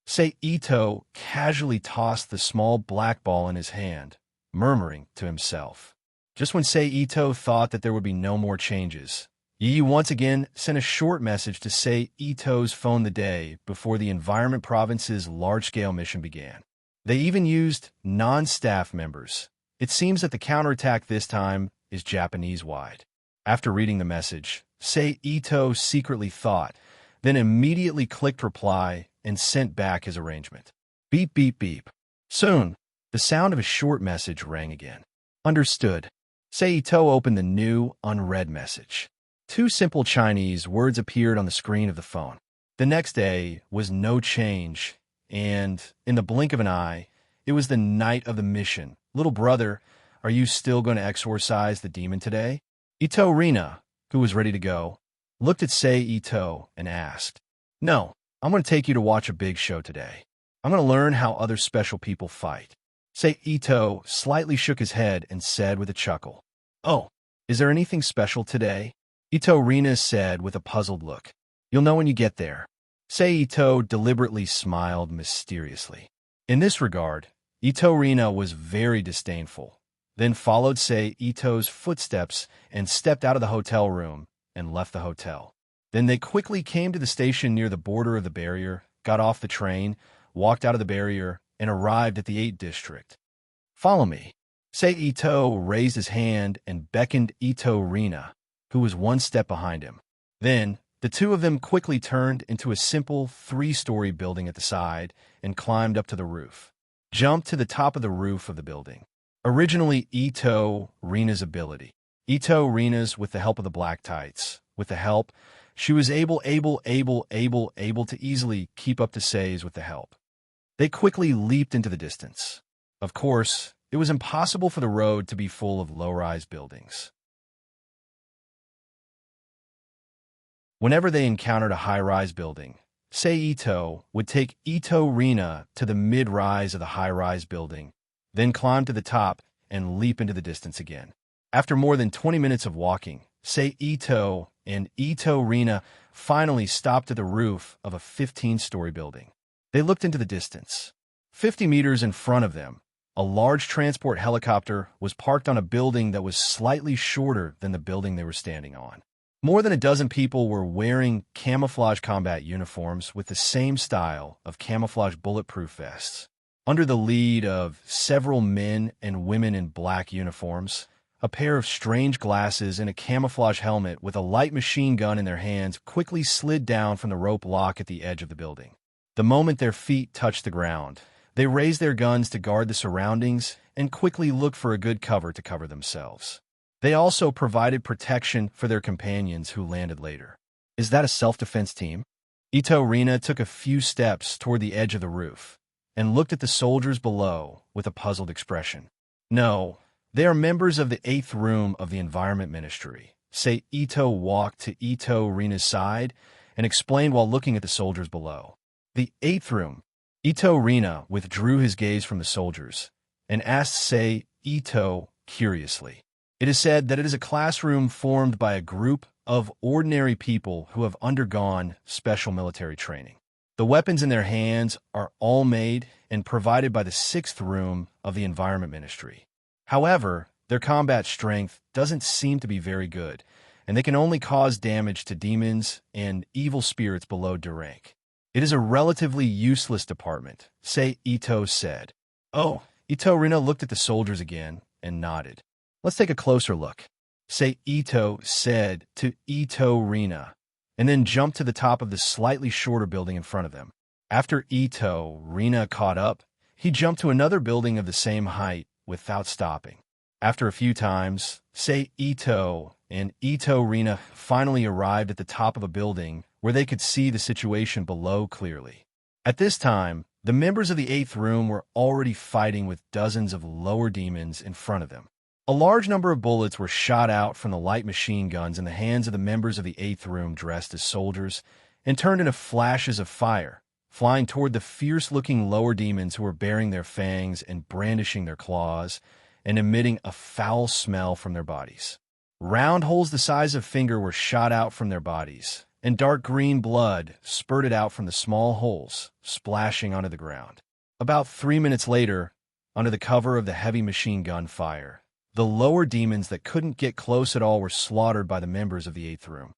Sei Ito casually tossed the small black ball in his hand, murmuring to himself. Just when Sei Ito thought that there would be no more changes, Yi once again sent a short message to Sei Ito's phone the day before the Environment Province's large-scale mission began. They even used non-staff members. It seems that the counterattack this time is Japanese-wide. After reading the message, Sei Ito secretly thought, then immediately clicked reply and sent back his arrangement. Beep, beep, beep. Soon, the sound of a short message rang again. Understood. Sei Ito opened the new, unread message. 2 simple Chinese words appeared on the screen of the phone. The next day was no change, and, in the blink of an eye, it was the night of the mission. Little brother, are you still going to exorcise the demon today? Ito Rina, who was ready to go, looked at Sei Ito and asked, No, I'm going to take you to watch a big show today. I'm going to learn how other special people fight. Sei Ito slightly shook his head and said with a chuckle, Oh, is there anything special today? Ito Rina said with a puzzled look. You'll know when you get there. Sei Ito deliberately smiled mysteriously. In this regard, Ito Rina was very disdainful, then followed Sei Ito's footsteps and stepped out of the hotel room and left the hotel. Then they quickly came to the station near the border of the barrier, got off the train, walked out of the barrier, and arrived at the 8th district. Follow me. Sei Ito raised his hand and beckoned Ito Rina, who was 1 step behind him. Then, the two of them quickly turned into a simple 3-story building at the side and climbed up to the roof. Jumped to the top of the roof of the building. Originally Ito Rina's ability. Ito Rina's with the help of the black tights. With the help, she was able to easily keep up to Sei's with the help. They quickly leaped into the distance. Of course, it was impossible for the road to be full of low-rise buildings. Whenever they encountered a high-rise building, Sei Ito would take Ito Rina to the mid-rise of the high-rise building, then climb to the top and leap into the distance again. After more than 20 minutes of walking, Sei Ito and Ito Rina finally stopped at the roof of a 15-story building. They looked into the distance. 50 meters in front of them, a large transport helicopter was parked on a building that was slightly shorter than the building they were standing on. More than a dozen people were wearing camouflage combat uniforms with the same style of camouflage bulletproof vests. Under the lead of several men and women in black uniforms, a pair of strange glasses and a camouflage helmet with a light machine gun in their hands quickly slid down from the rope lock at the edge of the building. The moment their feet touched the ground, they raised their guns to guard the surroundings and quickly looked for a good cover to cover themselves. They also provided protection for their companions who landed later. Is that a self-defense team? Ito Rina took a few steps toward the edge of the roof and looked at the soldiers below with a puzzled expression. No, they are members of the 8th room of the Environment Ministry. Say Ito walked to Ito Rina's side and explained while looking at the soldiers below. The 8th room. Ito Rina withdrew his gaze from the soldiers and asked Say Ito curiously. It is said that it is a classroom formed by a group of ordinary people who have undergone special military training. The weapons in their hands are all made and provided by the 6th room of the Environment Ministry. However, their combat strength doesn't seem to be very good, and they can only cause damage to demons and evil spirits below D rank. It is a relatively useless department, Say Ito said. Oh, Ito Rina looked at the soldiers again and nodded. Let's take a closer look, Say Ito said to Ito Rina, and then jumped to the top of the slightly shorter building in front of them. After Ito Rina caught up, he jumped to another building of the same height without stopping. After a few times, Say Ito and Ito Rina finally arrived at the top of a building where they could see the situation below clearly. At this time, the members of the 8th room were already fighting with dozens of lower demons in front of them. A large number of bullets were shot out from the light machine guns in the hands of the members of the 8th room dressed as soldiers and turned into flashes of fire, flying toward the fierce-looking lower demons who were baring their fangs and brandishing their claws and emitting a foul smell from their bodies. Round holes the size of finger were shot out from their bodies, and dark green blood spurted out from the small holes, splashing onto the ground. About 3 minutes later, under the cover of the heavy machine gun fire, the lower demons that couldn't get close at all were slaughtered by the members of the 8th room.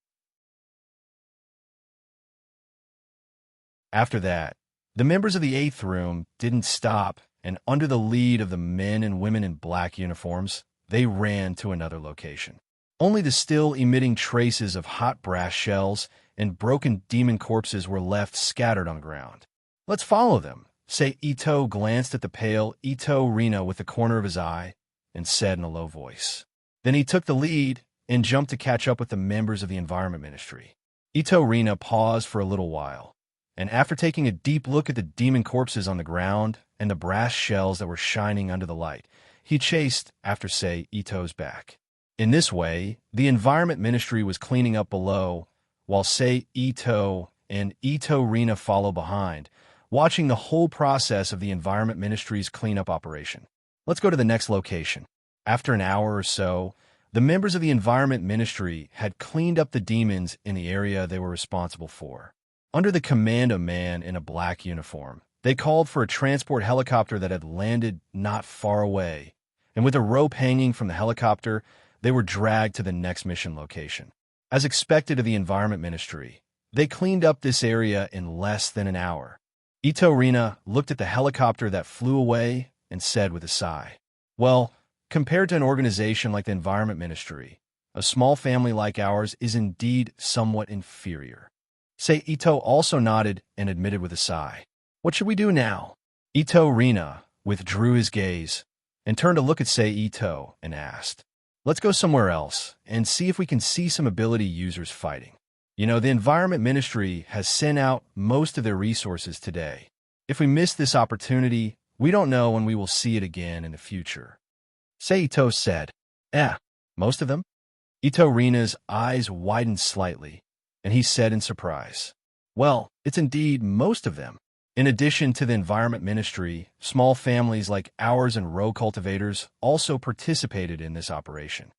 After that, the members of the 8th room didn't stop, and under the lead of the men and women in black uniforms, they ran to another location. Only the still emitting traces of hot brass shells and broken demon corpses were left scattered on the ground. Let's follow them, Say Ito glanced at the pale Ito Rina with the corner of his eye and said in a low voice. Then he took the lead and jumped to catch up with the members of the Environment Ministry. Ito Rina paused for a little while, and after taking a deep look at the demon corpses on the ground and the brass shells that were shining under the light, he chased after Say Ito's back. In this way, the Environment Ministry was cleaning up below, while Say Ito and Ito Rina followed behind, watching the whole process of the Environment Ministry's cleanup operation. Let's go to the next location. After an hour or so, the members of the Environment Ministry had cleaned up the demons in the area they were responsible for. Under the command of a man in a black uniform, they called for a transport helicopter that had landed not far away, and with a rope hanging from the helicopter, they were dragged to the next mission location. As expected of the Environment Ministry, they cleaned up this area in less than an hour. Ito Rina looked at the helicopter that flew away and said with a sigh, "Well, compared to an organization like the Environment Ministry, a small family like ours is indeed somewhat inferior." Say Ito also nodded and admitted with a sigh. "What should we do now?" Ito Rina withdrew his gaze and turned to look at Say Ito and asked, "Let's go somewhere else and see if we can see some ability users fighting. You know, the Environment Ministry has sent out most of their resources today. If we miss this opportunity, we don't know when we will see it again in the future." Say Ito said, Most of them?" Ito Rina's eyes widened slightly, and he said in surprise, "Well, it's indeed most of them. In addition to the Environment Ministry, small families like ours and row cultivators also participated in this operation."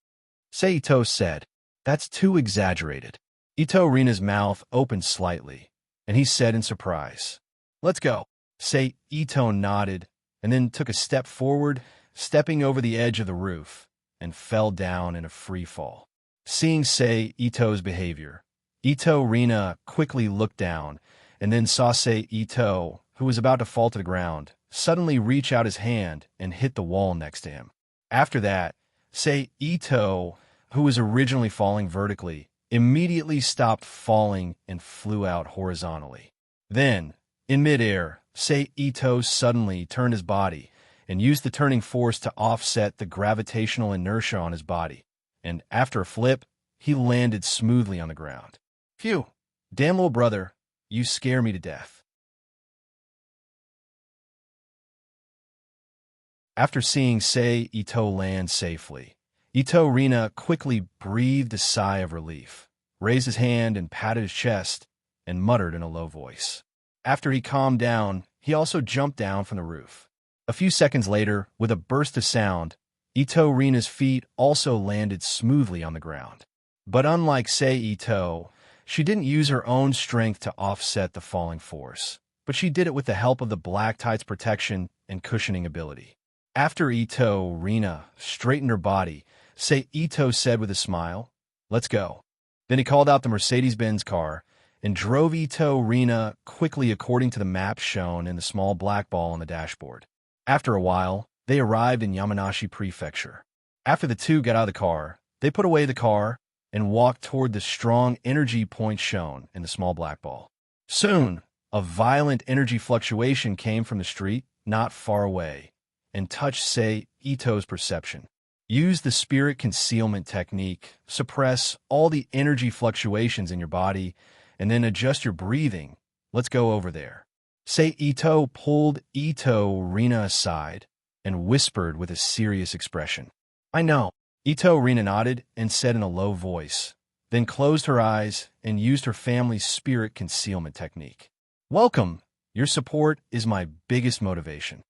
Say Ito said, "That's too exaggerated." Ito Rina's mouth opened slightly, and he said in surprise, "Let's go." Say Ito nodded and then took a step forward, stepping over the edge of the roof, and fell down in a free fall. Seeing Say Ito's behavior, Ito Rina quickly looked down and then saw Say Ito, who was about to fall to the ground, suddenly reach out his hand and hit the wall next to him. After that, Say Ito, who was originally falling vertically, immediately stopped falling and flew out horizontally. Then, in midair, Say Ito suddenly turned his body and used the turning force to offset the gravitational inertia on his body, and after a flip, he landed smoothly on the ground. "Phew, damn little brother, You scare me to death." After seeing Sei Ito land safely, Ito Rina quickly breathed a sigh of relief, raised his hand and patted his chest, and muttered in a low voice. After he calmed down, he also jumped down from the roof. A few seconds later, with a burst of sound, Ito Rina's feet also landed smoothly on the ground. But unlike Sei Ito, she didn't use her own strength to offset the falling force, but she did it with the help of the black tide's protection and cushioning ability. After Ito Rina straightened her body, Sei Ito said with a smile, "Let's go." Then he called out the Mercedes-Benz car and drove Ito Rina quickly according to the map shown in the small black ball on the dashboard. After a while, they arrived in Yamanashi Prefecture. After the two got out of the car, they put away the car and walked toward the strong energy point shown in the small black ball. Soon, a violent energy fluctuation came from the street not far away and touched Sei Ito's perception. Use the spirit concealment technique, suppress all the energy fluctuations in your body, and then adjust your breathing. Let's go over there. Sei Ito pulled Ito Rina aside and whispered with a serious expression. "I know." Ito Rina nodded and said in a low voice, then closed her eyes and used her family's spirit concealment technique. "Welcome. Your support is my biggest motivation."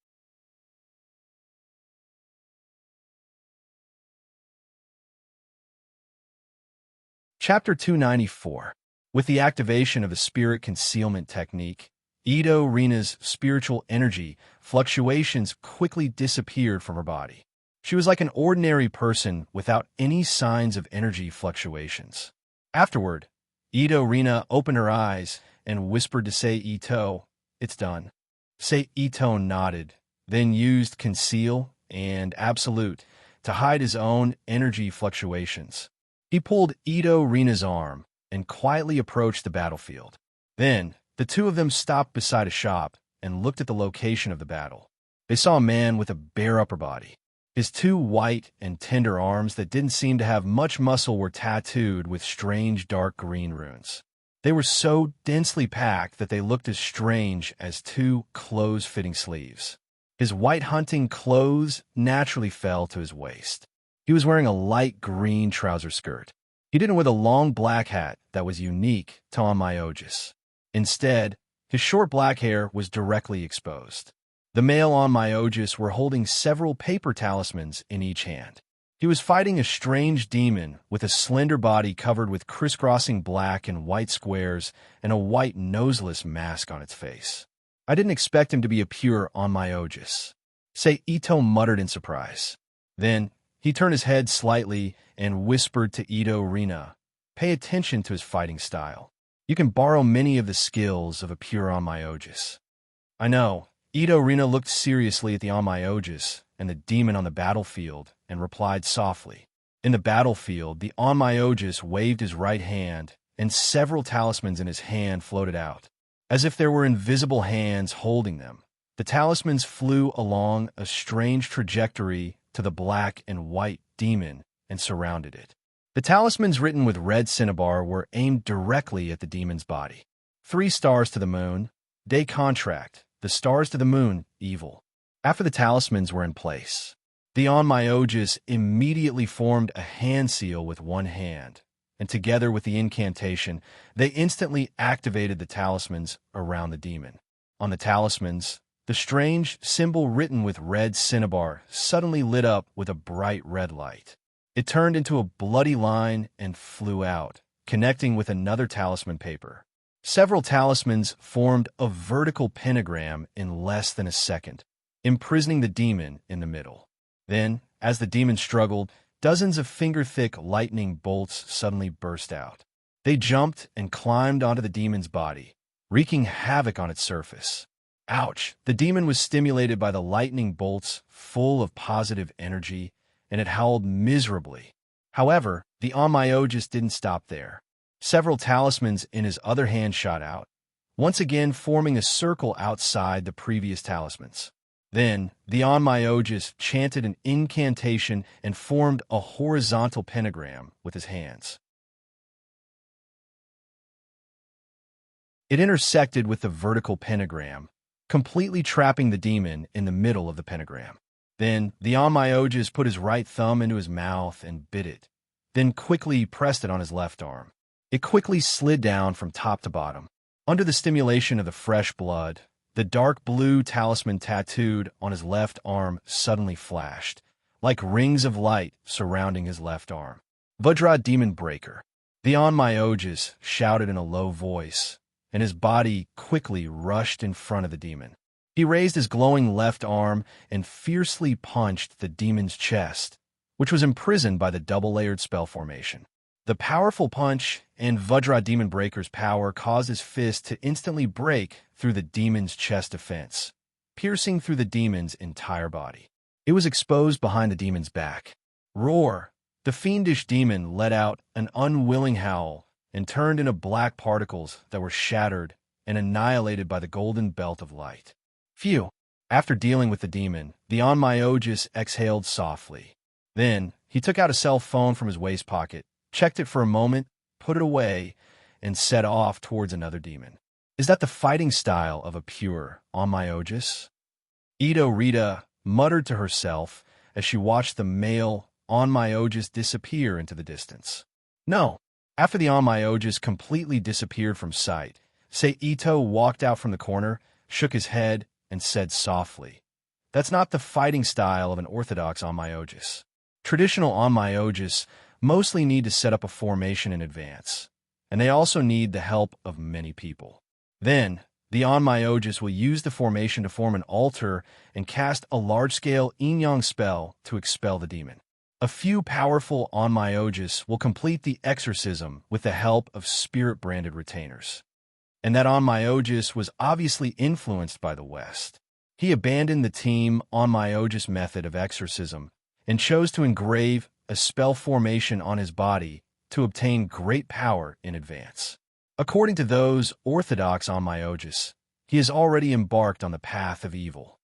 Chapter 294. With the activation of the spirit concealment technique, Ito Rina's spiritual energy fluctuations quickly disappeared from her body. She was like an ordinary person without any signs of energy fluctuations. Afterward, Ito Rina opened her eyes and whispered to Sei Ito, "It's done." Sei Ito nodded, then used Conceal and Absolute to hide his own energy fluctuations. He pulled Ito Rina's arm and quietly approached the battlefield. Then, the two of them stopped beside a shop and looked at the location of the battle. They saw a man with a bare upper body. His two white and tender arms that didn't seem to have much muscle were tattooed with strange dark green runes. They were so densely packed that they looked as strange as two close-fitting sleeves. His white hunting clothes naturally fell to his waist. He was wearing a light green trouser skirt. He didn't wear the long black hat that was unique to Onmyogus. Instead, his short black hair was directly exposed. The male Onmyogus were holding several paper talismans in each hand. He was fighting a strange demon with a slender body covered with crisscrossing black and white squares and a white noseless mask on its face. "I didn't expect him to be a pure Onmyogus," Sei Ito muttered in surprise. Then, he turned his head slightly and whispered to Ito Rina, "Pay attention to his fighting style. You can borrow many of the skills of a pure Onmyogus." "I know." Ito Rina looked seriously at the Onmyogus and the demon on the battlefield and replied softly. In the battlefield, the Onmyogus waved his right hand and several talismans in his hand floated out. As if there were invisible hands holding them, the talismans flew along a strange trajectory to the black and white demon and surrounded it. The talismans written with red cinnabar were aimed directly at the demon's body. 3 stars to the moon, day contract. The stars to the moon, evil. After the talismans were in place, the Onmyogus immediately formed a hand seal with one hand, and together with the incantation, they instantly activated the talismans around the demon. On the talismans, the strange symbol written with red cinnabar suddenly lit up with a bright red light. It turned into a bloody line and flew out, connecting with another talisman paper. Several talismans formed a vertical pentagram in less than a second, imprisoning the demon in the middle. Then, as the demon struggled, dozens of finger-thick lightning bolts suddenly burst out. They jumped and climbed onto the demon's body, wreaking havoc on its surface. Ouch! The demon was stimulated by the lightning bolts full of positive energy, and it howled miserably. However, the Onmyogus didn't stop there. Several talismans in his other hand shot out, once again forming a circle outside the previous talismans. Then, the Onmyogus chanted an incantation and formed a horizontal pentagram with his hands. It intersected with the vertical pentagram, completely trapping the demon in the middle of the pentagram. Then the Onmyoges put his right thumb into his mouth and bit it, then quickly pressed it on his left arm. It quickly slid down from top to bottom. Under the stimulation of the fresh blood, the dark blue talisman tattooed on his left arm suddenly flashed, like rings of light surrounding his left arm. Vajra Demon Breaker. The Onmyoges shouted in a low voice, and his body quickly rushed in front of the demon. He raised his glowing left arm and fiercely punched the demon's chest, which was imprisoned by the double-layered spell formation. The powerful punch and Vajra Demon Breaker's power caused his fist to instantly break through the demon's chest defense, piercing through the demon's entire body. It was exposed behind the demon's back. Roar! The fiendish demon let out an unwilling howl and turned into black particles that were shattered and annihilated by the golden belt of light. Phew! After dealing with the demon, the Onmyoges exhaled softly. Then, he took out a cell phone from his waist pocket, checked it for a moment, put it away, and set off towards another demon. Is that the fighting style of a pure Onmyoges? Ito Rita muttered to herself as she watched the male Onmyoges disappear into the distance. No. After the Onmyoges completely disappeared from sight, Ito walked out from the corner, shook his head, and said softly, "That's not the fighting style of an orthodox Onmyoges. Traditional Onmyoges mostly need to set up a formation in advance, and they also need the help of many people. Then, the Onmyoges will use the formation to form an altar and cast a large-scale yin-yang spell to expel the demon. A few powerful Onmyoges will complete the exorcism with the help of spirit-branded retainers." And that Onmyoges was obviously influenced by the West. He abandoned the team Onmyoges method of exorcism and chose to engrave a spell formation on his body to obtain great power in advance. According to those orthodox Onmyoges, he has already embarked on the path of evil.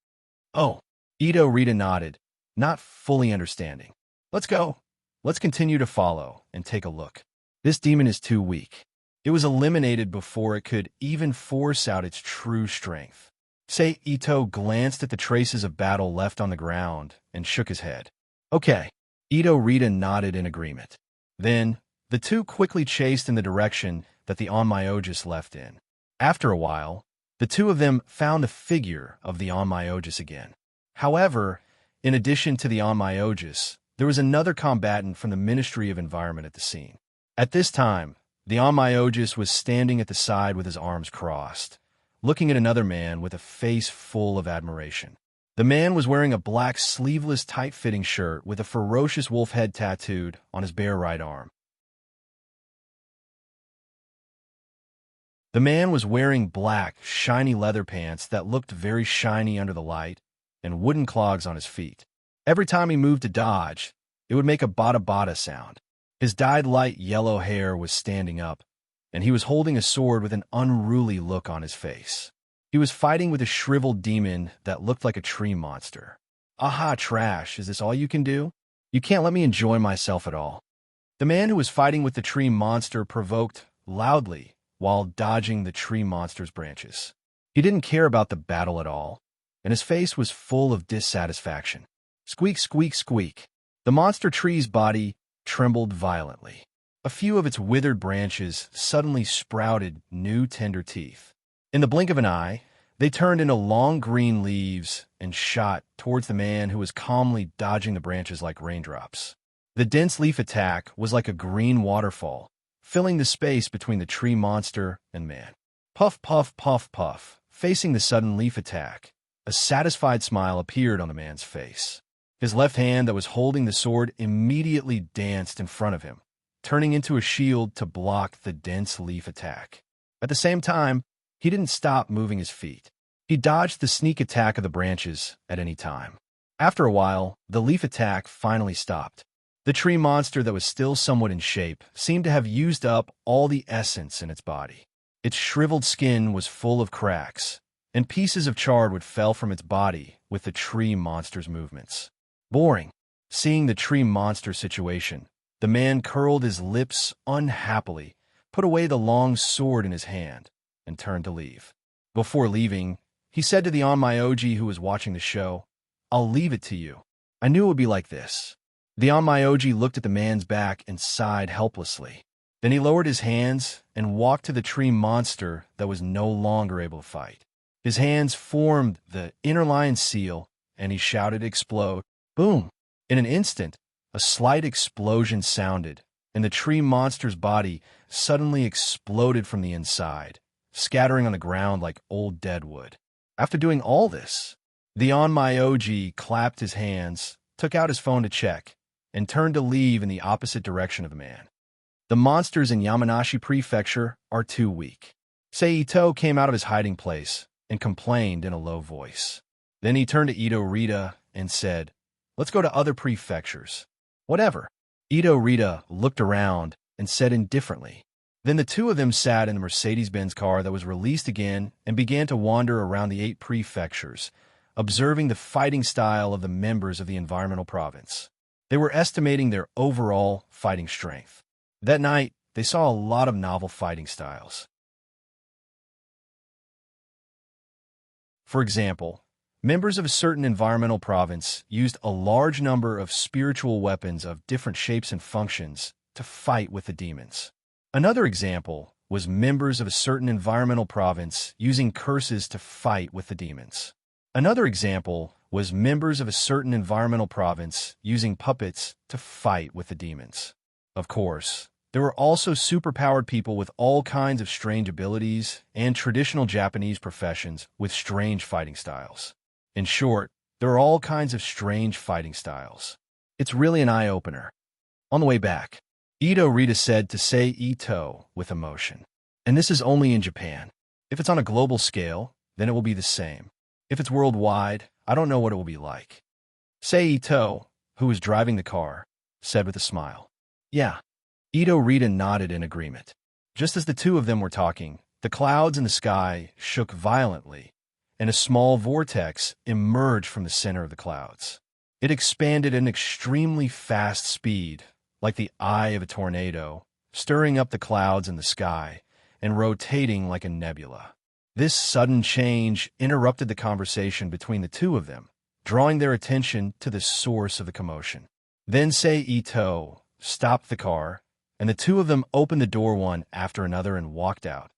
Oh, Ito Rita nodded, not fully understanding. Let's go. Let's continue to follow and take a look. This demon is too weak. It was eliminated before it could even force out its true strength. Ito glanced at the traces of battle left on the ground and shook his head. Okay. Ito Rita nodded in agreement. Then, the two quickly chased in the direction that the Onmyoges left in. After a while, the two of them found the figure of the Onmyoges again. However, in addition to the Onmyoges, there was another combatant from the Ministry of Environment at the scene. At this time, the Onmyoges was standing at the side with his arms crossed, looking at another man with a face full of admiration. The man was wearing a black sleeveless tight-fitting shirt with a ferocious wolf head tattooed on his bare right arm. The man was wearing black, shiny leather pants that looked very shiny under the light and wooden clogs on his feet. Every time he moved to dodge, it would make a bada-bada sound. His dyed light yellow hair was standing up, and he was holding a sword with an unruly look on his face. He was fighting with a shriveled demon that looked like a tree monster. Aha, trash, is this all you can do? You can't let me enjoy myself at all. The man who was fighting with the tree monster provoked loudly while dodging the tree monster's branches. He didn't care about the battle at all, and his face was full of dissatisfaction. Squeak, squeak, squeak. The monster tree's body trembled violently. A few of its withered branches suddenly sprouted new tender teeth. In the blink of an eye, they turned into long green leaves and shot towards the man who was calmly dodging the branches like raindrops. The dense leaf attack was like a green waterfall, filling the space between the tree monster and man. Puff, puff, puff, puff. Facing the sudden leaf attack, a satisfied smile appeared on the man's face. His left hand that was holding the sword immediately danced in front of him, turning into a shield to block the dense leaf attack. At the same time, he didn't stop moving his feet. He dodged the sneak attack of the branches at any time. After a while, the leaf attack finally stopped. The tree monster that was still somewhat in shape seemed to have used up all the essence in its body. Its shriveled skin was full of cracks, and pieces of charred fell from its body with the tree monster's movements. Boring. Seeing the tree monster situation, the man curled his lips unhappily, put away the long sword in his hand, and turned to leave. Before leaving, he said to the Onmyoji who was watching the show, "I'll leave it to you. I knew it would be like this." The Onmyoji looked at the man's back and sighed helplessly. Then he lowered his hands and walked to the tree monster that was no longer able to fight. His hands formed the inner lion seal, and he shouted, "Explode." Boom! In an instant, a slight explosion sounded, and the tree monster's body suddenly exploded from the inside, scattering on the ground like old dead wood. After doing all this, the Onmyoji clapped his hands, took out his phone to check, and turned to leave in the opposite direction of the man. The monsters in Yamanashi Prefecture are too weak. Seito came out of his hiding place and complained in a low voice. Then he turned to Ito Rita and said, "Let's go to other prefectures." "Whatever." Ito Rita looked around and said indifferently. Then the two of them sat in the Mercedes-Benz car that was released again and began to wander around the 8 prefectures, observing the fighting style of the members of the environmental province. They were estimating their overall fighting strength. That night, they saw a lot of novel fighting styles. For example, members of a certain environmental province used a large number of spiritual weapons of different shapes and functions to fight with the demons. Another example was members of a certain environmental province using curses to fight with the demons. Another example was members of a certain environmental province using puppets to fight with the demons. Of course, there were also superpowered people with all kinds of strange abilities and traditional Japanese professions with strange fighting styles. In short, there are all kinds of strange fighting styles. It's really an eye-opener. On the way back, Ito Rita said to Seito with emotion, "And this is only in Japan. If it's on a global scale, then it will be the same. If it's worldwide, I don't know what it will be like." Seito, who was driving the car, said with a smile, "Yeah." Ito Rita nodded in agreement. Just as the two of them were talking, the clouds in the sky shook violently, and a small vortex emerged from the center of the clouds. It expanded at an extremely fast speed, like the eye of a tornado, stirring up the clouds in the sky and rotating like a nebula. This sudden change interrupted the conversation between the two of them, drawing their attention to the source of the commotion. Then Seito stopped the car, and the two of them opened the door one after another and walked out,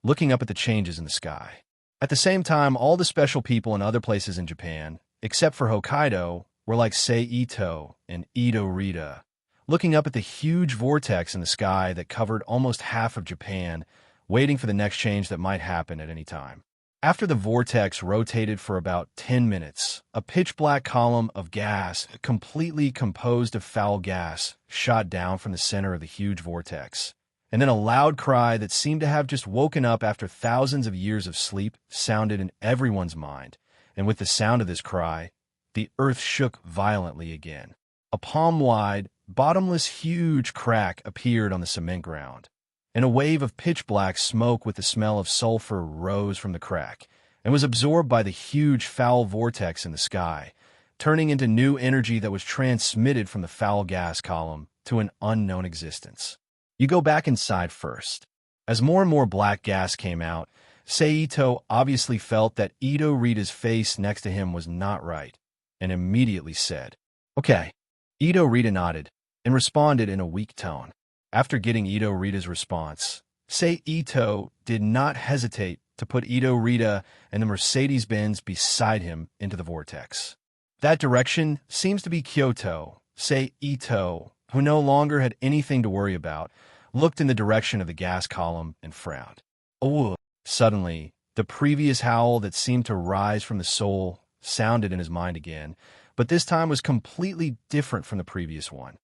looking up at the changes in the sky. At the same time, all the special people in other places in Japan, except for Hokkaido, were like Seito and Ito Rita, looking up at the huge vortex in the sky that covered almost half of Japan, waiting for the next change that might happen at any time. After the vortex rotated for about 10 minutes, a pitch-black column of gas, completely composed of foul gas, shot down from the center of the huge vortex. And then a loud cry that seemed to have just woken up after thousands of years of sleep sounded in everyone's mind. And with the sound of this cry, the earth shook violently again. A palm-wide, bottomless huge crack appeared on the cement ground, and a wave of pitch-black smoke with the smell of sulfur rose from the crack and was absorbed by the huge foul vortex in the sky, turning into new energy that was transmitted from the foul gas column to an unknown existence. You go back inside first. As more and more black gas came out, Seito obviously felt that Ito Rita's face next to him was not right, and immediately said, "Okay." Ito Rita nodded and responded in a weak tone. After getting Ito Rita's response, Seito did not hesitate to put Ito Rita and the Mercedes-Benz beside him into the vortex. That direction seems to be Kyoto. Seito, who no longer had anything to worry about, looked in the direction of the gas column and frowned. Oh! Suddenly, the previous howl that seemed to rise from the soul sounded in his mind again, but this time was completely different from the previous one.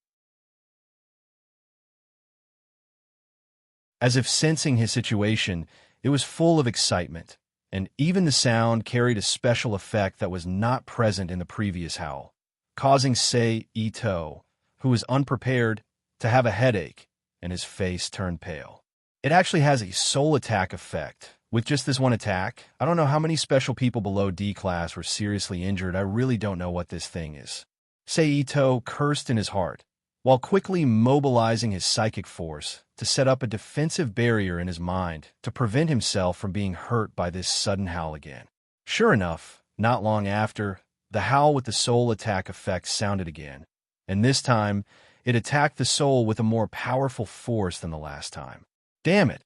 As if sensing his situation, it was full of excitement, and even the sound carried a special effect that was not present in the previous howl, causing Seito, who was unprepared, to have a headache, and his face turned pale. It actually has a soul attack effect. With just this one attack, I don't know how many special people below D class were seriously injured. I really don't know what this thing is. Seito cursed in his heart. while quickly mobilizing his psychic force to set up a defensive barrier in his mind to prevent himself from being hurt by this sudden howl again. Sure enough, not long after, the howl with the soul attack effect sounded again, and this time, it attacked the soul with a more powerful force than the last time. Damn it!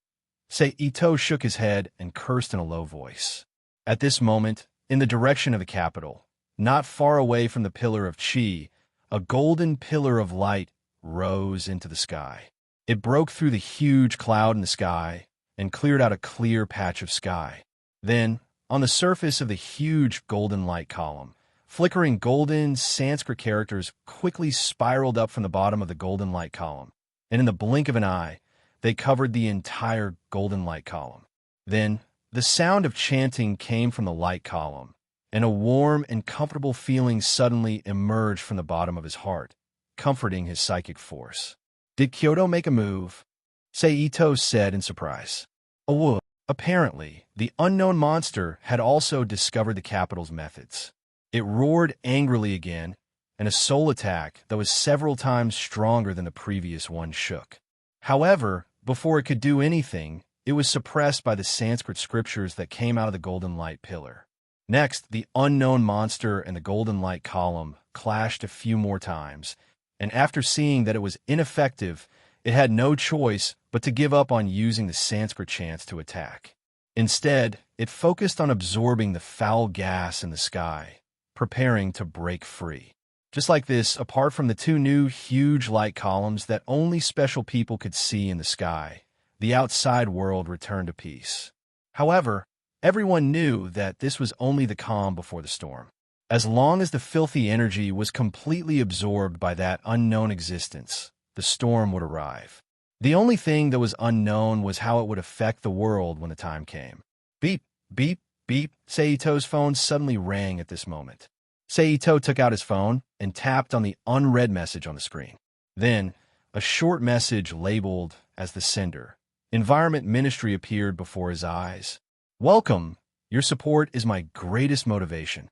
Ito shook his head and cursed in a low voice. At this moment, in the direction of the capital, not far away from the pillar of Chi, a golden pillar of light rose into the sky. It broke through the huge cloud in the sky and cleared out a clear patch of sky. Then, on the surface of the huge golden light column, flickering golden Sanskrit characters quickly spiraled up from the bottom of the golden light column, and in the blink of an eye, they covered the entire golden light column. Then, the sound of chanting came from the light column, and a warm and comfortable feeling suddenly emerged from the bottom of his heart, comforting his psychic force. Did Kyoto make a move? Ito said in surprise. Oh, apparently, the unknown monster had also discovered the capital's methods. It roared angrily again, and a soul attack that was several times stronger than the previous one shook. However, before it could do anything, it was suppressed by the Sanskrit scriptures that came out of the golden light pillar. Next, the unknown monster and the golden light column clashed a few more times, and after seeing that it was ineffective, it had no choice but to give up on using the Sanskrit chants to attack. Instead, it focused on absorbing the foul gas in the sky, preparing to break free. Just like this, apart from the two new huge light columns that only special people could see in the sky, the outside world returned to peace. However, everyone knew that this was only the calm before the storm. As long as the filthy energy was completely absorbed by that unknown existence, the storm would arrive. The only thing that was unknown was how it would affect the world when the time came. Beep, beep, beep. Ito's phone suddenly rang at this moment. Ito took out his phone and tapped on the unread message on the screen. Then, a short message labeled as the sender, Environment Ministry, appeared before his eyes. Welcome. Your support is my greatest motivation.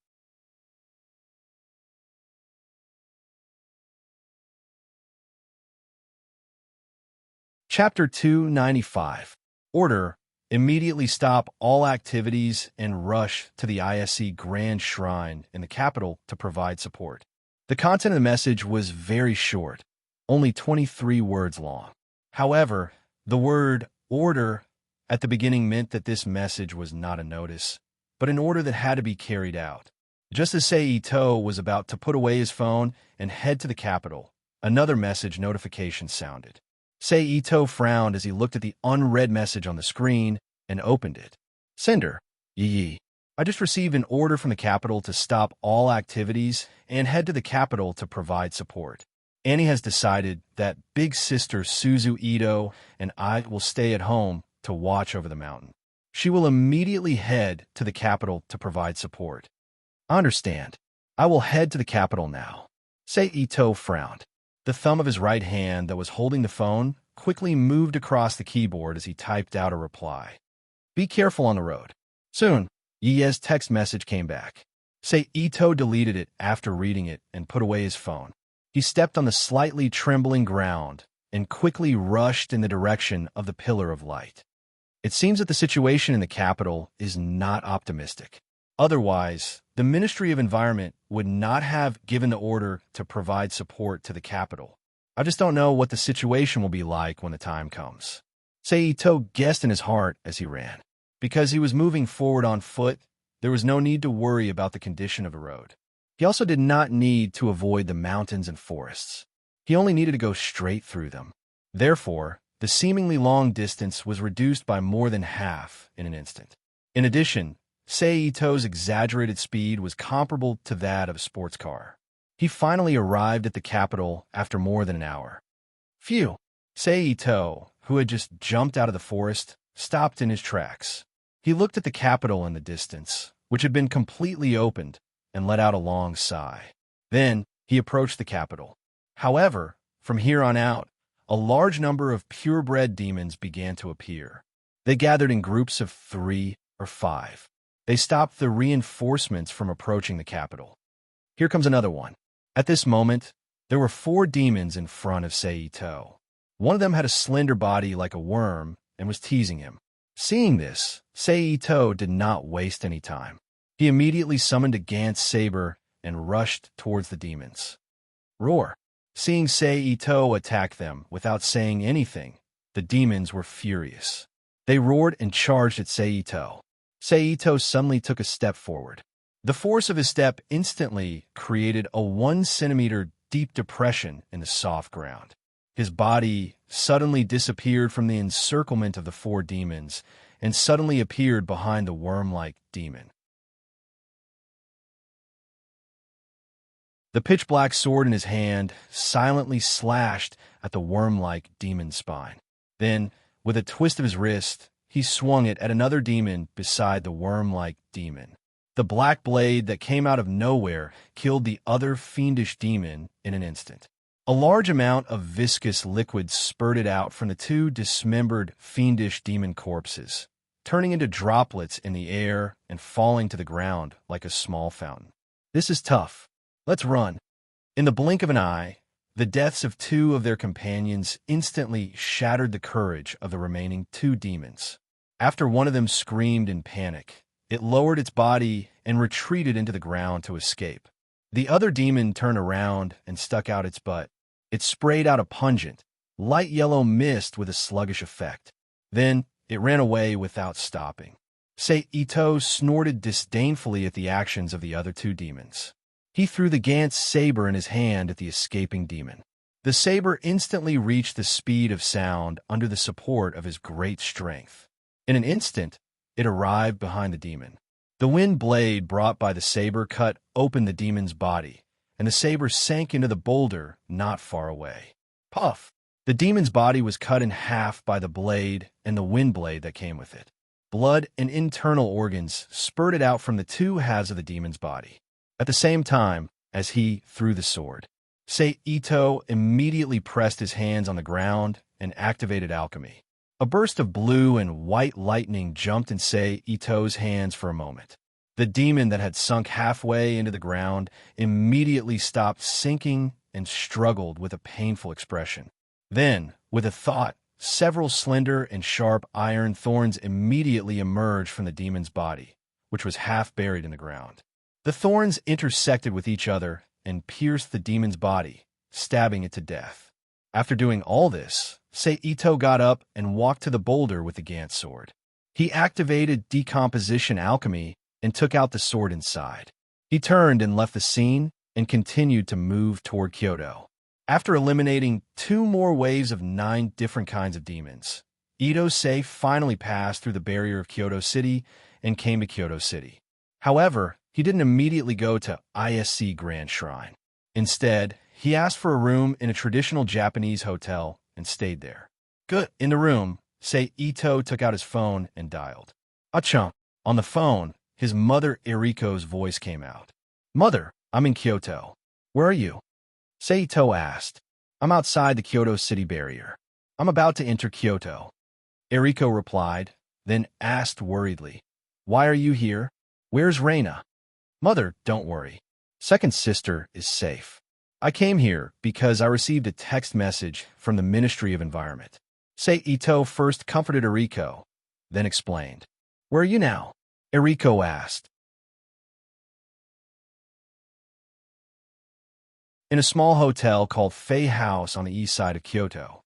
Chapter 295. Order. Immediately stop all activities and rush to the ISC Grand Shrine in the capital to provide support. The content of the message was very short, only 23 words long. However, the word order at the beginning meant that this message was not a notice, but an order that had to be carried out. Just as Ito was about to put away his phone and head to the capital, another message notification sounded. Ito frowned as he looked at the unread message on the screen and opened it. Sender, Yi. I just received an order from the capital to stop all activities and head to the capital to provide support. Annie has decided that big sister Suzu Ito and I will stay at home to watch over the mountain. She will immediately head to the capital to provide support. I understand. I will head to the capital now. Ito frowned. The thumb of his right hand that was holding the phone quickly moved across the keyboard as he typed out a reply. Be careful on the road. Soon, Yi's text message came back. Ito deleted it after reading it and put away his phone. He stepped on the slightly trembling ground and quickly rushed in the direction of the pillar of light. It seems that the situation in the capital is not optimistic. Otherwise, the Ministry of Environment would not have given the order to provide support to the capital. I just don't know what the situation will be like when the time comes. Ito guessed in his heart as he ran. Because he was moving forward on foot, there was no need to worry about the condition of the road. He also did not need to avoid the mountains and forests. He only needed to go straight through them. Therefore, the seemingly long distance was reduced by more than half in an instant. In addition, Ito's exaggerated speed was comparable to that of a sports car. He finally arrived at the capital after more than an hour. Phew! Ito, who had just jumped out of the forest, stopped in his tracks. He looked at the capital in the distance, which had been completely opened, and let out a long sigh. Then, he approached the capital. However, from here on out, a large number of purebred demons began to appear. They gathered in groups of 3 or 5. They stopped the reinforcements from approaching the capital. Here comes another one. At this moment, There were 4 demons in front of Seito. One of them had a slender body like a worm and was teasing him. Seeing this, Seito did not waste any time. He immediately summoned a Gantz saber and rushed towards the demons. Roar! Seeing Seito attack them without saying anything, the demons were furious. They roared and charged at Seito. Seito suddenly took a step forward. The force of his step instantly created a 1-centimeter deep depression in the soft ground. His body suddenly disappeared from the encirclement of the 4 demons and suddenly appeared behind the worm-like demon. The pitch-black sword in his hand silently slashed at the worm-like demon's spine. Then, with a twist of his wrist, he swung it at another demon beside the worm-like demon. The black blade that came out of nowhere killed the other fiendish demon in an instant. A large amount of viscous liquid spurted out from the 2 dismembered fiendish demon corpses, turning into droplets in the air and falling to the ground like a small fountain. This is tough. Let's run. In the blink of an eye, the deaths of 2 of their companions instantly shattered the courage of the remaining 2 demons. After one of them screamed in panic, it lowered its body and retreated into the ground to escape. The other demon turned around and stuck out its butt. It sprayed out a pungent, light yellow mist with a sluggish effect. Then it ran away without stopping. Seito snorted disdainfully at the actions of the other 2 demons. He threw the Gantz saber in his hand at the escaping demon. The saber instantly reached the speed of sound under the support of his great strength. In an instant, it arrived behind the demon. The wind blade brought by the saber cut open the demon's body, and the saber sank into the boulder not far away. Puff! The demon's body was cut in half by the blade and the wind blade that came with it. Blood and internal organs spurted out from the 2 halves of the demon's body. At the same time, as he threw the sword, Seito immediately pressed his hands on the ground and activated alchemy. A burst of blue and white lightning jumped in Seito's hands for a moment. The demon that had sunk halfway into the ground immediately stopped sinking and struggled with a painful expression. Then, with a thought, several slender and sharp iron thorns immediately emerged from the demon's body, which was half buried in the ground. The thorns intersected with each other and pierced the demon's body, stabbing it to death. After doing all this, Seito got up and walked to the boulder with the Gantz sword. He activated decomposition alchemy and took out the sword inside. He turned and left the scene and continued to move toward Kyoto. After eliminating 2 more waves of 9 different kinds of demons, Ito-sei finally passed through the barrier of Kyoto City and came to Kyoto City. However, he didn't immediately go to ISC Grand Shrine. Instead, he asked for a room in a traditional Japanese hotel and stayed there. Good. In the room, Seito took out his phone and dialed. Achum. On the phone, his mother Eriko's voice came out. Mother, I'm in Kyoto. Where are you? Seito asked. I'm outside the Kyoto City barrier. I'm about to enter Kyoto. Eriko replied, then asked worriedly, Why are you here? Where's Reina? Mother, don't worry. Second sister is safe. I came here because I received a text message from the Ministry of Environment. Seito first comforted Eriko, then explained. Where are you now? Eriko asked. In a small hotel called Fei House on the east side of Kyoto.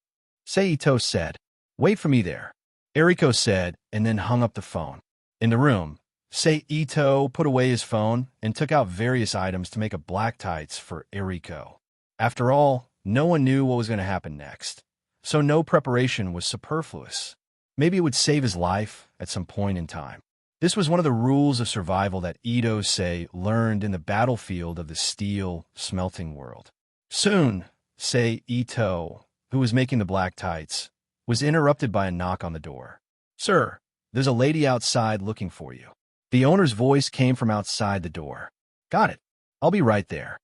Seito said, Wait for me there. Eriko said, and then hung up the phone. In the room, Seito put away his phone and took out various items to make a black tights for Eriko. After all, no one knew what was going to happen next, so no preparation was superfluous. Maybe it would save his life at some point in time. This was one of the rules of survival that Ito-sei learned in the battlefield of the steel smelting world. Soon, Seito, who was making the black tights, was interrupted by a knock on the door. Sir, there's a lady outside looking for you. The owner's voice came from outside the door. Got it. I'll be right there.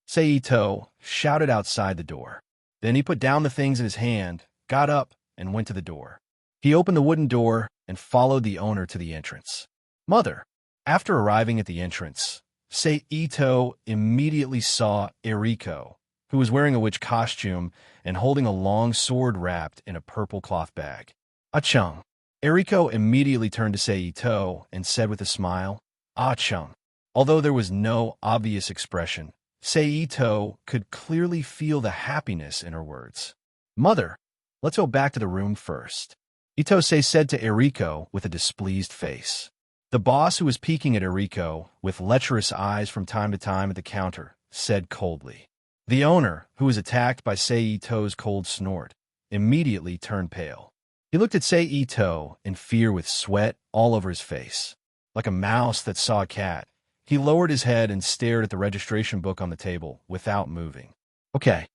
Seito shouted outside the door. Then he put down the things in his hand, got up, and went to the door. He opened the wooden door and followed the owner to the entrance. Mother. After arriving at the entrance, Seito immediately saw Eriko, who was wearing a witch costume and holding a long sword wrapped in a purple cloth bag. Ah-chung. Eriko immediately turned to Seito and said with a smile, Ah-chung. Although there was no obvious expression, Seito could clearly feel the happiness in her words. Mother, let's go back to the room first, Itose said to Eriko with a displeased face. The boss, who was peeking at Eriko with lecherous eyes from time to time at the counter, said coldly. The owner, who was attacked by Seito's cold snort, immediately turned pale. He looked at Seito in fear with sweat all over his face. Like a mouse that saw a cat, he lowered his head and stared at the registration book on the table without moving. Okay.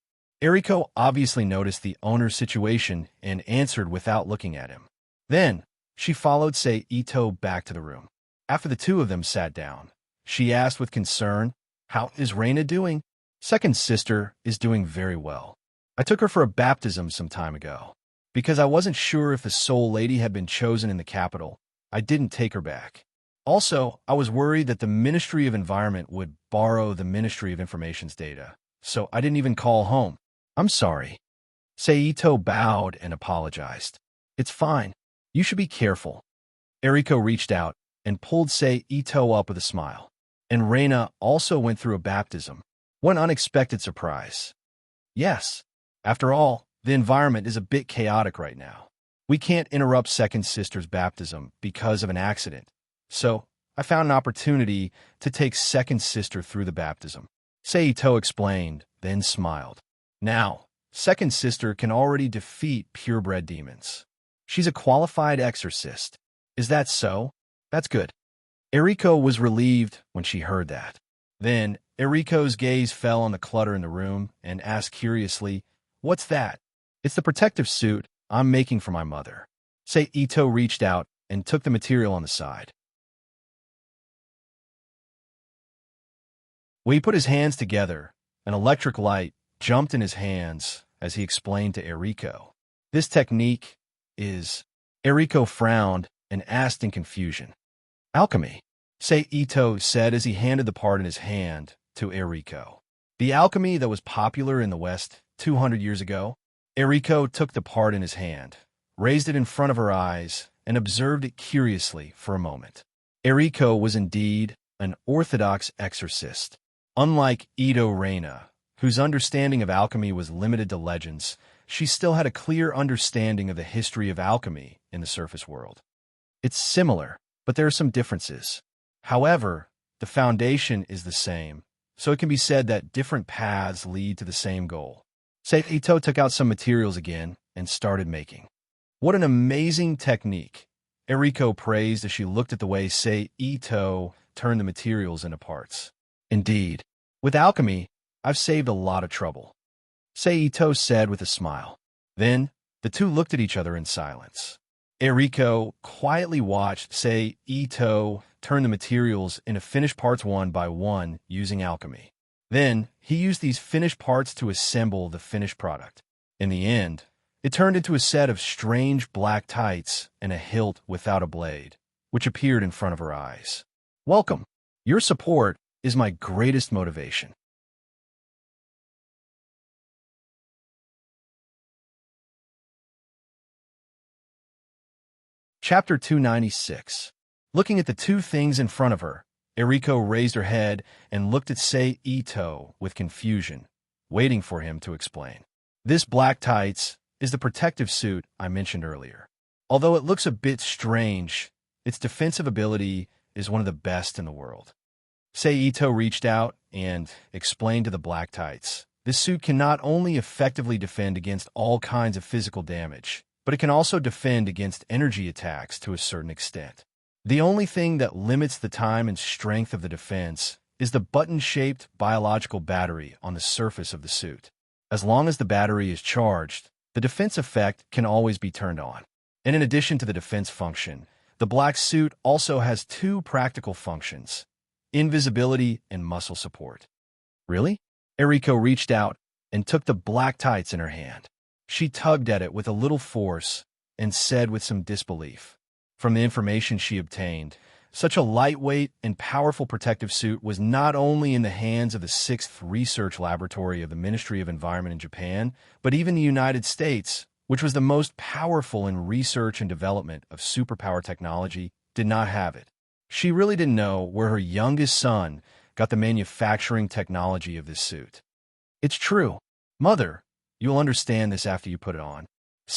Eriko obviously noticed the owner's situation and answered without looking at him. Then, she followed Seito back to the room. After the two of them sat down, she asked with concern, How is Reina doing? Second sister is doing very well. I took her for a baptism some time ago. Because I wasn't sure if the Soul Lady had been chosen in the capital, I didn't take her back. Also, I was worried that the Ministry of Environment would borrow the Ministry of Information's data, so I didn't even call home. I'm sorry. Seito bowed and apologized. It's fine. You should be careful. Eriko reached out and pulled Seito up with a smile. And Reina also went through a baptism. What an unexpected surprise. Yes. After all, the environment is a bit chaotic right now. We can't interrupt second sister's baptism because of an accident. So, I found an opportunity to take second sister through the baptism. Seito explained, then smiled. Now, second sister can already defeat purebred demons. She's a qualified exorcist. Is that so? That's good. Eriko was relieved when she heard that. Then, Eriko's gaze fell on the clutter in the room and asked curiously, What's that? It's the protective suit I'm making for my mother. Seito reached out and took the material on the side. When he put his hands together, an electric light jumped in his hands as he explained to Eriko. This technique is... Eriko frowned and asked in confusion. Alchemy, Seito said as he handed the part in his hand to Eriko. The alchemy that was popular in the West 200 years ago? Eriko took the part in his hand, raised it in front of her eyes, and observed it curiously for a moment. Eriko was indeed an orthodox exorcist. Unlike Ito Reina, whose understanding of alchemy was limited to legends, she still had a clear understanding of the history of alchemy in the surface world. It's similar, but there are some differences. However, the foundation is the same, so it can be said that different paths lead to the same goal. Seito took out some materials again and started making. What an amazing technique, Eriko praised as she looked at the way Seito turned the materials into parts. Indeed, with alchemy, I've saved a lot of trouble, Seito said with a smile. Then, the two looked at each other in silence. Eriko quietly watched Seito turn the materials into finished parts one by one using alchemy. Then, he used these finished parts to assemble the finished product. In the end, it turned into a set of strange black tights and a hilt without a blade, which appeared in front of her eyes. Welcome. Your support is my greatest motivation. Chapter 296. Looking at the two things in front of her, Eriko raised her head and looked at Seito with confusion, waiting for him to explain. This black tights is the protective suit I mentioned earlier. Although it looks a bit strange, its defensive ability is one of the best in the world. Seito reached out and explained to the black tights. This suit can not only effectively defend against all kinds of physical damage, but it can also defend against energy attacks to a certain extent. The only thing that limits the time and strength of the defense is the button-shaped biological battery on the surface of the suit. As long as the battery is charged, the defense effect can always be turned on. And in addition to the defense function, the black suit also has two practical functions: invisibility and muscle support. Really? Eriko reached out and took the black tights in her hand. She tugged at it with a little force and said with some disbelief. From the information she obtained, Such a lightweight and powerful protective suit was not only in the hands of the 6th Research Laboratory of the Ministry of Environment in Japan, but even the United States, which was the most powerful in research and development of superpower technology, did not have it. She really didn't know where her youngest son got the manufacturing technology of this suit. It's true. Mother, you'll understand this after you put it on.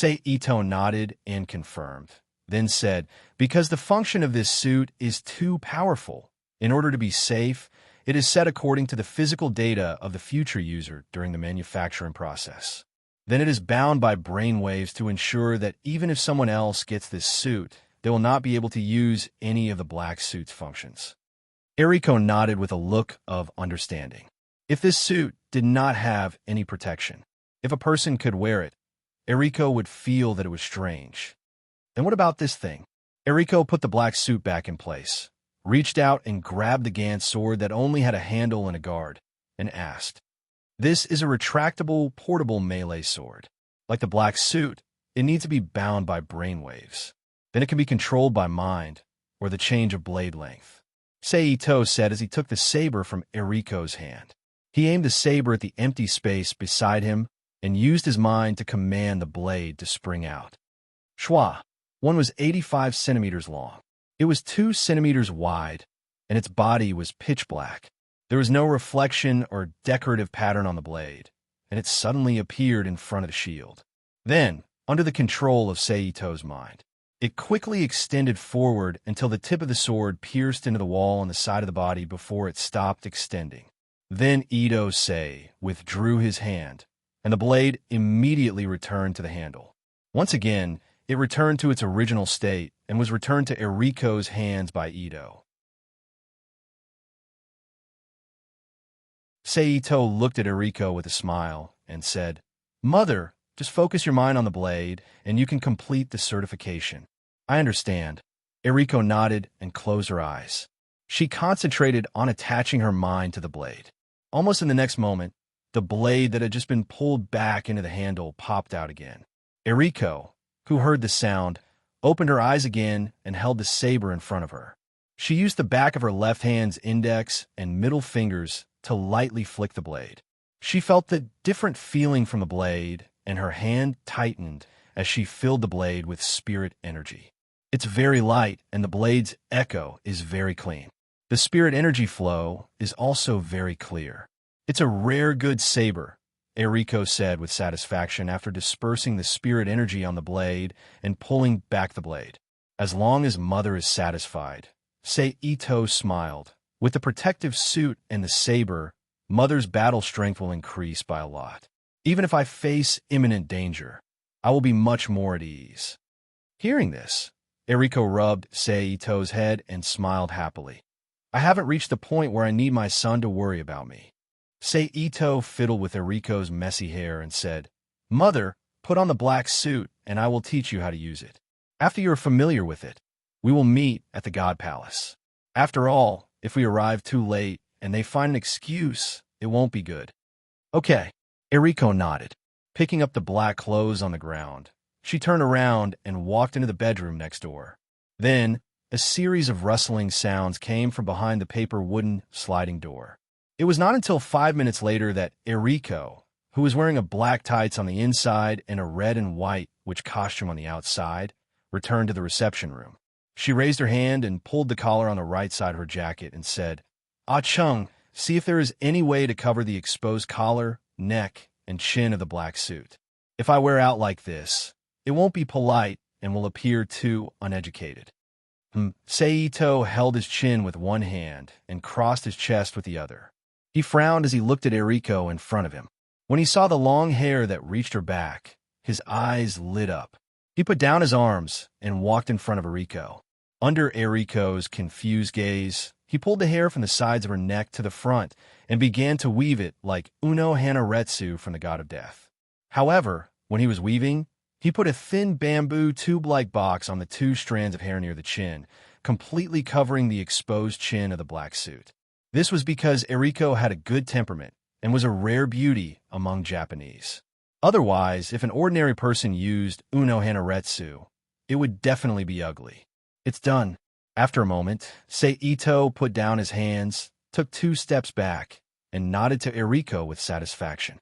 Ito nodded and confirmed, then said, because the function of this suit is too powerful. In order to be safe, it is set according to the physical data of the future user during the manufacturing process. Then it is bound by brainwaves to ensure that even if someone else gets this suit, they will not be able to use any of the black suit's functions. Eriko nodded with a look of understanding. If this suit did not have any protection, if a person could wear it, Eriko would feel that it was strange. Then what about this thing? Eriko put the black suit back in place, reached out and grabbed the Gantz sword that only had a handle and a guard, and asked, "This is a retractable, portable melee sword. Like the black suit, it needs to be bound by brainwaves. Then it can be controlled by mind, or the change of blade length," Ito said as he took the saber from Eriko's hand. He aimed the saber at the empty space beside him and used his mind to command the blade to spring out. Schwa. One was 85 centimeters long. It was 2 centimeters wide, and its body was pitch black. There was no reflection or decorative pattern on the blade, and it suddenly appeared in front of the shield. Then, under the control of Ito's mind, it quickly extended forward until the tip of the sword pierced into the wall on the side of the body before it stopped extending. Then Ito withdrew his hand, and the blade immediately returned to the handle. Once again, it returned to its original state and was returned to Eriko's hands by Ito. Ito looked at Eriko with a smile and said, "Mother, just focus your mind on the blade, and you can complete the certification." "I understand." Eriko nodded and closed her eyes. She concentrated on attaching her mind to the blade. Almost in the next moment, the blade that had just been pulled back into the handle popped out again. Eriko, who heard the sound, opened her eyes again and held the saber in front of her. She used the back of her left hand's index and middle fingers to lightly flick the blade. She felt the different feeling from the blade, and her hand tightened as she filled the blade with spirit energy. It's very light, and the blade's echo is very clean. The spirit energy flow is also very clear. "It's a rare good saber," Eriko said with satisfaction after dispersing the spirit energy on the blade and pulling back the blade. "As long as Mother is satisfied," Ito smiled. "With the protective suit and the saber, Mother's battle strength will increase by a lot. Even if I face imminent danger, I will be much more at ease." Hearing this, Eriko rubbed Ito's head and smiled happily. "I haven't reached the point where I need my son to worry about me." Ito fiddled with Eriko's messy hair and said, "Mother, put on the black suit and I will teach you how to use it. After you are familiar with it, we will meet at the God Palace. After all, if we arrive too late and they find an excuse, it won't be good." "Okay." Eriko nodded. Picking up the black clothes on the ground, she turned around and walked into the bedroom next door. Then, a series of rustling sounds came from behind the paper wooden sliding door. It was not until 5 minutes later that Eriko, who was wearing a black tights on the inside and a red and white witch costume on the outside, returned to the reception room. She raised her hand and pulled the collar on the right side of her jacket and said, "Ah Chung, see if there is any way to cover the exposed collar, neck, and chin of the black suit. If I wear out like this, it won't be polite and will appear too uneducated." Ito held his chin with one hand and crossed his chest with the other. He frowned as he looked at Eriko in front of him. When he saw the long hair that reached her back, his eyes lit up. He put down his arms and walked in front of Eriko. Under Eriko's confused gaze, he pulled the hair from the sides of her neck to the front and began to weave it like Uno Hanaretsu from the God of Death. However, when he was weaving, he put a thin bamboo tube-like box on the 2 strands of hair near the chin, completely covering the exposed chin of the black suit. This was because Eriko had a good temperament and was a rare beauty among Japanese. Otherwise, if an ordinary person used Uno Hanaretsu, it would definitely be ugly. "It's done." After a moment, Seito put down his hands, took 2 steps back, and nodded to Eriko with satisfaction.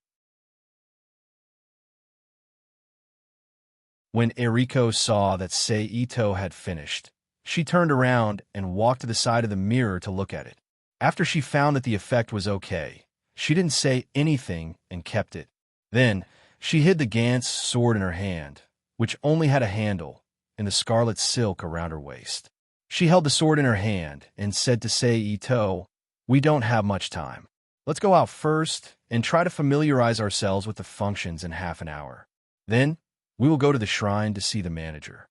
When Eriko saw that Seito had finished, she turned around and walked to the side of the mirror to look at it. After she found that the effect was okay, she didn't say anything and kept it. Then, she hid the Gantz sword in her hand, which only had a handle, in the scarlet silk around her waist. She held the sword in her hand and said to Seito, "We don't have much time. Let's go out first and try to familiarize ourselves with the functions in half an hour. Then, we will go to the shrine to see the manager."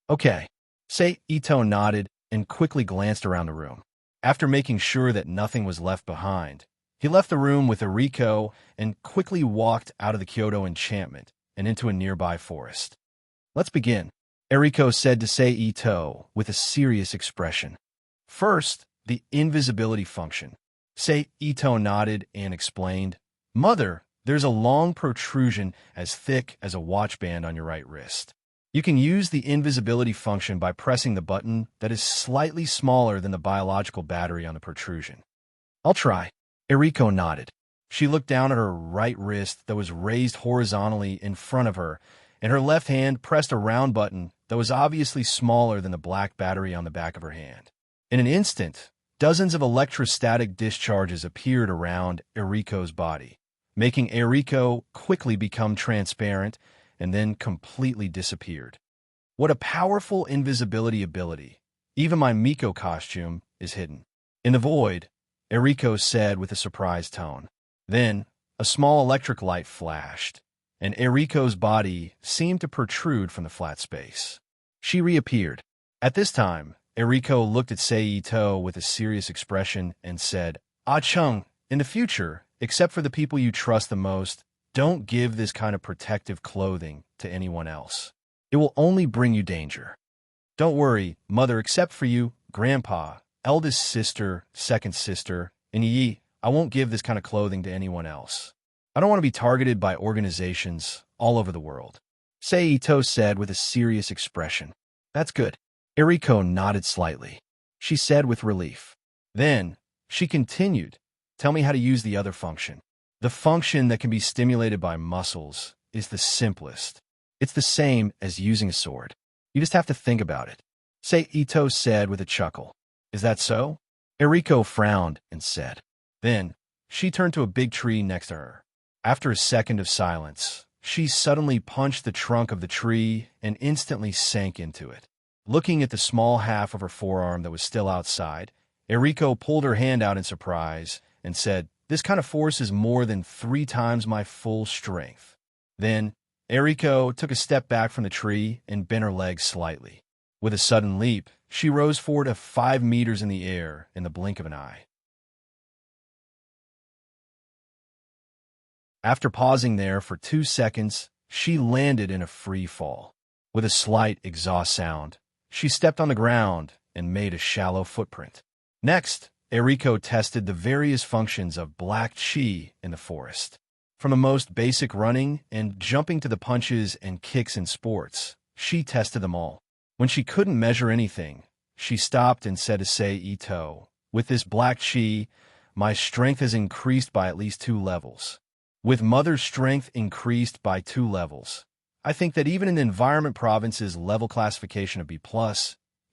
Okay. Seito nodded and quickly glanced around the room. After making sure that nothing was left behind, he left the room with Eriko and quickly walked out of the Kyoto enchantment and into a nearby forest. "Let's begin," Eriko said to Seito with a serious expression. "First, the invisibility function." Seito nodded and explained, "Mother, there's a long protrusion as thick as a watch band on your right wrist. You can use the invisibility function by pressing the button that is slightly smaller than the biological battery on the protrusion." "I'll try." Eriko nodded. She looked down at her right wrist that was raised horizontally in front of her, and her left hand pressed a round button that was obviously smaller than the black battery on the back of her hand. In an instant, dozens of electrostatic discharges appeared around Eriko's body, making Eriko quickly become transparent and then completely disappeared. What a powerful invisibility ability. Even my Miko costume is hidden. "In the void," Eriko said with a surprised tone. Then, a small electric light flashed, and Eriko's body seemed to protrude from the flat space. She reappeared. At this time, Eriko looked at Seito with a serious expression and said, "Ah-chung, in the future, except for the people you trust the most, don't give this kind of protective clothing to anyone else. It will only bring you danger." "Don't worry, Mother, except for you, Grandpa, eldest sister, second sister, and Yi, I won't give this kind of clothing to anyone else. I don't want to be targeted by organizations all over the world," Seito said with a serious expression. "That's good." Eriko nodded slightly. She said with relief. Then, she continued, "Tell me how to use the other function." "The function that can be stimulated by muscles is the simplest. It's the same as using a sword. You just have to think about it," Seito said with a chuckle. "Is that so?" Eriko frowned and said. Then, she turned to a big tree next to her. After a second of silence, she suddenly punched the trunk of the tree and instantly sank into it. Looking at the small half of her forearm that was still outside, Eriko pulled her hand out in surprise and said, "This kind of force is more than 3 times my full strength." Then, Eriko took a step back from the tree and bent her legs slightly. With a sudden leap, she rose forward to 5 meters in the air in the blink of an eye. After pausing there for 2 seconds, she landed in a free fall. With a slight exhaust sound, she stepped on the ground and made a shallow footprint. Next, Eriko tested the various functions of black chi in the forest. From the most basic running and jumping to the punches and kicks in sports, she tested them all. When she couldn't measure anything, she stopped and said to Seito, "With this black chi, my strength has increased by at least 2 levels. With Mother's strength increased by 2 levels. I think that even in the Environment Province's level classification of B+,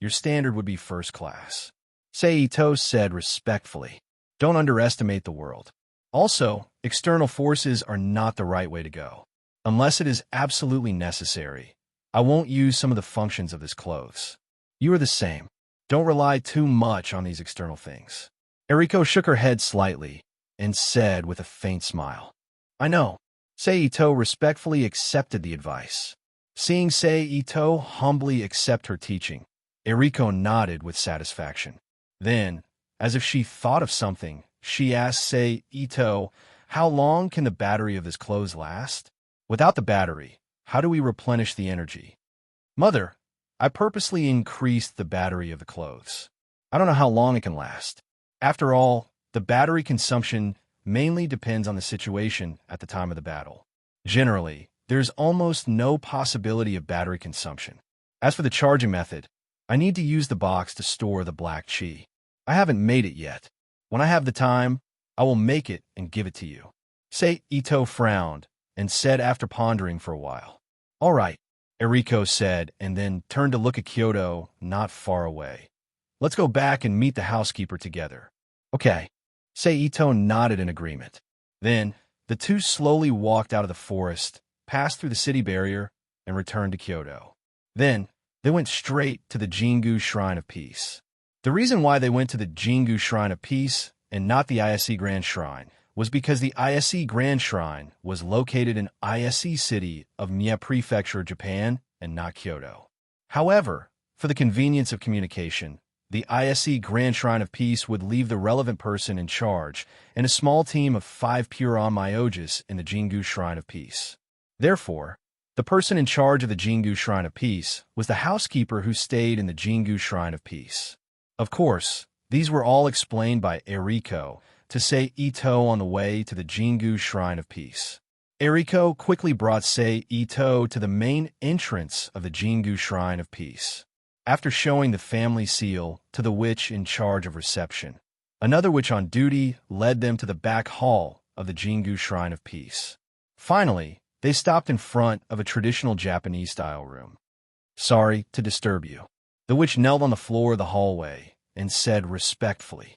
your standard would be first class." Seito said respectfully, "Don't underestimate the world. Also, external forces are not the right way to go. Unless it is absolutely necessary, I won't use some of the functions of this clothes. You are the same. Don't rely too much on these external things." Eriko shook her head slightly and said with a faint smile, "I know." Seito respectfully accepted the advice. Seeing Seito humbly accept her teaching, Eriko nodded with satisfaction. Then, as if she thought of something, she asked Seito, "How long can the battery of this clothes last? Without the battery, how do we replenish the energy?" "Mother, I purposely increased the battery of the clothes. I don't know how long it can last. After all, the battery consumption mainly depends on the situation at the time of the battle. Generally, there's almost no possibility of battery consumption. As for the charging method, I need to use the box to store the black chi. I haven't made it yet. When I have the time, I will make it and give it to you. Ito frowned and said after pondering for a while. All right, Eriko said, and then turned to look at Kyoto not far away. Let's go back and meet the housekeeper together. Okay. Ito nodded in agreement. Then, the two slowly walked out of the forest, passed through the city barrier, and returned to Kyoto. Then, they went straight to the Jingu Shrine of Peace. The reason why they went to the Jingu Shrine of Peace and not the ISE Grand Shrine was because the ISE Grand Shrine was located in ISE City of Mie Prefecture, Japan, and not Kyoto. However, for the convenience of communication, the ISE Grand Shrine of Peace would leave the relevant person in charge and a small team of 5 pure onmyoges in the Jingu Shrine of Peace. Therefore, the person in charge of the Jingu Shrine of Peace was the housekeeper who stayed in the Jingu Shrine of Peace. Of course, these were all explained by Eriko to Ito on the way to the Jingu Shrine of Peace. Eriko quickly brought Ito to the main entrance of the Jingu Shrine of Peace. After showing the family seal to the witch in charge of reception, another witch on duty led them to the back hall of the Jingu Shrine of Peace. Finally, they stopped in front of a traditional Japanese-style room. Sorry to disturb you. The witch knelt on the floor of the hallway and said respectfully.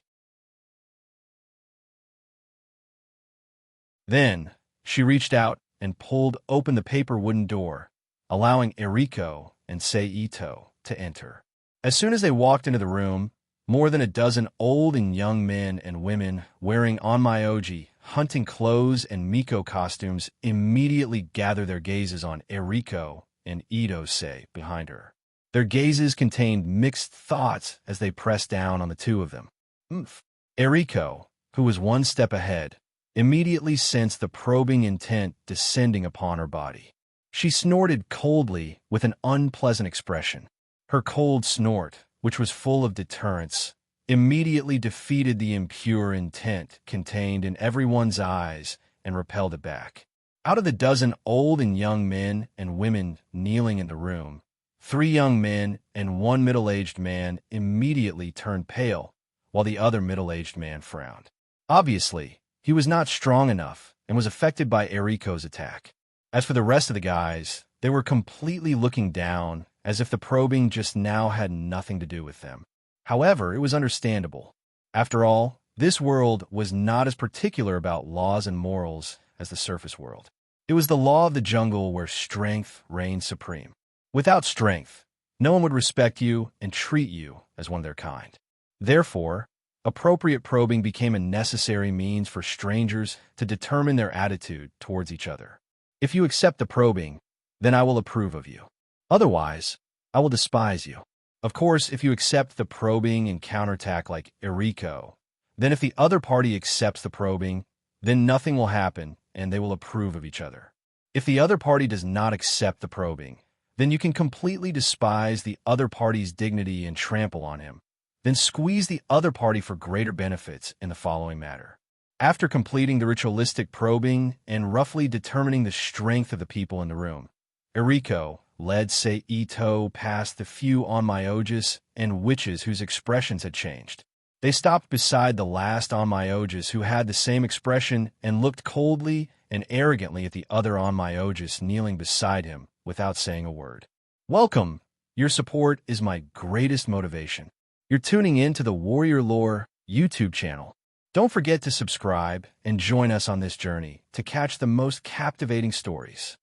Then, she reached out and pulled open the paper wooden door, allowing Eriko and Ito to enter. As soon as they walked into the room, more than a dozen old and young men and women wearing onmyoji, hunting clothes, and Miko costumes immediately gathered their gazes on Eriko and Ito behind her. Their gazes contained mixed thoughts as they pressed down on the two of them. Eriko, who was one step ahead, immediately sensed the probing intent descending upon her body. She snorted coldly with an unpleasant expression. Her cold snort, which was full of deterrence, immediately defeated the impure intent contained in everyone's eyes and repelled it back. Out of the dozen old and young men and women kneeling in the room, 3 young men and 1 middle-aged man immediately turned pale, while the other middle-aged man frowned. Obviously, he was not strong enough and was affected by Eriko's attack. As for the rest of the guys, they were completely looking down, as if the probing just now had nothing to do with them. However, it was understandable. After all, this world was not as particular about laws and morals as the surface world. It was the law of the jungle where strength reigned supreme. Without strength, no one would respect you and treat you as one of their kind. Therefore, appropriate probing became a necessary means for strangers to determine their attitude towards each other. If you accept the probing, then I will approve of you. Otherwise, I will despise you. Of course, if you accept the probing and counterattack like Eriko, then if the other party accepts the probing, then nothing will happen and they will approve of each other. If the other party does not accept the probing, then you can completely despise the other party's dignity and trample on him. Then squeeze the other party for greater benefits in the following manner. After completing the ritualistic probing and roughly determining the strength of the people in the room, Eriko led Ito past the few onmyoges and witches whose expressions had changed. They stopped beside the last onmyoges who had the same expression and looked coldly and arrogantly at the other onmyoges kneeling beside him without saying a word. Welcome! Your support is my greatest motivation. You're tuning in to the Warrior Lore YouTube channel. Don't forget to subscribe and join us on this journey to catch the most captivating stories.